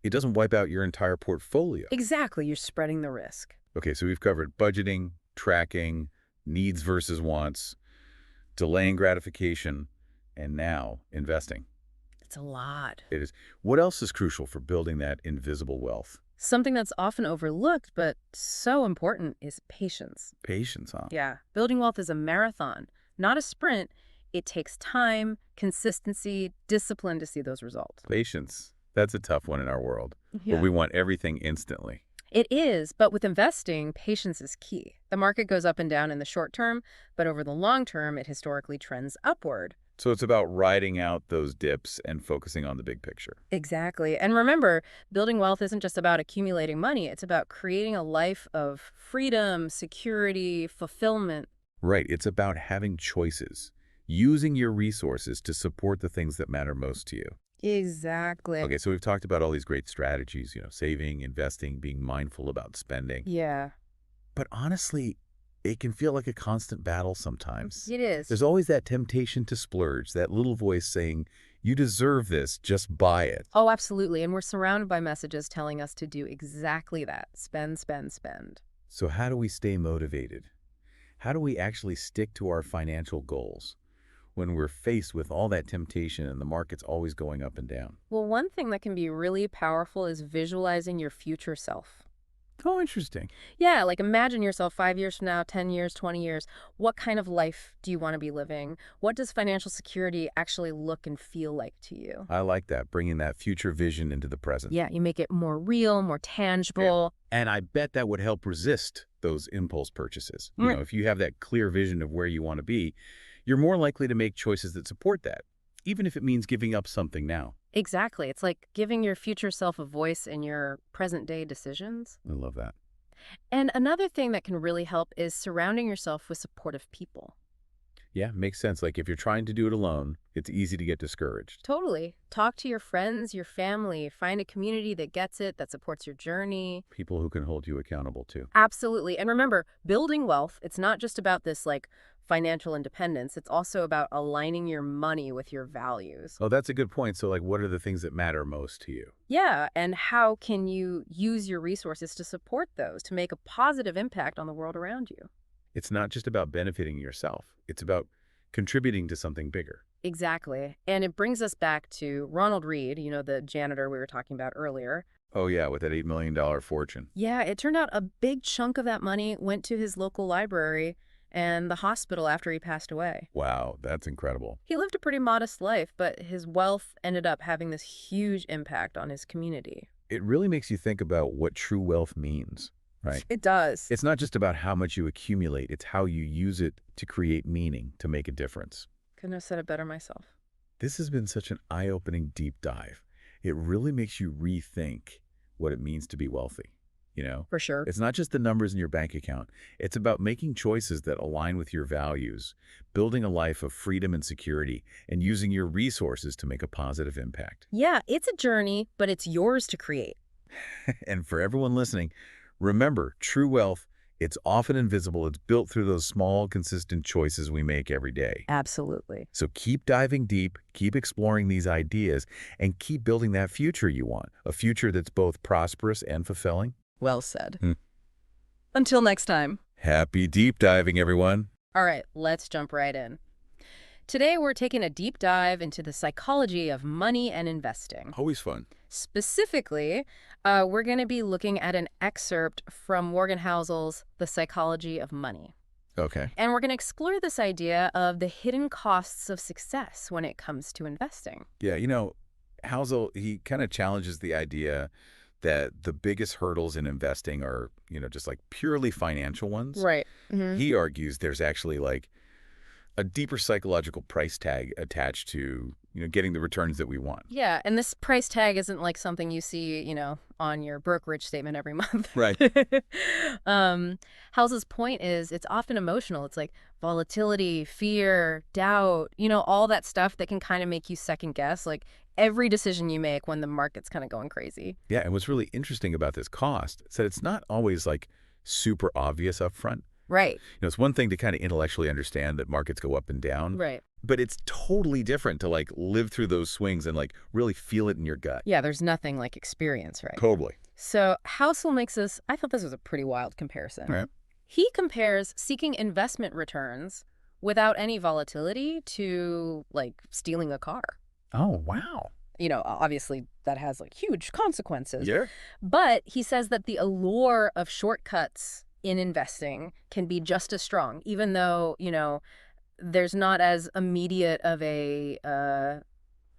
it doesn't wipe out your entire portfolio. Exactly. You're spreading the risk. Okay, so we've covered budgeting, tracking, needs versus wants, delaying gratification, and now investing. It's a lot. It is. What else is crucial for building that invisible wealth? Something that's often overlooked, but so important, is patience. Patience, huh? Yeah. Building wealth is a marathon, not a sprint. It takes time, consistency, discipline to see those results. Patience. That's a tough one in our world, where we want everything instantly. It is, but with investing, patience is key. The market goes up and down in the short term, but over the long term, it historically trends upward. So it's about riding out those dips and focusing on the big picture. Exactly. And remember, building wealth isn't just about accumulating money. It's about creating a life of freedom, security, fulfillment. Right. It's about having choices, using your resources to support the things that matter most to you. Exactly. Okay, so we've talked about all these great strategies, saving, investing, being mindful about spending. Yeah, But honestly, it can feel like a constant battle sometimes. it is. There's always that temptation to splurge, that little voice saying, you deserve this, just buy it. Oh, absolutely. And we're surrounded by messages telling us to do exactly that. Spend, spend, spend. So how do we stay motivated? How do we actually stick to our financial goals when we're faced with all that temptation and the market's always going up and down? Well, one thing that can be really powerful is visualizing your future self. Oh, interesting. Yeah, like imagine yourself 5 years from now, 10 years, 20 years. What kind of life do you want to be living? What does financial security actually look and feel like to you? I like that, bringing that future vision into the present. Yeah, you make it more real, more tangible. And I bet that would help resist those impulse purchases. Right. If you have that clear vision of where you want to be, you're more likely to make choices that support that, even if it means giving up something now. Exactly. It's like giving your future self a voice in your present-day decisions. I love that. And another thing that can really help is surrounding yourself with supportive people. Yeah, makes sense. Like if you're trying to do it alone, it's easy to get discouraged. Totally. Talk to your friends, your family. Find a community that gets it, that supports your journey. People who can hold you accountable too. Absolutely. And remember, building wealth, it's not just about this like financial independence. It's also about aligning your money with your values. Oh, that's a good point. So like, what are the things that matter most to you? Yeah. And how can you use your resources to support those, to make a positive impact on the world around you? It's not just about benefiting yourself. It's about contributing to something bigger. Exactly. And it brings us back to Ronald Reed, the janitor we were talking about earlier. Oh yeah, with that $8 million fortune. Yeah, it turned out a big chunk of that money went to his local library and the hospital after he passed away. Wow, that's incredible. He lived a pretty modest life, but his wealth ended up having this huge impact on his community. It really makes you think about what true wealth means, right? It does. It's not just about how much you accumulate, it's how you use it to create meaning, to make a difference. Couldn't have said it better myself. This has been such an eye-opening deep dive. It really makes you rethink what it means to be wealthy, For sure. It's not just the numbers in your bank account. It's about making choices that align with your values, building a life of freedom and security, and using your resources to make a positive impact. Yeah, it's a journey, but it's yours to create. And for everyone listening, remember, true wealth It's often invisible. It's built through those small, consistent choices we make every day. Absolutely. So keep diving deep, keep exploring these ideas, and keep building that future you want, a future that's both prosperous and fulfilling. Well said. Hmm. Until next time. Happy deep diving, everyone. All right, let's jump right in. Today, we're taking a deep dive into the psychology of money and investing. Always fun. Specifically, we're going to be looking at an excerpt from Morgan Housel's The Psychology of Money. Okay. And we're going to explore this idea of the hidden costs of success when it comes to investing. Yeah, Housel, he kind of challenges the idea that the biggest hurdles in investing are, just like purely financial ones. Right. Mm-hmm. He argues there's actually like a deeper psychological price tag attached to, getting the returns that we want. Yeah, and this price tag isn't like something you see, on your brokerage statement every month. Right. House's point is it's often emotional. It's like volatility, fear, doubt, all that stuff that can kind of make you second guess, like every decision you make when the market's kind of going crazy. Yeah, and what's really interesting about this cost is that it's not always like super obvious up front. Right. It's one thing to kind of intellectually understand that markets go up and down. Right. But it's totally different to like live through those swings and like really feel it in your gut. Yeah, there's nothing like experience, right? Totally. So Housel makes this, I thought this was a pretty wild comparison. Right. He compares seeking investment returns without any volatility to like stealing a car. Oh, wow. Obviously that has like huge consequences. Yeah. But he says that the allure of shortcuts in investing can be just as strong, even though, there's not as immediate of a, I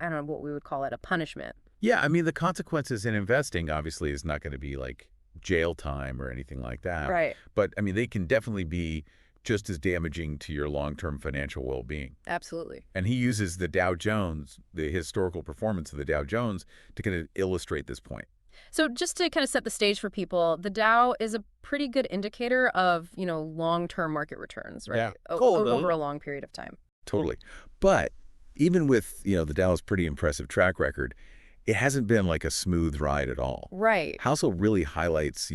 don't know what we would call it, a punishment. Yeah, I mean, the consequences in investing obviously is not going to be like jail time or anything like that. Right. But, I mean, they can definitely be just as damaging to your long-term financial well-being. Absolutely. And he uses the Dow Jones, the historical performance of the Dow Jones, to kind of illustrate this point. So just to kind of set the stage for people, the Dow is a pretty good indicator of, long-term market returns, right? Yeah. Over a long period of time. Totally. But even with, the Dow's pretty impressive track record, it hasn't been like a smooth ride at all. Right. Housel really highlights,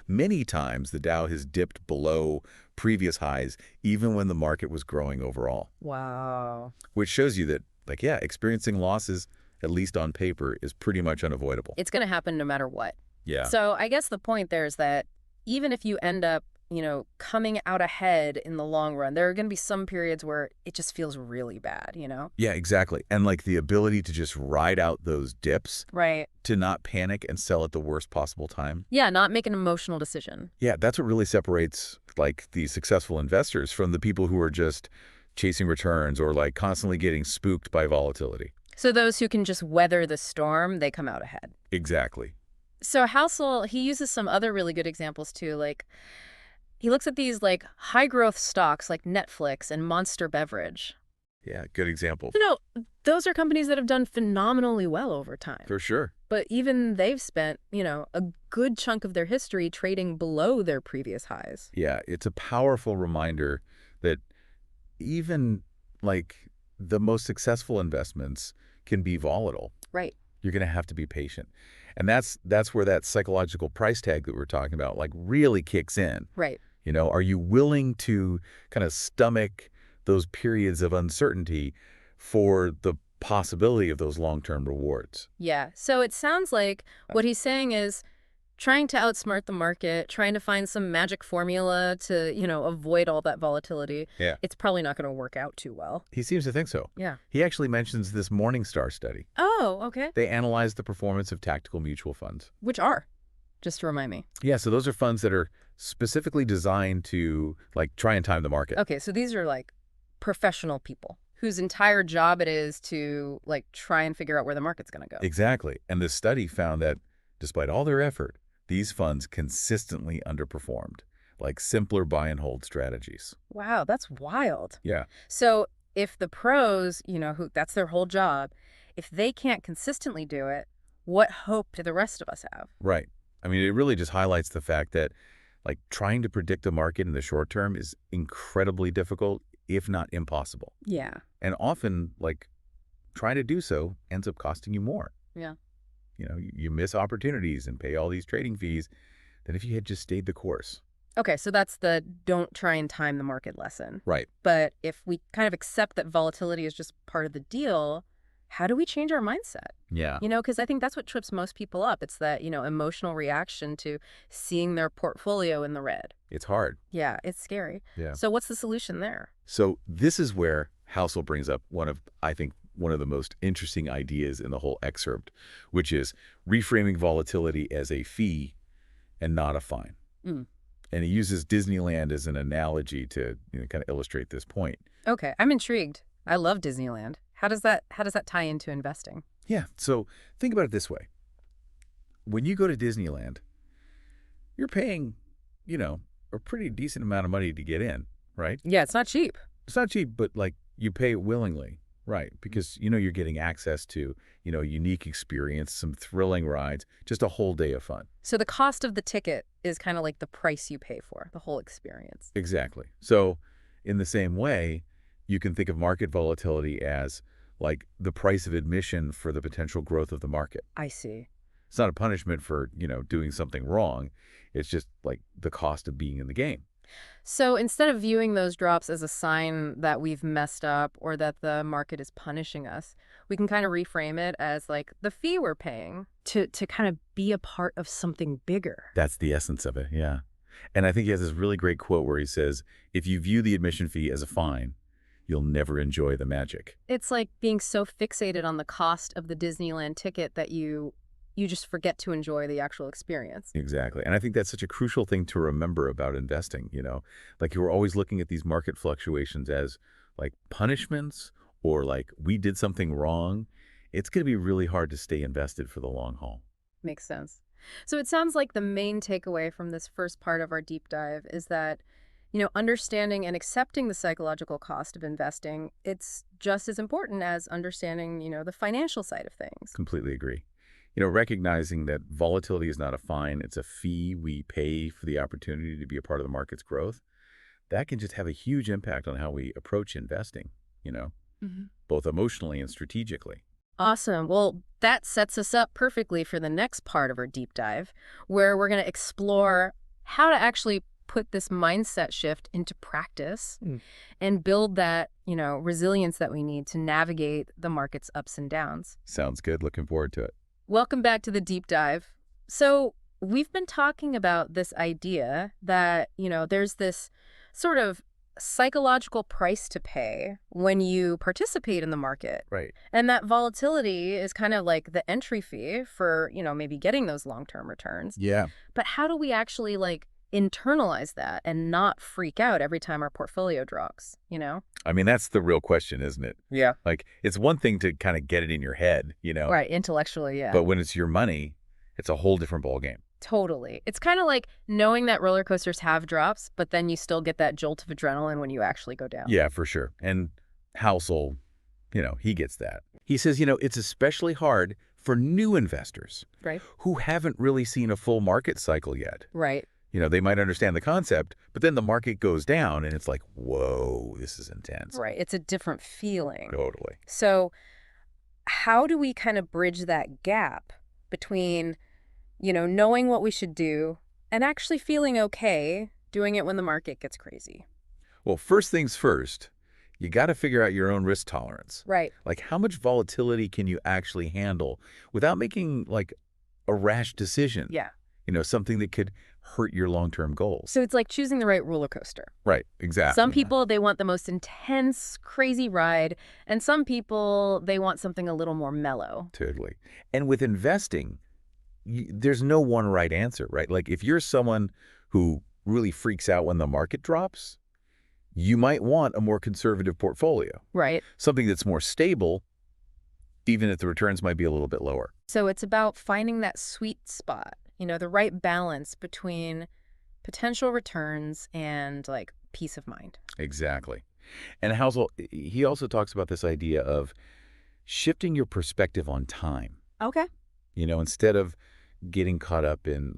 many times the Dow has dipped below previous highs, even when the market was growing overall. Wow. Which shows you that, experiencing losses, at least on paper, is pretty much unavoidable. It's going to happen no matter what. Yeah. So I guess the point there is that even if you end up, coming out ahead in the long run, there are going to be some periods where it just feels really bad, Yeah, exactly. And like the ability to just ride out those dips, Right. to not panic and sell at the worst possible time. Yeah, not make an emotional decision. Yeah, that's what really separates like the successful investors from the people who are just chasing returns or like constantly getting spooked by volatility. So those who can just weather the storm, they come out ahead. Exactly. So Housel, he uses some other really good examples too. Like he looks at these like high growth stocks like Netflix and Monster Beverage. Yeah, good example. Those are companies that have done phenomenally well over time. For sure. But even they've spent, a good chunk of their history trading below their previous highs. Yeah, it's a powerful reminder that even like the most successful investments can be volatile. Right. You're going to have to be patient. And that's where that psychological price tag that we're talking about like really kicks in. Right. Are you willing to kind of stomach those periods of uncertainty for the possibility of those long-term rewards? Yeah. So it sounds like what he's saying is trying to outsmart the market, trying to find some magic formula to, avoid all that volatility. Yeah. It's probably not going to work out too well. He seems to think so. Yeah. He actually mentions this Morningstar study. Oh, okay. They analyzed the performance of tactical mutual funds. Which are, just to remind me. Yeah, so those are funds that are specifically designed to like try and time the market. Okay, so these are like professional people whose entire job it is to like try and figure out where the market's going to go. Exactly. And this study found that despite all their effort, these funds consistently underperformed, like simpler buy and hold strategies. Wow, that's wild. Yeah. So if the pros, who that's their whole job, if they can't consistently do it, what hope do the rest of us have? Right. I mean, it really just highlights the fact that like trying to predict a market in the short term is incredibly difficult, if not impossible. Yeah. And often like trying to do so ends up costing you more. Yeah. You miss opportunities and pay all these trading fees than if you had just stayed the course. Okay, so that's the don't try and time the market lesson. Right. But if we kind of accept that volatility is just part of the deal, how do we change our mindset? Yeah. Because I think that's what trips most people up. It's that, emotional reaction to seeing their portfolio in the red. It's hard. Yeah, it's scary. Yeah. So what's the solution there? So this is where Housel brings up one of the most interesting ideas in the whole excerpt, which is reframing volatility as a fee and not a fine. Mm. And he uses Disneyland as an analogy to kind of illustrate this point. Okay, I'm intrigued. I love Disneyland. How does that tie into investing? Yeah, so think about it this way. When you go to Disneyland, you're paying, a pretty decent amount of money to get in, right? Yeah, it's not cheap. It's not cheap, but you pay it willingly, right? Because you're getting access to, a unique experience, some thrilling rides, just a whole day of fun. So the cost of the ticket is kind of like the price you pay for, the whole experience. Exactly. So in the same way, you can think of market volatility as like the price of admission for the potential growth of the market. I see. It's not a punishment for, doing something wrong. It's just like the cost of being in the game. So instead of viewing those drops as a sign that we've messed up or that the market is punishing us, we can kind of reframe it as like the fee we're paying to kind of be a part of something bigger. That's the essence of it, yeah. And I think he has this really great quote where he says, if you view the admission fee as a fine, you'll never enjoy the magic. It's like being so fixated on the cost of the Disneyland ticket that you just forget to enjoy the actual experience. Exactly. And I think that's such a crucial thing to remember about investing, Like you're always looking at these market fluctuations as like punishments or like we did something wrong. It's going to be really hard to stay invested for the long haul. Makes sense. So it sounds like the main takeaway from this first part of our deep dive is that, understanding and accepting the psychological cost of investing, it's just as important as understanding, the financial side of things. Completely agree. Recognizing that volatility is not a fine, it's a fee we pay for the opportunity to be a part of the market's growth, that can just have a huge impact on how we approach investing, both emotionally and strategically. Awesome. Well, that sets us up perfectly for the next part of our deep dive, where we're going to explore how to actually put this mindset shift into practice and build that, resilience that we need to navigate the market's ups and downs. Sounds good. Looking forward to it. Welcome back to the deep dive. So we've been talking about this idea that, there's this sort of psychological price to pay when you participate in the market. Right. And that volatility is kind of like the entry fee for, maybe getting those long-term returns. Yeah. But how do we actually internalize that and not freak out every time our portfolio drops, I mean, that's the real question, isn't it? Yeah. Like, it's one thing to kind of get it in your head, Right, intellectually, yeah. But when it's your money, it's a whole different ballgame. Totally. It's kind of like knowing that roller coasters have drops, but then you still get that jolt of adrenaline when you actually go down. Yeah, for sure. And Housel, he gets that. He says, it's especially hard for new investors, right, who haven't really seen a full market cycle yet. Right. They might understand the concept, but then the market goes down and it's like, whoa, this is intense. Right. It's a different feeling. Totally. So how do we kind of bridge that gap between, knowing what we should do and actually feeling okay doing it when the market gets crazy? Well, first things first, you got to figure out your own risk tolerance. Right. Like how much volatility can you actually handle without making like a rash decision? Yeah. Something that could hurt your long-term goals. So it's like choosing the right roller coaster. Right, exactly. Some people, they want the most intense, crazy ride, and some people, they want something a little more mellow. Totally. And with investing, there's no one right answer, right? Like if you're someone who really freaks out when the market drops, you might want a more conservative portfolio. Right. Something that's more stable, even if the returns might be a little bit lower. So it's about finding that sweet spot, the right balance between potential returns and peace of mind. Exactly. And Housel, he also talks about this idea of shifting your perspective on time. Okay. Instead of getting caught up in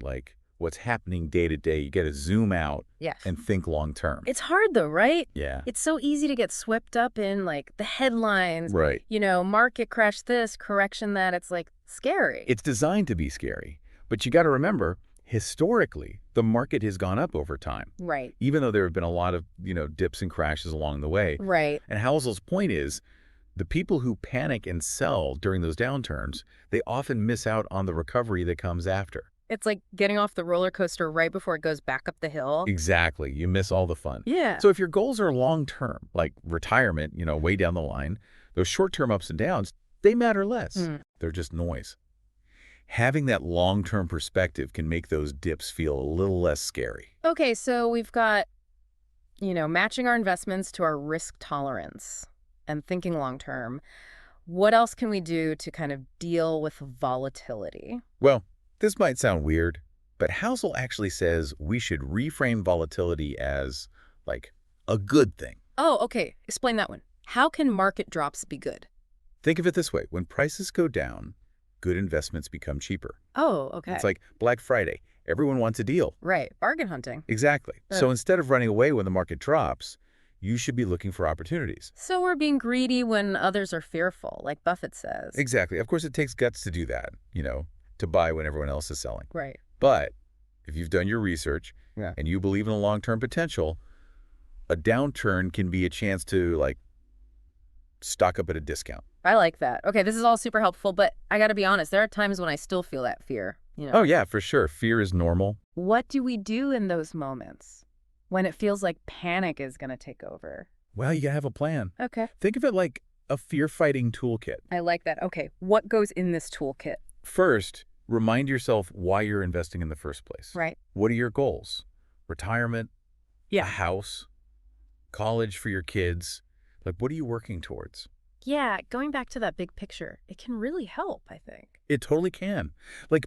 what's happening day to day, you got to zoom out and think long term. It's hard though, right? Yeah. It's so easy to get swept up in the headlines. Right. Market crash this, correction that. It's scary. It's designed to be scary. But you got to remember, Historically, the market has gone up over time, Right. even though there have been a lot of, dips and crashes along the way. Right. And Housel's point is the people who panic and sell during those downturns, they often miss out on the recovery that comes after. It's like getting off the roller coaster right before it goes back up the hill. Exactly. You miss all the fun. Yeah. So if your goals are long-term, like retirement, way down the line, those short-term ups and downs, they matter less. They're just noise. Having that long-term perspective can make those dips feel a little less scary. Okay, so we've got, matching our investments to our risk tolerance and thinking long term. What else can we do to kind of deal with volatility? Well, this might sound weird, but Housel actually says we should reframe volatility as, like, a good thing. Oh, okay. Explain that one. How can market drops be good? Think of it this way. When prices go down, good investments become cheaper. Oh, okay. It's like Black Friday. Everyone wants a deal. Right. Bargain hunting. Exactly. So instead of running away when the market drops, you should be looking for opportunities. So we're being greedy when others are fearful, like Buffett says. Exactly. Of course, it takes guts to do that, to buy when everyone else is selling. Right. But if you've done your research and you believe in the long-term potential, a downturn can be a chance to, stock up at a discount. I like that. Okay, this is all super helpful, but I got to be honest, there are times when I still feel that fear. Oh, yeah, for sure. Fear is normal. What do we do in those moments when it feels like panic is going to take over? Well, you gotta have a plan. Okay. Think of it like a fear-fighting toolkit. I like that. Okay, what goes in this toolkit? First, remind yourself why you're investing in the first place. Right. What are your goals? Retirement? Yeah. A house? College for your kids? What are you working towards? Yeah, going back to that big picture, it can really help, I think. It totally can.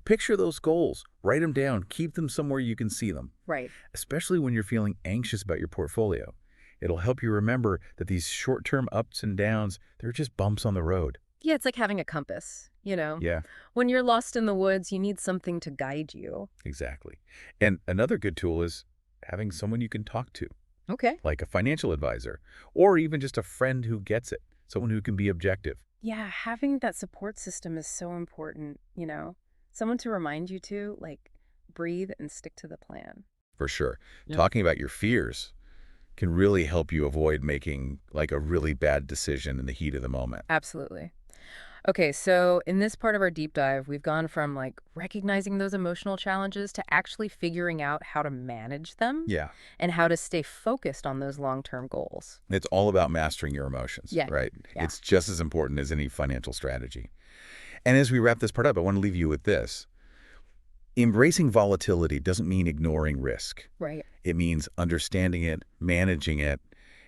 Picture those goals. Write them down. Keep them somewhere you can see them. Right. Especially when you're feeling anxious about your portfolio. It'll help you remember that these short-term ups and downs, they're just bumps on the road. Yeah, it's like having a compass, Yeah, When you're lost in the woods, you need something to guide you. exactly. And another good tool is having someone you can talk to, Okay. like a financial advisor, or even just a friend who gets it, someone who can be objective. Yeah, having that support system is so important, Someone to remind you to, breathe and stick to the plan. For sure. Yeah. Talking about your fears can really help you avoid making, a really bad decision in the heat of the moment. Absolutely. Okay, so in this part of our deep dive, we've gone from recognizing those emotional challenges to actually figuring out how to manage them Yeah. and how to stay focused on those long-term goals. It's all about mastering your emotions, Yeah. right? Yeah. It's just as important as any financial strategy. And as we wrap this part up, I want to leave you with this. Embracing volatility doesn't mean ignoring risk. Right. It means understanding it, managing it,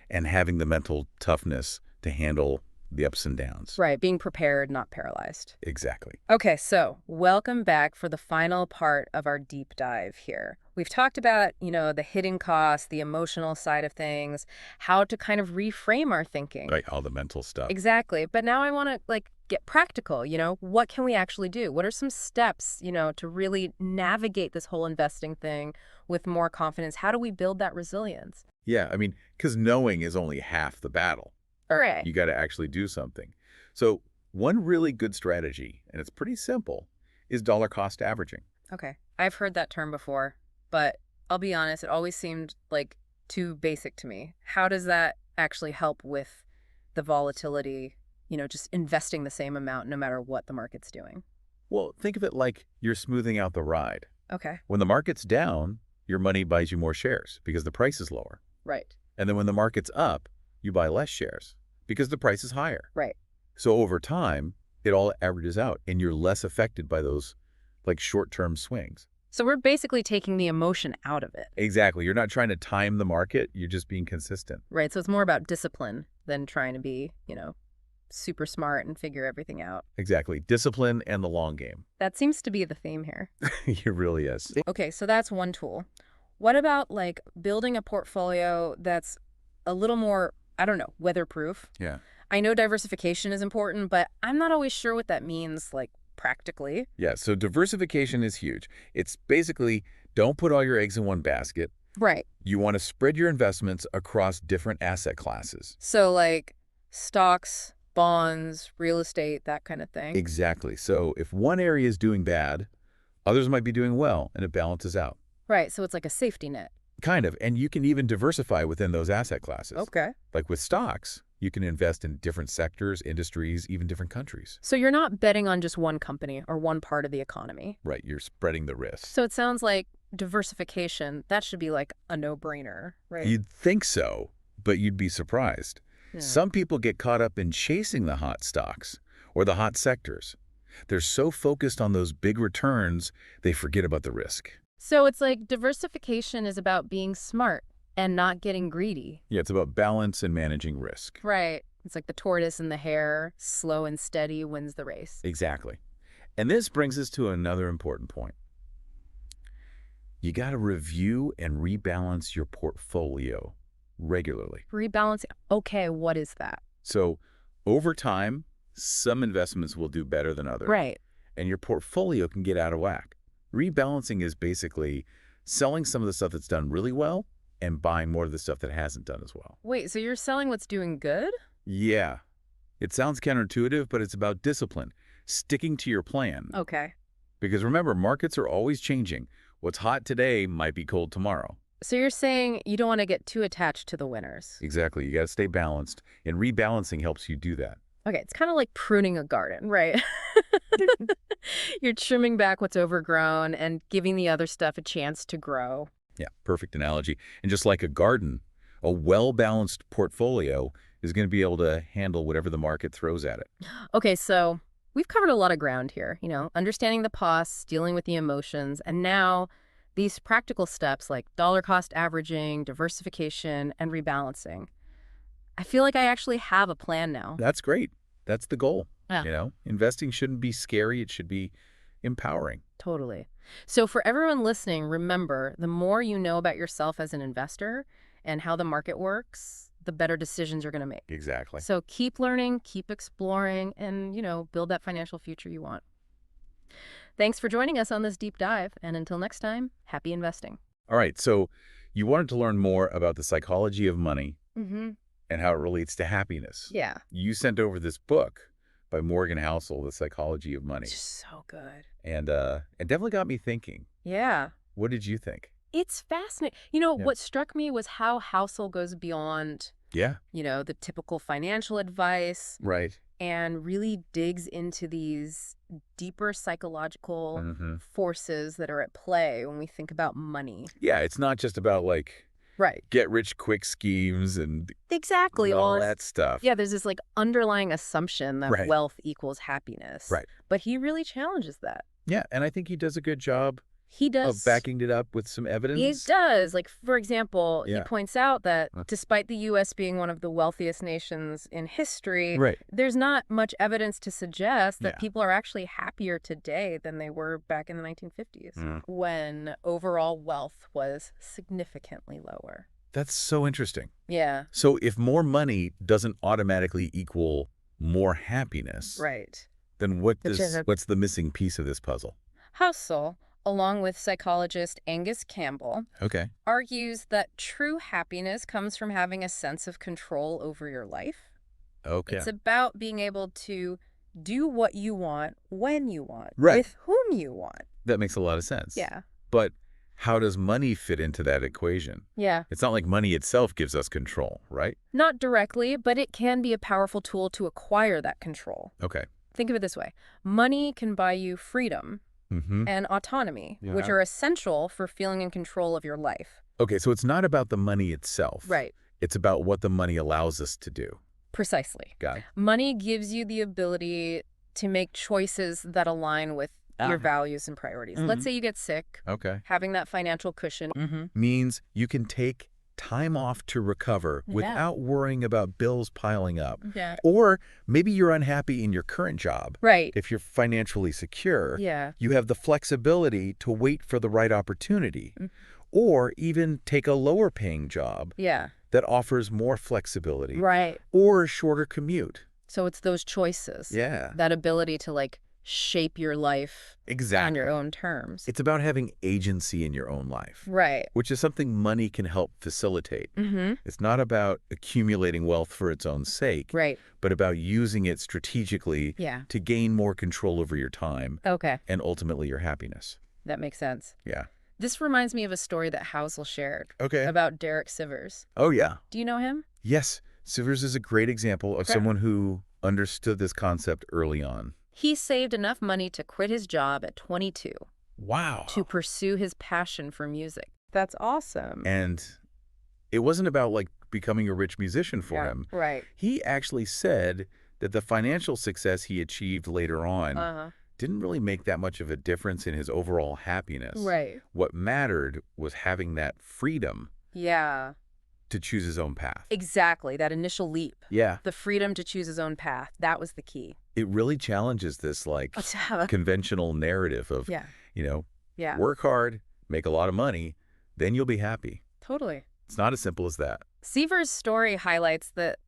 and having the mental toughness to handle the ups and downs. Right, being prepared, not paralyzed. Exactly. Okay, so welcome back for the final part of our deep dive here. We've talked about, the hidden costs, the emotional side of things, how to kind of reframe our thinking. Right, all the mental stuff. Exactly. But now I want to get practical, what can we actually do? What are some steps, to really navigate this whole investing thing with more confidence? How do we build that resilience? Yeah, because knowing is only half the battle. Hooray. You got to actually do something. So one really good strategy, and it's pretty simple, is dollar cost averaging. Okay. I've heard that term before, but I'll be honest, it always seemed too basic to me. How does that actually help with the volatility, just investing the same amount no matter what the market's doing? Well, think of it like you're smoothing out the ride. Okay. When the market's down, your money buys you more shares because the price is lower. Right. And then when the market's up, you buy less shares because the price is higher. Right. So over time, it all averages out and you're less affected by those short-term swings. So we're basically taking the emotion out of it. Exactly. You're not trying to time the market. You're just being consistent. Right. So it's more about discipline than trying to be, super smart and figure everything out. Exactly. Discipline and the long game. That seems to be the theme here. It really is. Okay, so that's one tool. What about building a portfolio that's a little more, I don't know, weatherproof? Yeah. I know diversification is important, but I'm not always sure what that means, practically. Yeah, so diversification is huge. It's basically don't put all your eggs in one basket. Right. You want to spread your investments across different asset classes. So stocks, bonds, real estate, that kind of thing. Exactly. So if one area is doing bad, Others might be doing well, and it balances out. Right, so it's like a safety net. Kind of, and you can even diversify within those asset classes. Okay. Like with stocks, you can invest in different sectors, industries, even different countries. So you're not betting on just one company or one part of the economy. Right, you're spreading the risk. So it sounds like diversification, that should be like a no-brainer, right? You'd think so, but you'd be surprised. Yeah. Some people get caught up in chasing the hot stocks or the hot sectors. They're so focused on those big returns, they forget about the risk. So it's like diversification is about being smart and not getting greedy. Yeah, it's about balance and managing risk. Right. It's like the tortoise and the hare, slow and steady wins the race. Exactly. And this brings us to another important point. You got to review and rebalance your portfolio regularly. Rebalancing. Okay, what is that? So over time, some investments will do better than others. Right. And your portfolio can get out of whack. Rebalancing is basically selling some of the stuff that's done really well and buying more of the stuff that hasn't done as well. Wait, so you're selling what's doing good? Yeah. It sounds counterintuitive, but it's about discipline, sticking to your plan. Okay. Because remember, markets are always changing. What's hot today might be cold tomorrow. So you're saying you don't want to get too attached to the winners. Exactly. You got to stay balanced, and rebalancing helps you do that. Okay, it's kind of like pruning a garden, right? You're trimming back what's overgrown and giving the other stuff a chance to grow. Yeah, perfect analogy. And just like a garden, a well-balanced portfolio is going to be able to handle whatever the market throws at it. Okay, so we've covered a lot of ground here, understanding the costs, dealing with the emotions, and now these practical steps like dollar cost averaging, diversification, and rebalancing. I feel like I actually have a plan now. That's great. That's the goal. Yeah. Investing shouldn't be scary. It should be empowering. Totally. So for everyone listening, remember, the more you know about yourself as an investor and how the market works, the better decisions you're going to make. Exactly. So keep learning, keep exploring, and, build that financial future you want. Thanks for joining us on this deep dive. And until next time, happy investing. All right. So you wanted to learn more about the psychology of money Mm-hmm. and how it relates to happiness. Yeah. You sent over this book by Morgan Housel, The Psychology of Money. So good. And it definitely got me thinking. Yeah. What did you think? It's fascinating. Yeah. What struck me was how Housel goes beyond, Yeah. the typical financial advice Right. and really digs into these deeper psychological Mm-hmm. forces that are at play when we think about money. Yeah, it's not just about Right. get rich quick schemes and Exactly. all Well, that stuff. yeah, there's this underlying assumption that Right. wealth equals happiness. Right. But he really challenges that. Yeah, and I think he does a good job He does. of backing it up with some evidence. He does. For example, he Yeah. points out that Uh. despite the U.S. being one of the wealthiest nations in history, Right. there's not much evidence to suggest that Yeah. people are actually happier today than they were back in the 1950s, when overall wealth was significantly lower. That's so interesting. Yeah, So if more money doesn't automatically equal more happiness, right. then Which is what's the missing piece of this puzzle? Housel, along with psychologist Angus Campbell, Okay. argues that true happiness comes from having a sense of control over your life. Okay. It's about being able to do what you want when you want, Right. with whom you want. That makes a lot of sense. Yeah. But how does money fit into that equation? Yeah. It's not like money itself gives us control, right? Not directly, but it can be a powerful tool to acquire that control. Okay. Think of it this way. Money can buy you freedom Mm-hmm. and autonomy, Yeah. which are essential for feeling in control of your life. Okay, so it's not about the money itself. Right. It's about what the money allows us to do. Precisely. Got it. Money gives you the ability to make choices that align with your values and priorities. Let's say you get sick. Okay. Having that financial cushion. Means you can take time off to recover without worrying about bills piling up. Yeah. Or maybe you're unhappy in your current job. Right. If you're financially secure, Yeah. you have the flexibility to wait for the right opportunity. Or even take a lower paying job Yeah. that offers more flexibility. Right. Or a shorter commute. So it's those choices. Yeah. That ability to shape your life on Exactly. your own terms. It's about having agency in your own life, Right. which is something money can help facilitate. Mm-hmm. It's not about accumulating wealth for its own sake, Right. but about using it strategically Yeah. to gain more control over your time Okay. and ultimately your happiness. That makes sense. Yeah. This reminds me of a story that Housel shared Okay. about Derek Sivers. Oh, yeah. Do you know him? Yes. Sivers is a great example of Okay. someone who understood this concept early on. He saved enough money to quit his job at 22 Wow. to pursue his passion for music. That's awesome. And it wasn't about, like, becoming a rich musician for him. Right. He actually said that the financial success he achieved later on Uh-huh. didn't really make that much of a difference in his overall happiness. Right. What mattered was having that freedom Yeah. to choose his own path. Exactly. That initial leap. Yeah. The freedom to choose his own path. That was the key. It really challenges this, like, conventional narrative of, Yeah. you know, Yeah. work hard, make a lot of money, then you'll be happy. Totally. It's not as simple as that. Seaver's story highlights that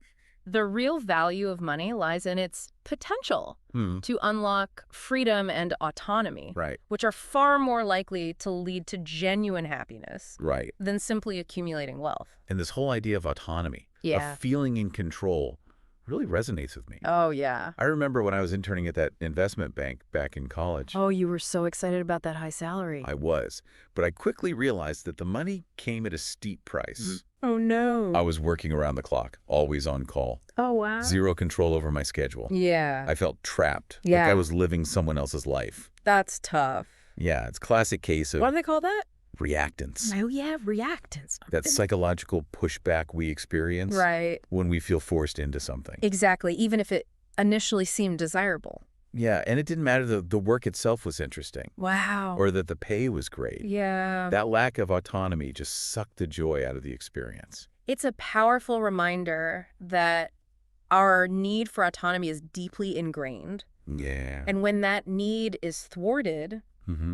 the real value of money lies in its potential to unlock freedom and autonomy, Right. which are far more likely to lead to genuine happiness Right. than simply accumulating wealth. And this whole idea of autonomy, Yeah. of feeling in control, really resonates with me. Oh, yeah. I remember when I was interning at that investment bank back in college. Oh, you were so excited about that high salary. I was. But I quickly realized that the money came at a steep price. Oh, no. I was working around the clock, always on call. Oh, wow. Zero control over my schedule. Yeah. I felt trapped, Yeah. like I was living someone else's life. That's tough. Yeah, it's a classic case of What do they call that? reactance. Oh, yeah, reactance. That psychological pushback we experience Right. when we feel forced into something. Exactly, even if it initially seemed desirable. Yeah, and it didn't matter that the work itself was interesting Wow. or that the pay was great. Yeah. That lack of autonomy just sucked the joy out of the experience. It's a powerful reminder that our need for autonomy is deeply ingrained. Yeah. And when that need is thwarted,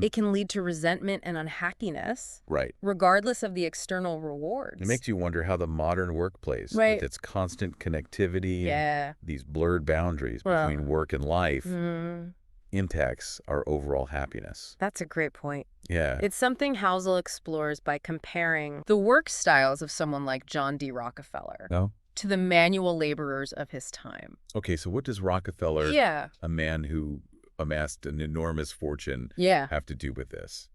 it can lead to resentment and unhappiness, Right. regardless of the external rewards. It makes you wonder how the modern workplace, Right. with its constant connectivity Yeah. and these blurred boundaries Well. between work and life, Mm, impacts our overall happiness. that's a great point. Yeah. It's something Housel explores by comparing the work styles of someone like John D. Rockefeller No? to the manual laborers of his time. Okay, so what does Rockefeller, Yeah. a man who amassed an enormous fortune, Yeah. have to do with this?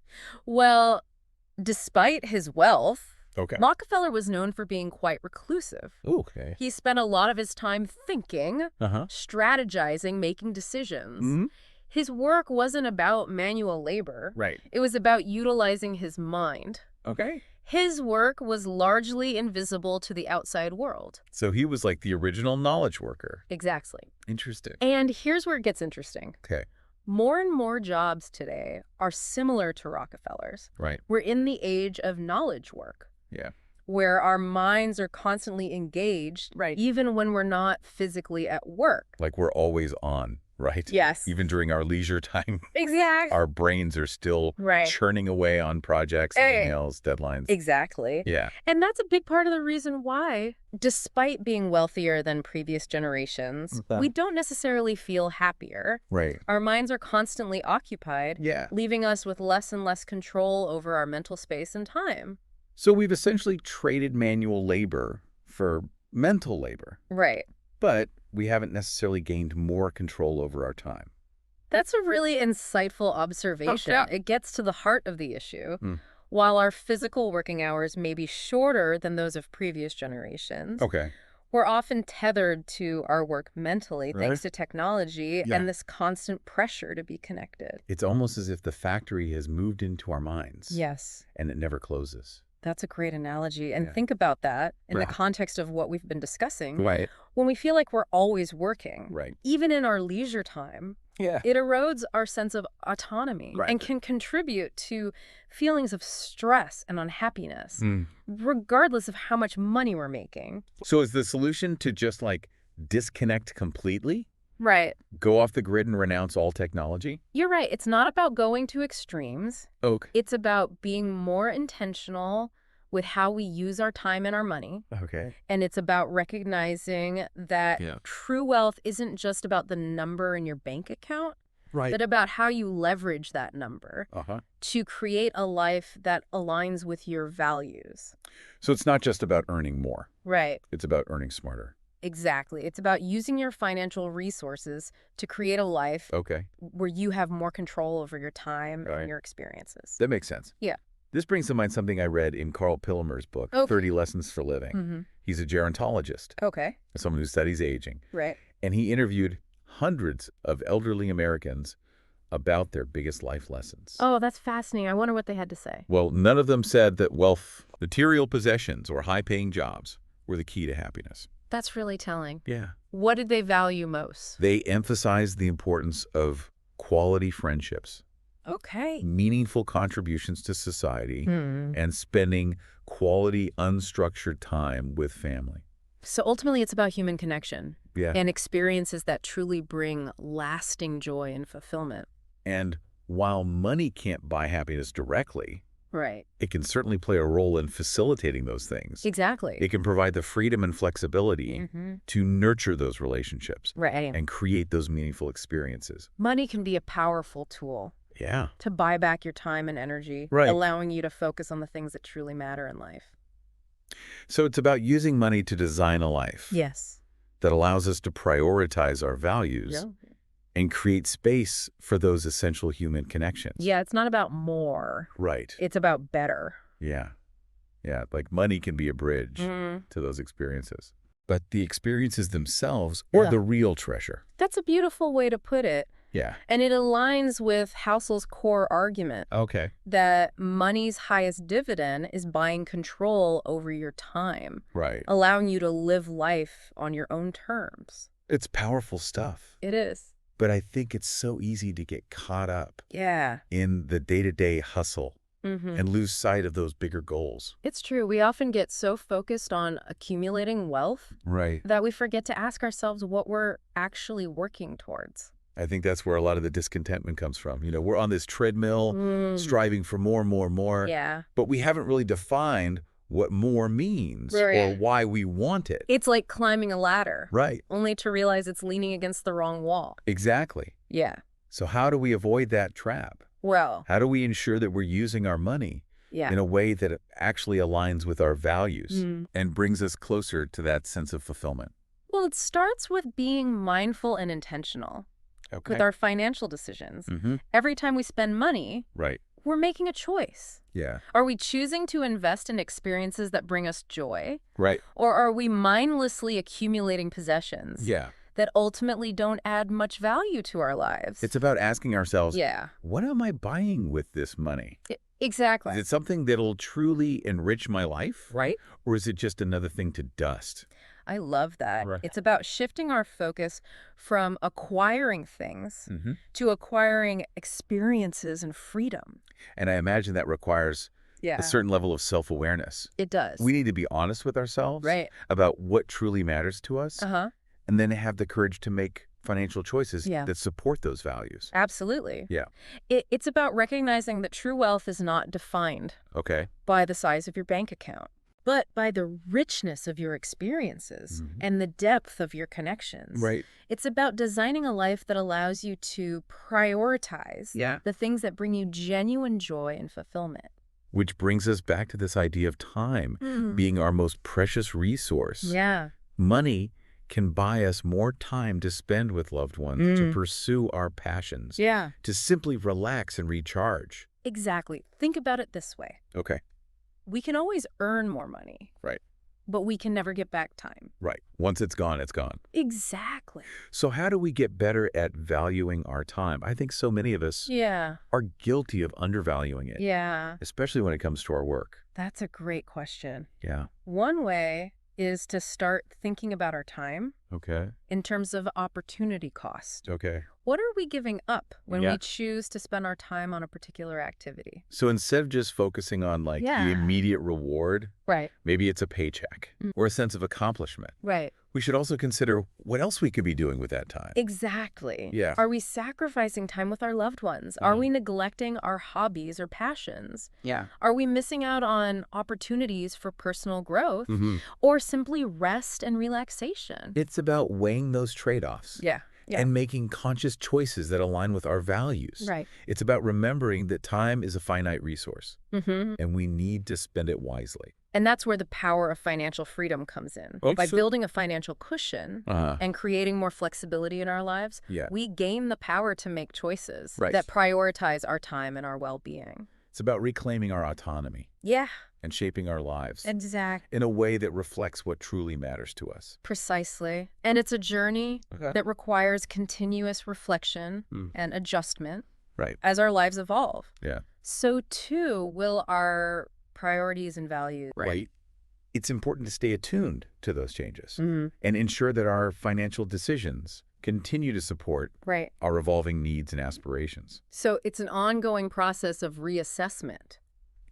Well, despite his wealth, Okay. Rockefeller was known for being quite reclusive. Okay. He spent a lot of his time thinking, Uh-huh. strategizing, making decisions. Mhm. His work wasn't about manual labor. Right. It was about utilizing his mind. Okay. His work was largely invisible to the outside world. So he was like the original knowledge worker. Exactly. Interesting. And here's where it gets interesting. Okay. More and more jobs today are similar to Rockefeller's. Right. We're in the age of knowledge work, Yeah. where our minds are constantly engaged, Right. even when we're not physically at work. Like we're always on, right? Yes. Even during our leisure time, Exactly. our brains are still Right. churning away on projects, Hey. emails, deadlines. Exactly. Yeah. And that's a big part of the reason why, despite being wealthier than previous generations, Okay. we don't necessarily feel happier. Right. Our minds are constantly occupied, Yeah. leaving us with less and less control over our mental space and time. So we've essentially traded manual labor for mental labor, Right. but we haven't necessarily gained more control over our time. That's a really insightful observation. yeah. It gets to the heart of the issue. Hmm. While our physical working hours may be shorter than those of previous generations, Okay. we're often tethered to our work mentally Right. thanks to technology Yeah. and this constant pressure to be connected. It's almost as if the factory has moved into our minds. Yes. And it never closes. That's a great analogy. And Yeah. think about that in Right. the context of what we've been discussing. Right. When we feel like we're always working, Right. even in our leisure time, Yeah. it erodes our sense of autonomy Right. and can contribute to feelings of stress and unhappiness, Mm. regardless of how much money we're making. So is the solution to just like disconnect completely? Right. Go off the grid and renounce all technology? You're right. It's not about going to extremes. Okay. It's about being more intentional with how we use our time and our money. Okay. And it's about recognizing that Yeah. true wealth isn't just about the number in your bank account, Right. but about how you leverage that number Uh-huh. to create a life that aligns with your values. So it's not just about earning more. Right. It's about earning smarter. Exactly. It's about using your financial resources to create a life Okay. where you have more control over your time Right. and your experiences. That makes sense. Yeah. This brings to mind something I read in Carl Pilmer's book, Okay. 30 Lessons for Living. Mm-hmm. He's a gerontologist, Okay. someone who studies aging. Right. And he interviewed hundreds of elderly Americans about their biggest life lessons. Oh, that's fascinating. I wonder what they had to say. Well, none of them said that wealth, material possessions, or high-paying jobs were the key to happiness. That's really telling. Yeah. What did they value most? They emphasized the importance of quality friendships, Okay. meaningful contributions to society, Hmm. and spending quality, unstructured time with family. So ultimately, it's about human connection Yeah. and experiences that truly bring lasting joy and fulfillment. And while money can't buy happiness directly, Right. it can certainly play a role in facilitating those things. Exactly. It can provide the freedom and flexibility Mm-hmm. to nurture those relationships Right. and create those meaningful experiences. Money can be a powerful tool Yeah. to buy back your time and energy, Right. allowing you to focus on the things that truly matter in life. So it's about using money to design a life Yes. that allows us to prioritize our values and create space for those essential human connections. Yeah, it's not about more. Right. It's about better. Yeah. Yeah. Like money can be a bridge to those experiences. But the experiences themselves are Yeah. the real treasure. That's a beautiful way to put it. Yeah. And it aligns with Housel's core argument Okay. that money's highest dividend is buying control over your time, Right. allowing you to live life on your own terms. It's powerful stuff. It is. But I think it's so easy to get caught up Yeah. in the day-to-day hustle Mm-hmm. and lose sight of those bigger goals. It's true. We often get so focused on accumulating wealth Right. that we forget to ask ourselves what we're actually working towards. I think that's where a lot of the discontentment comes from. You know, we're on this treadmill, Mm. striving for more, more, more, Yeah. but we haven't really defined what more means or Right. why we want it. It's like climbing a ladder, Right. only to realize it's leaning against the wrong wall. Exactly. Yeah. So how do we avoid that trap? Well, How do we ensure that we're using our money yeah. in a way that it actually aligns with our values Mm. and brings us closer to that sense of fulfillment? Well, it starts with being mindful and intentional Okay. with our financial decisions. Mm-hmm. Every time we spend money, Right. we're making a choice. Yeah. Are we choosing to invest in experiences that bring us joy? Right. Or are we mindlessly accumulating possessions Yeah. that ultimately don't add much value to our lives? It's about asking ourselves, Yeah. what am I buying with this money? Exactly. Is it something that'll truly enrich my life? Right? Or is it just another thing to dust? I love that. Right. It's about shifting our focus from acquiring things Mm-hmm. to acquiring experiences and freedom. And I imagine that requires Yeah. a certain level of self-awareness. It does. We need to be honest with ourselves Right. about what truly matters to us, Uh-huh. and then have the courage to make financial choices Yeah. that support those values. Absolutely. Yeah. It's about recognizing that true wealth is not defined Okay. by the size of your bank account, but by the richness of your experiences Mhm. and the depth of your connections. Right. It's about designing a life that allows you to prioritize Yeah. the things that bring you genuine joy and fulfillment. Which brings us back to this idea of time being our most precious resource. Yeah. Money can buy us more time to spend with loved ones, to Mm. pursue our passions, Yeah. to simply relax and recharge. Exactly. Think about it this way. Okay. We can always earn more money. Right. But we can never get back time. Right. Once it's gone, it's gone. Exactly. So how do we get better at valuing our time? I think so many of us Yeah. are guilty of undervaluing it, Yeah. especially when it comes to our work. That's a great question. Yeah. One way is to start thinking about our time Okay. in terms of opportunity cost. Okay. What are we giving up when Yeah. we choose to spend our time on a particular activity? So instead of just focusing on like Yeah. the immediate reward, Right. maybe it's a paycheck or a sense of accomplishment. Right. We should also consider what else we could be doing with that time. Exactly. Yeah. Are we sacrificing time with our loved ones? Are Mhm. we neglecting our hobbies or passions? Yeah. Are we missing out on opportunities for personal growth Mm-hmm. or simply rest and relaxation? It's about weighing those trade-offs Yeah. Yeah. and making conscious choices that align with our values. Right. It's about remembering that time is a finite resource Mm-hmm. and we need to spend it wisely. And that's where the power of financial freedom comes in. Oh, By so- building a financial cushion and creating more flexibility in our lives, Yeah. we gain the power to make choices Right. that prioritize our time and our well-being. It's about reclaiming our autonomy Yeah, and shaping our lives exactly. in a way that reflects what truly matters to us. Precisely. And it's a journey Okay. that requires continuous reflection Hmm. and adjustment Right. as our lives evolve. Yeah. So too will our priorities and values. Right. It's important to stay attuned to those changes Mhm. and ensure that our financial decisions continue to support Right. our evolving needs and aspirations. So it's an ongoing process of reassessment,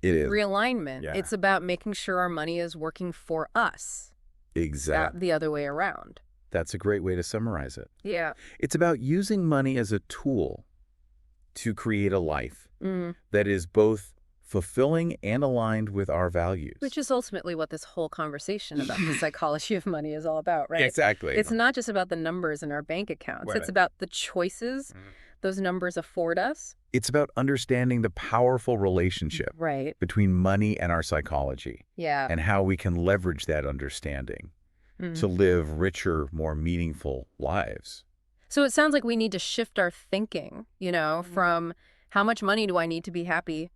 It is. realignment. Yeah. It's about making sure our money is working for us, Exactly. not the other way around. That's a great way to summarize it. Yeah. It's about using money as a tool to create a life Mm. that is both fulfilling and aligned with our values. Which is ultimately what this whole conversation about the psychology of money is all about, right? Exactly. It's not just about the numbers in our bank accounts. Right. It's about the choices those numbers afford us. It's about understanding the powerful relationship Right. between money and our psychology Yeah. and how we can leverage that understanding Mm. to live richer, more meaningful lives. So it sounds like we need to shift our thinking, from how much money do I need to be happy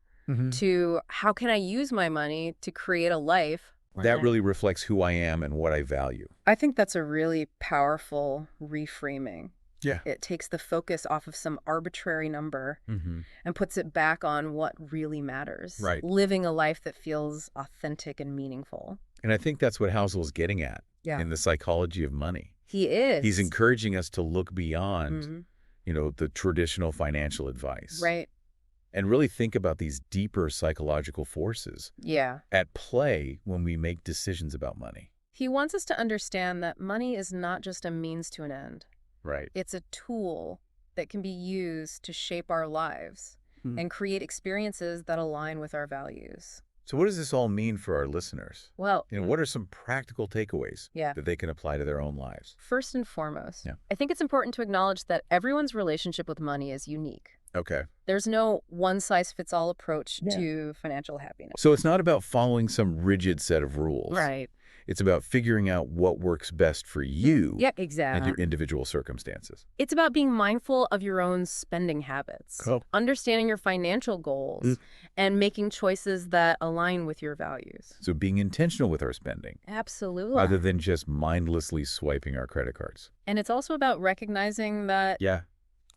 to how can I use my money to create a life That really reflects who I am and what I value. I think that's a really powerful reframing. Yeah. It takes the focus off of some arbitrary number Mm-hmm. and puts it back on what really matters. Right. Living a life that feels authentic and meaningful. And I think that's what Housel's getting at Yeah. in the psychology of money. He is. He's encouraging us to look beyond, Mhm. the traditional financial advice. Right. And really think about these deeper psychological forces Yeah. at play when we make decisions about money. He wants us to understand that money is not just a means to an end. Right. It's a tool that can be used to shape our lives Hmm. and create experiences that align with our values. So what does this all mean for our listeners? Well, What are some practical takeaways Yeah. that they can apply to their own lives? first and foremost, Yeah. I think it's important to acknowledge that everyone's relationship with money is unique. Okay. There's no one-size-fits-all approach Yeah. to financial happiness. So it's not about following some rigid set of rules. Right. It's about figuring out what works best for you Yeah, and exactly. your individual circumstances. It's about being mindful of your own spending habits, Cool. understanding your financial goals, and making choices that align with your values. So being intentional with our spending Absolutely. rather than just mindlessly swiping our credit cards. And it's also about recognizing that Yeah.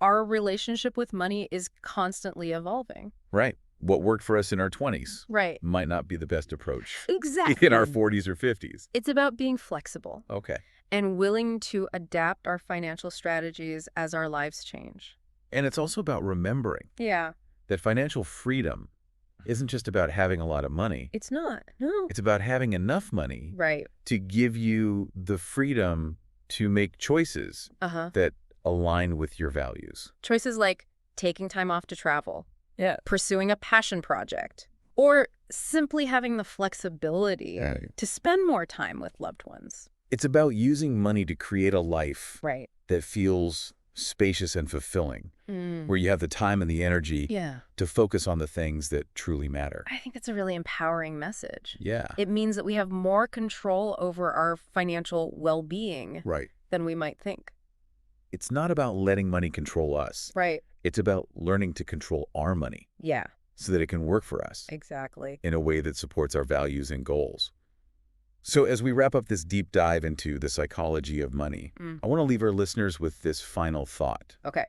our relationship with money is constantly evolving. Right. What worked for us in our 20s Right. might not be the best approach Exactly. in our 40s or 50s. It's about being flexible Okay. and willing to adapt our financial strategies as our lives change. And it's also about remembering Yeah. that financial freedom isn't just about having a lot of money. It's not. No. It's about having enough money Right. to give you the freedom to make choices Uh-huh. that align with your values. Choices like taking time off to travel, Yeah. pursuing a passion project, or simply having the flexibility Right. to spend more time with loved ones. It's about using money to create a life Right. that feels spacious and fulfilling, where you have the time and the energy Yeah. to focus on the things that truly matter. I think that's a really empowering message. Yeah. It means that we have more control over our financial well-being Right. than we might think. It's not about letting money control us. Right. It's about learning to control our money Yeah, so that it can work for us exactly. in a way that supports our values and goals. So as we wrap up this deep dive into the psychology of money, I want to leave our listeners with this final thought. Okay.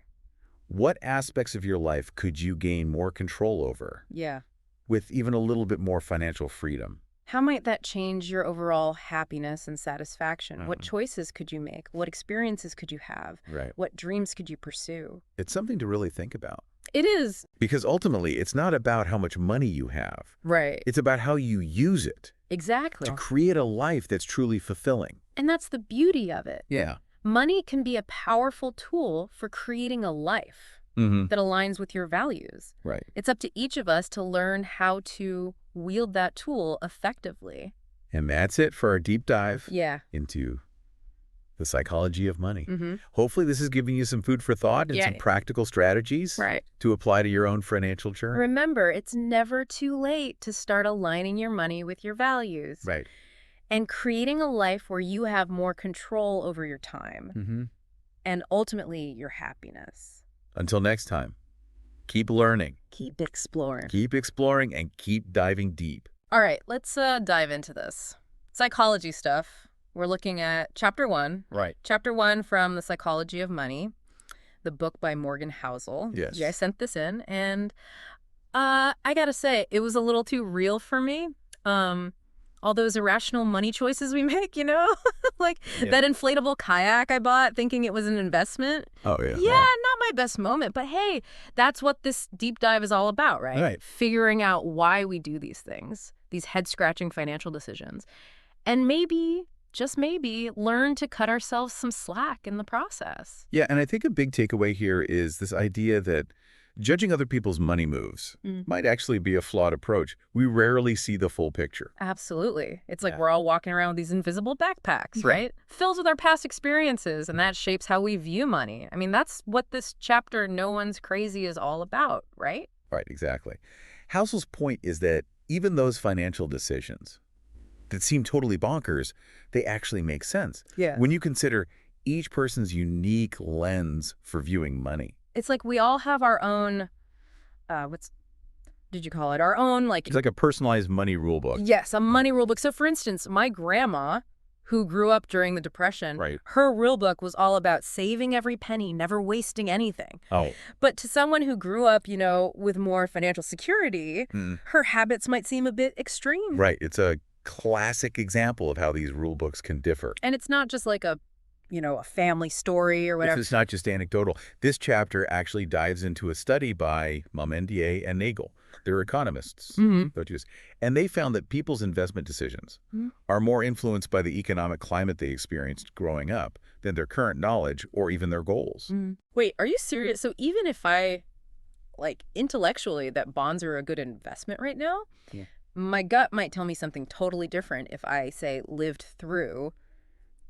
What aspects of your life could you gain more control over Yeah. with even a little bit more financial freedom? How might that change your overall happiness and satisfaction? What choices could you make? What experiences could you have? Right. What dreams could you pursue? It's something to really think about. It is. Because ultimately, it's not about how much money you have. Right. It's about how you use it Exactly. to create a life that's truly fulfilling. And that's the beauty of it. Yeah. Money can be a powerful tool for creating a life Mm-hmm. that aligns with your values. Right. It's up to each of us to learn how to wield that tool effectively. And that's it for our deep dive Yeah. into The Psychology of Money. Mm-hmm. Hopefully this is giving you some food for thought and Yeah. some practical strategies Right. to apply to your own financial journey. Remember, it's never too late to start aligning your money with your values Right. and creating a life where you have more control over your time Mm-hmm. and ultimately your happiness. Until next time, keep learning, Keep exploring. keep exploring, and keep diving deep. All right, let's dive into this. Psychology stuff. We're looking at Chapter 1. Right. Chapter 1 from The Psychology of Money, the book by Morgan Housel. Yes. Yeah, I sent this in, and I gotta say, it was a little too real for me. All those irrational money choices we make, like Yeah. that inflatable kayak I bought thinking it was an investment. Oh, yeah. Yeah, not my best moment, but hey, that's what this deep dive is all about, right? Right. Figuring out why we do these things, these head-scratching financial decisions. And maybe, just maybe, learn to cut ourselves some slack in the process. Yeah, and I think a big takeaway here is this idea that judging other people's money moves might actually be a flawed approach. We rarely see the full picture. Absolutely. It's like Yeah. we're all walking around with these invisible backpacks, right? Filled with our past experiences, and that shapes how we view money. I mean, that's what this chapter, No One's Crazy, is all about, right? Right, exactly. Housel's point is that even those financial decisions that seem totally bonkers, they actually make sense. Yeah. When you consider each person's unique lens for viewing money. It's like we all have our own, what did you call it? Our own, like, It's like a personalized money rule book. yes, a money rule book. So, for instance, my grandma, who grew up during the Depression, Right. her rule book was all about saving every penny, never wasting anything. Oh. But to someone who grew up, with more financial security, her habits might seem a bit extreme. Right. It's a classic example of how these rule books can differ. And it's not just like a family story or whatever. It's not just anecdotal. This chapter actually dives into a study by Momendier and Nagel. They're economists, don't you just? And they found that people's investment decisions are more influenced by the economic climate they experienced growing up than their current knowledge or even their goals. Wait, are you serious? So even if I, intellectually, that bonds are a good investment right now, Yeah. my gut might tell me something totally different if I, say, lived through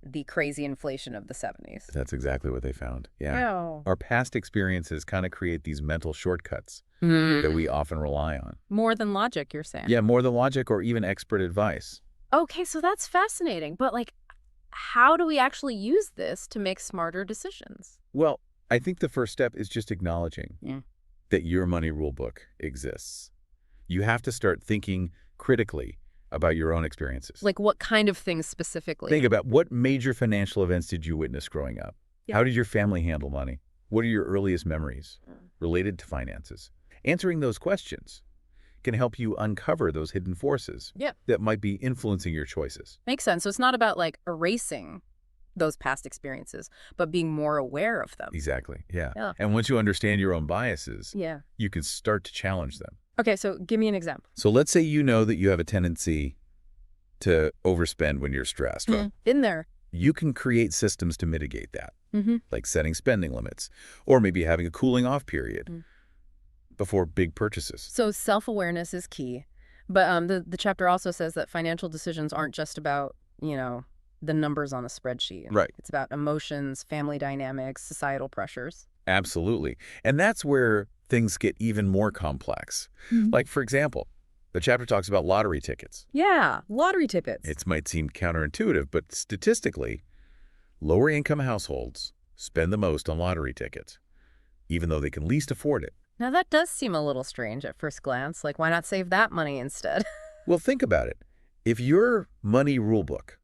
the crazy inflation of the 70s. That's exactly what they found. Yeah. Oh. Our past experiences kind of create these mental shortcuts that we often rely on. More than logic, you're saying? Yeah, more than logic or even expert advice. Okay, so that's fascinating. But, how do we actually use this to make smarter decisions? Well, I think the first step is just acknowledging Yeah. that your money rule book exists. You have to start thinking critically about your own experiences. Like, what kind of things specifically? Think about what major financial events did you witness growing up? Yeah. How did your family handle money? What are your earliest memories related to finances? Answering those questions can help you uncover those hidden forces Yeah. that might be influencing your choices. Makes sense. So it's not about, erasing those past experiences, but being more aware of them. Exactly, yeah. Yeah. And once you understand your own biases, Yeah. you can start to challenge them. Okay, so give me an example. So let's say you know that you have a tendency to overspend when you're stressed. Right? Been there. You can create systems to mitigate that, Mm-hmm. like setting spending limits, or maybe having a cooling off period before big purchases. So self-awareness is key. But the chapter also says that financial decisions aren't just about, the numbers on a spreadsheet. Right. It's about emotions, family dynamics, societal pressures. Absolutely. And that's where things get even more complex. Like, for example, the chapter talks about lottery tickets. Yeah, lottery tickets. It might seem counterintuitive, but statistically, lower income households spend the most on lottery tickets, even though they can least afford it. Now, that does seem a little strange at first glance. Like, why not save that money instead? Well, think about it. If your money rule book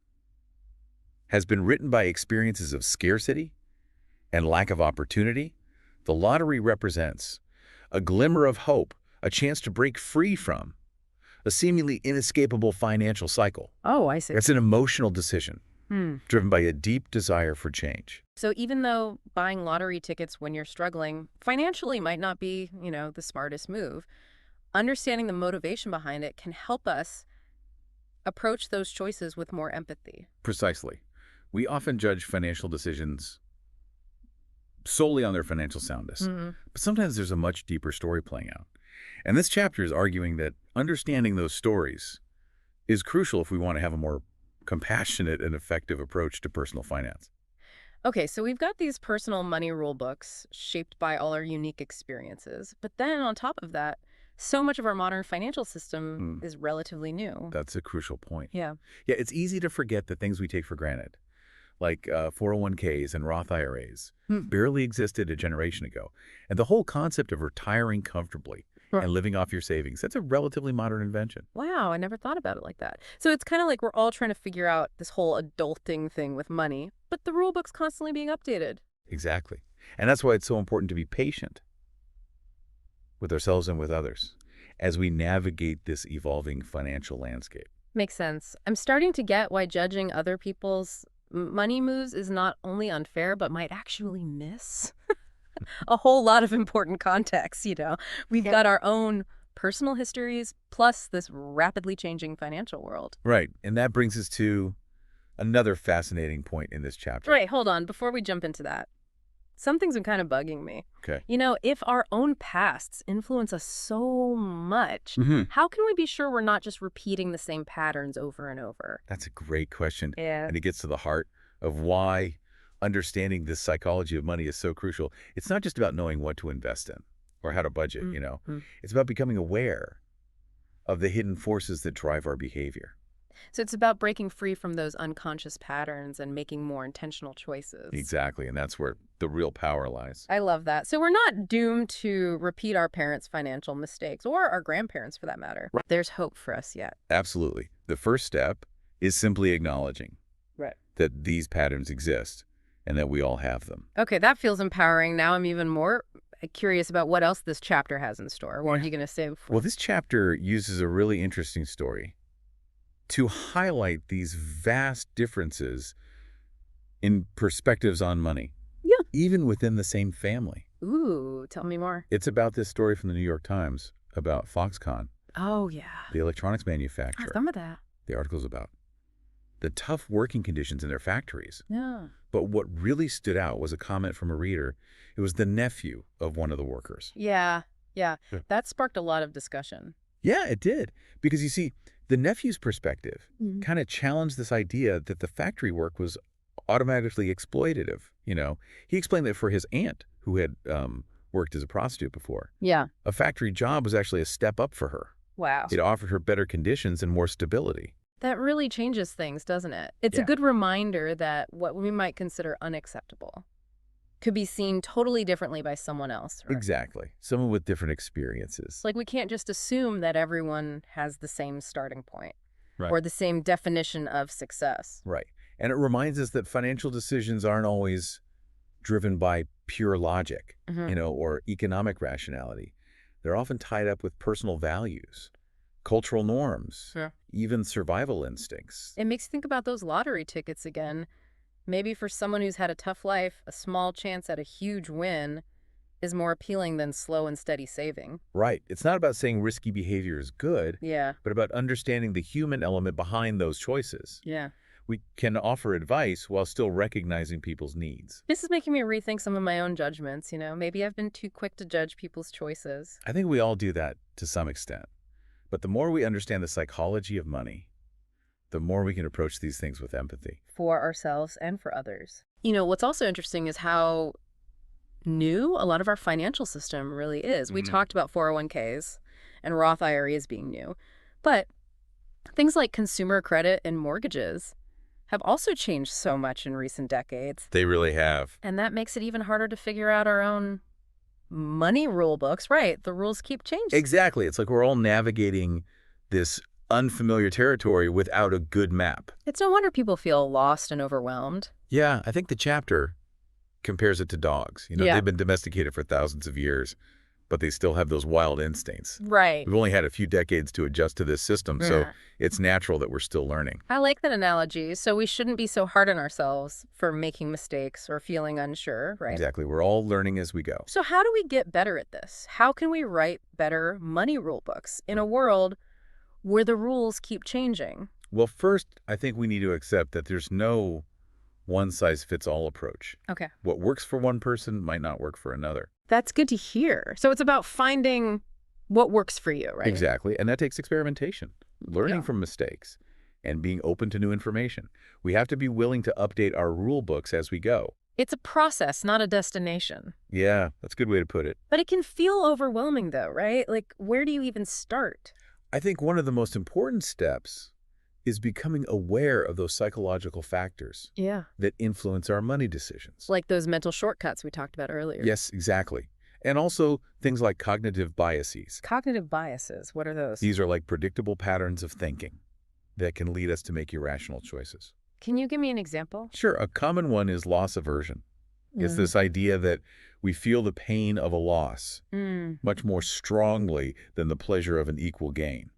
has been written by experiences of scarcity and lack of opportunity, the lottery represents a glimmer of hope, a chance to break free from a seemingly inescapable financial cycle. Oh, I see. It's an emotional decision driven by a deep desire for change. So even though buying lottery tickets when you're struggling financially might not be, the smartest move, understanding the motivation behind it can help us approach those choices with more empathy. Precisely. We often judge financial decisions solely on their financial soundness, but sometimes there's a much deeper story playing out. And this chapter is arguing that understanding those stories is crucial if we want to have a more compassionate and effective approach to personal finance. Okay, so we've got these personal money rule books shaped by all our unique experiences. But then on top of that, so much of our modern financial system Hmm, is relatively new. that's a crucial point. Yeah. Yeah, it's easy to forget the things we take for granted, like 401ks and Roth IRAs, Hmm. barely existed a generation ago. And the whole concept of retiring comfortably Right. and living off your savings, that's a relatively modern invention. Wow, I never thought about it like that. So it's kind of like we're all trying to figure out this whole adulting thing with money, but the rule book's constantly being updated. Exactly. And that's why it's so important to be patient with ourselves and with others as we navigate this evolving financial landscape. Makes sense. I'm starting to get why judging other people's money moves is not only unfair, but might actually miss a whole lot of important context. We've got our own personal histories, plus this rapidly changing financial world. Right. And that brings us to another fascinating point in this chapter. Right, hold on. Before we jump into that, something's been kind of bugging me. Okay. If our own pasts influence us so much, Mm-hmm. how can we be sure we're not just repeating the same patterns over and over? That's a great question. Yeah. And it gets to the heart of why understanding this psychology of money is so crucial. It's not just about knowing what to invest in or how to budget, Mm. It's about becoming aware of the hidden forces that drive our behavior. So it's about breaking free from those unconscious patterns and making more intentional choices. Exactly. And that's where the real power lies. I love that. So we're not doomed to repeat our parents' financial mistakes, or our grandparents for that matter. Right. There's hope for us yet. Absolutely. The first step is simply acknowledging that these patterns exist and that we all have them. Okay, that feels empowering. Now I'm even more curious about what else this chapter has in store. What are you going to say before? Well, this chapter uses a really interesting story to highlight these vast differences in perspectives on money. Yeah. Even within the same family. Ooh, tell me more. It's about this story from the New York Times about Foxconn, Oh, yeah. the electronics I manufacturer. some of that. The article's about the tough working conditions in their factories. Yeah. But what really stood out was a comment from a reader. It was the nephew of one of the workers. Yeah. Yeah. That sparked a lot of discussion. Yeah, it did. Because you see, the nephew's perspective kind of challenged this idea that the factory work was automatically exploitative. He explained that for his aunt, who had worked as a prostitute before, Yeah. a factory job was actually a step up for her. Wow. It offered her better conditions and more stability. That really changes things, doesn't it? It's a Yeah. good reminder that what we might consider unacceptable could be seen totally differently by someone else. Right? Exactly. Someone with different experiences. It's like we can't just assume that everyone has the same starting point Right. or the same definition of success. Right. And it reminds us that financial decisions aren't always driven by pure logic, Mhm. or economic rationality. They're often tied up with personal values, cultural norms, Sure. even survival instincts. It makes you think about those lottery tickets again. Maybe for someone who's had a tough life, a small chance at a huge win is more appealing than slow and steady saving. Right. It's not about saying risky behavior is good, Yeah. but about understanding the human element behind those choices. Yeah. We can offer advice while still recognizing people's needs. This is making me rethink some of my own judgments. Maybe I've been too quick to judge people's choices. I think we all do that to some extent. But the more we understand the psychology of money, the more we can approach these things with empathy. For ourselves and for others. What's also interesting is how new a lot of our financial system really is. We Mhm. talked about 401ks and Roth IRAs being new, but things like consumer credit and mortgages have also changed so much in recent decades. They really have. And that makes it even harder to figure out our own money rule books. Right. The rules keep changing. Exactly. It's like we're all navigating this unfamiliar territory without a good map. It's no wonder people feel lost and overwhelmed. Yeah, I think the chapter compares it to dogs. Yeah. They've been domesticated for thousands of years, but they still have those wild instincts. Right. We've only had a few decades to adjust to this system, so Yeah. it's natural that we're still learning. I like that analogy. So we shouldn't be so hard on ourselves for making mistakes or feeling unsure, right? Exactly. We're all learning as we go. So how do we get better at this? How can we write better money rule books in a world where the rules keep changing? Well, first, I think we need to accept that there's no one-size-fits-all approach. Okay. What works for one person might not work for another. That's good to hear. So it's about finding what works for you, right? Exactly. And that takes experimentation, learning Yeah. from mistakes, and being open to new information. We have to be willing to update our rule books as we go. It's a process, not a destination. Yeah, that's a good way to put it. But it can feel overwhelming though, right? Like, where do you even start? I think one of the most important steps is becoming aware of those psychological factors Yeah. that influence our money decisions. Like those mental shortcuts we talked about earlier. Yes, exactly. And also things like cognitive biases. Cognitive biases, what are those? These are like predictable patterns of thinking that can lead us to make irrational choices. Can you give me an example? Sure, a common one is loss aversion. It's Mm. this idea that we feel the pain of a loss Mm. much more strongly than the pleasure of an equal gain.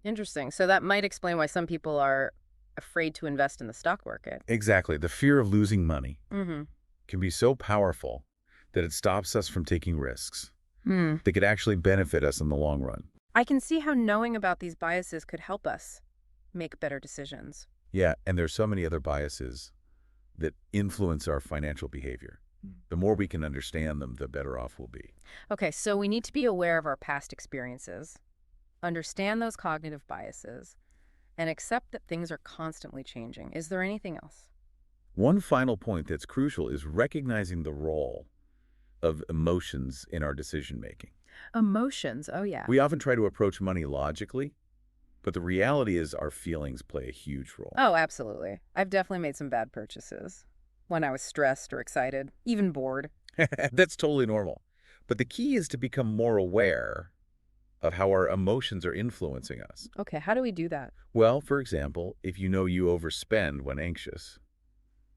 Interesting. So that might explain why some people are afraid to invest in the stock market. Exactly. The fear of losing money Mm-hmm. can be so powerful that it stops us from taking risks Hmm. that could actually benefit us in the long run. I can see how knowing about these biases could help us make better decisions. Yeah, and there's so many other biases that influence our financial behavior. The more we can understand them, the better off we'll be. Okay, so we need to be aware of our past experiences, understand those cognitive biases, and accept that things are constantly changing. Is there anything else? One final point that's crucial is recognizing the role of emotions in our decision-making. Emotions. Oh, yeah. We often try to approach money logically, but the reality is our feelings play a huge role. Oh, absolutely. I've definitely made some bad purchases when I was stressed or excited, even bored. That's totally normal. But the key is to become more aware of how our emotions are influencing us. Okay, how do we do that? Well, for example, if you know you overspend when anxious,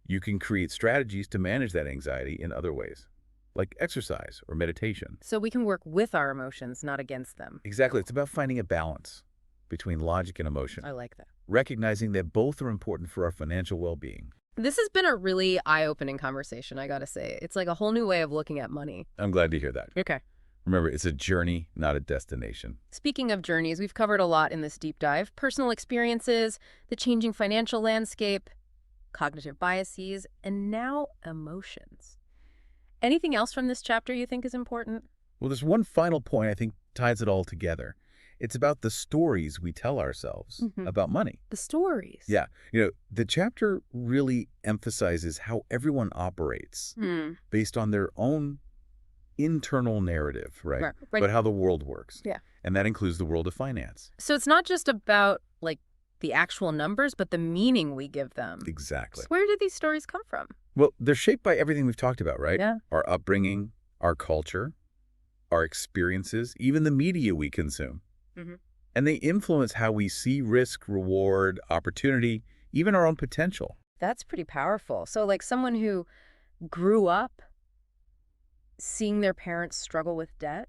you can create strategies to manage that anxiety in other ways, like exercise or meditation. So we can work with our emotions, not against them. Exactly. It's about finding a balance between logic and emotion, I like that. recognizing that both are important for our financial well-being. This has been a really eye-opening conversation, I gotta say. It's like a whole new way of looking at money. I'm glad to hear that. Okay. Remember, it's a journey, not a destination. Speaking of journeys, we've covered a lot in this deep dive. Personal experiences, the changing financial landscape, cognitive biases, and now emotions. Anything else from this chapter you think is important? Well, there's one final point I think ties it all together. It's about the stories we tell ourselves Mhm. about money. The stories. Yeah, the chapter really emphasizes how everyone operates based on their own internal narrative, right? Right. But how the world works. Yeah. And that includes the world of finance. So it's not just about, like, the actual numbers, but the meaning we give them. Exactly. So where did these stories come from? Well, they're shaped by everything we've talked about, right? Yeah. Our upbringing, our culture, our experiences, even the media we consume. Mhm. And they influence how we see risk, reward, opportunity, even our own potential. That's pretty powerful. So, like, someone who grew up seeing their parents struggle with debt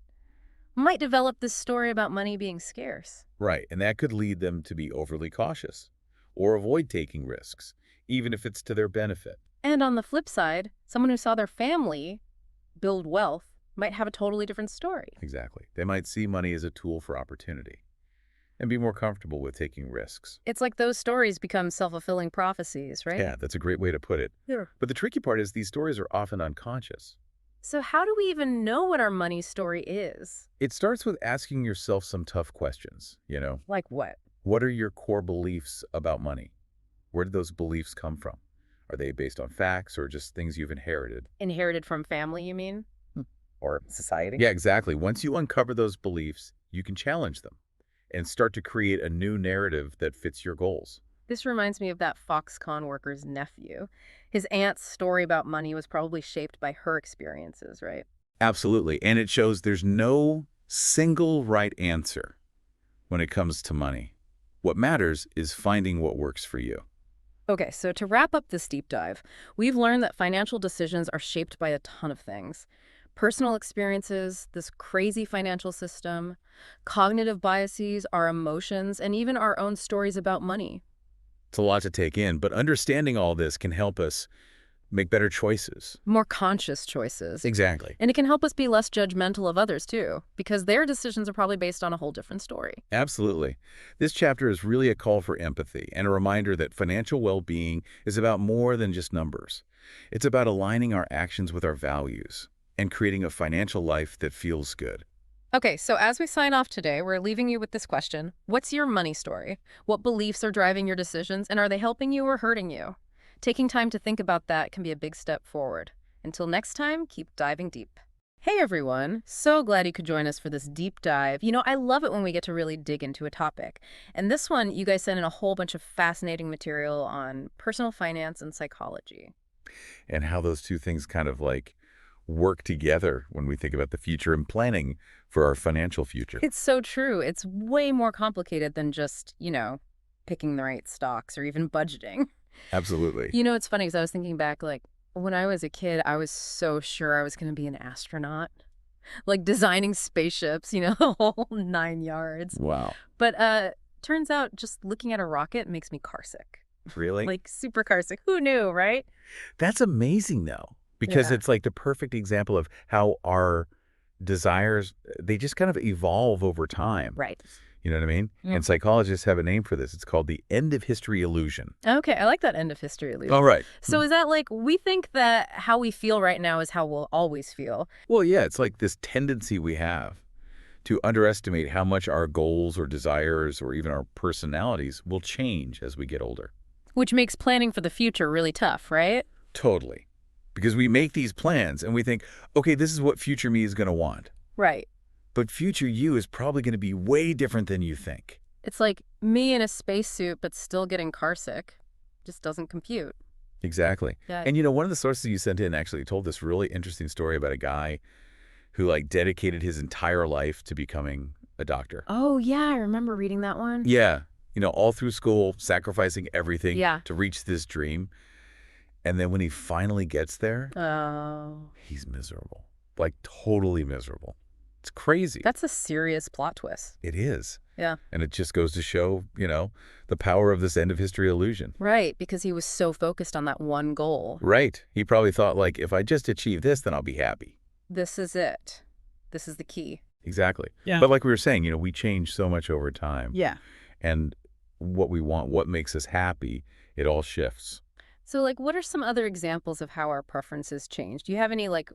might develop this story about money being scarce. Right, and that could lead them to be overly cautious or avoid taking risks, even if it's to their benefit. And on the flip side, someone who saw their family build wealth might have a totally different story. Exactly. They might see money as a tool for opportunity and be more comfortable with taking risks. It's like those stories become self-fulfilling prophecies, right? Yeah, that's a great way to put it. Yeah. But the tricky part is these stories are often unconscious. So how do we even know what our money story is? It starts with asking yourself some tough questions, Like what? What are your core beliefs about money? Where did those beliefs come from? Are they based on facts or just things you've inherited? Inherited from family, you mean? Or society? Yeah, exactly. Once you uncover those beliefs, you can challenge them and start to create a new narrative that fits your goals. This reminds me of that Foxconn worker's nephew. His aunt's story about money was probably shaped by her experiences, right? Absolutely. And it shows there's no single right answer when it comes to money. What matters is finding what works for you. Okay, so to wrap up this deep dive, we've learned that financial decisions are shaped by a ton of things. Personal experiences, this crazy financial system, cognitive biases, our emotions, and even our own stories about money. It's a lot to take in, but understanding all this can help us make better choices. More conscious choices. Exactly. And it can help us be less judgmental of others, too, because their decisions are probably based on a whole different story. Absolutely. This chapter is really a call for empathy and a reminder that financial well-being is about more than just numbers. It's about aligning our actions with our values and creating a financial life that feels good. Okay, so as we sign off today, we're leaving you with this question. What's your money story? What beliefs are driving your decisions, and are they helping you or hurting you? Taking time to think about that can be a big step forward. Until next time, keep diving deep. Hey everyone, so glad you could join us for this deep dive. I love it when we get to really dig into a topic. And this one, you guys sent in a whole bunch of fascinating material on personal finance and psychology. And how those two things kind of like work together when we think about the future and planning for our financial future. It's so true. It's way more complicated than just, picking the right stocks or even budgeting. Absolutely. It's funny because I was thinking back, like, when I was a kid, I was so sure I was going to be an astronaut, like designing spaceships, the whole 9 yards. Wow. But turns out just looking at a rocket makes me carsick, Really? like super carsick. Who knew, right? That's amazing, though, because Yeah. it's like the perfect example of how our desires, they just kind of evolve over time. Right. You know what I mean? Yeah. And psychologists have a name for this. It's called the end of history illusion. Okay, I like that end of history illusion. All right. So is that like we think that how we feel right now is how we'll always feel? Well, yeah, it's like this tendency we have to underestimate how much our goals or desires or even our personalities will change as we get older. Which makes planning for the future really tough, right? Totally. Because we make these plans and we think, okay, this is what future me is going to want. Right. But future you is probably going to be way different than you think. It's like me in a spacesuit but still getting carsick. Just doesn't compute. Exactly. Yeah. And one of the sources you sent in actually told this really interesting story about a guy who like dedicated his entire life to becoming a doctor. Oh, yeah, I remember reading that one. Yeah. All through school, sacrificing everything Yeah. to reach this dream. And then when he finally gets there, Oh. he's miserable. Like totally miserable. It's crazy. That's a serious plot twist. It is. Yeah. And it just goes to show, the power of this end of history illusion. Right, because he was so focused on that one goal. Right. He probably thought, like, if I just achieve this, then I'll be happy. This is it. This is the key. Exactly. Yeah. But like we were saying, we change so much over time. Yeah. And what we want, what makes us happy, it all shifts. So, like, what are some other examples of how our preferences change? Do you have any, like,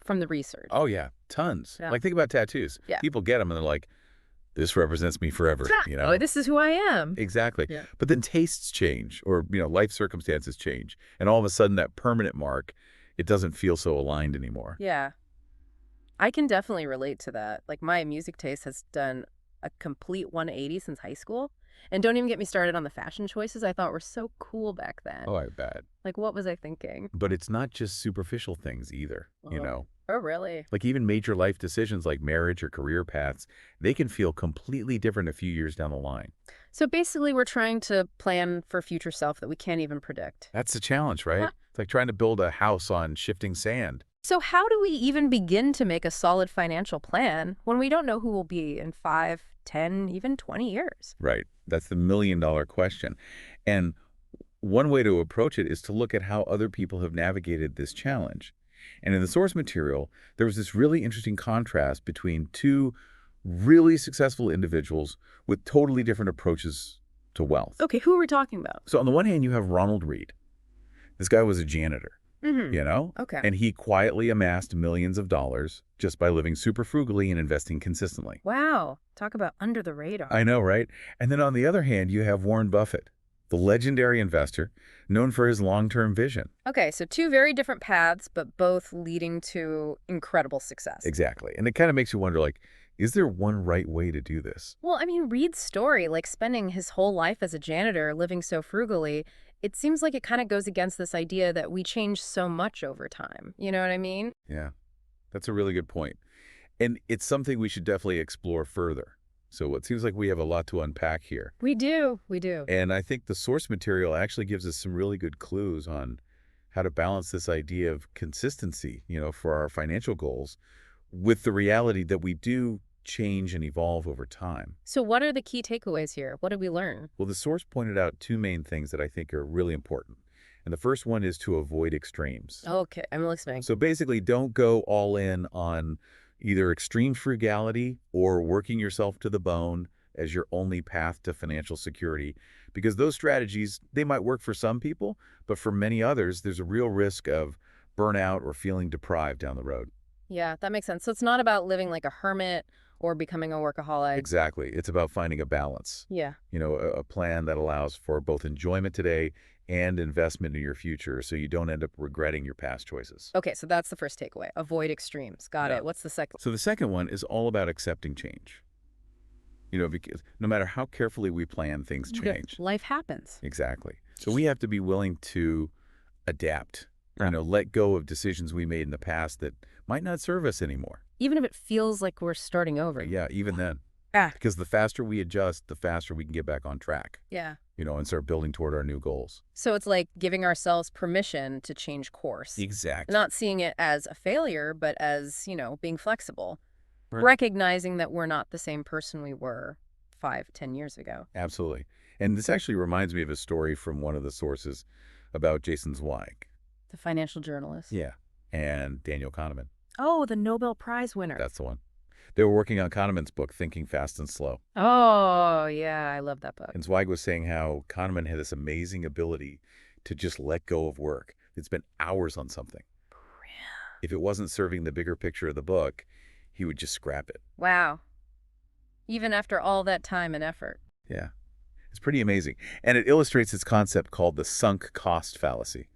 from the research? Oh, yeah. Tons. Yeah. Like, think about tattoos. Yeah. People get them and they're like, this represents me forever, Oh, this is who I am. Exactly. Yeah. But then tastes change or, life circumstances change. And all of a sudden that permanent mark, it doesn't feel so aligned anymore. Yeah. I can definitely relate to that. Like, my music taste has done a complete 180 since high school. And don't even get me started on the fashion choices I thought were so cool back then. Oh, I bet. Like, what was I thinking? But it's not just superficial things either, Oh, really? Like even major life decisions like marriage or career paths, they can feel completely different a few years down the line. So basically, we're trying to plan for future self that we can't even predict. That's the challenge, right? Yeah. It's like trying to build a house on shifting sand. So how do we even begin to make a solid financial plan when we don't know who we'll be in 5, 10, even 20 years? Right. That's the million-dollar question. And one way to approach it is to look at how other people have navigated this challenge. And in the source material, there was this really interesting contrast between two really successful individuals with totally different approaches to wealth. Okay, who are we talking about? So on the one hand, you have Ronald Reed. This guy was a janitor, Mm-hmm. Okay. and he quietly amassed millions of dollars just by living super frugally and investing consistently. Wow. Talk about under the radar. I know, right? And then on the other hand, you have Warren Buffett, the legendary investor known for his long-term vision. Okay, so two very different paths, but both leading to incredible success. Exactly. And it kind of makes you wonder, like, is there one right way to do this? Well, I mean, Reed's story, like spending his whole life as a janitor, living so frugally, it seems like it kind of goes against this idea that we change so much over time. You know what I mean? Yeah, that's a really good point. And it's something we should definitely explore further. So it seems like we have a lot to unpack here. We do. We do. And I think the source material actually gives us some really good clues on how to balance this idea of consistency, for our financial goals with the reality that we do change and evolve over time. So what are the key takeaways here? What did we learn? Well, the source pointed out two main things that I think are really important. And the first one is to avoid extremes. Okay, I'm listening. So basically, don't go all in on either extreme frugality or working yourself to the bone as your only path to financial security, because those strategies, they might work for some people, but for many others, there's a real risk of burnout or feeling deprived down the road. Yeah, that makes sense. So it's not about living like a hermit or becoming a workaholic. Exactly. It's about finding a balance, Yeah. a plan that allows for both enjoyment today and investment in your future so you don't end up regretting your past choices. Okay, so that's the first takeaway. Avoid extremes. Got Yeah. it. What's the second? So the second one is all about accepting change. Because no matter how carefully we plan, things change. Life happens. Exactly. So we have to be willing to adapt, Yeah. let go of decisions we made in the past that might not serve us anymore. Even if it feels like we're starting over. Yeah, even then. Ah. Because the faster we adjust, the faster we can get back on track, Yeah. and start building toward our new goals. So it's like giving ourselves permission to change course. Exactly. Not seeing it as a failure, but as, being flexible. Right. Recognizing that we're not the same person we were 5-10 years ago. Absolutely. And this actually reminds me of a story from one of the sources about Jason Zweig. The financial journalist. Yeah. And Daniel Kahneman. Oh, the Nobel Prize winner. That's the one. They were working on Kahneman's book, Thinking Fast and Slow. Oh, yeah, I love that book. And Zweig was saying how Kahneman had this amazing ability to just let go of work. He'd spend hours on something. If it wasn't serving the bigger picture of the book, he would just scrap it. Wow. Even after all that time and effort. Yeah. It's pretty amazing. And it illustrates this concept called the sunk cost fallacy.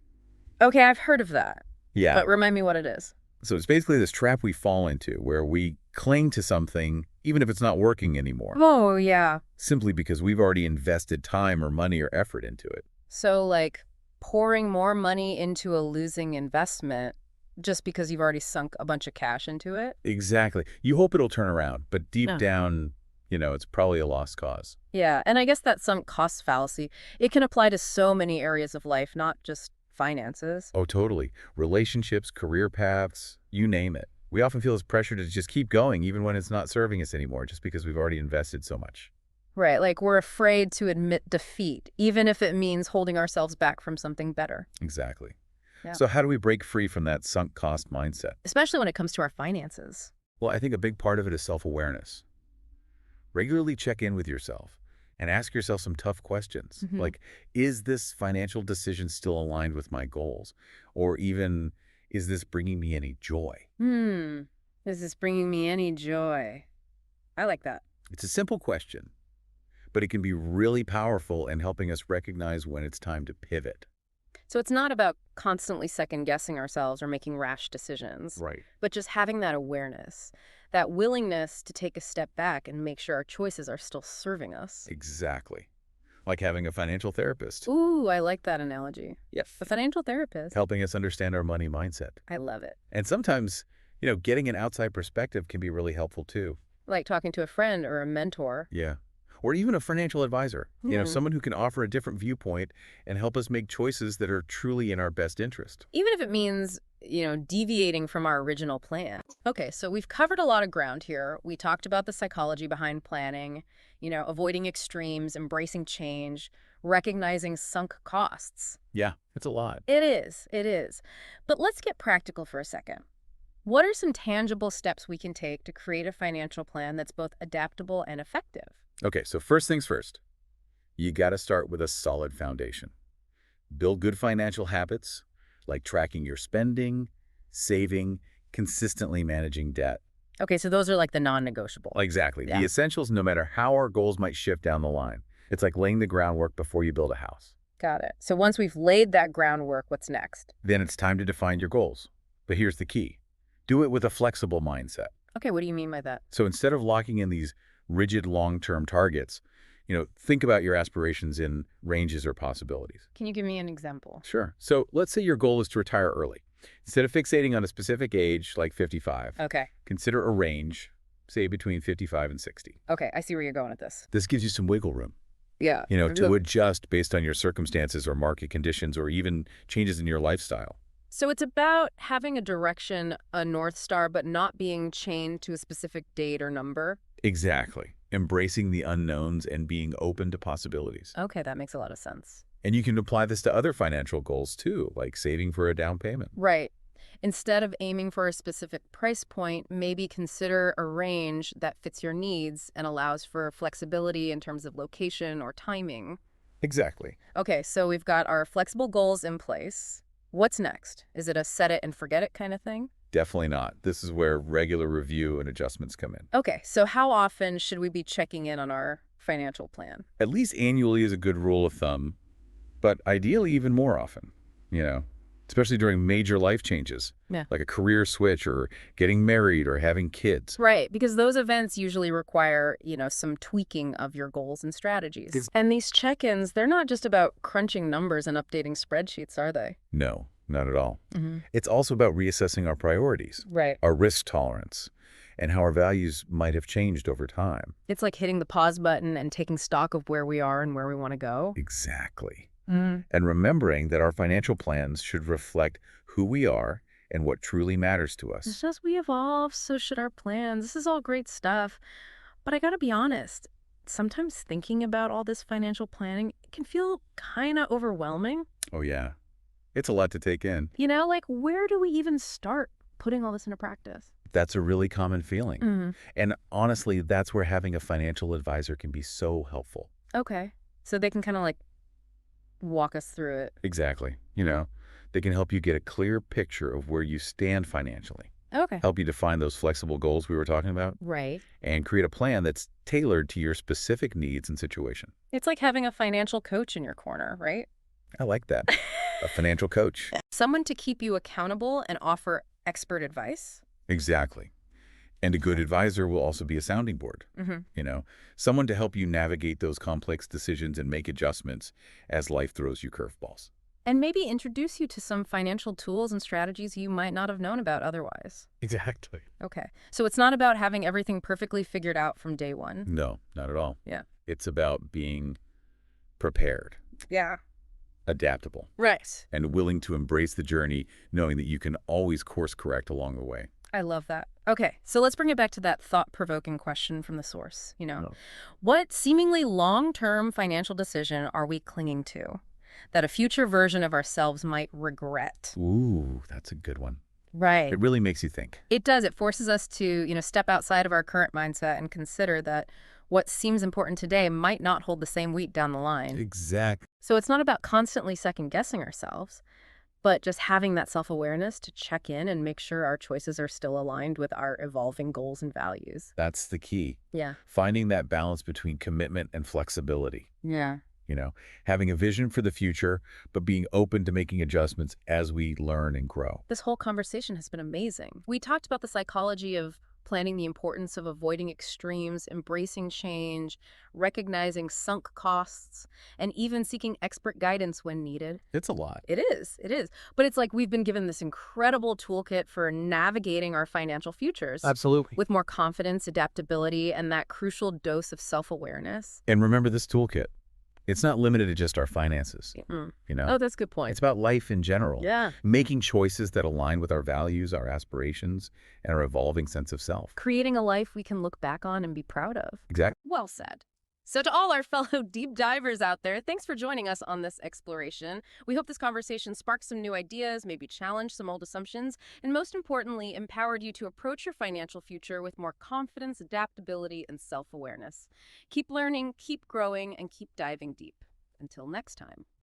Okay, I've heard of that. Yeah. But remind me what it is. So it's basically this trap we fall into where we cling to something even if it's not working anymore, Oh, yeah. simply because we've already invested time or money or effort into it. So, like, pouring more money into a losing investment just because you've already sunk a bunch of cash into it? Exactly. You hope it'll turn around, but deep Yeah. down, it's probably a lost cause. Yeah, and I guess that sunk cost fallacy, it can apply to so many areas of life, not just finances. Oh, totally. Relationships, career paths, you name it. We often feel this pressure to just keep going even when it's not serving us anymore, just because we've already invested so much. Right, like we're afraid to admit defeat, even if it means holding ourselves back from something better. Exactly. Yeah. So how do we break free from that sunk cost mindset? Especially when it comes to our finances. Well, I think a big part of it is self-awareness. Regularly check in with yourself and ask yourself some tough questions. Mhm. Like, is this financial decision still aligned with my goals? Or even, is this bringing me any joy? Is this bringing me any joy? I like that. It's a simple question, but it can be really powerful in helping us recognize when it's time to pivot. So it's not about constantly second-guessing ourselves or making rash decisions, Right. but just having that awareness, that willingness to take a step back and make sure our choices are still serving us. Exactly. Like having a financial therapist. Ooh, I like that analogy. Yes. A financial therapist. Helping us understand our money mindset. I love it. And sometimes, getting an outside perspective can be really helpful too. Like talking to a friend or a mentor. Yeah. Or even a financial advisor. Hmm. Someone who can offer a different viewpoint and help us make choices that are truly in our best interest. Even if it means, deviating from our original plan. Okay, so we've covered a lot of ground here. We talked about the psychology behind planning, avoiding extremes, embracing change, recognizing sunk costs. Yeah, it's a lot. It is. But let's get practical for a second. What are some tangible steps we can take to create a financial plan that's both adaptable and effective? Okay, so first things first. You got to start with a solid foundation. Build good financial habits like tracking your spending, saving, consistently managing debt. Okay, so those are like the non-negotiable. Exactly. Yeah. The essentials, no matter how our goals might shift down the line. It's like laying the groundwork before you build a house. Got it. So once we've laid that groundwork, what's next? Then it's time to define your goals. But here's the key. Do it with a flexible mindset. Okay, what do you mean by that? So instead of locking in these rigid long-term targets, think about your aspirations in ranges or possibilities. Can you give me an example? Sure. So let's say your goal is to retire early. Instead of fixating on a specific age, like 55, Okay. consider a range, say between 55 and 60. Okay, I see where you're going with this. This gives you some wiggle room, Yeah. to adjust based on your circumstances or market conditions or even changes in your lifestyle. So it's about having a direction, a North Star, but not being chained to a specific date or number. Exactly. Embracing the unknowns and being open to possibilities. Okay, that makes a lot of sense. And you can apply this to other financial goals too, like saving for a down payment. Right. Instead of aiming for a specific price point, maybe consider a range that fits your needs and allows for flexibility in terms of location or timing. Exactly. Okay, so we've got our flexible goals in place. What's next? Is it a set it and forget it kind of thing? Definitely not. This is where regular review and adjustments come in. Okay, so how often should we be checking in on our financial plan? At least annually is a good rule of thumb. but ideally even more often, you know, especially during major life changes, Yeah. like a career switch or getting married or having kids. Right, because those events usually require, some tweaking of your goals and strategies. And these check-ins, they're not just about crunching numbers and updating spreadsheets, are they? No, not at all. Mm-hmm. It's also about reassessing our priorities, Right. our risk tolerance, and how our values might have changed over time. It's like hitting the pause button and taking stock of where we are and where we want to go. Exactly. Mm. And remembering that our financial plans should reflect who we are and what truly matters to us. Just as we evolve, so should our plans. This is all great stuff. But I gotta be honest, sometimes thinking about all this financial planning can feel kind of overwhelming. Oh, yeah. It's a lot to take in. Like where do we even start putting all this into practice? That's a really common feeling. Mm. And honestly, that's where having a financial advisor can be so helpful. Okay. So they can kind of like walk us through it. Exactly. They can help you get a clear picture of where you stand financially, Okay. help you define those flexible goals we were talking about, Right. and create a plan that's tailored to your specific needs and situation. It's like having a financial coach in your corner, right? I like that. A financial coach. Someone to keep you accountable and offer expert advice. Exactly. And a good advisor will also be a sounding board. Mm-hmm. Someone to help you navigate those complex decisions and make adjustments as life throws you curveballs. And maybe introduce you to some financial tools and strategies you might not have known about otherwise. Exactly. Okay. So it's not about having everything perfectly figured out from day one. No, not at all. Yeah. It's about being prepared, Yeah. adaptable, Right. and willing to embrace the journey, knowing that you can always course correct along the way. I love that. Okay, so let's bring it back to that thought-provoking question from the source. No. What seemingly long-term financial decision are we clinging to that a future version of ourselves might regret? Ooh, that's a good one. Right. It really makes you think. It does. It forces us to, step outside of our current mindset and consider that what seems important today might not hold the same weight down the line. Exactly. So it's not about constantly second-guessing ourselves, but just having that self-awareness to check in and make sure our choices are still aligned with our evolving goals and values. That's the key. Yeah. Finding that balance between commitment and flexibility. Yeah. Having a vision for the future, but being open to making adjustments as we learn and grow. This whole conversation has been amazing. We talked about the psychology of planning, the importance of avoiding extremes, embracing change, recognizing sunk costs, and even seeking expert guidance when needed. It's a lot. It is. But it's like we've been given this incredible toolkit for navigating our financial futures. Absolutely. With more confidence, adaptability, and that crucial dose of self-awareness. And remember this toolkit. It's not limited to just our finances. Mm. You know, Oh, that's a good point. it's about life in general. Yeah. Making choices that align with our values, our aspirations, and our evolving sense of self. Creating a life we can look back on and be proud of. Exactly. Well said. So to all our fellow deep divers out there, thanks for joining us on this exploration. We hope this conversation sparked some new ideas, maybe challenged some old assumptions, and most importantly, empowered you to approach your financial future with more confidence, adaptability, and self-awareness. Keep learning, keep growing, and keep diving deep. Until next time.